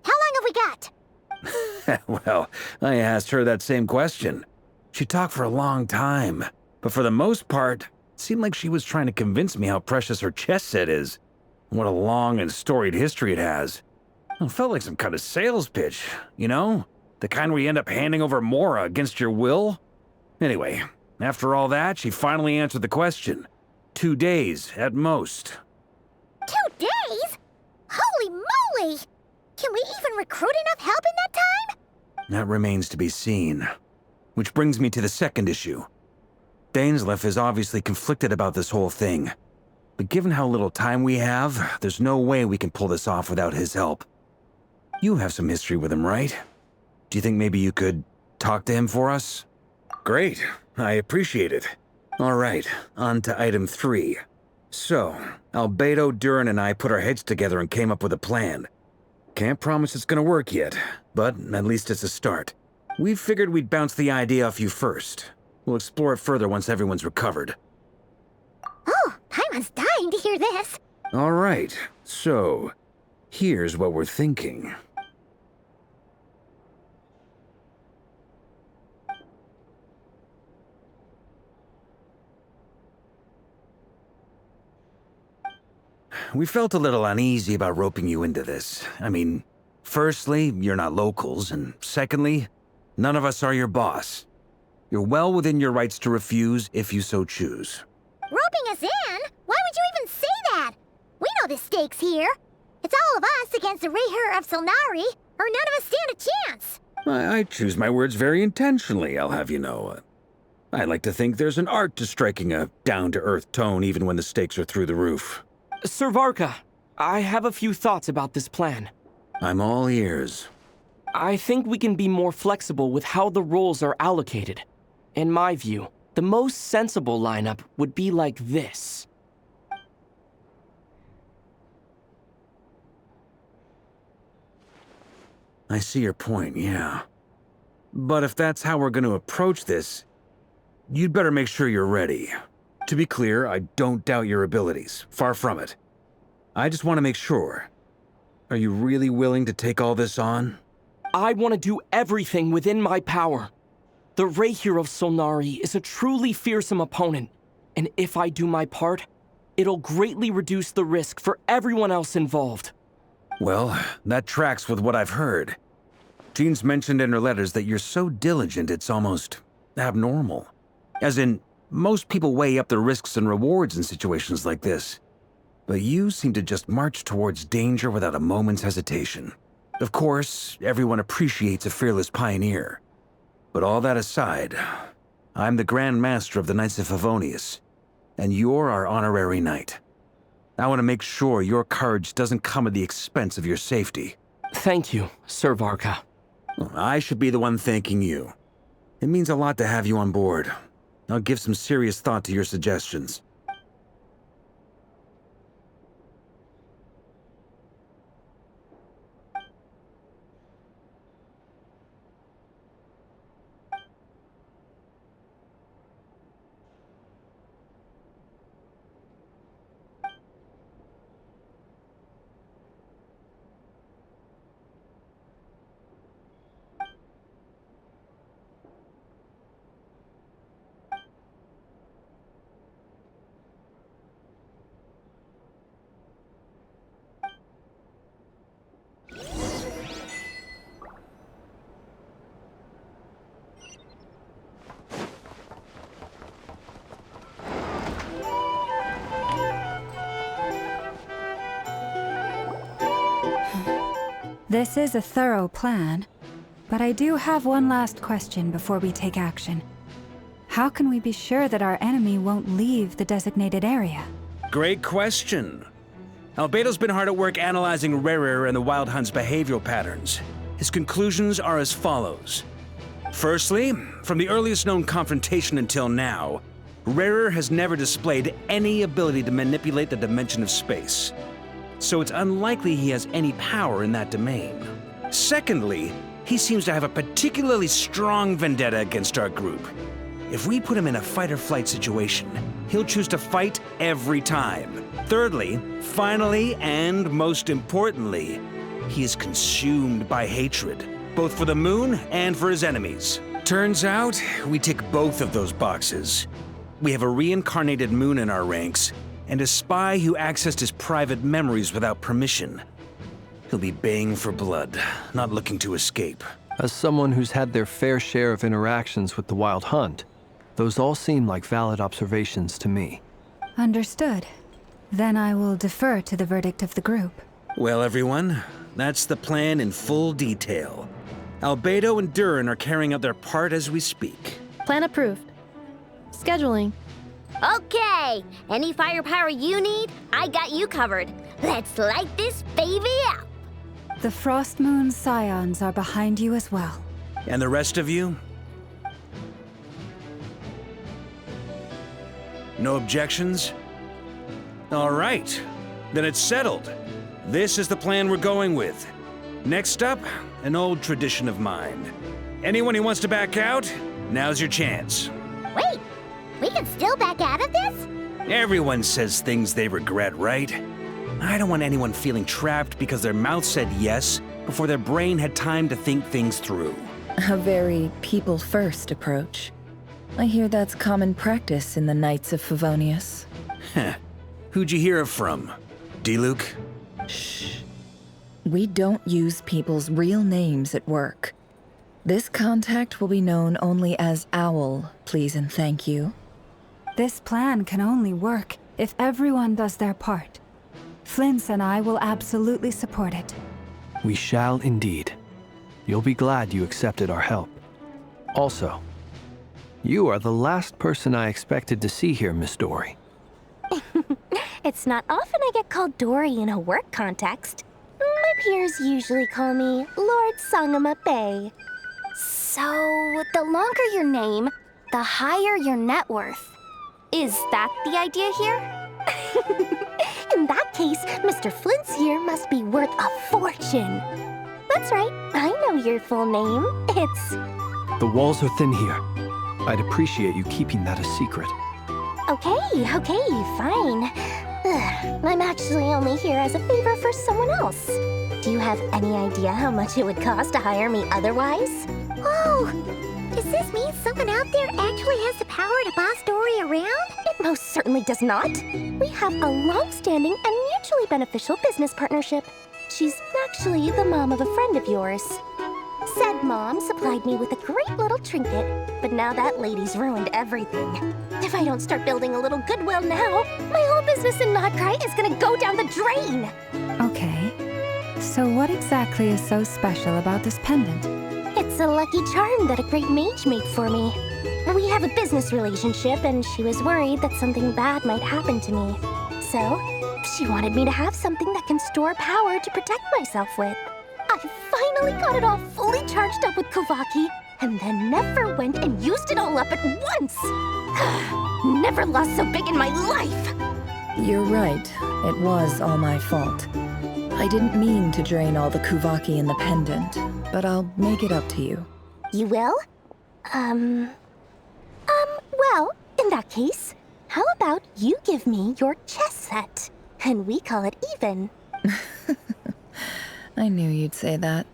how long have we got? Well, I asked her that same question. She talked for a long time, but for the most part, it seemed like she was trying to convince me how precious her chess set is. What a long and storied history it has. It felt like some kind of sales pitch, you know? The kind where you end up handing over Mora against your will? Anyway, after all that, she finally answered the question. 2 days, at most. 2 days? Really? Can we even recruit enough help in that time? That remains to be seen. Which brings me to the second issue. Dainsleif is obviously conflicted about this whole thing. But given how little time we have, there's no way we can pull this off without his help. You have some history with him, right? Do you think maybe you could talk to him for us? Great. I appreciate it. All right, on to item 3. So, Albedo, Durin, and I put our heads together and came up with a plan. Can't promise it's gonna work yet, but at least it's a start. We figured we'd bounce the idea off you first. We'll explore it further once everyone's recovered. Oh, Paimon's dying to hear this. All right, so here's what we're thinking. We felt a little uneasy about roping you into this. I mean, firstly, you're not locals, and secondly, none of us are your boss. You're well within your rights to refuse if you so choose. Roping us in? Why would you even say that? We know the stakes here. It's all of us against the Rayher of Solnari, or none of us stand a chance. I choose my words very intentionally, I'll have you know. I like to think there's an art to striking a down-to-earth tone even when the stakes are through the roof. Sir Varka, I have a few thoughts about this plan. I'm all ears. I think we can be more flexible with how the roles are allocated. In my view, the most sensible lineup would be like this. I see your point, yeah. But if that's how we're going to approach this, you'd better make sure you're ready. To be clear, I don't doubt your abilities. Far from it. I just want to make sure. Are you really willing to take all this on? I want to do everything within my power. The Rayher of Solnari is a truly fearsome opponent, and if I do my part, it'll greatly reduce the risk for everyone else involved. Well, that tracks with what I've heard. Jean's mentioned in her letters that you're so diligent it's almost abnormal. As in, most people weigh up the risks and rewards in situations like this. But you seem to just march towards danger without a moment's hesitation. Of course, everyone appreciates a fearless pioneer. But all that aside, I'm the Grand Master of the Knights of Favonius, and you're our honorary knight. I want to make sure your courage doesn't come at the expense of your safety. Thank you, Sir Varka. I should be the one thanking you. It means a lot to have you on board. I'll give some serious thought to your suggestions. This is a thorough plan, but I do have one last question before we take action. How can we be sure that our enemy won't leave the designated area? Great question. Albedo's been hard at work analyzing Rayher and the Wild Hunt's behavioral patterns. His conclusions are as follows. Firstly, from the earliest known confrontation until now, Rayher has never displayed any ability to manipulate the dimension of space. So it's unlikely he has any power in that domain. Secondly, he seems to have a particularly strong vendetta against our group. If we put him in a fight-or-flight situation, he'll choose to fight every time. Thirdly, finally, and most importantly, he is consumed by hatred, both for the moon and for his enemies. Turns out, we tick both of those boxes. We have a reincarnated moon in our ranks, and a spy who accessed his private memories without permission. He'll be baying for blood, not looking to escape. As someone who's had their fair share of interactions with the Wild Hunt, those all seem like valid observations to me. Understood. Then I will defer to the verdict of the group. Well, everyone, That's the plan in full detail. Albedo and Durin are carrying out their part as we speak. Plan approved. Scheduling. Okay, any firepower you need, I got you covered. Let's light this baby up. The Frost Moon Scions are behind you as well. And the rest of you? No objections? All right, then it's settled. This is the plan we're going with. Next up, an old tradition of mine. Anyone who wants to back out, now's your chance. Wait, we can still back out of this? Everyone says things they regret, right? I don't want anyone feeling trapped because their mouth said yes before their brain had time to think things through. A very people-first approach. I hear that's common practice in the Knights of Favonius. Heh. Who'd you hear it from? D-Luke? Shh. We don't use people's real names at work. This contact will be known only as Owl, please and thank you. This plan can only work if everyone does their part. Flint's and I will absolutely support it. We shall indeed. You'll be glad you accepted our help. Also, you are the last person I expected to see here, Miss Dory. It's not often I get called Dory in a work context. My peers usually call me Lord Sangama Bay. So, the longer your name, the higher your net worth. Is that the idea here? In that case, Mr. Flint's here must be worth a fortune. That's right, I know your full name. It's... The walls are thin here. I'd appreciate you keeping that a secret. Okay, fine. I'm actually only here as a favor for someone else. Do you have any idea how much it would cost to hire me otherwise? Oh, does this mean someone out there actually has the power to boss Dory around? It most certainly does not. We have a long-standing and mutually beneficial business partnership. She's actually the mom of a friend of yours. Said mom supplied me with a great little trinket, but now that lady's ruined everything. If I don't start building a little goodwill now, my whole business in Notcry is gonna go down the drain! Okay. So what exactly is so special about this pendant? It's a lucky charm that a great mage made for me. We have a business relationship, and she was worried that something bad might happen to me. So, she wanted me to have something that can store power to protect myself with. I finally got it all fully charged up with Kovaki, and then never went and used it all up at once! Never lost so big in my life! You're right. It was all my fault. I didn't mean to drain all the Kuvaki in the pendant, but I'll make it up to you. You will? Well, in that case, how about you give me your chess set, and we call it even? I knew you'd say that.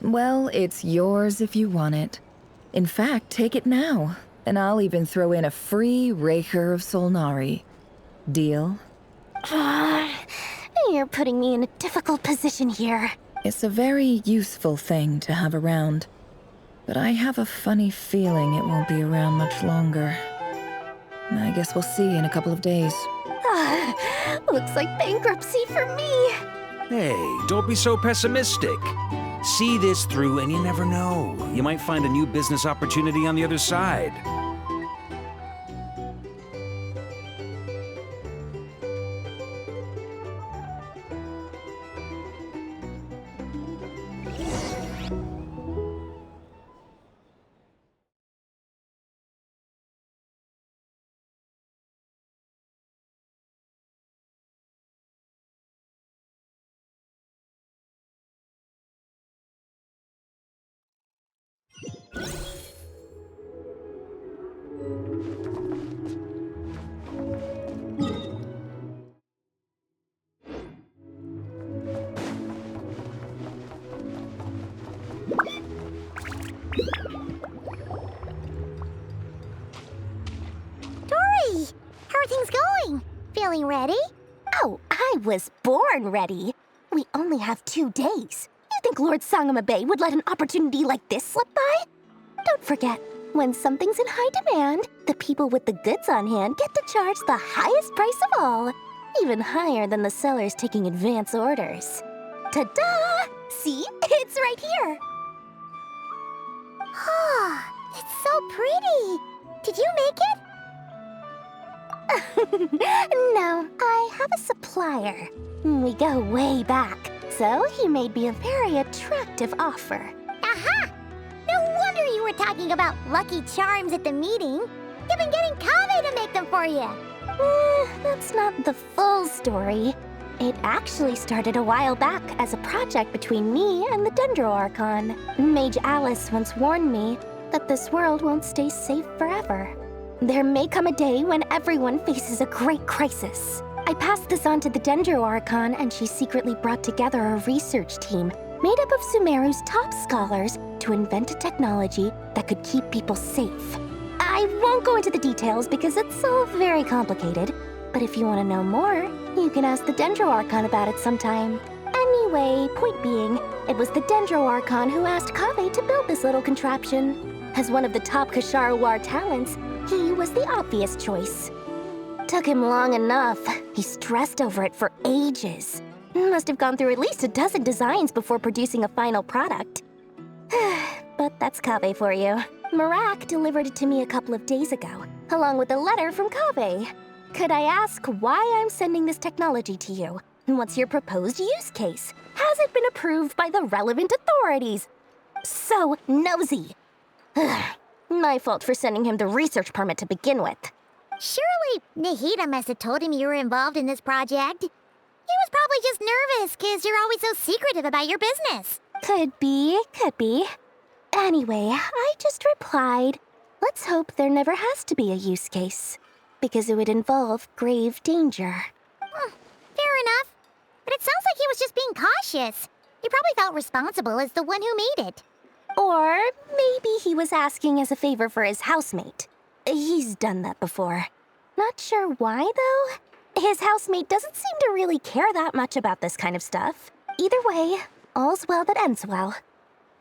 Well, it's yours if you want it. In fact, take it now, and I'll even throw in a free Raker of Solnari. Deal? You're putting me in a difficult position here. It's a very useful thing to have around, but I have a funny feeling it won't be around much longer. I guess we'll see in a couple of days. Looks like bankruptcy for me. Hey, don't be so pessimistic. See this through and you never know. You might find a new business opportunity on the other side. Dory! How are things going? Feeling ready? Oh, I was born ready. We only have 2 days. You think Lord Sangama Bay would let an opportunity like this slip by? Don't forget, when something's in high demand, the people with the goods on hand get to charge the highest price of all. Even higher than the sellers taking advance orders. Ta-da! See? It's right here. Ah, it's so pretty. Did you make it? No, I have a supplier. We go way back, so he made me a very attractive offer. Aha! No wonder you were talking about Lucky Charms at the meeting. You've been getting Kaveh to make them for you. That's not the full story. It actually started a while back as a project between me and the Dendro Archon. Mage Alice once warned me that this world won't stay safe forever. There may come a day when everyone faces a great crisis. I passed this on to the Dendro Archon, and she secretly brought together a research team made up of Sumeru's top scholars to invent a technology that could keep people safe. I won't go into the details because it's all very complicated, but if you want to know more, you can ask the Dendro Archon about it sometime. Anyway, point being, it was the Dendro Archon who asked Kaveh to build this little contraption. As one of the top Kashara War talents, he was the obvious choice. Took him long enough. He stressed over it for ages. Must have gone through at least a dozen designs before producing a final product. But that's Kaveh for you. Marak delivered it to me a couple of days ago, along with a letter from Kaveh. Could I ask why I'm sending this technology to you? What's your proposed use case? Has it been approved by the relevant authorities? So nosy. My fault for sending him the research permit to begin with. Surely Nahida must have told him you were involved in this project. He was probably just nervous because you're always so secretive about your business. Could be. Anyway, I just replied, let's hope there never has to be a use case, because it would involve grave danger. Fair enough. But it sounds like he was just being cautious. He probably felt responsible as the one who made it. Or maybe he was asking as a favor for his housemate. He's done that before. Not sure why, though. His housemate doesn't seem to really care that much about this kind of stuff. Either way, all's well that ends well.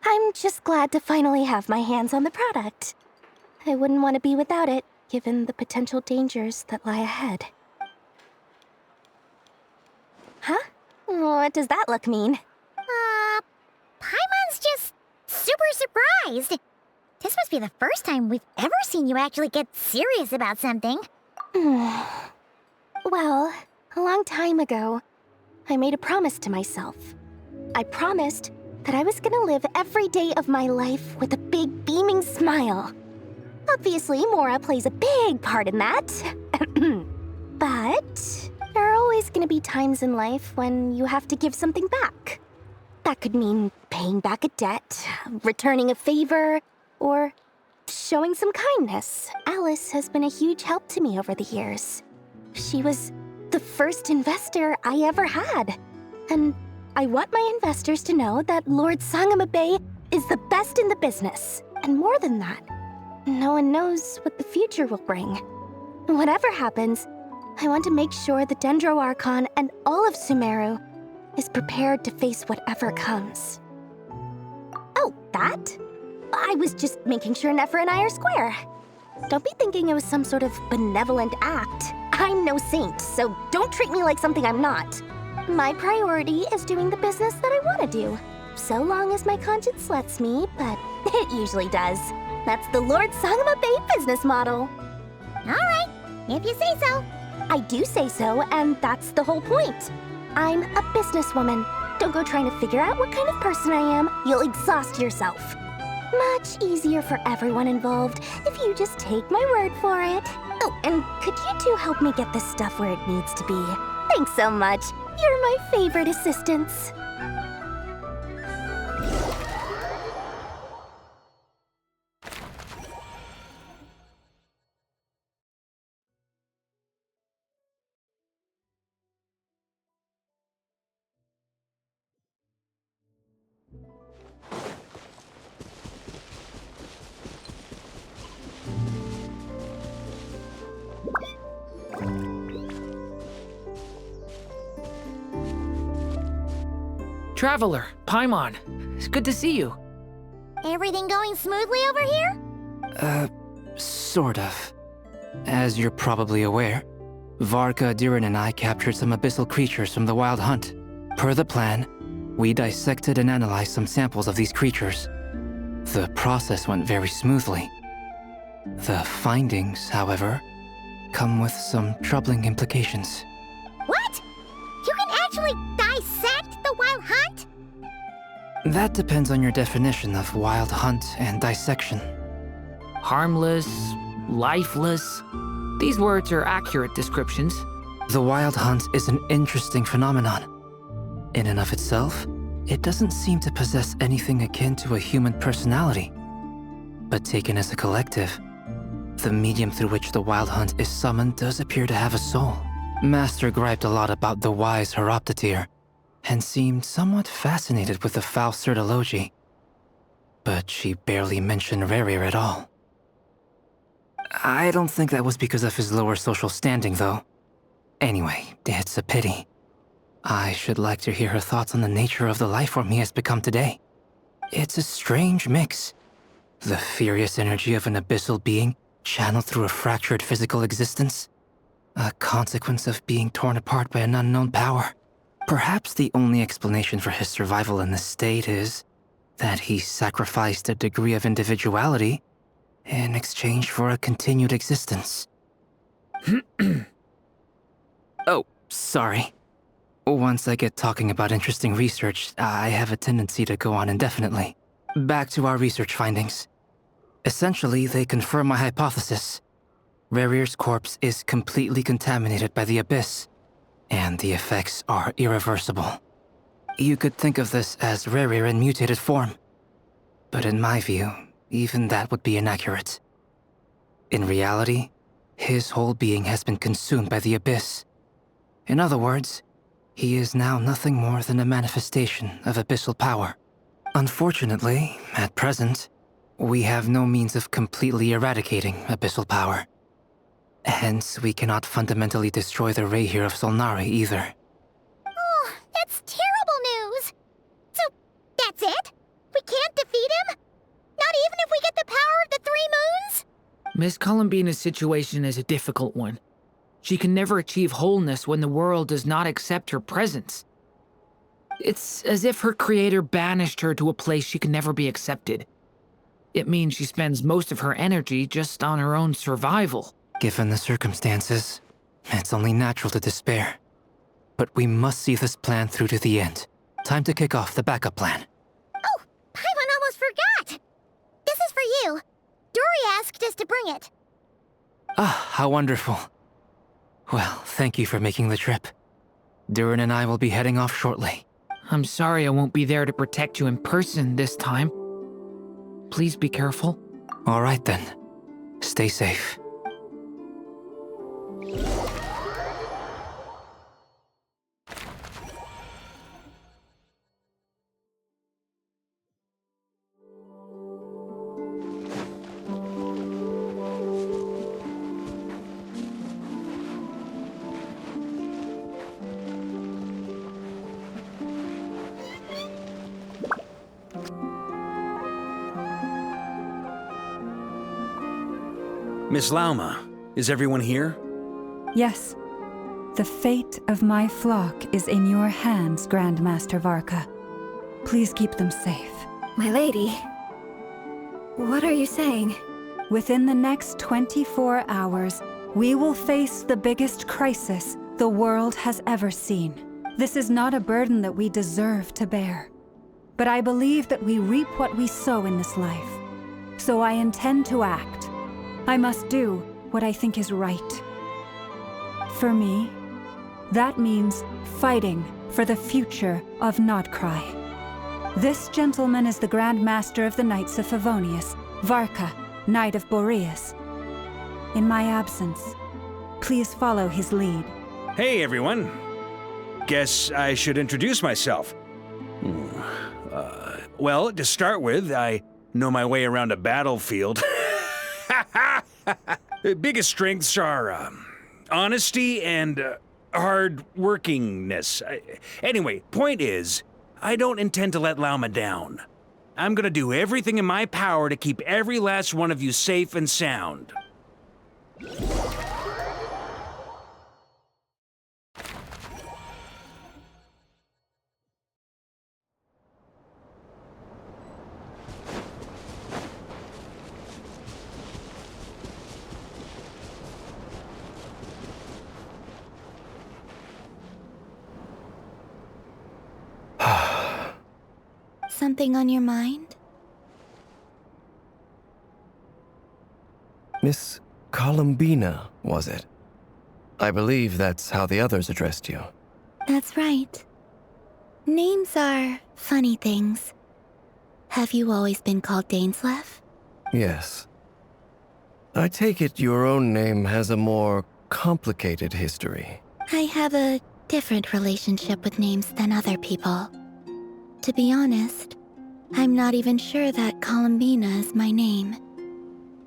I'm just glad to finally have my hands on the product. I wouldn't want to be without it, given the potential dangers that lie ahead. Huh? What does that look mean? Paimon's just super surprised. This must be the first time we've ever seen you actually get serious about something. Well, a long time ago, I made a promise to myself. I promised that I was gonna live every day of my life with a big beaming smile. Obviously, Mora plays a big part in that. But there are always gonna be times in life when you have to give something back. That could mean paying back a debt, returning a favor, or showing some kindness. Alice has been a huge help to me over the years. She was the first investor I ever had. And I want my investors to know that Lord Sangama Bay is the best in the business. And more than that, no one knows what the future will bring. Whatever happens, I want to make sure the Dendro Archon and all of Sumeru is prepared to face whatever comes. Oh, that? I was just making sure Nefer and I are square. Don't be thinking it was some sort of benevolent act. I'm no saint, so don't treat me like something I'm not. My priority is doing the business that I want to do, so long as my conscience lets me, but it usually does. That's the Lord Sangama Bay business model. All right, if you say so. I do say so, and that's the whole point. I'm a businesswoman. Don't go trying to figure out what kind of person I am. You'll exhaust yourself. Much easier for everyone involved if you just take my word for it. Oh, and could you two help me get this stuff where it needs to be? Thanks so much. You're my favorite assistants. Traveler, Paimon, it's good to see you. Everything going smoothly over here? Sort of. As you're probably aware, Varka, Diren, and I captured some abyssal creatures from the Wild Hunt. Per the plan, We dissected and analyzed some samples of these creatures. The process went very smoothly. The findings, however, come with some troubling implications. What? You can actually dissect the wild hunt? That depends on your definition of wild hunt and dissection. Harmless, lifeless. These words are accurate descriptions. The wild hunt is an interesting phenomenon. In and of itself, it doesn't seem to possess anything akin to a human personality. But taken as a collective, the medium through which the wild hunt is summoned does appear to have a soul. Master griped a lot about the wise Horoptotyr, and seemed somewhat fascinated with the foul Certology. But she barely mentioned Rerir at all. I don't think that was because of his lower social standing, though. Anyway, it's a pity. I should like to hear her thoughts on the nature of the lifeform he has become today. It's a strange mix. The furious energy of an abyssal being channeled through a fractured physical existence. A consequence of being torn apart by an unknown power. Perhaps the only explanation for his survival in this state is that he sacrificed a degree of individuality in exchange for a continued existence. Oh, sorry. Once I get talking about interesting research, I have a tendency to go on indefinitely. Back to our research findings. Essentially, they confirm my hypothesis. Rerir's corpse is completely contaminated by the Abyss, and the effects are irreversible. You could think of this as Rerir in mutated form. But in my view, even that would be inaccurate. In reality, his whole being has been consumed by the Abyss. In other words, he is now nothing more than a manifestation of abyssal power. Unfortunately, at present, we have no means of completely eradicating abyssal power. Hence, we cannot fundamentally destroy the Reihir of Solnari either. Oh, that's terrible news! So, that's it? We can't defeat him? Not even if we get the power of the Three Moons? Miss Columbina's situation is a difficult one. She can never achieve wholeness when the world does not accept her presence. It's as if her creator banished her to a place she can never be accepted. It means she spends most of her energy just on her own survival. Given the circumstances, it's only natural to despair. But we must see this plan through to the end. Time to kick off the backup plan. Oh, Paimon almost forgot! This is for you. Dory asked us to bring it. Ah, how wonderful. Well, thank you for making the trip. Durin and I will be heading off shortly. I'm sorry I won't be there to protect you in person this time. Please be careful. All right then. Stay safe. Miss Lauma, is everyone here? Yes. The fate of my flock is in your hands, Grandmaster Varka. Please keep them safe. My lady, what are you saying? Within the next 24 hours, we will face the biggest crisis the world has ever seen. This is not a burden that we deserve to bear. But I believe that we reap what we sow in this life. So I intend to act. I must do what I think is right. For me, that means fighting for the future of Nodcry. This gentleman is the Grand Master of the Knights of Favonius, Varka, Knight of Boreas. In my absence, please follow his lead. Hey, everyone. Guess I should introduce myself. Well, to start with, I know my way around a battlefield. The biggest strengths are honesty and hard-workingness. Anyway, point is, I don't intend to let Lauma down. I'm gonna do everything in my power to keep every last one of you safe and sound. something on your mind? Miss Columbina, was it? I believe that's how the others addressed you. That's right. Names are funny things. Have you always been called Dainsleif? Yes. I take it your own name has a more complicated history. I have a different relationship with names than other people. To be honest, I'm not even sure that Columbina is my name.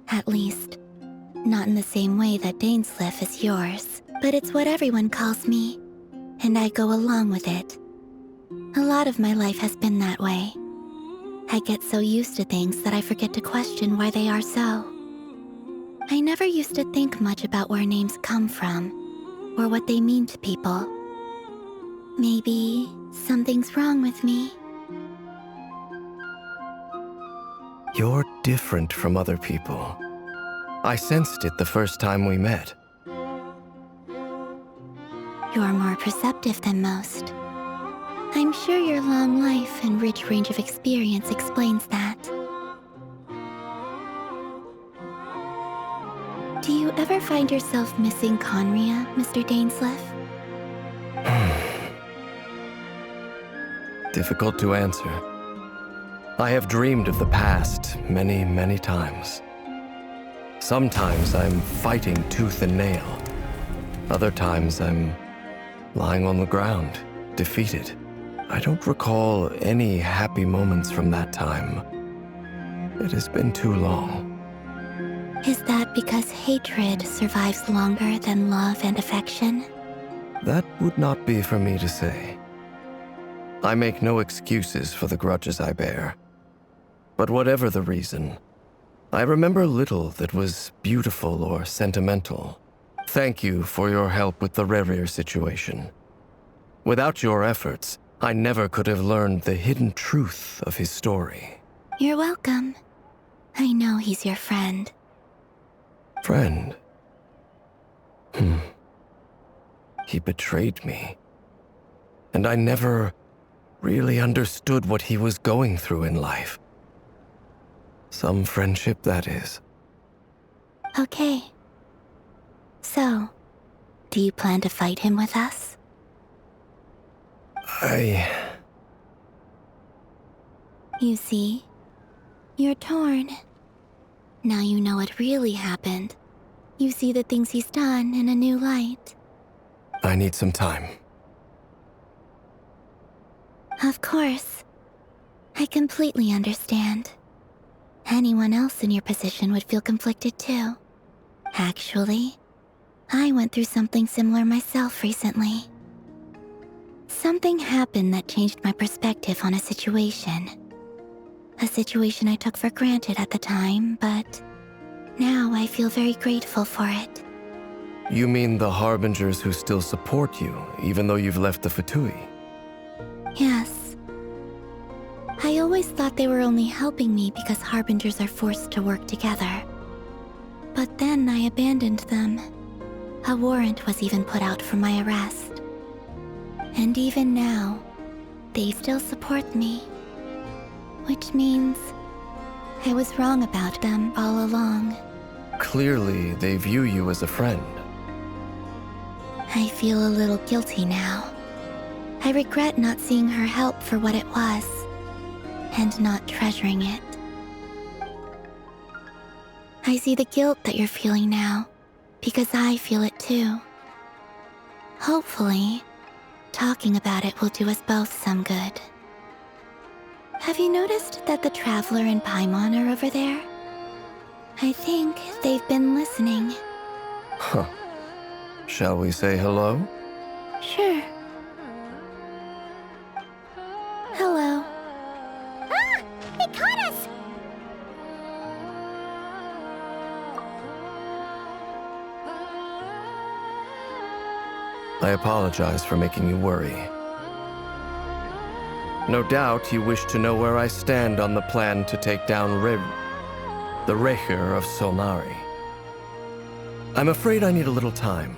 At least, not in the same way that Dainsleif is yours. But it's what everyone calls me, and I go along with it. A lot of my life has been that way. I get so used to things that I forget to question why they are so. I never used to think much about where names come from, or what they mean to people. Maybe something's wrong with me. You're different from other people. I sensed it the first time we met. You're more perceptive than most. I'm sure your long life and rich range of experience explains that. Do you ever find yourself missing Conria, Mr. Dainsleif? Difficult to answer. I have dreamed of the past many, many times. Sometimes I'm fighting tooth and nail. Other times I'm lying on the ground, defeated. I don't recall any happy moments from that time. It has been too long. Is that because hatred survives longer than love and affection? That would not be for me to say. I make no excuses for the grudges I bear. But whatever the reason, I remember little that was beautiful or sentimental. Thank you for your help with the Rerir situation. Without your efforts, I never could have learned the hidden truth of his story. You're welcome. I know he's your friend. Friend? He betrayed me. And I never really understood what he was going through in life. Some friendship, that is. Okay. So, do you plan to fight him with us? You see, you're torn. Now you know what really happened. You see the things he's done in a new light. I need some time. Of course. I completely understand. Anyone else in your position would feel conflicted too. Actually, I went through something similar myself recently. Something happened that changed my perspective on a situation. A situation I took for granted at the time, but now I feel very grateful for it. You mean the Harbingers who still support you, even though you've left the Fatui? Yes. I always thought they were only helping me because Harbingers are forced to work together. But then I abandoned them. A warrant was even put out for my arrest. And even now, they still support me. Which means I was wrong about them all along. Clearly, they view you as a friend. I feel a little guilty now. I regret not seeing her help for what it was, and not treasuring it. I see the guilt that you're feeling now, because I feel it too. Hopefully, talking about it will do us both some good. Have you noticed that the Traveler and Paimon are over there? I think they've been listening. Huh. Shall we say hello? Sure. Hello. Ah! It caught us! I apologize for making you worry. No doubt you wish to know where I stand on the plan to take down the Reir of Solnari. I'm afraid I need a little time,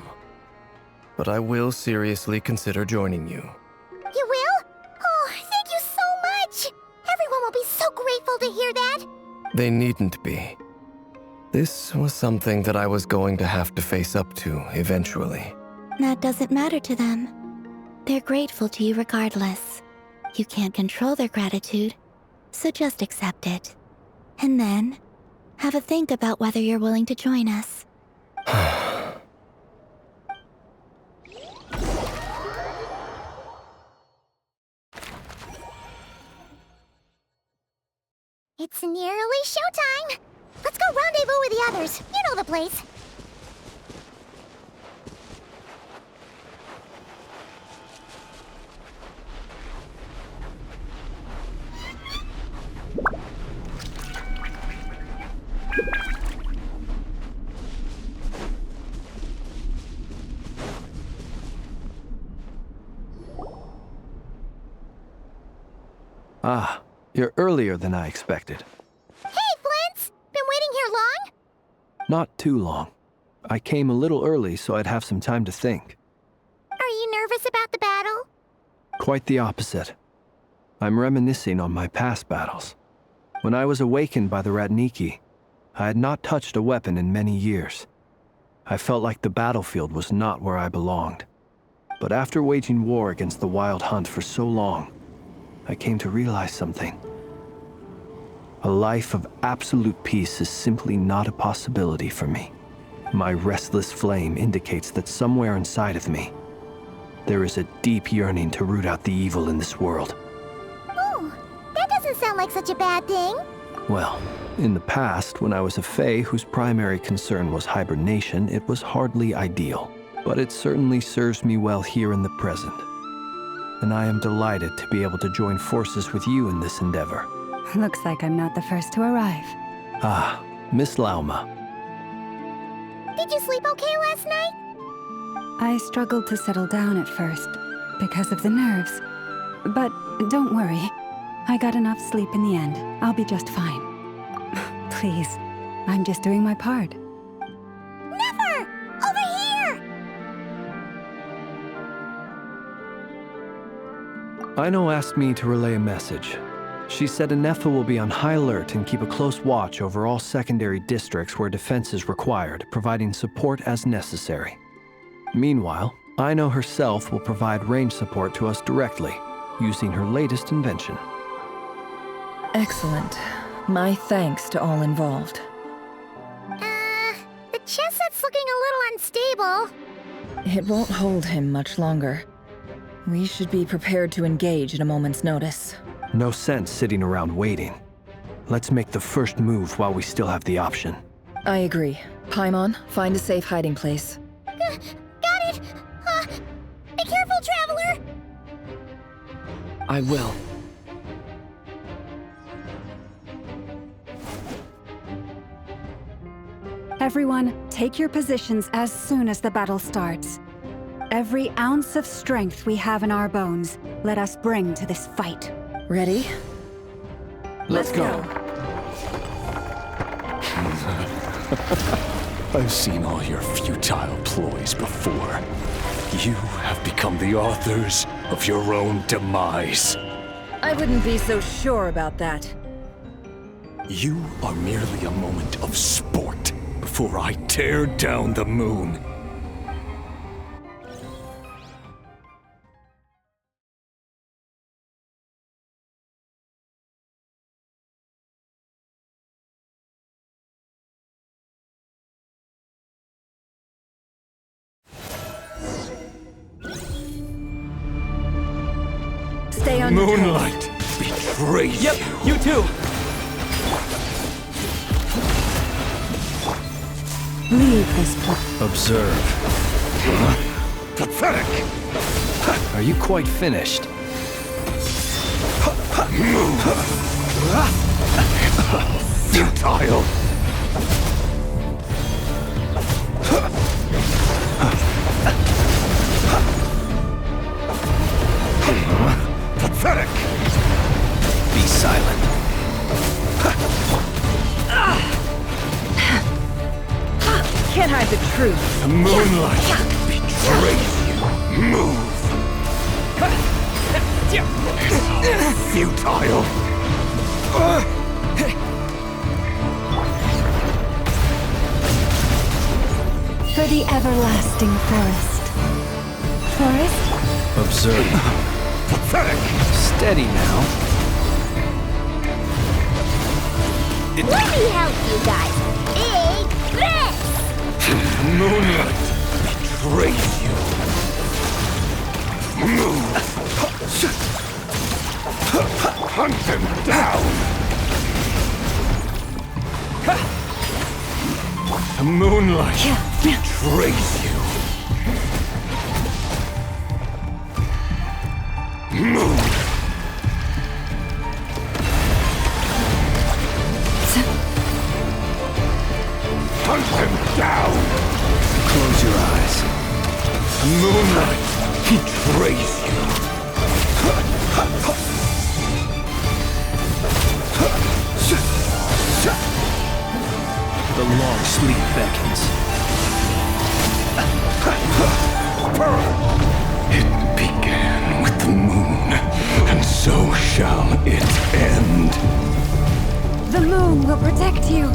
but I will seriously consider joining you. You will? Oh, thank you so much! Everyone so grateful to hear that. They needn't be. This was something that I was going to have to face up to eventually. That doesn't matter to them. They're grateful to you regardless. You can't control their gratitude, so just accept it. And then, have a think about whether you're willing to join us. It's nearly showtime! Let's go rendezvous with the others. You know the place. Ah, you're earlier than I expected. Hey, Flint's! Been waiting here long? Not too long. I came a little early so I'd have some time to think. Are you nervous about the battle? Quite the opposite. I'm reminiscing on my past battles. When I was awakened by the Ratniki, I had not touched a weapon in many years. I felt like the battlefield was not where I belonged. But after waging war against the Wild Hunt for so long, I came to realize something. A life of absolute peace is simply not a possibility for me. My restless flame indicates that somewhere inside of me, there is a deep yearning to root out the evil in this world. Oh, that doesn't sound like such a bad thing. Well, in the past, when I was a Fae whose primary concern was hibernation, it was hardly ideal. But it certainly serves me well here in the present. And I am delighted to be able to join forces with you in this endeavor. Looks like I'm not the first to arrive. Ah, Miss Lauma. Did you sleep okay last night? I struggled to settle down at first, because of the nerves. But don't worry, I got enough sleep in the end. I'll be just fine. Please, I'm just doing my part. Never! Over here! Aino asked me to relay a message. She said Anefa will be on high alert and keep a close watch over all secondary districts where defense is required, providing support as necessary. Meanwhile, Aino herself will provide range support to us directly, using her latest invention. Excellent. My thanks to all involved. The chess set's looking a little unstable. It won't hold him much longer. We should be prepared to engage at a moment's notice. No sense sitting around waiting. Let's make the first move while we still have the option. I agree. Paimon, find a safe hiding place. Got it! Be careful, Traveler! I will. Everyone, take your positions as soon as the battle starts. Every ounce of strength we have in our bones, let us bring to this fight. Ready? Let's go. I've seen all your futile ploys before. You have become the authors of your own demise. I wouldn't be so sure about that. You are merely a moment of sport before I tear down the moon. Stay on Moonlight betrayed you. Yep, you too. Leave this place. Observe. Pathetic! Are you quite finished? Futile! Pathetic! Be silent. Can't hide the truth. The moonlight betrays you. Move! Futile! For the everlasting forest. Forest? Observe. Pathetic! Steady now. Let me help you guys. Big this! Moonlight betrays you. Hunt them down! The moonlight betrays you. Moon! Hunt them down! Close your eyes. Moonlight betrays you. The long sleep beckons. It began with the moon, and so shall it end. The moon will protect you.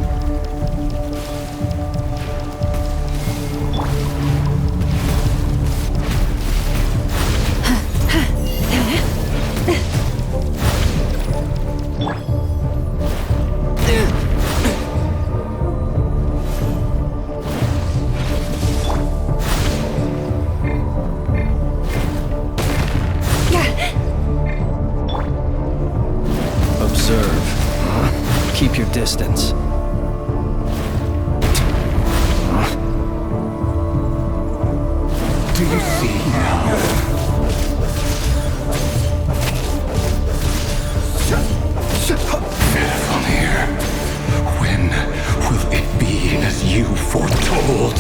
Observe. Keep your distance. Do you see now? Veronir, when will it be as you foretold?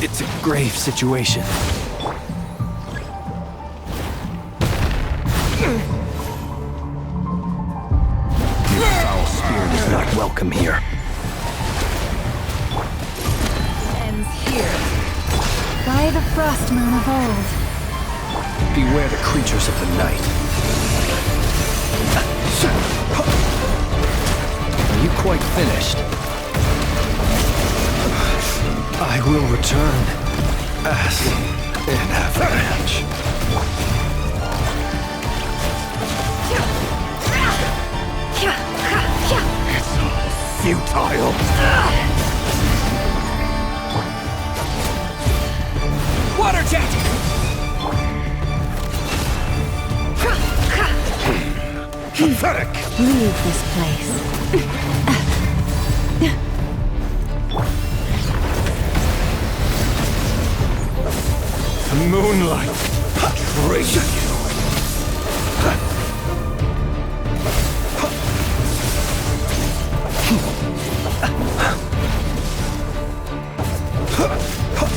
It's a grave situation. Your foul spirit is not welcome here. Ends here. By the frost moon of old. Beware the creatures of the night. Are you quite finished? I will return as an avalanche. It's all futile. Water jet! Pathetic! Leave this place. The moonlight betrays you.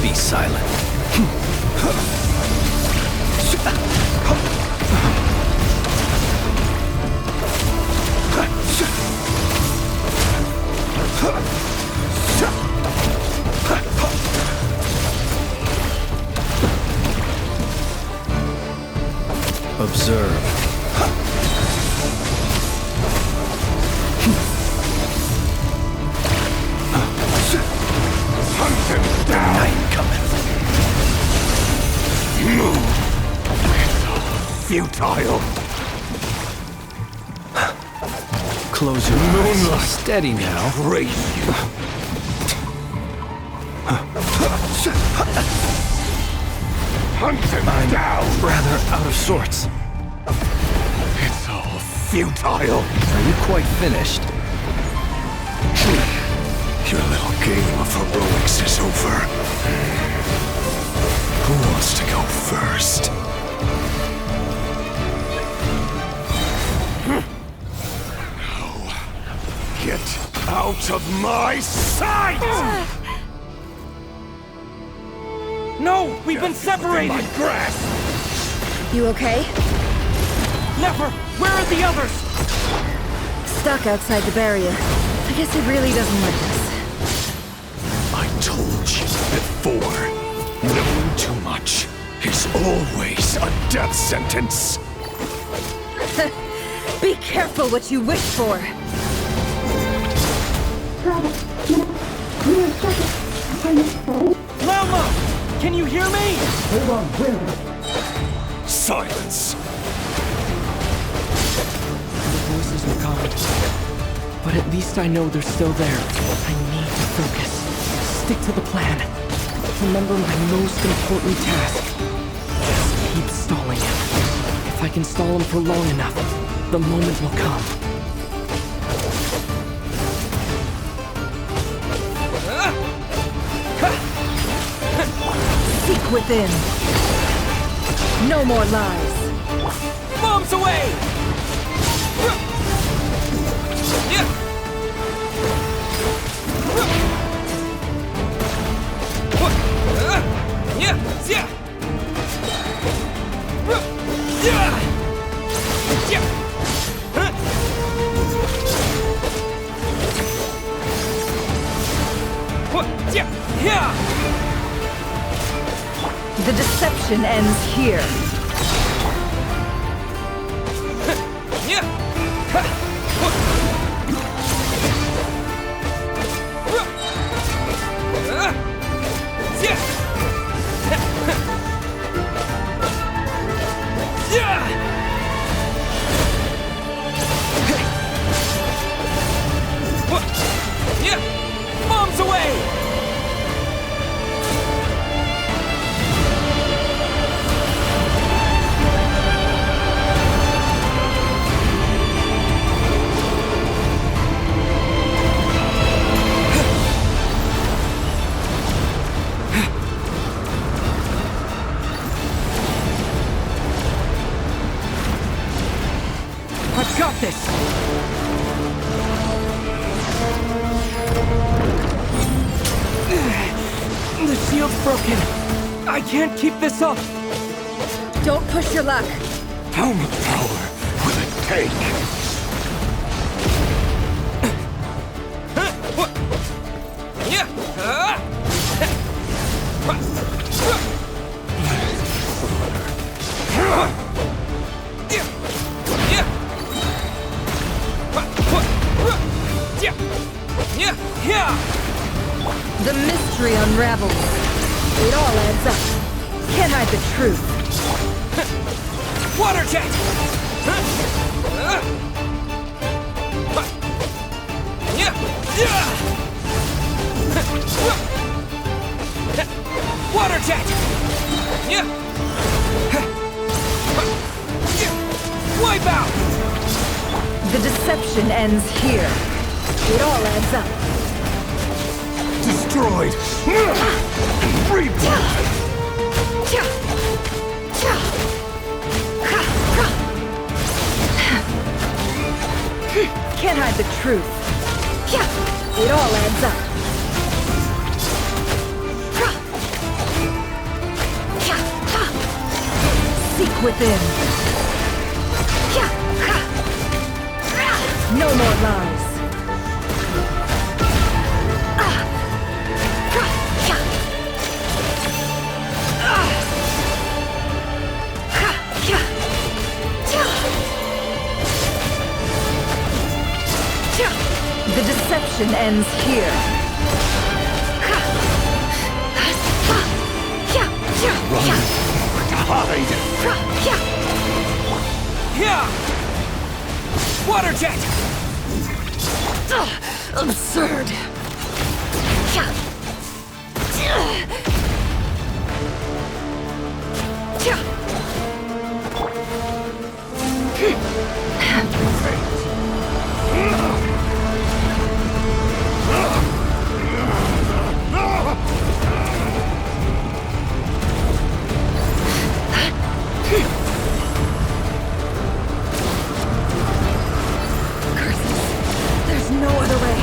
Be silent. Observe. Hunt them down. Night cometh. Move. It's all futile. Close your Moonlight. eyes. Steady now. Raise you. Hunt them down. Rather out of sorts. It's all futile. Are you quite finished? Your little game of heroics is over. Who wants to go first? No. Get out of my sight! No! We've been separated! My grasp! You okay? Never! Where are the others? Stuck outside the barrier. I guess it really doesn't like us. I told you before, knowing too much is always a death sentence. Be careful what you wish for. Lama! Can you hear me? Hold on, where? Silence. The voices are gone. But at least I know they're still there. I need to focus. Stick to the plan. Remember my most important task. Just keep stalling him. If I can stall him for long enough, the moment will come. Seek within. No more lies. Bombs away! The deception ends here. Bombs away! I've got this! The shield's broken. I can't keep this up. Don't push your luck. How much power will it take? The mystery unravels. It all adds up. Can't hide the truth. Water jet! Water jet! Wipe out! The deception ends here. It all adds up. Destroyed! Reborn! Can't hide the truth. It all adds up. Seek within. No more lies. The deception ends here. Run or to hide! Water jet! Absurd. Curses. There's no other way.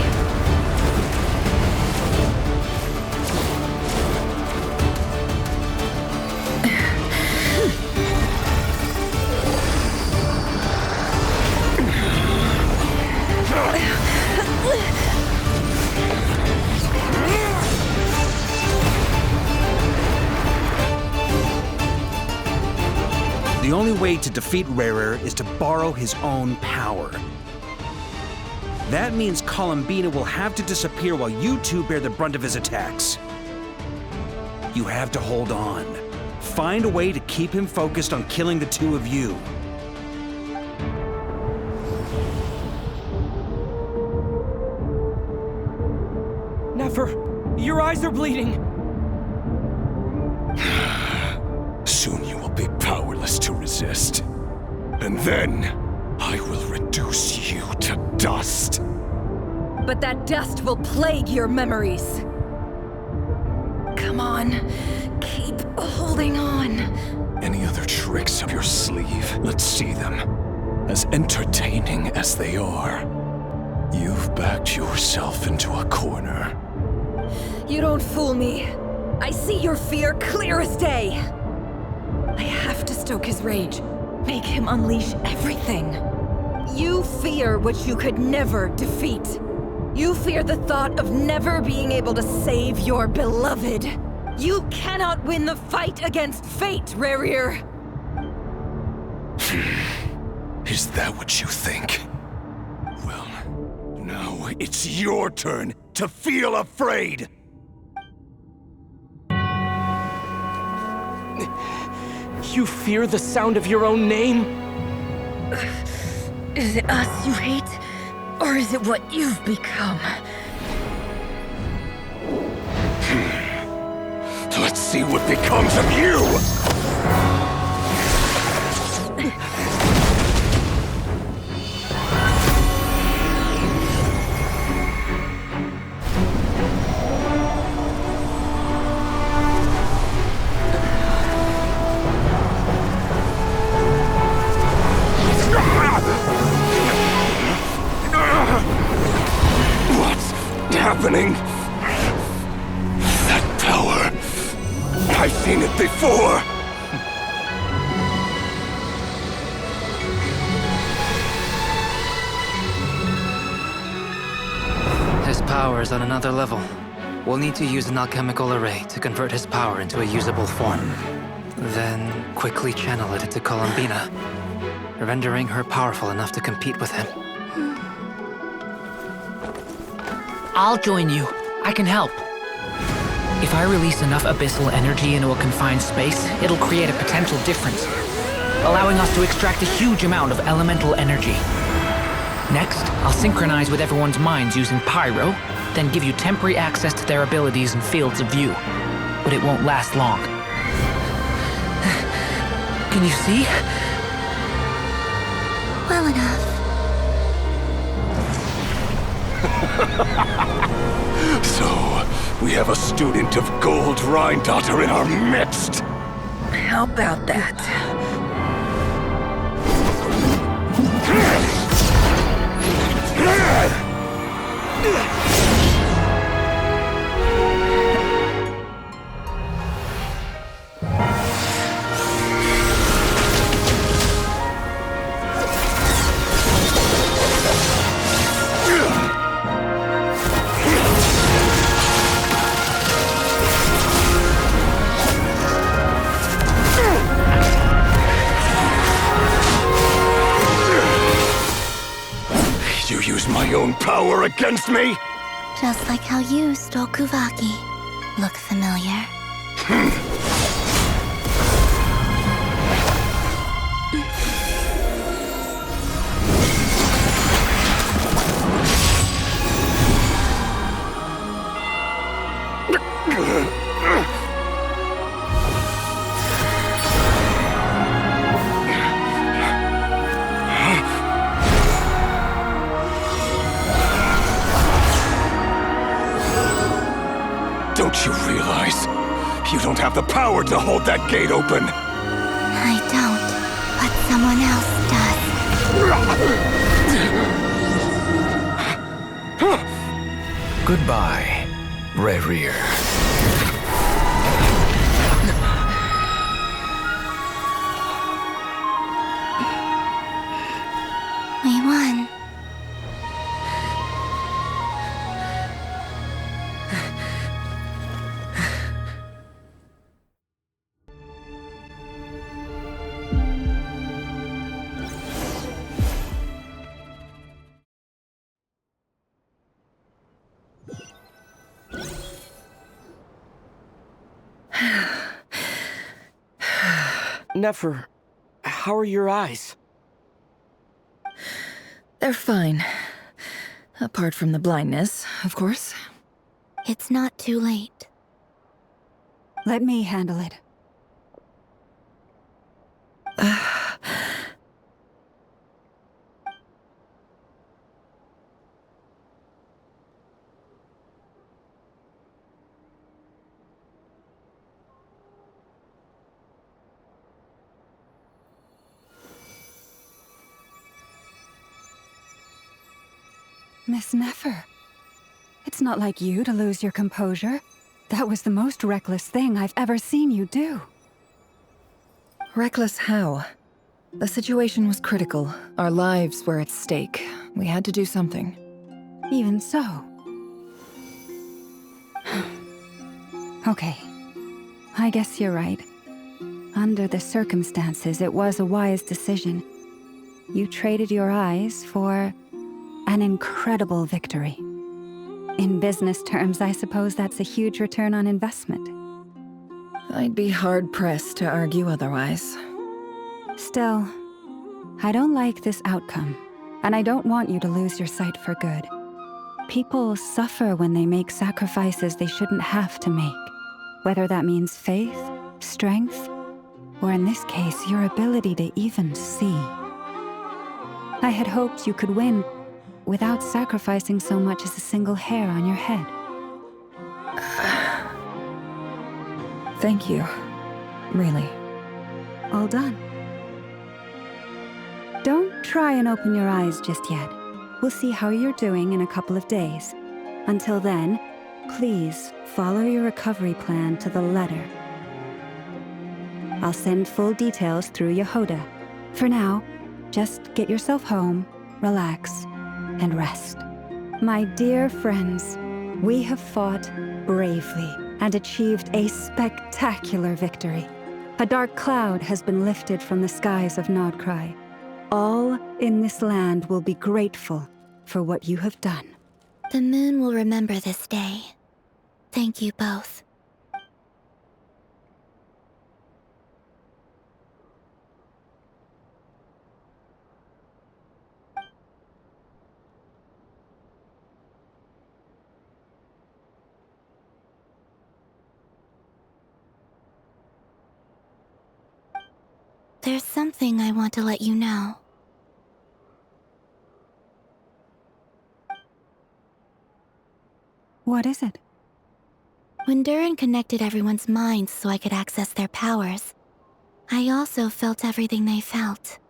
the only way to defeat Ver.Luna is to borrow his own power. That means Columbina will have to disappear while you two bear the brunt of his attacks. You have to hold on. Find a way to keep him focused on killing the two of you. Nefer, your eyes are bleeding. Soon you will be powerless to resist. And then, I will reduce you to dust. But that dust will plague your memories. Come on, keep holding on. Any other tricks up your sleeve? Let's see them. As entertaining as they are. You've backed yourself into a corner. You don't fool me. I see your fear clear as day. I have to stoke his rage. Make him unleash everything. You fear what you could never defeat. You fear the thought of never being able to save your beloved. You cannot win the fight against fate, Ver.Luna. Is that what you think? Well, now it's your turn to feel afraid! You fear the sound of your own name? Is it us you hate? Or is it what you've become? Let's see what becomes of you! Happening? That power. I've seen it before. His power is on another level. We'll need to use an alchemical array to convert his power into a usable form. Then quickly channel it into Columbina, rendering her powerful enough to compete with him. I'll join you. I can help. If I release enough abyssal energy into a confined space, it'll create a potential difference, allowing us to extract a huge amount of elemental energy. Next, I'll synchronize with everyone's minds using Pyro, then give you temporary access to their abilities and fields of view. But it won't last long. Can you see? Well enough. So, we have a student of Gold Rheindotter in our midst! How about that? You use my own power against me? Just like how you stole Kuvaki. Look familiar? Don't you realize? You don't have the power to hold that gate open! I don't, but someone else does. Goodbye, Ver.Luna. We won. Nefer, how are your eyes? They're fine. Apart from the blindness, of course. It's not too late. Let me handle it. Miss Nefer, it's not like you to lose your composure. That was the most reckless thing I've ever seen you do. Reckless how? The situation was critical. Our lives were at stake. We had to do something. Even so. Okay. I guess you're right. Under the circumstances, it was a wise decision. You traded your eyes for an incredible victory. In business terms, I suppose that's a huge return on investment. I'd be hard-pressed to argue otherwise. Still, I don't like this outcome, and I don't want you to lose your sight for good. People suffer when they make sacrifices they shouldn't have to make, whether that means faith, strength, or in this case, your ability to even see. I had hoped you could win without sacrificing so much as a single hair on your head. Thank you. Really. All done. Don't try and open your eyes just yet. We'll see how you're doing in a couple of days. Until then, please follow your recovery plan to the letter. I'll send full details through Yehoda. For now, just get yourself home, relax, and rest. My dear friends, we have fought bravely and achieved a spectacular victory. A dark cloud has been lifted from the skies of Nodcry. All in this land will be grateful for what you have done. The moon will remember this day. Thank you both. There's something I want to let you know. What is it? When Durin connected everyone's minds so I could access their powers, I also felt everything they felt.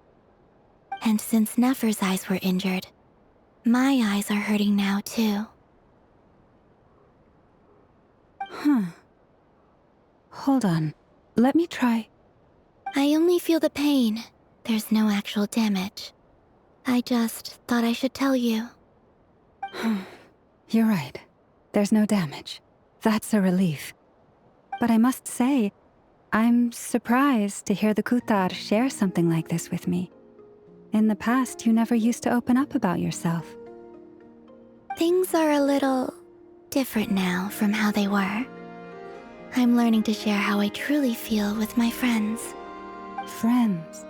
And since Nefer's eyes were injured, my eyes are hurting now too. Huh. Hold on. Let me try. I only feel the pain. There's no actual damage. I just thought I should tell you. You're right. There's no damage. That's a relief. But I must say, I'm surprised to hear the Kutar share something like this with me. In the past, you never used to open up about yourself. Things are a little different now from how they were. I'm learning to share how I truly feel with my friends. Friends?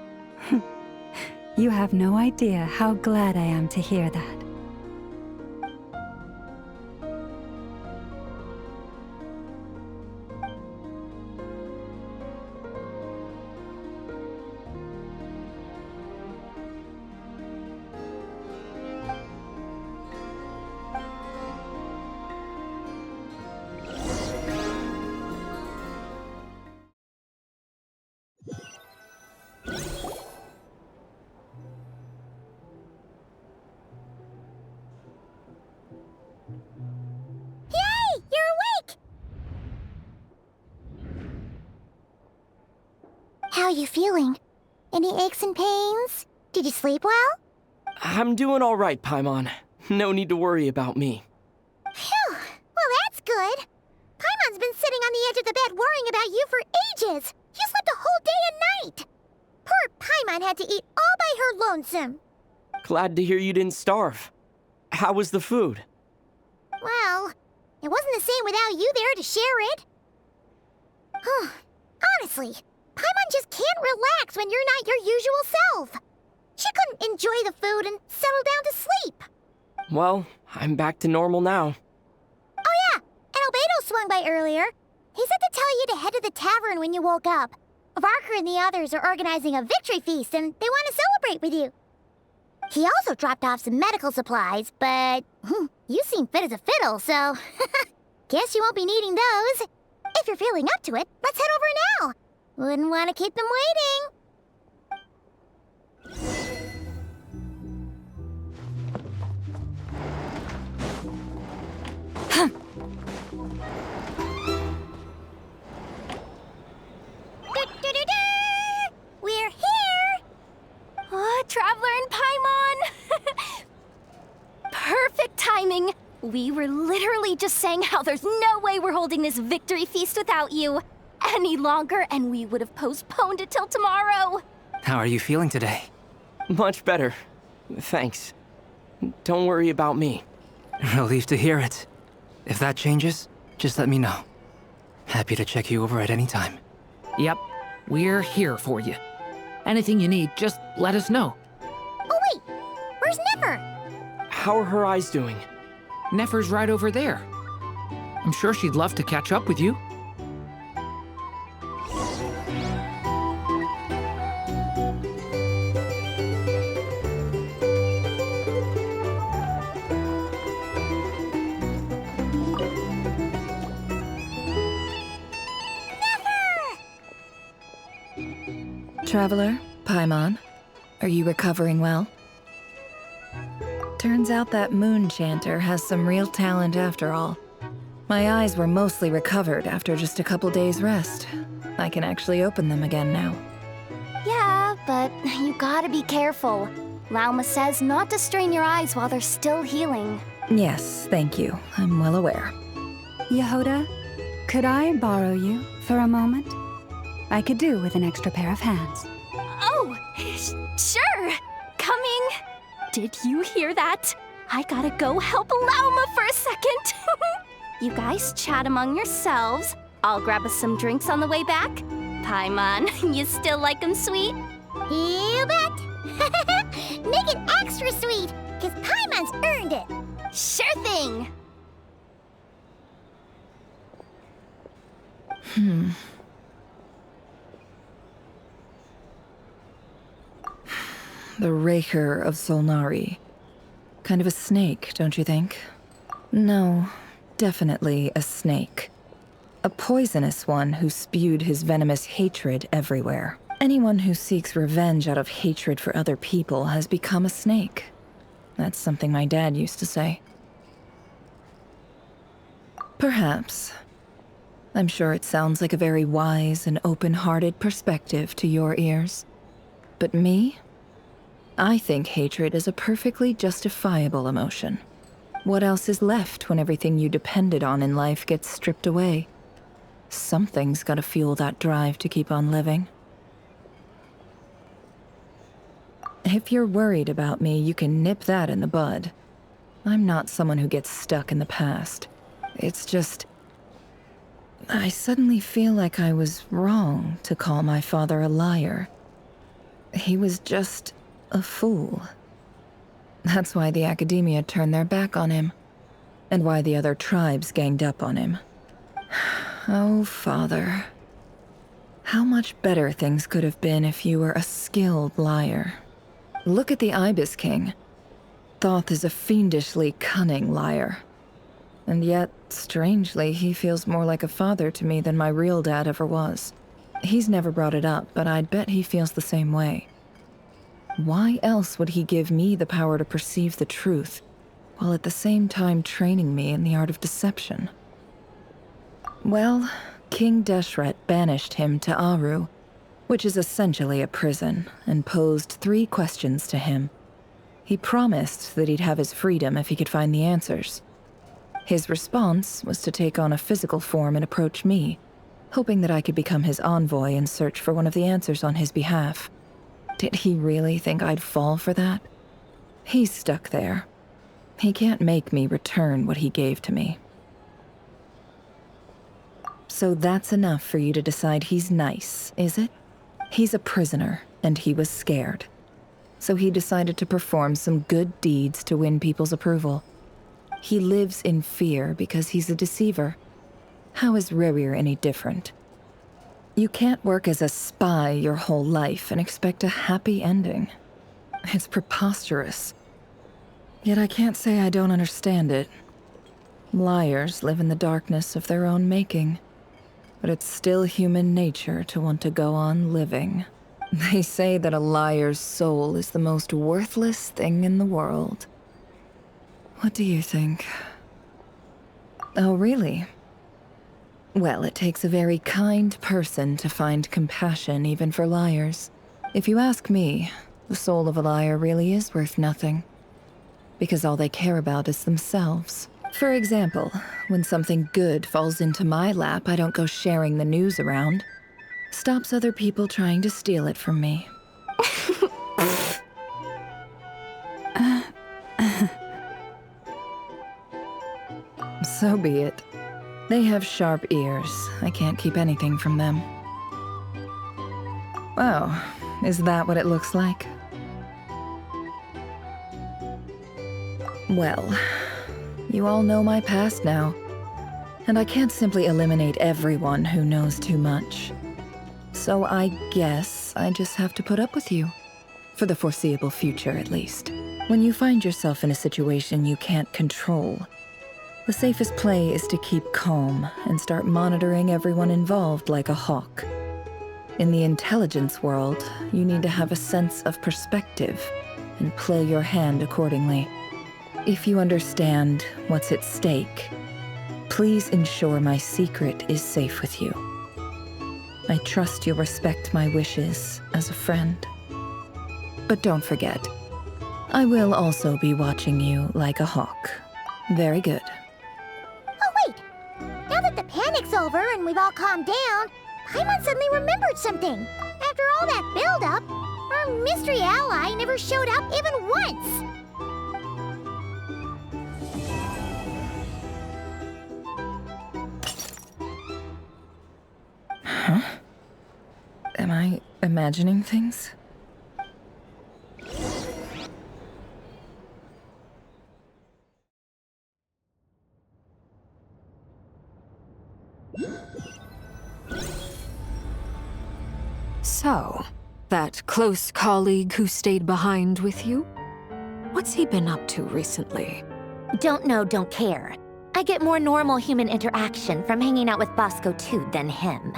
You have no idea how glad I am to hear that. How you feeling? Any aches and pains? Did you sleep well? I'm doing all right, Paimon. No need to worry about me. Phew! Well, that's good. Paimon's been sitting on the edge of the bed worrying about you for ages. You slept a whole day and night. Poor Paimon had to eat all by her lonesome. Glad to hear you didn't starve. How was the food? Well, it wasn't the same without you there to share it. Honestly, Paimon just can't relax when you're not your usual self. She couldn't enjoy the food and settle down to sleep. Well, I'm back to normal now. Oh yeah, and Albedo swung by earlier. He said to tell you to head to the tavern when you woke up. Varker and the others are organizing a victory feast and they want to celebrate with you. He also dropped off some medical supplies, but you seem fit as a fiddle, so guess you won't be needing those. If you're feeling up to it, let's head over now. Wouldn't want to keep them waiting. We're here! Oh, Traveler and Paimon! Perfect timing! We were literally just saying how there's no way we're holding this victory feast without you any longer, and we would have postponed it till tomorrow. How are you feeling today? Much better. Thanks. Don't worry about me. Relieved to hear it. If that changes, just let me know. Happy to check you over at any time. Yep, we're here for you. Anything you need, just let us know. Oh wait, where's Nefer? How are her eyes doing? Nefer's right over there. I'm sure she'd love to catch up with you. Traveler, Paimon, are you recovering well? Turns out that moon chanter has some real talent after all. My eyes were mostly recovered after just a couple days' rest. I can actually open them again now. Yeah, but you gotta be careful. Lauma says not to strain your eyes while they're still healing. Yes, thank you. I'm well aware. Yehoda, could I borrow you for a moment? I could do with an extra pair of hands. Oh, sure. Coming. Did you hear that? I gotta go help Lauma for a second. You guys chat among yourselves. I'll grab us some drinks on the way back. Paimon, you still like them sweet? You bet. Make it extra sweet, because Paimon's earned it. Sure thing. The Raker of Solnari. Kind of a snake, don't you think? No, definitely a snake. A poisonous one who spewed his venomous hatred everywhere. Anyone who seeks revenge out of hatred for other people has become a snake. That's something my dad used to say. Perhaps. I'm sure it sounds like a very wise and open-hearted perspective to your ears. But me? I think hatred is a perfectly justifiable emotion. What else is left when everything you depended on in life gets stripped away? Something's gotta fuel that drive to keep on living. If you're worried about me, you can nip that in the bud. I'm not someone who gets stuck in the past. It's just... I suddenly feel like I was wrong to call my father a liar. He was just a fool. That's why the Academia turned their back on him, and why the other tribes ganged up on him. Oh, Father. How much better things could have been if you were a skilled liar. Look at the Ibis King. Thoth is a fiendishly cunning liar. And yet, strangely, he feels more like a father to me than my real dad ever was. He's never brought it up, but I'd bet he feels the same way. Why else would he give me the power to perceive the truth, while at the same time training me in the art of deception? Well, King Deshret banished him to Aru, which is essentially a prison, and posed 3 questions to him. He promised that he'd have his freedom if he could find the answers. His response was to take on a physical form and approach me, hoping that I could become his envoy and search for one of the answers on his behalf. Did he really think I'd fall for that? He's stuck there. He can't make me return what he gave to me. So that's enough for you to decide he's nice, is it? He's a prisoner, and he was scared. So he decided to perform some good deeds to win people's approval. He lives in fear because he's a deceiver. How is Rerir any different? You can't work as a spy your whole life and expect a happy ending. It's preposterous. Yet I can't say I don't understand it. Liars live in the darkness of their own making. But it's still human nature to want to go on living. They say that a liar's soul is the most worthless thing in the world. What do you think? Oh, really? Well, it takes a very kind person to find compassion even for liars. If you ask me, the soul of a liar really is worth nothing. Because all they care about is themselves. For example, when something good falls into my lap, I don't go sharing the news around. Stops other people trying to steal it from me. So be it. They have sharp ears. I can't keep anything from them. Oh, is that what it looks like? Well, you all know my past now. And I can't simply eliminate everyone who knows too much. So I guess I just have to put up with you. For the foreseeable future, at least. When you find yourself in a situation you can't control, the safest play is to keep calm and start monitoring everyone involved like a hawk. In the intelligence world, you need to have a sense of perspective and play your hand accordingly. If you understand what's at stake, please ensure my secret is safe with you. I trust you'll respect my wishes as a friend. But don't forget, I will also be watching you like a hawk. Very good. Oh, wait! Now that the panic's over and we've all calmed down, Paimon suddenly remembered something. After all that build-up, our mystery ally never showed up even once. Huh? Am I imagining things? So, that close colleague who stayed behind with you? What's he been up to recently? Don't know, don't care. I get more normal human interaction from hanging out with Bosco too than him.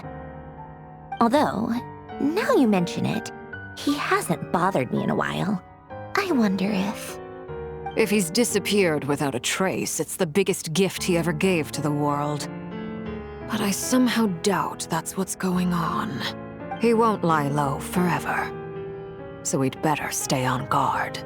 Although, now you mention it, he hasn't bothered me in a while. I wonder if... If he's disappeared without a trace, it's the biggest gift he ever gave to the world. But I somehow doubt that's what's going on. He won't lie low forever. So we'd better stay on guard.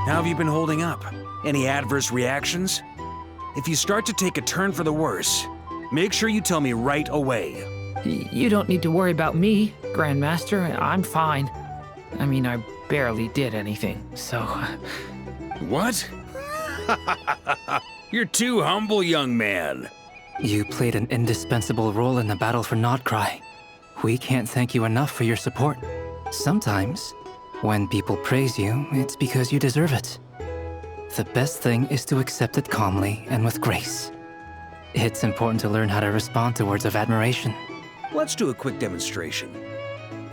How have you been holding up? Any adverse reactions? If you start to take a turn for the worse, make sure you tell me right away. You don't need to worry about me, Grandmaster. I'm fine. I mean, I barely did anything, so... What? You're too humble, young man. You played an indispensable role in the battle for Nodcry. We can't thank you enough for your support. Sometimes, when people praise you, it's because you deserve it. The best thing is to accept it calmly and with grace. It's important to learn how to respond to words of admiration. Let's do a quick demonstration.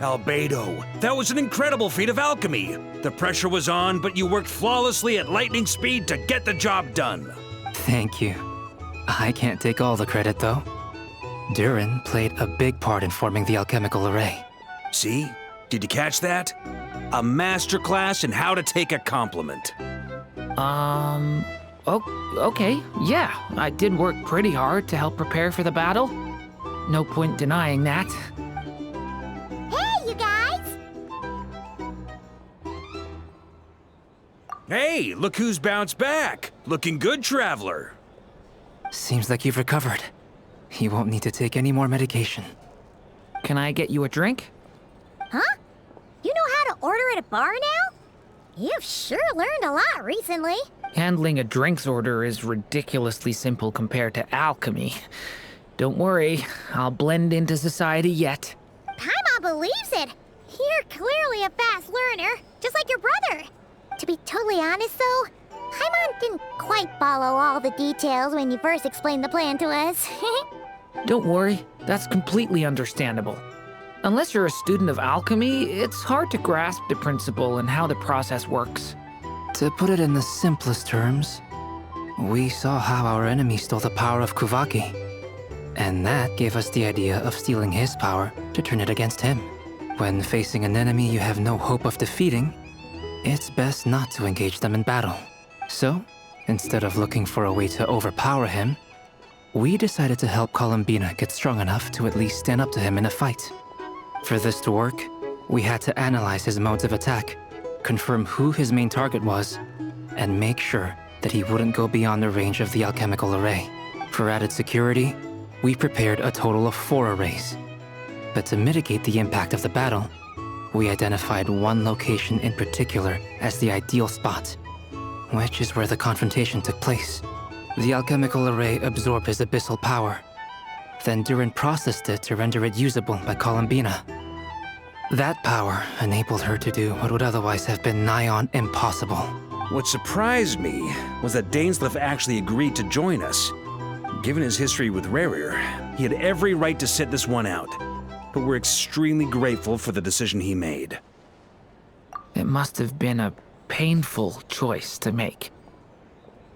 Albedo, that was an incredible feat of alchemy. The pressure was on, but you worked flawlessly at lightning speed to get the job done. Thank you. I can't take all the credit, though. Durin played a big part in forming the alchemical array. See? Did you catch that? A masterclass in how to take a compliment. Okay, yeah. I did work pretty hard to help prepare for the battle. No point denying that. Hey, you guys! Hey, look who's bounced back. Looking good, traveler. Seems like you've recovered. You won't need to take any more medication. Can I get you a drink? Huh? You know how to order at a bar now? You've sure learned a lot recently. Handling a drinks order is ridiculously simple compared to alchemy. Don't worry, I'll blend into society yet. Paimon believes it. You're clearly a fast learner, just like your brother. To be totally honest, though, Paimon didn't quite follow all the details when you first explained the plan to us. Don't worry, that's completely understandable. Unless you're a student of alchemy, it's hard to grasp the principle and how the process works. To put it in the simplest terms, we saw how our enemy stole the power of Kuvaki. And that gave us the idea of stealing his power to turn it against him. When facing an enemy you have no hope of defeating, it's best not to engage them in battle. So, instead of looking for a way to overpower him, we decided to help Columbina get strong enough to at least stand up to him in a fight. For this to work, we had to analyze his modes of attack, confirm who his main target was, and make sure that he wouldn't go beyond the range of the alchemical array. For added security, we prepared a total of 4 arrays. But to mitigate the impact of the battle, we identified one location in particular as the ideal spot, which is where the confrontation took place. The alchemical array absorbed his abyssal power. Then Durin processed it to render it usable by Columbina. That power enabled her to do what would otherwise have been nigh on impossible. What surprised me was that Dainsleif actually agreed to join us. Given his history with Rerir, he had every right to sit this one out. But we're extremely grateful for the decision he made. It must have been a painful choice to make.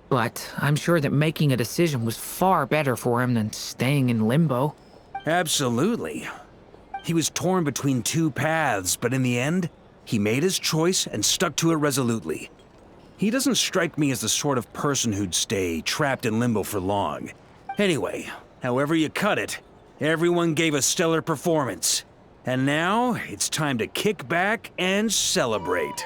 But I'm sure that making a decision was far better for him than staying in limbo. Absolutely. He was torn between 2 paths, but in the end, he made his choice and stuck to it resolutely. He doesn't strike me as the sort of person who'd stay trapped in limbo for long. Anyway, however you cut it, everyone gave a stellar performance. And now, it's time to kick back and celebrate.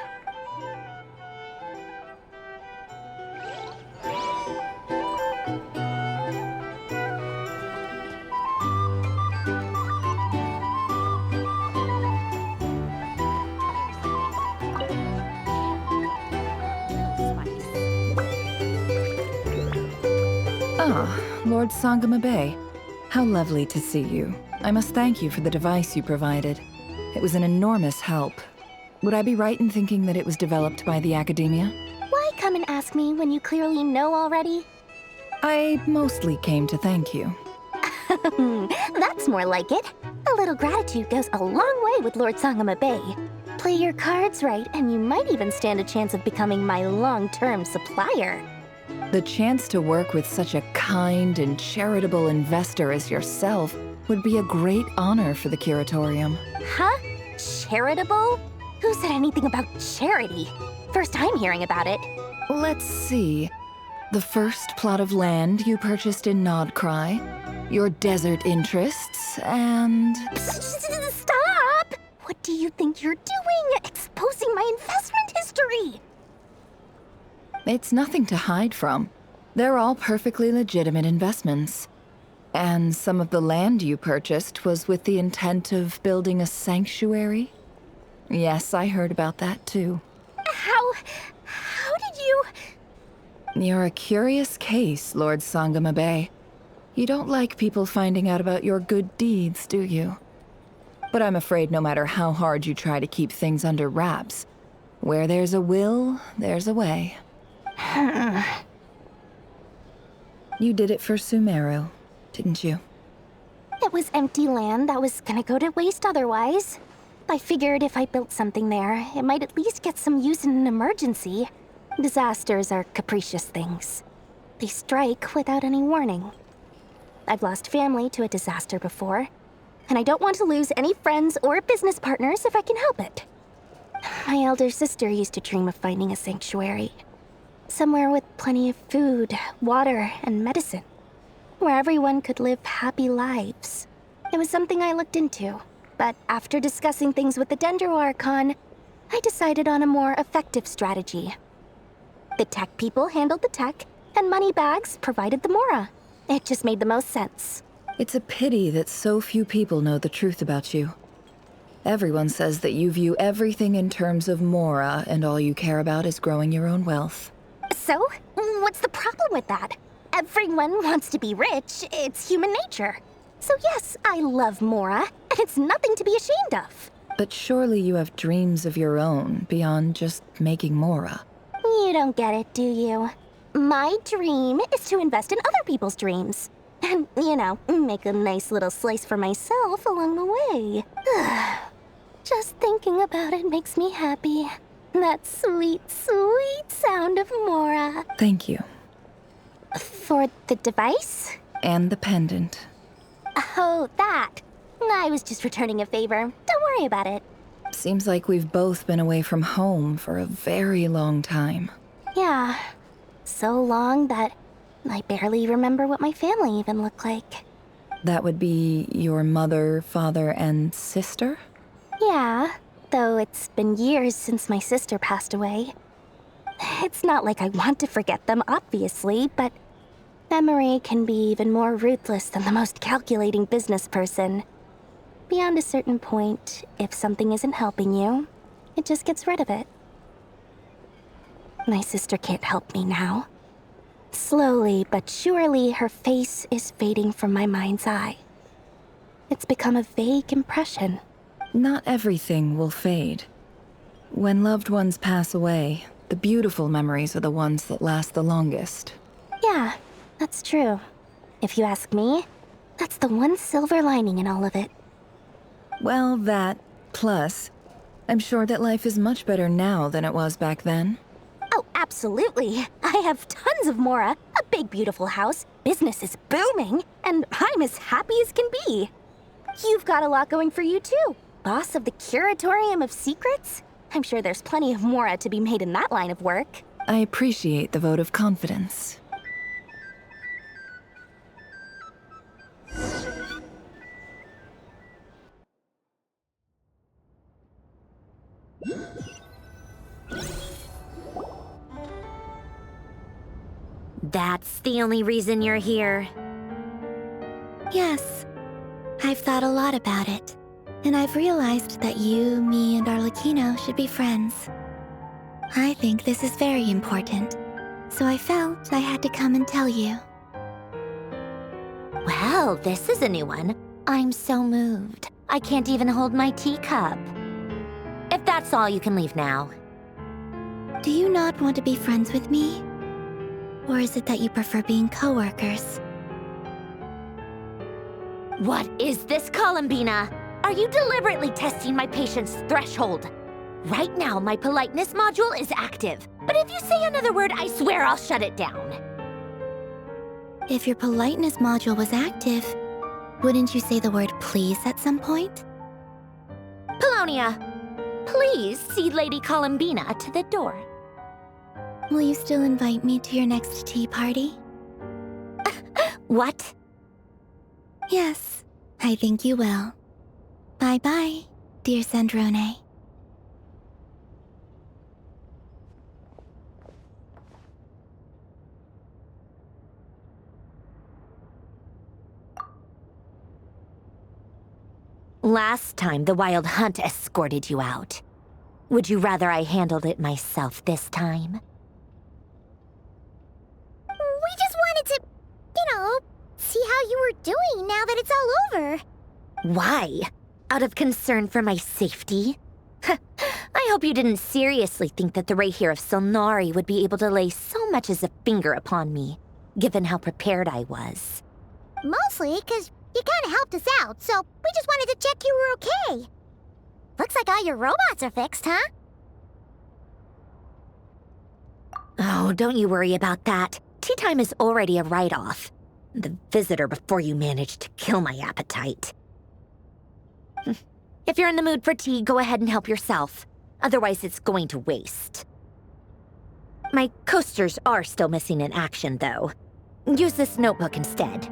Ah, Lord Sangama Bay. How lovely to see you. I must thank you for the device you provided. It was an enormous help. Would I be right in thinking that it was developed by the Academia? Why come and ask me when you clearly know already? I mostly came to thank you. That's more like it. A little gratitude goes a long way with Lord Sangama Bay. Play your cards right, and you might even stand a chance of becoming my long-term supplier. The chance to work with such a kind and charitable investor as yourself would be a great honor for the Curatorium. Huh? Charitable? Who said anything about charity? First I'm hearing about it. Let's see. The first plot of land you purchased in Nodcry, your desert interests, and... Stop! What do you think you're doing? Exposing my investment history! It's nothing to hide from. They're all perfectly legitimate investments. And some of the land you purchased was with the intent of building a sanctuary? Yes, I heard about that too. How did you... You're a curious case, Lord Sangama Bay. You don't like people finding out about your good deeds, do you? But I'm afraid no matter how hard you try to keep things under wraps, where there's a will, there's a way. You did it for Sumeru, didn't you? It was empty land that was gonna go to waste otherwise. I figured if I built something there, it might at least get some use in an emergency. Disasters are capricious things. They strike without any warning. I've lost family to a disaster before, and I don't want to lose any friends or business partners if I can help it. My elder sister used to dream of finding a sanctuary. Somewhere with plenty of food, water, and medicine. Where everyone could live happy lives. It was something I looked into, but after discussing things with the Dendro Archon, I decided on a more effective strategy. The tech people handled the tech, and Moneybags provided the Mora. It just made the most sense. It's a pity that so few people know the truth about you. Everyone says that you view everything in terms of Mora, and all you care about is growing your own wealth. So, what's the problem with that? Everyone wants to be rich. It's human nature. So yes, I love Mora, and it's nothing to be ashamed of. But surely you have dreams of your own beyond just making Mora. You don't get it, do you? My dream is to invest in other people's dreams. And, you know, make a nice little slice for myself along the way. Just thinking about it makes me happy. That sweet, sweet sound of Mora. Thank you. For the device? And the pendant. Oh, that. I was just returning a favor. Don't worry about it. Seems like we've both been away from home for a very long time. Yeah. So long that I barely remember what my family even looked like. That would be your mother, father, and sister? Yeah, though it's been years since my sister passed away. It's not like I want to forget them, obviously, but memory can be even more ruthless than the most calculating business person. Beyond a certain point, if something isn't helping you, it just gets rid of it. My sister can't help me now. Slowly but surely, her face is fading from my mind's eye. It's become a vague impression. Not everything will fade. When loved ones pass away, the beautiful memories are the ones that last the longest. Yeah, that's true. If you ask me, that's the one silver lining in all of it. Well, that, plus, I'm sure that life is much better now than it was back then. Oh, absolutely. I have tons of Mora, a big beautiful house, business is booming, and I'm as happy as can be. You've got a lot going for you too. Boss of the Curatorium of Secrets? I'm sure there's plenty of Mora to be made in that line of work. I appreciate the vote of confidence. That's the only reason you're here. Yes. I've thought a lot about it. And I've realized that you, me, and Arlecchino should be friends. I think this is very important. So I felt I had to come and tell you. Well, this is a new one. I'm so moved. I can't even hold my teacup. If that's all, you can leave now. Do you not want to be friends with me? Or is it that you prefer being co-workers? What is this, Columbina? Are you deliberately testing my patience threshold? Right now, my politeness module is active. But if you say another word, I swear I'll shut it down. If your politeness module was active, wouldn't you say the word please at some point? Polonia, please see Lady Columbina to the door. Will you still invite me to your next tea party? What? Yes, I think you will. Bye-bye, dear Sandrone. Last time, the Wild Hunt escorted you out. Would you rather I handled it myself this time? We just wanted to, see how you were doing now that it's all over. Why? Out of concern for my safety? I hope you didn't seriously think that the Rahier of Solnari would be able to lay so much as a finger upon me, given how prepared I was. Mostly because you kind of helped us out, so we just wanted to check you were okay. Looks like all your robots are fixed, huh? Oh, don't you worry about that. Tea time is already a write-off. The visitor before you managed to kill my appetite. If you're in the mood for tea, go ahead and help yourself. Otherwise, it's going to waste. My coasters are still missing in action, though. Use this notebook instead.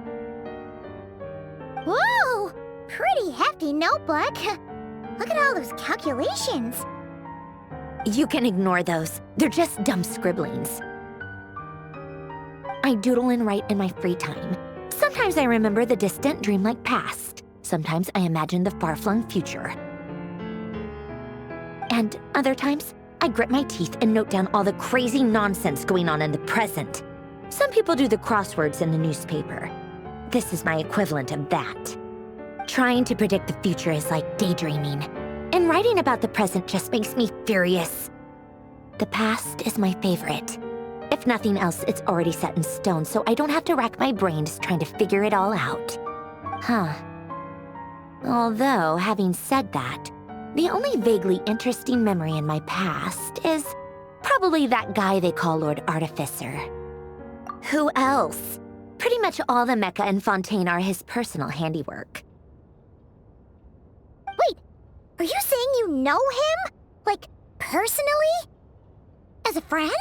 Whoa! Pretty hefty notebook. Look at all those calculations. You can ignore those. They're just dumb scribblings. I doodle and write in my free time. Sometimes I remember the distant dreamlike past. Sometimes I imagine the far-flung future. And other times, I grit my teeth and note down all the crazy nonsense going on in the present. Some people do the crosswords in the newspaper. This is my equivalent of that. Trying to predict the future is like daydreaming, and writing about the present just makes me furious. The past is my favorite. If nothing else, it's already set in stone, so I don't have to rack my brains trying to figure it all out. Huh. Although, having said that, the only vaguely interesting memory in my past is probably that guy they call Lord Artificer. Who else? Pretty much all the mecha and Fontaine are his personal handiwork. Wait, are you saying you know him? Like, personally? As a friend?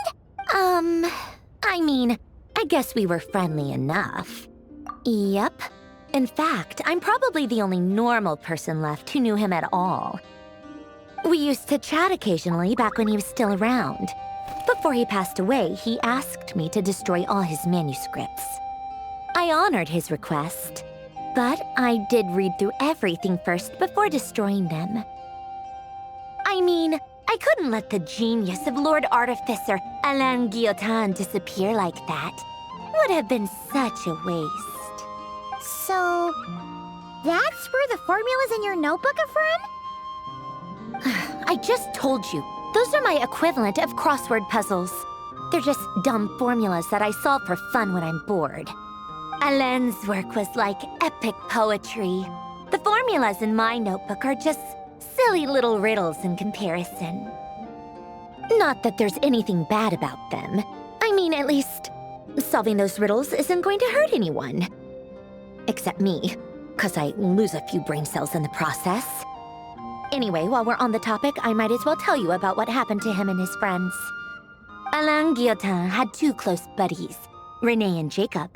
I mean, I guess we were friendly enough. Yep. In fact, I'm probably the only normal person left who knew him at all. We used to chat occasionally back when he was still around. Before he passed away, he asked me to destroy all his manuscripts. I honored his request, but I did read through everything first before destroying them. I mean, I couldn't let the genius of Lord Artificer Alain Guillotin disappear like that. Would have been such a waste. So, that's where the formula's in your notebook are from? I just told you, those are my equivalent of crossword puzzles. They're just dumb formulas that I solve for fun when I'm bored. Alain's work was like epic poetry. The formulas in my notebook are just silly little riddles in comparison. Not that there's anything bad about them. I mean, at least, solving those riddles isn't going to hurt anyone. Except me, 'cause I lose a few brain cells in the process. Anyway, while we're on the topic, I might as well tell you about what happened to him and his friends. Alain Guillotin had two close buddies, René and Jacob.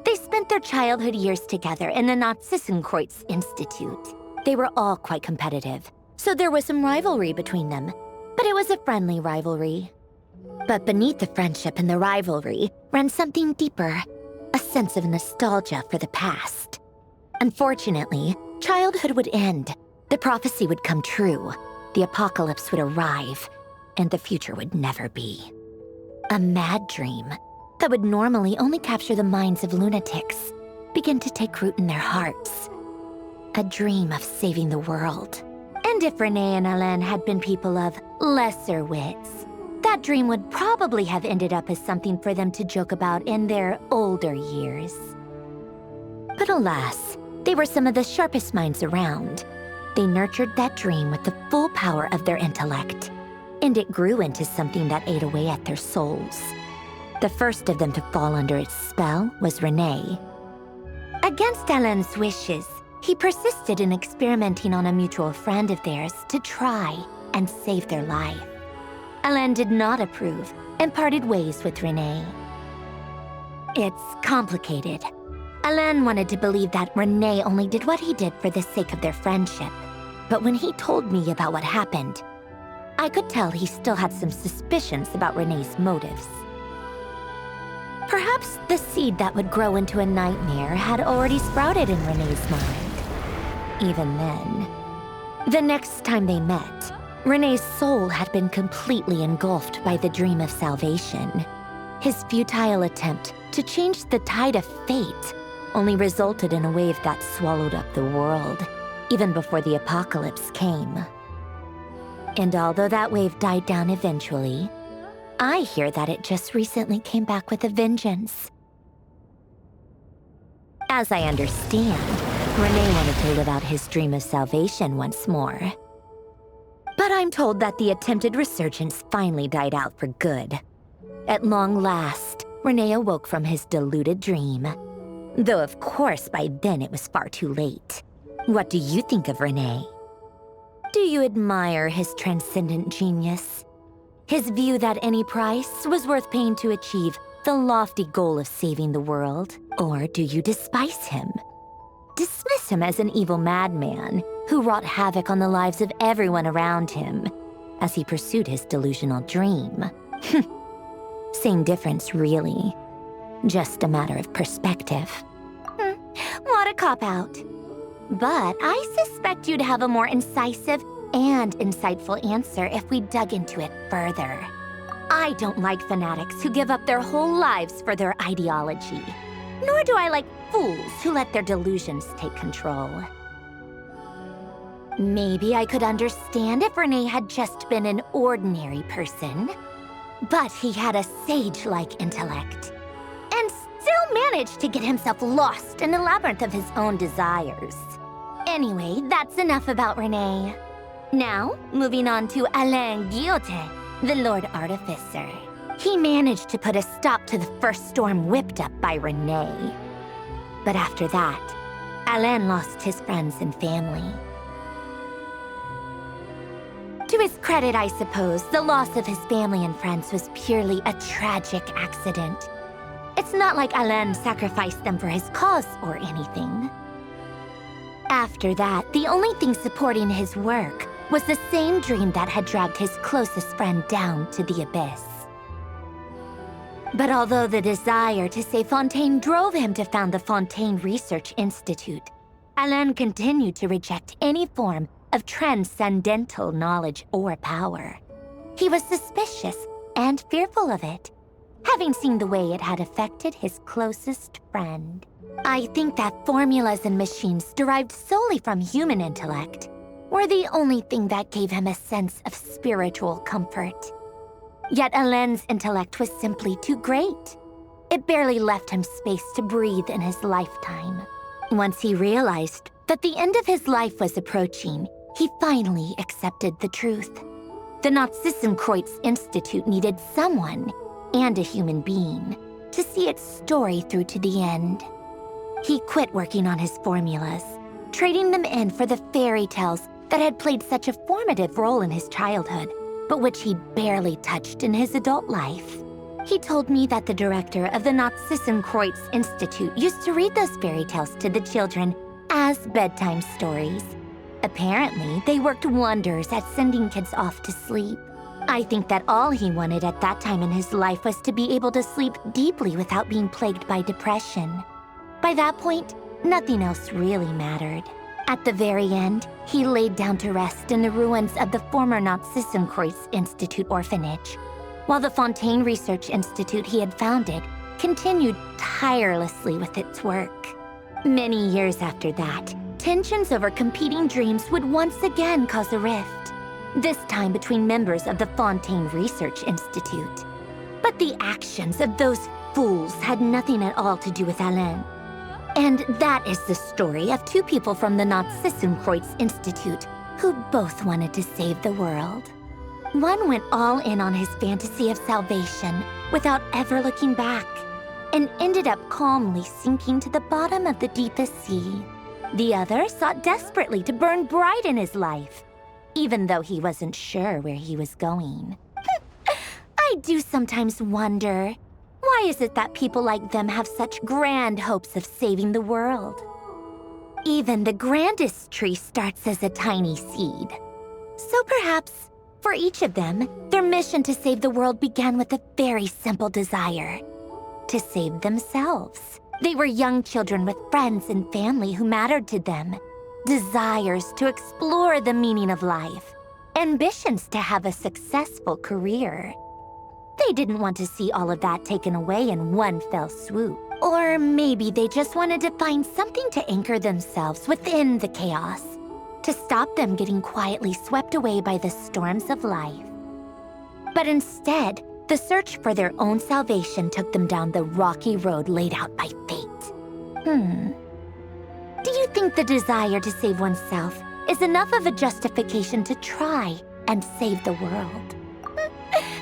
They spent their childhood years together in the Narzissenkreuz Institute. They were all quite competitive, so there was some rivalry between them, but it was a friendly rivalry. But beneath the friendship and the rivalry ran something deeper, a sense of nostalgia for the past. Unfortunately, childhood would end. The prophecy would come true, the apocalypse would arrive, and the future would never be. A mad dream that would normally only capture the minds of lunatics begin to take root in their hearts. A dream of saving the world. And if René and Alain had been people of lesser wits, that dream would probably have ended up as something for them to joke about in their older years. But alas, they were some of the sharpest minds around. They nurtured that dream with the full power of their intellect, and it grew into something that ate away at their souls. The first of them to fall under its spell was René. Against Alain's wishes, he persisted in experimenting on a mutual friend of theirs to try and save their life. Alain did not approve and parted ways with René. It's complicated. Alain wanted to believe that René only did what he did for the sake of their friendship. But when he told me about what happened, I could tell he still had some suspicions about René's motives. Perhaps the seed that would grow into a nightmare had already sprouted in René's mind. Even then, the next time they met, René's soul had been completely engulfed by the dream of salvation. His futile attempt to change the tide of fate only resulted in a wave that swallowed up the world, even before the apocalypse came. And although that wave died down eventually, I hear that it just recently came back with a vengeance. As I understand, René wanted to live out his dream of salvation once more. But I'm told that the attempted resurgence finally died out for good. At long last, René awoke from his deluded dream. Though of course by then it was far too late. What do you think of René? Do you admire his transcendent genius? His view that any price was worth paying to achieve the lofty goal of saving the world? Or do you despise him? Dismiss him as an evil madman who wrought havoc on the lives of everyone around him as he pursued his delusional dream? Same difference, really. Just a matter of perspective. What a cop-out. But I suspect you'd have a more incisive and insightful answer if we dug into it further. I don't like fanatics who give up their whole lives for their ideology. Nor do I like fools who let their delusions take control. Maybe I could understand if René had just been an ordinary person. But he had a sage-like intellect. And still managed to get himself lost in a labyrinth of his own desires. Anyway, that's enough about René. Now, moving on to Alain Guillotin, the Lord Artificer. He managed to put a stop to the first storm whipped up by René. But after that, Alain lost his friends and family. To his credit, I suppose, the loss of his family and friends was purely a tragic accident. It's not like Alain sacrificed them for his cause or anything. After that, the only thing supporting his work was the same dream that had dragged his closest friend down to the abyss. But although the desire to save Fontaine drove him to found the Fontaine Research Institute, Alain continued to reject any form of transcendental knowledge or power. He was suspicious and fearful of it, having seen the way it had affected his closest friend. I think that formulas and machines derived solely from human intellect were the only thing that gave him a sense of spiritual comfort. Yet Alain's intellect was simply too great. It barely left him space to breathe in his lifetime. Once he realized that the end of his life was approaching, he finally accepted the truth. The Nazissenkreuz Institute needed someone, and a human being, to see its story through to the end. He quit working on his formulas, trading them in for the fairy tales that had played such a formative role in his childhood, but which he barely touched in his adult life. He told me that the director of the Nazissenkreuz Institute used to read those fairy tales to the children as bedtime stories. Apparently, they worked wonders at sending kids off to sleep. I think that all he wanted at that time in his life was to be able to sleep deeply without being plagued by depression. By that point, nothing else really mattered. At the very end, he laid down to rest in the ruins of the former Nazissenkreuz Institute orphanage, while the Fontaine Research Institute he had founded continued tirelessly with its work. Many years after that, tensions over competing dreams would once again cause a rift, this time between members of the Fontaine Research Institute. But the actions of those fools had nothing at all to do with Alain. And that is the story of two people from the Nazissenkreuz Institute who both wanted to save the world. One went all in on his fantasy of salvation without ever looking back, and ended up calmly sinking to the bottom of the deepest sea. The other sought desperately to burn bright in his life, even though he wasn't sure where he was going. I do sometimes wonder, why is it that people like them have such grand hopes of saving the world? Even the grandest tree starts as a tiny seed. So perhaps, for each of them, their mission to save the world began with a very simple desire: to save themselves. They were young children with friends and family who mattered to them, desires to explore the meaning of life, ambitions to have a successful career. They didn't want to see all of that taken away in one fell swoop. Or maybe they just wanted to find something to anchor themselves within the chaos, to stop them getting quietly swept away by the storms of life. But instead, the search for their own salvation took them down the rocky road laid out by fate. Do you think the desire to save oneself is enough of a justification to try and save the world?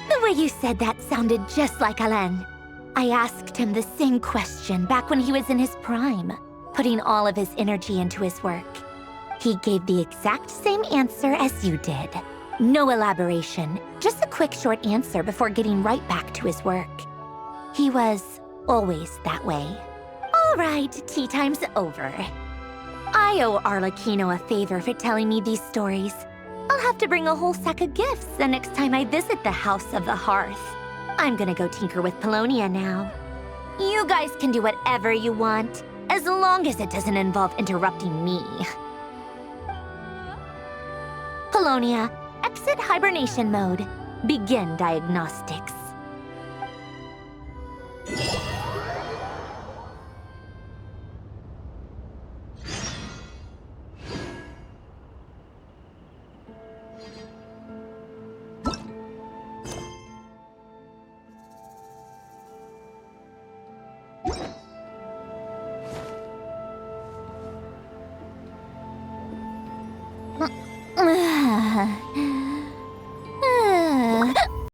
The way you said that sounded just like Alain. I asked him the same question back when he was in his prime, putting all of his energy into his work. He gave the exact same answer as you did. No elaboration, just a quick short answer before getting right back to his work. He was always that way. All right, tea time's over. I owe Arlecchino a favor for telling me these stories. I'll have to bring a whole sack of gifts the next time I visit the House of the Hearth. I'm gonna go tinker with Polonia now. You guys can do whatever you want, as long as it doesn't involve interrupting me. Polonia, exit hibernation mode. Begin diagnostics.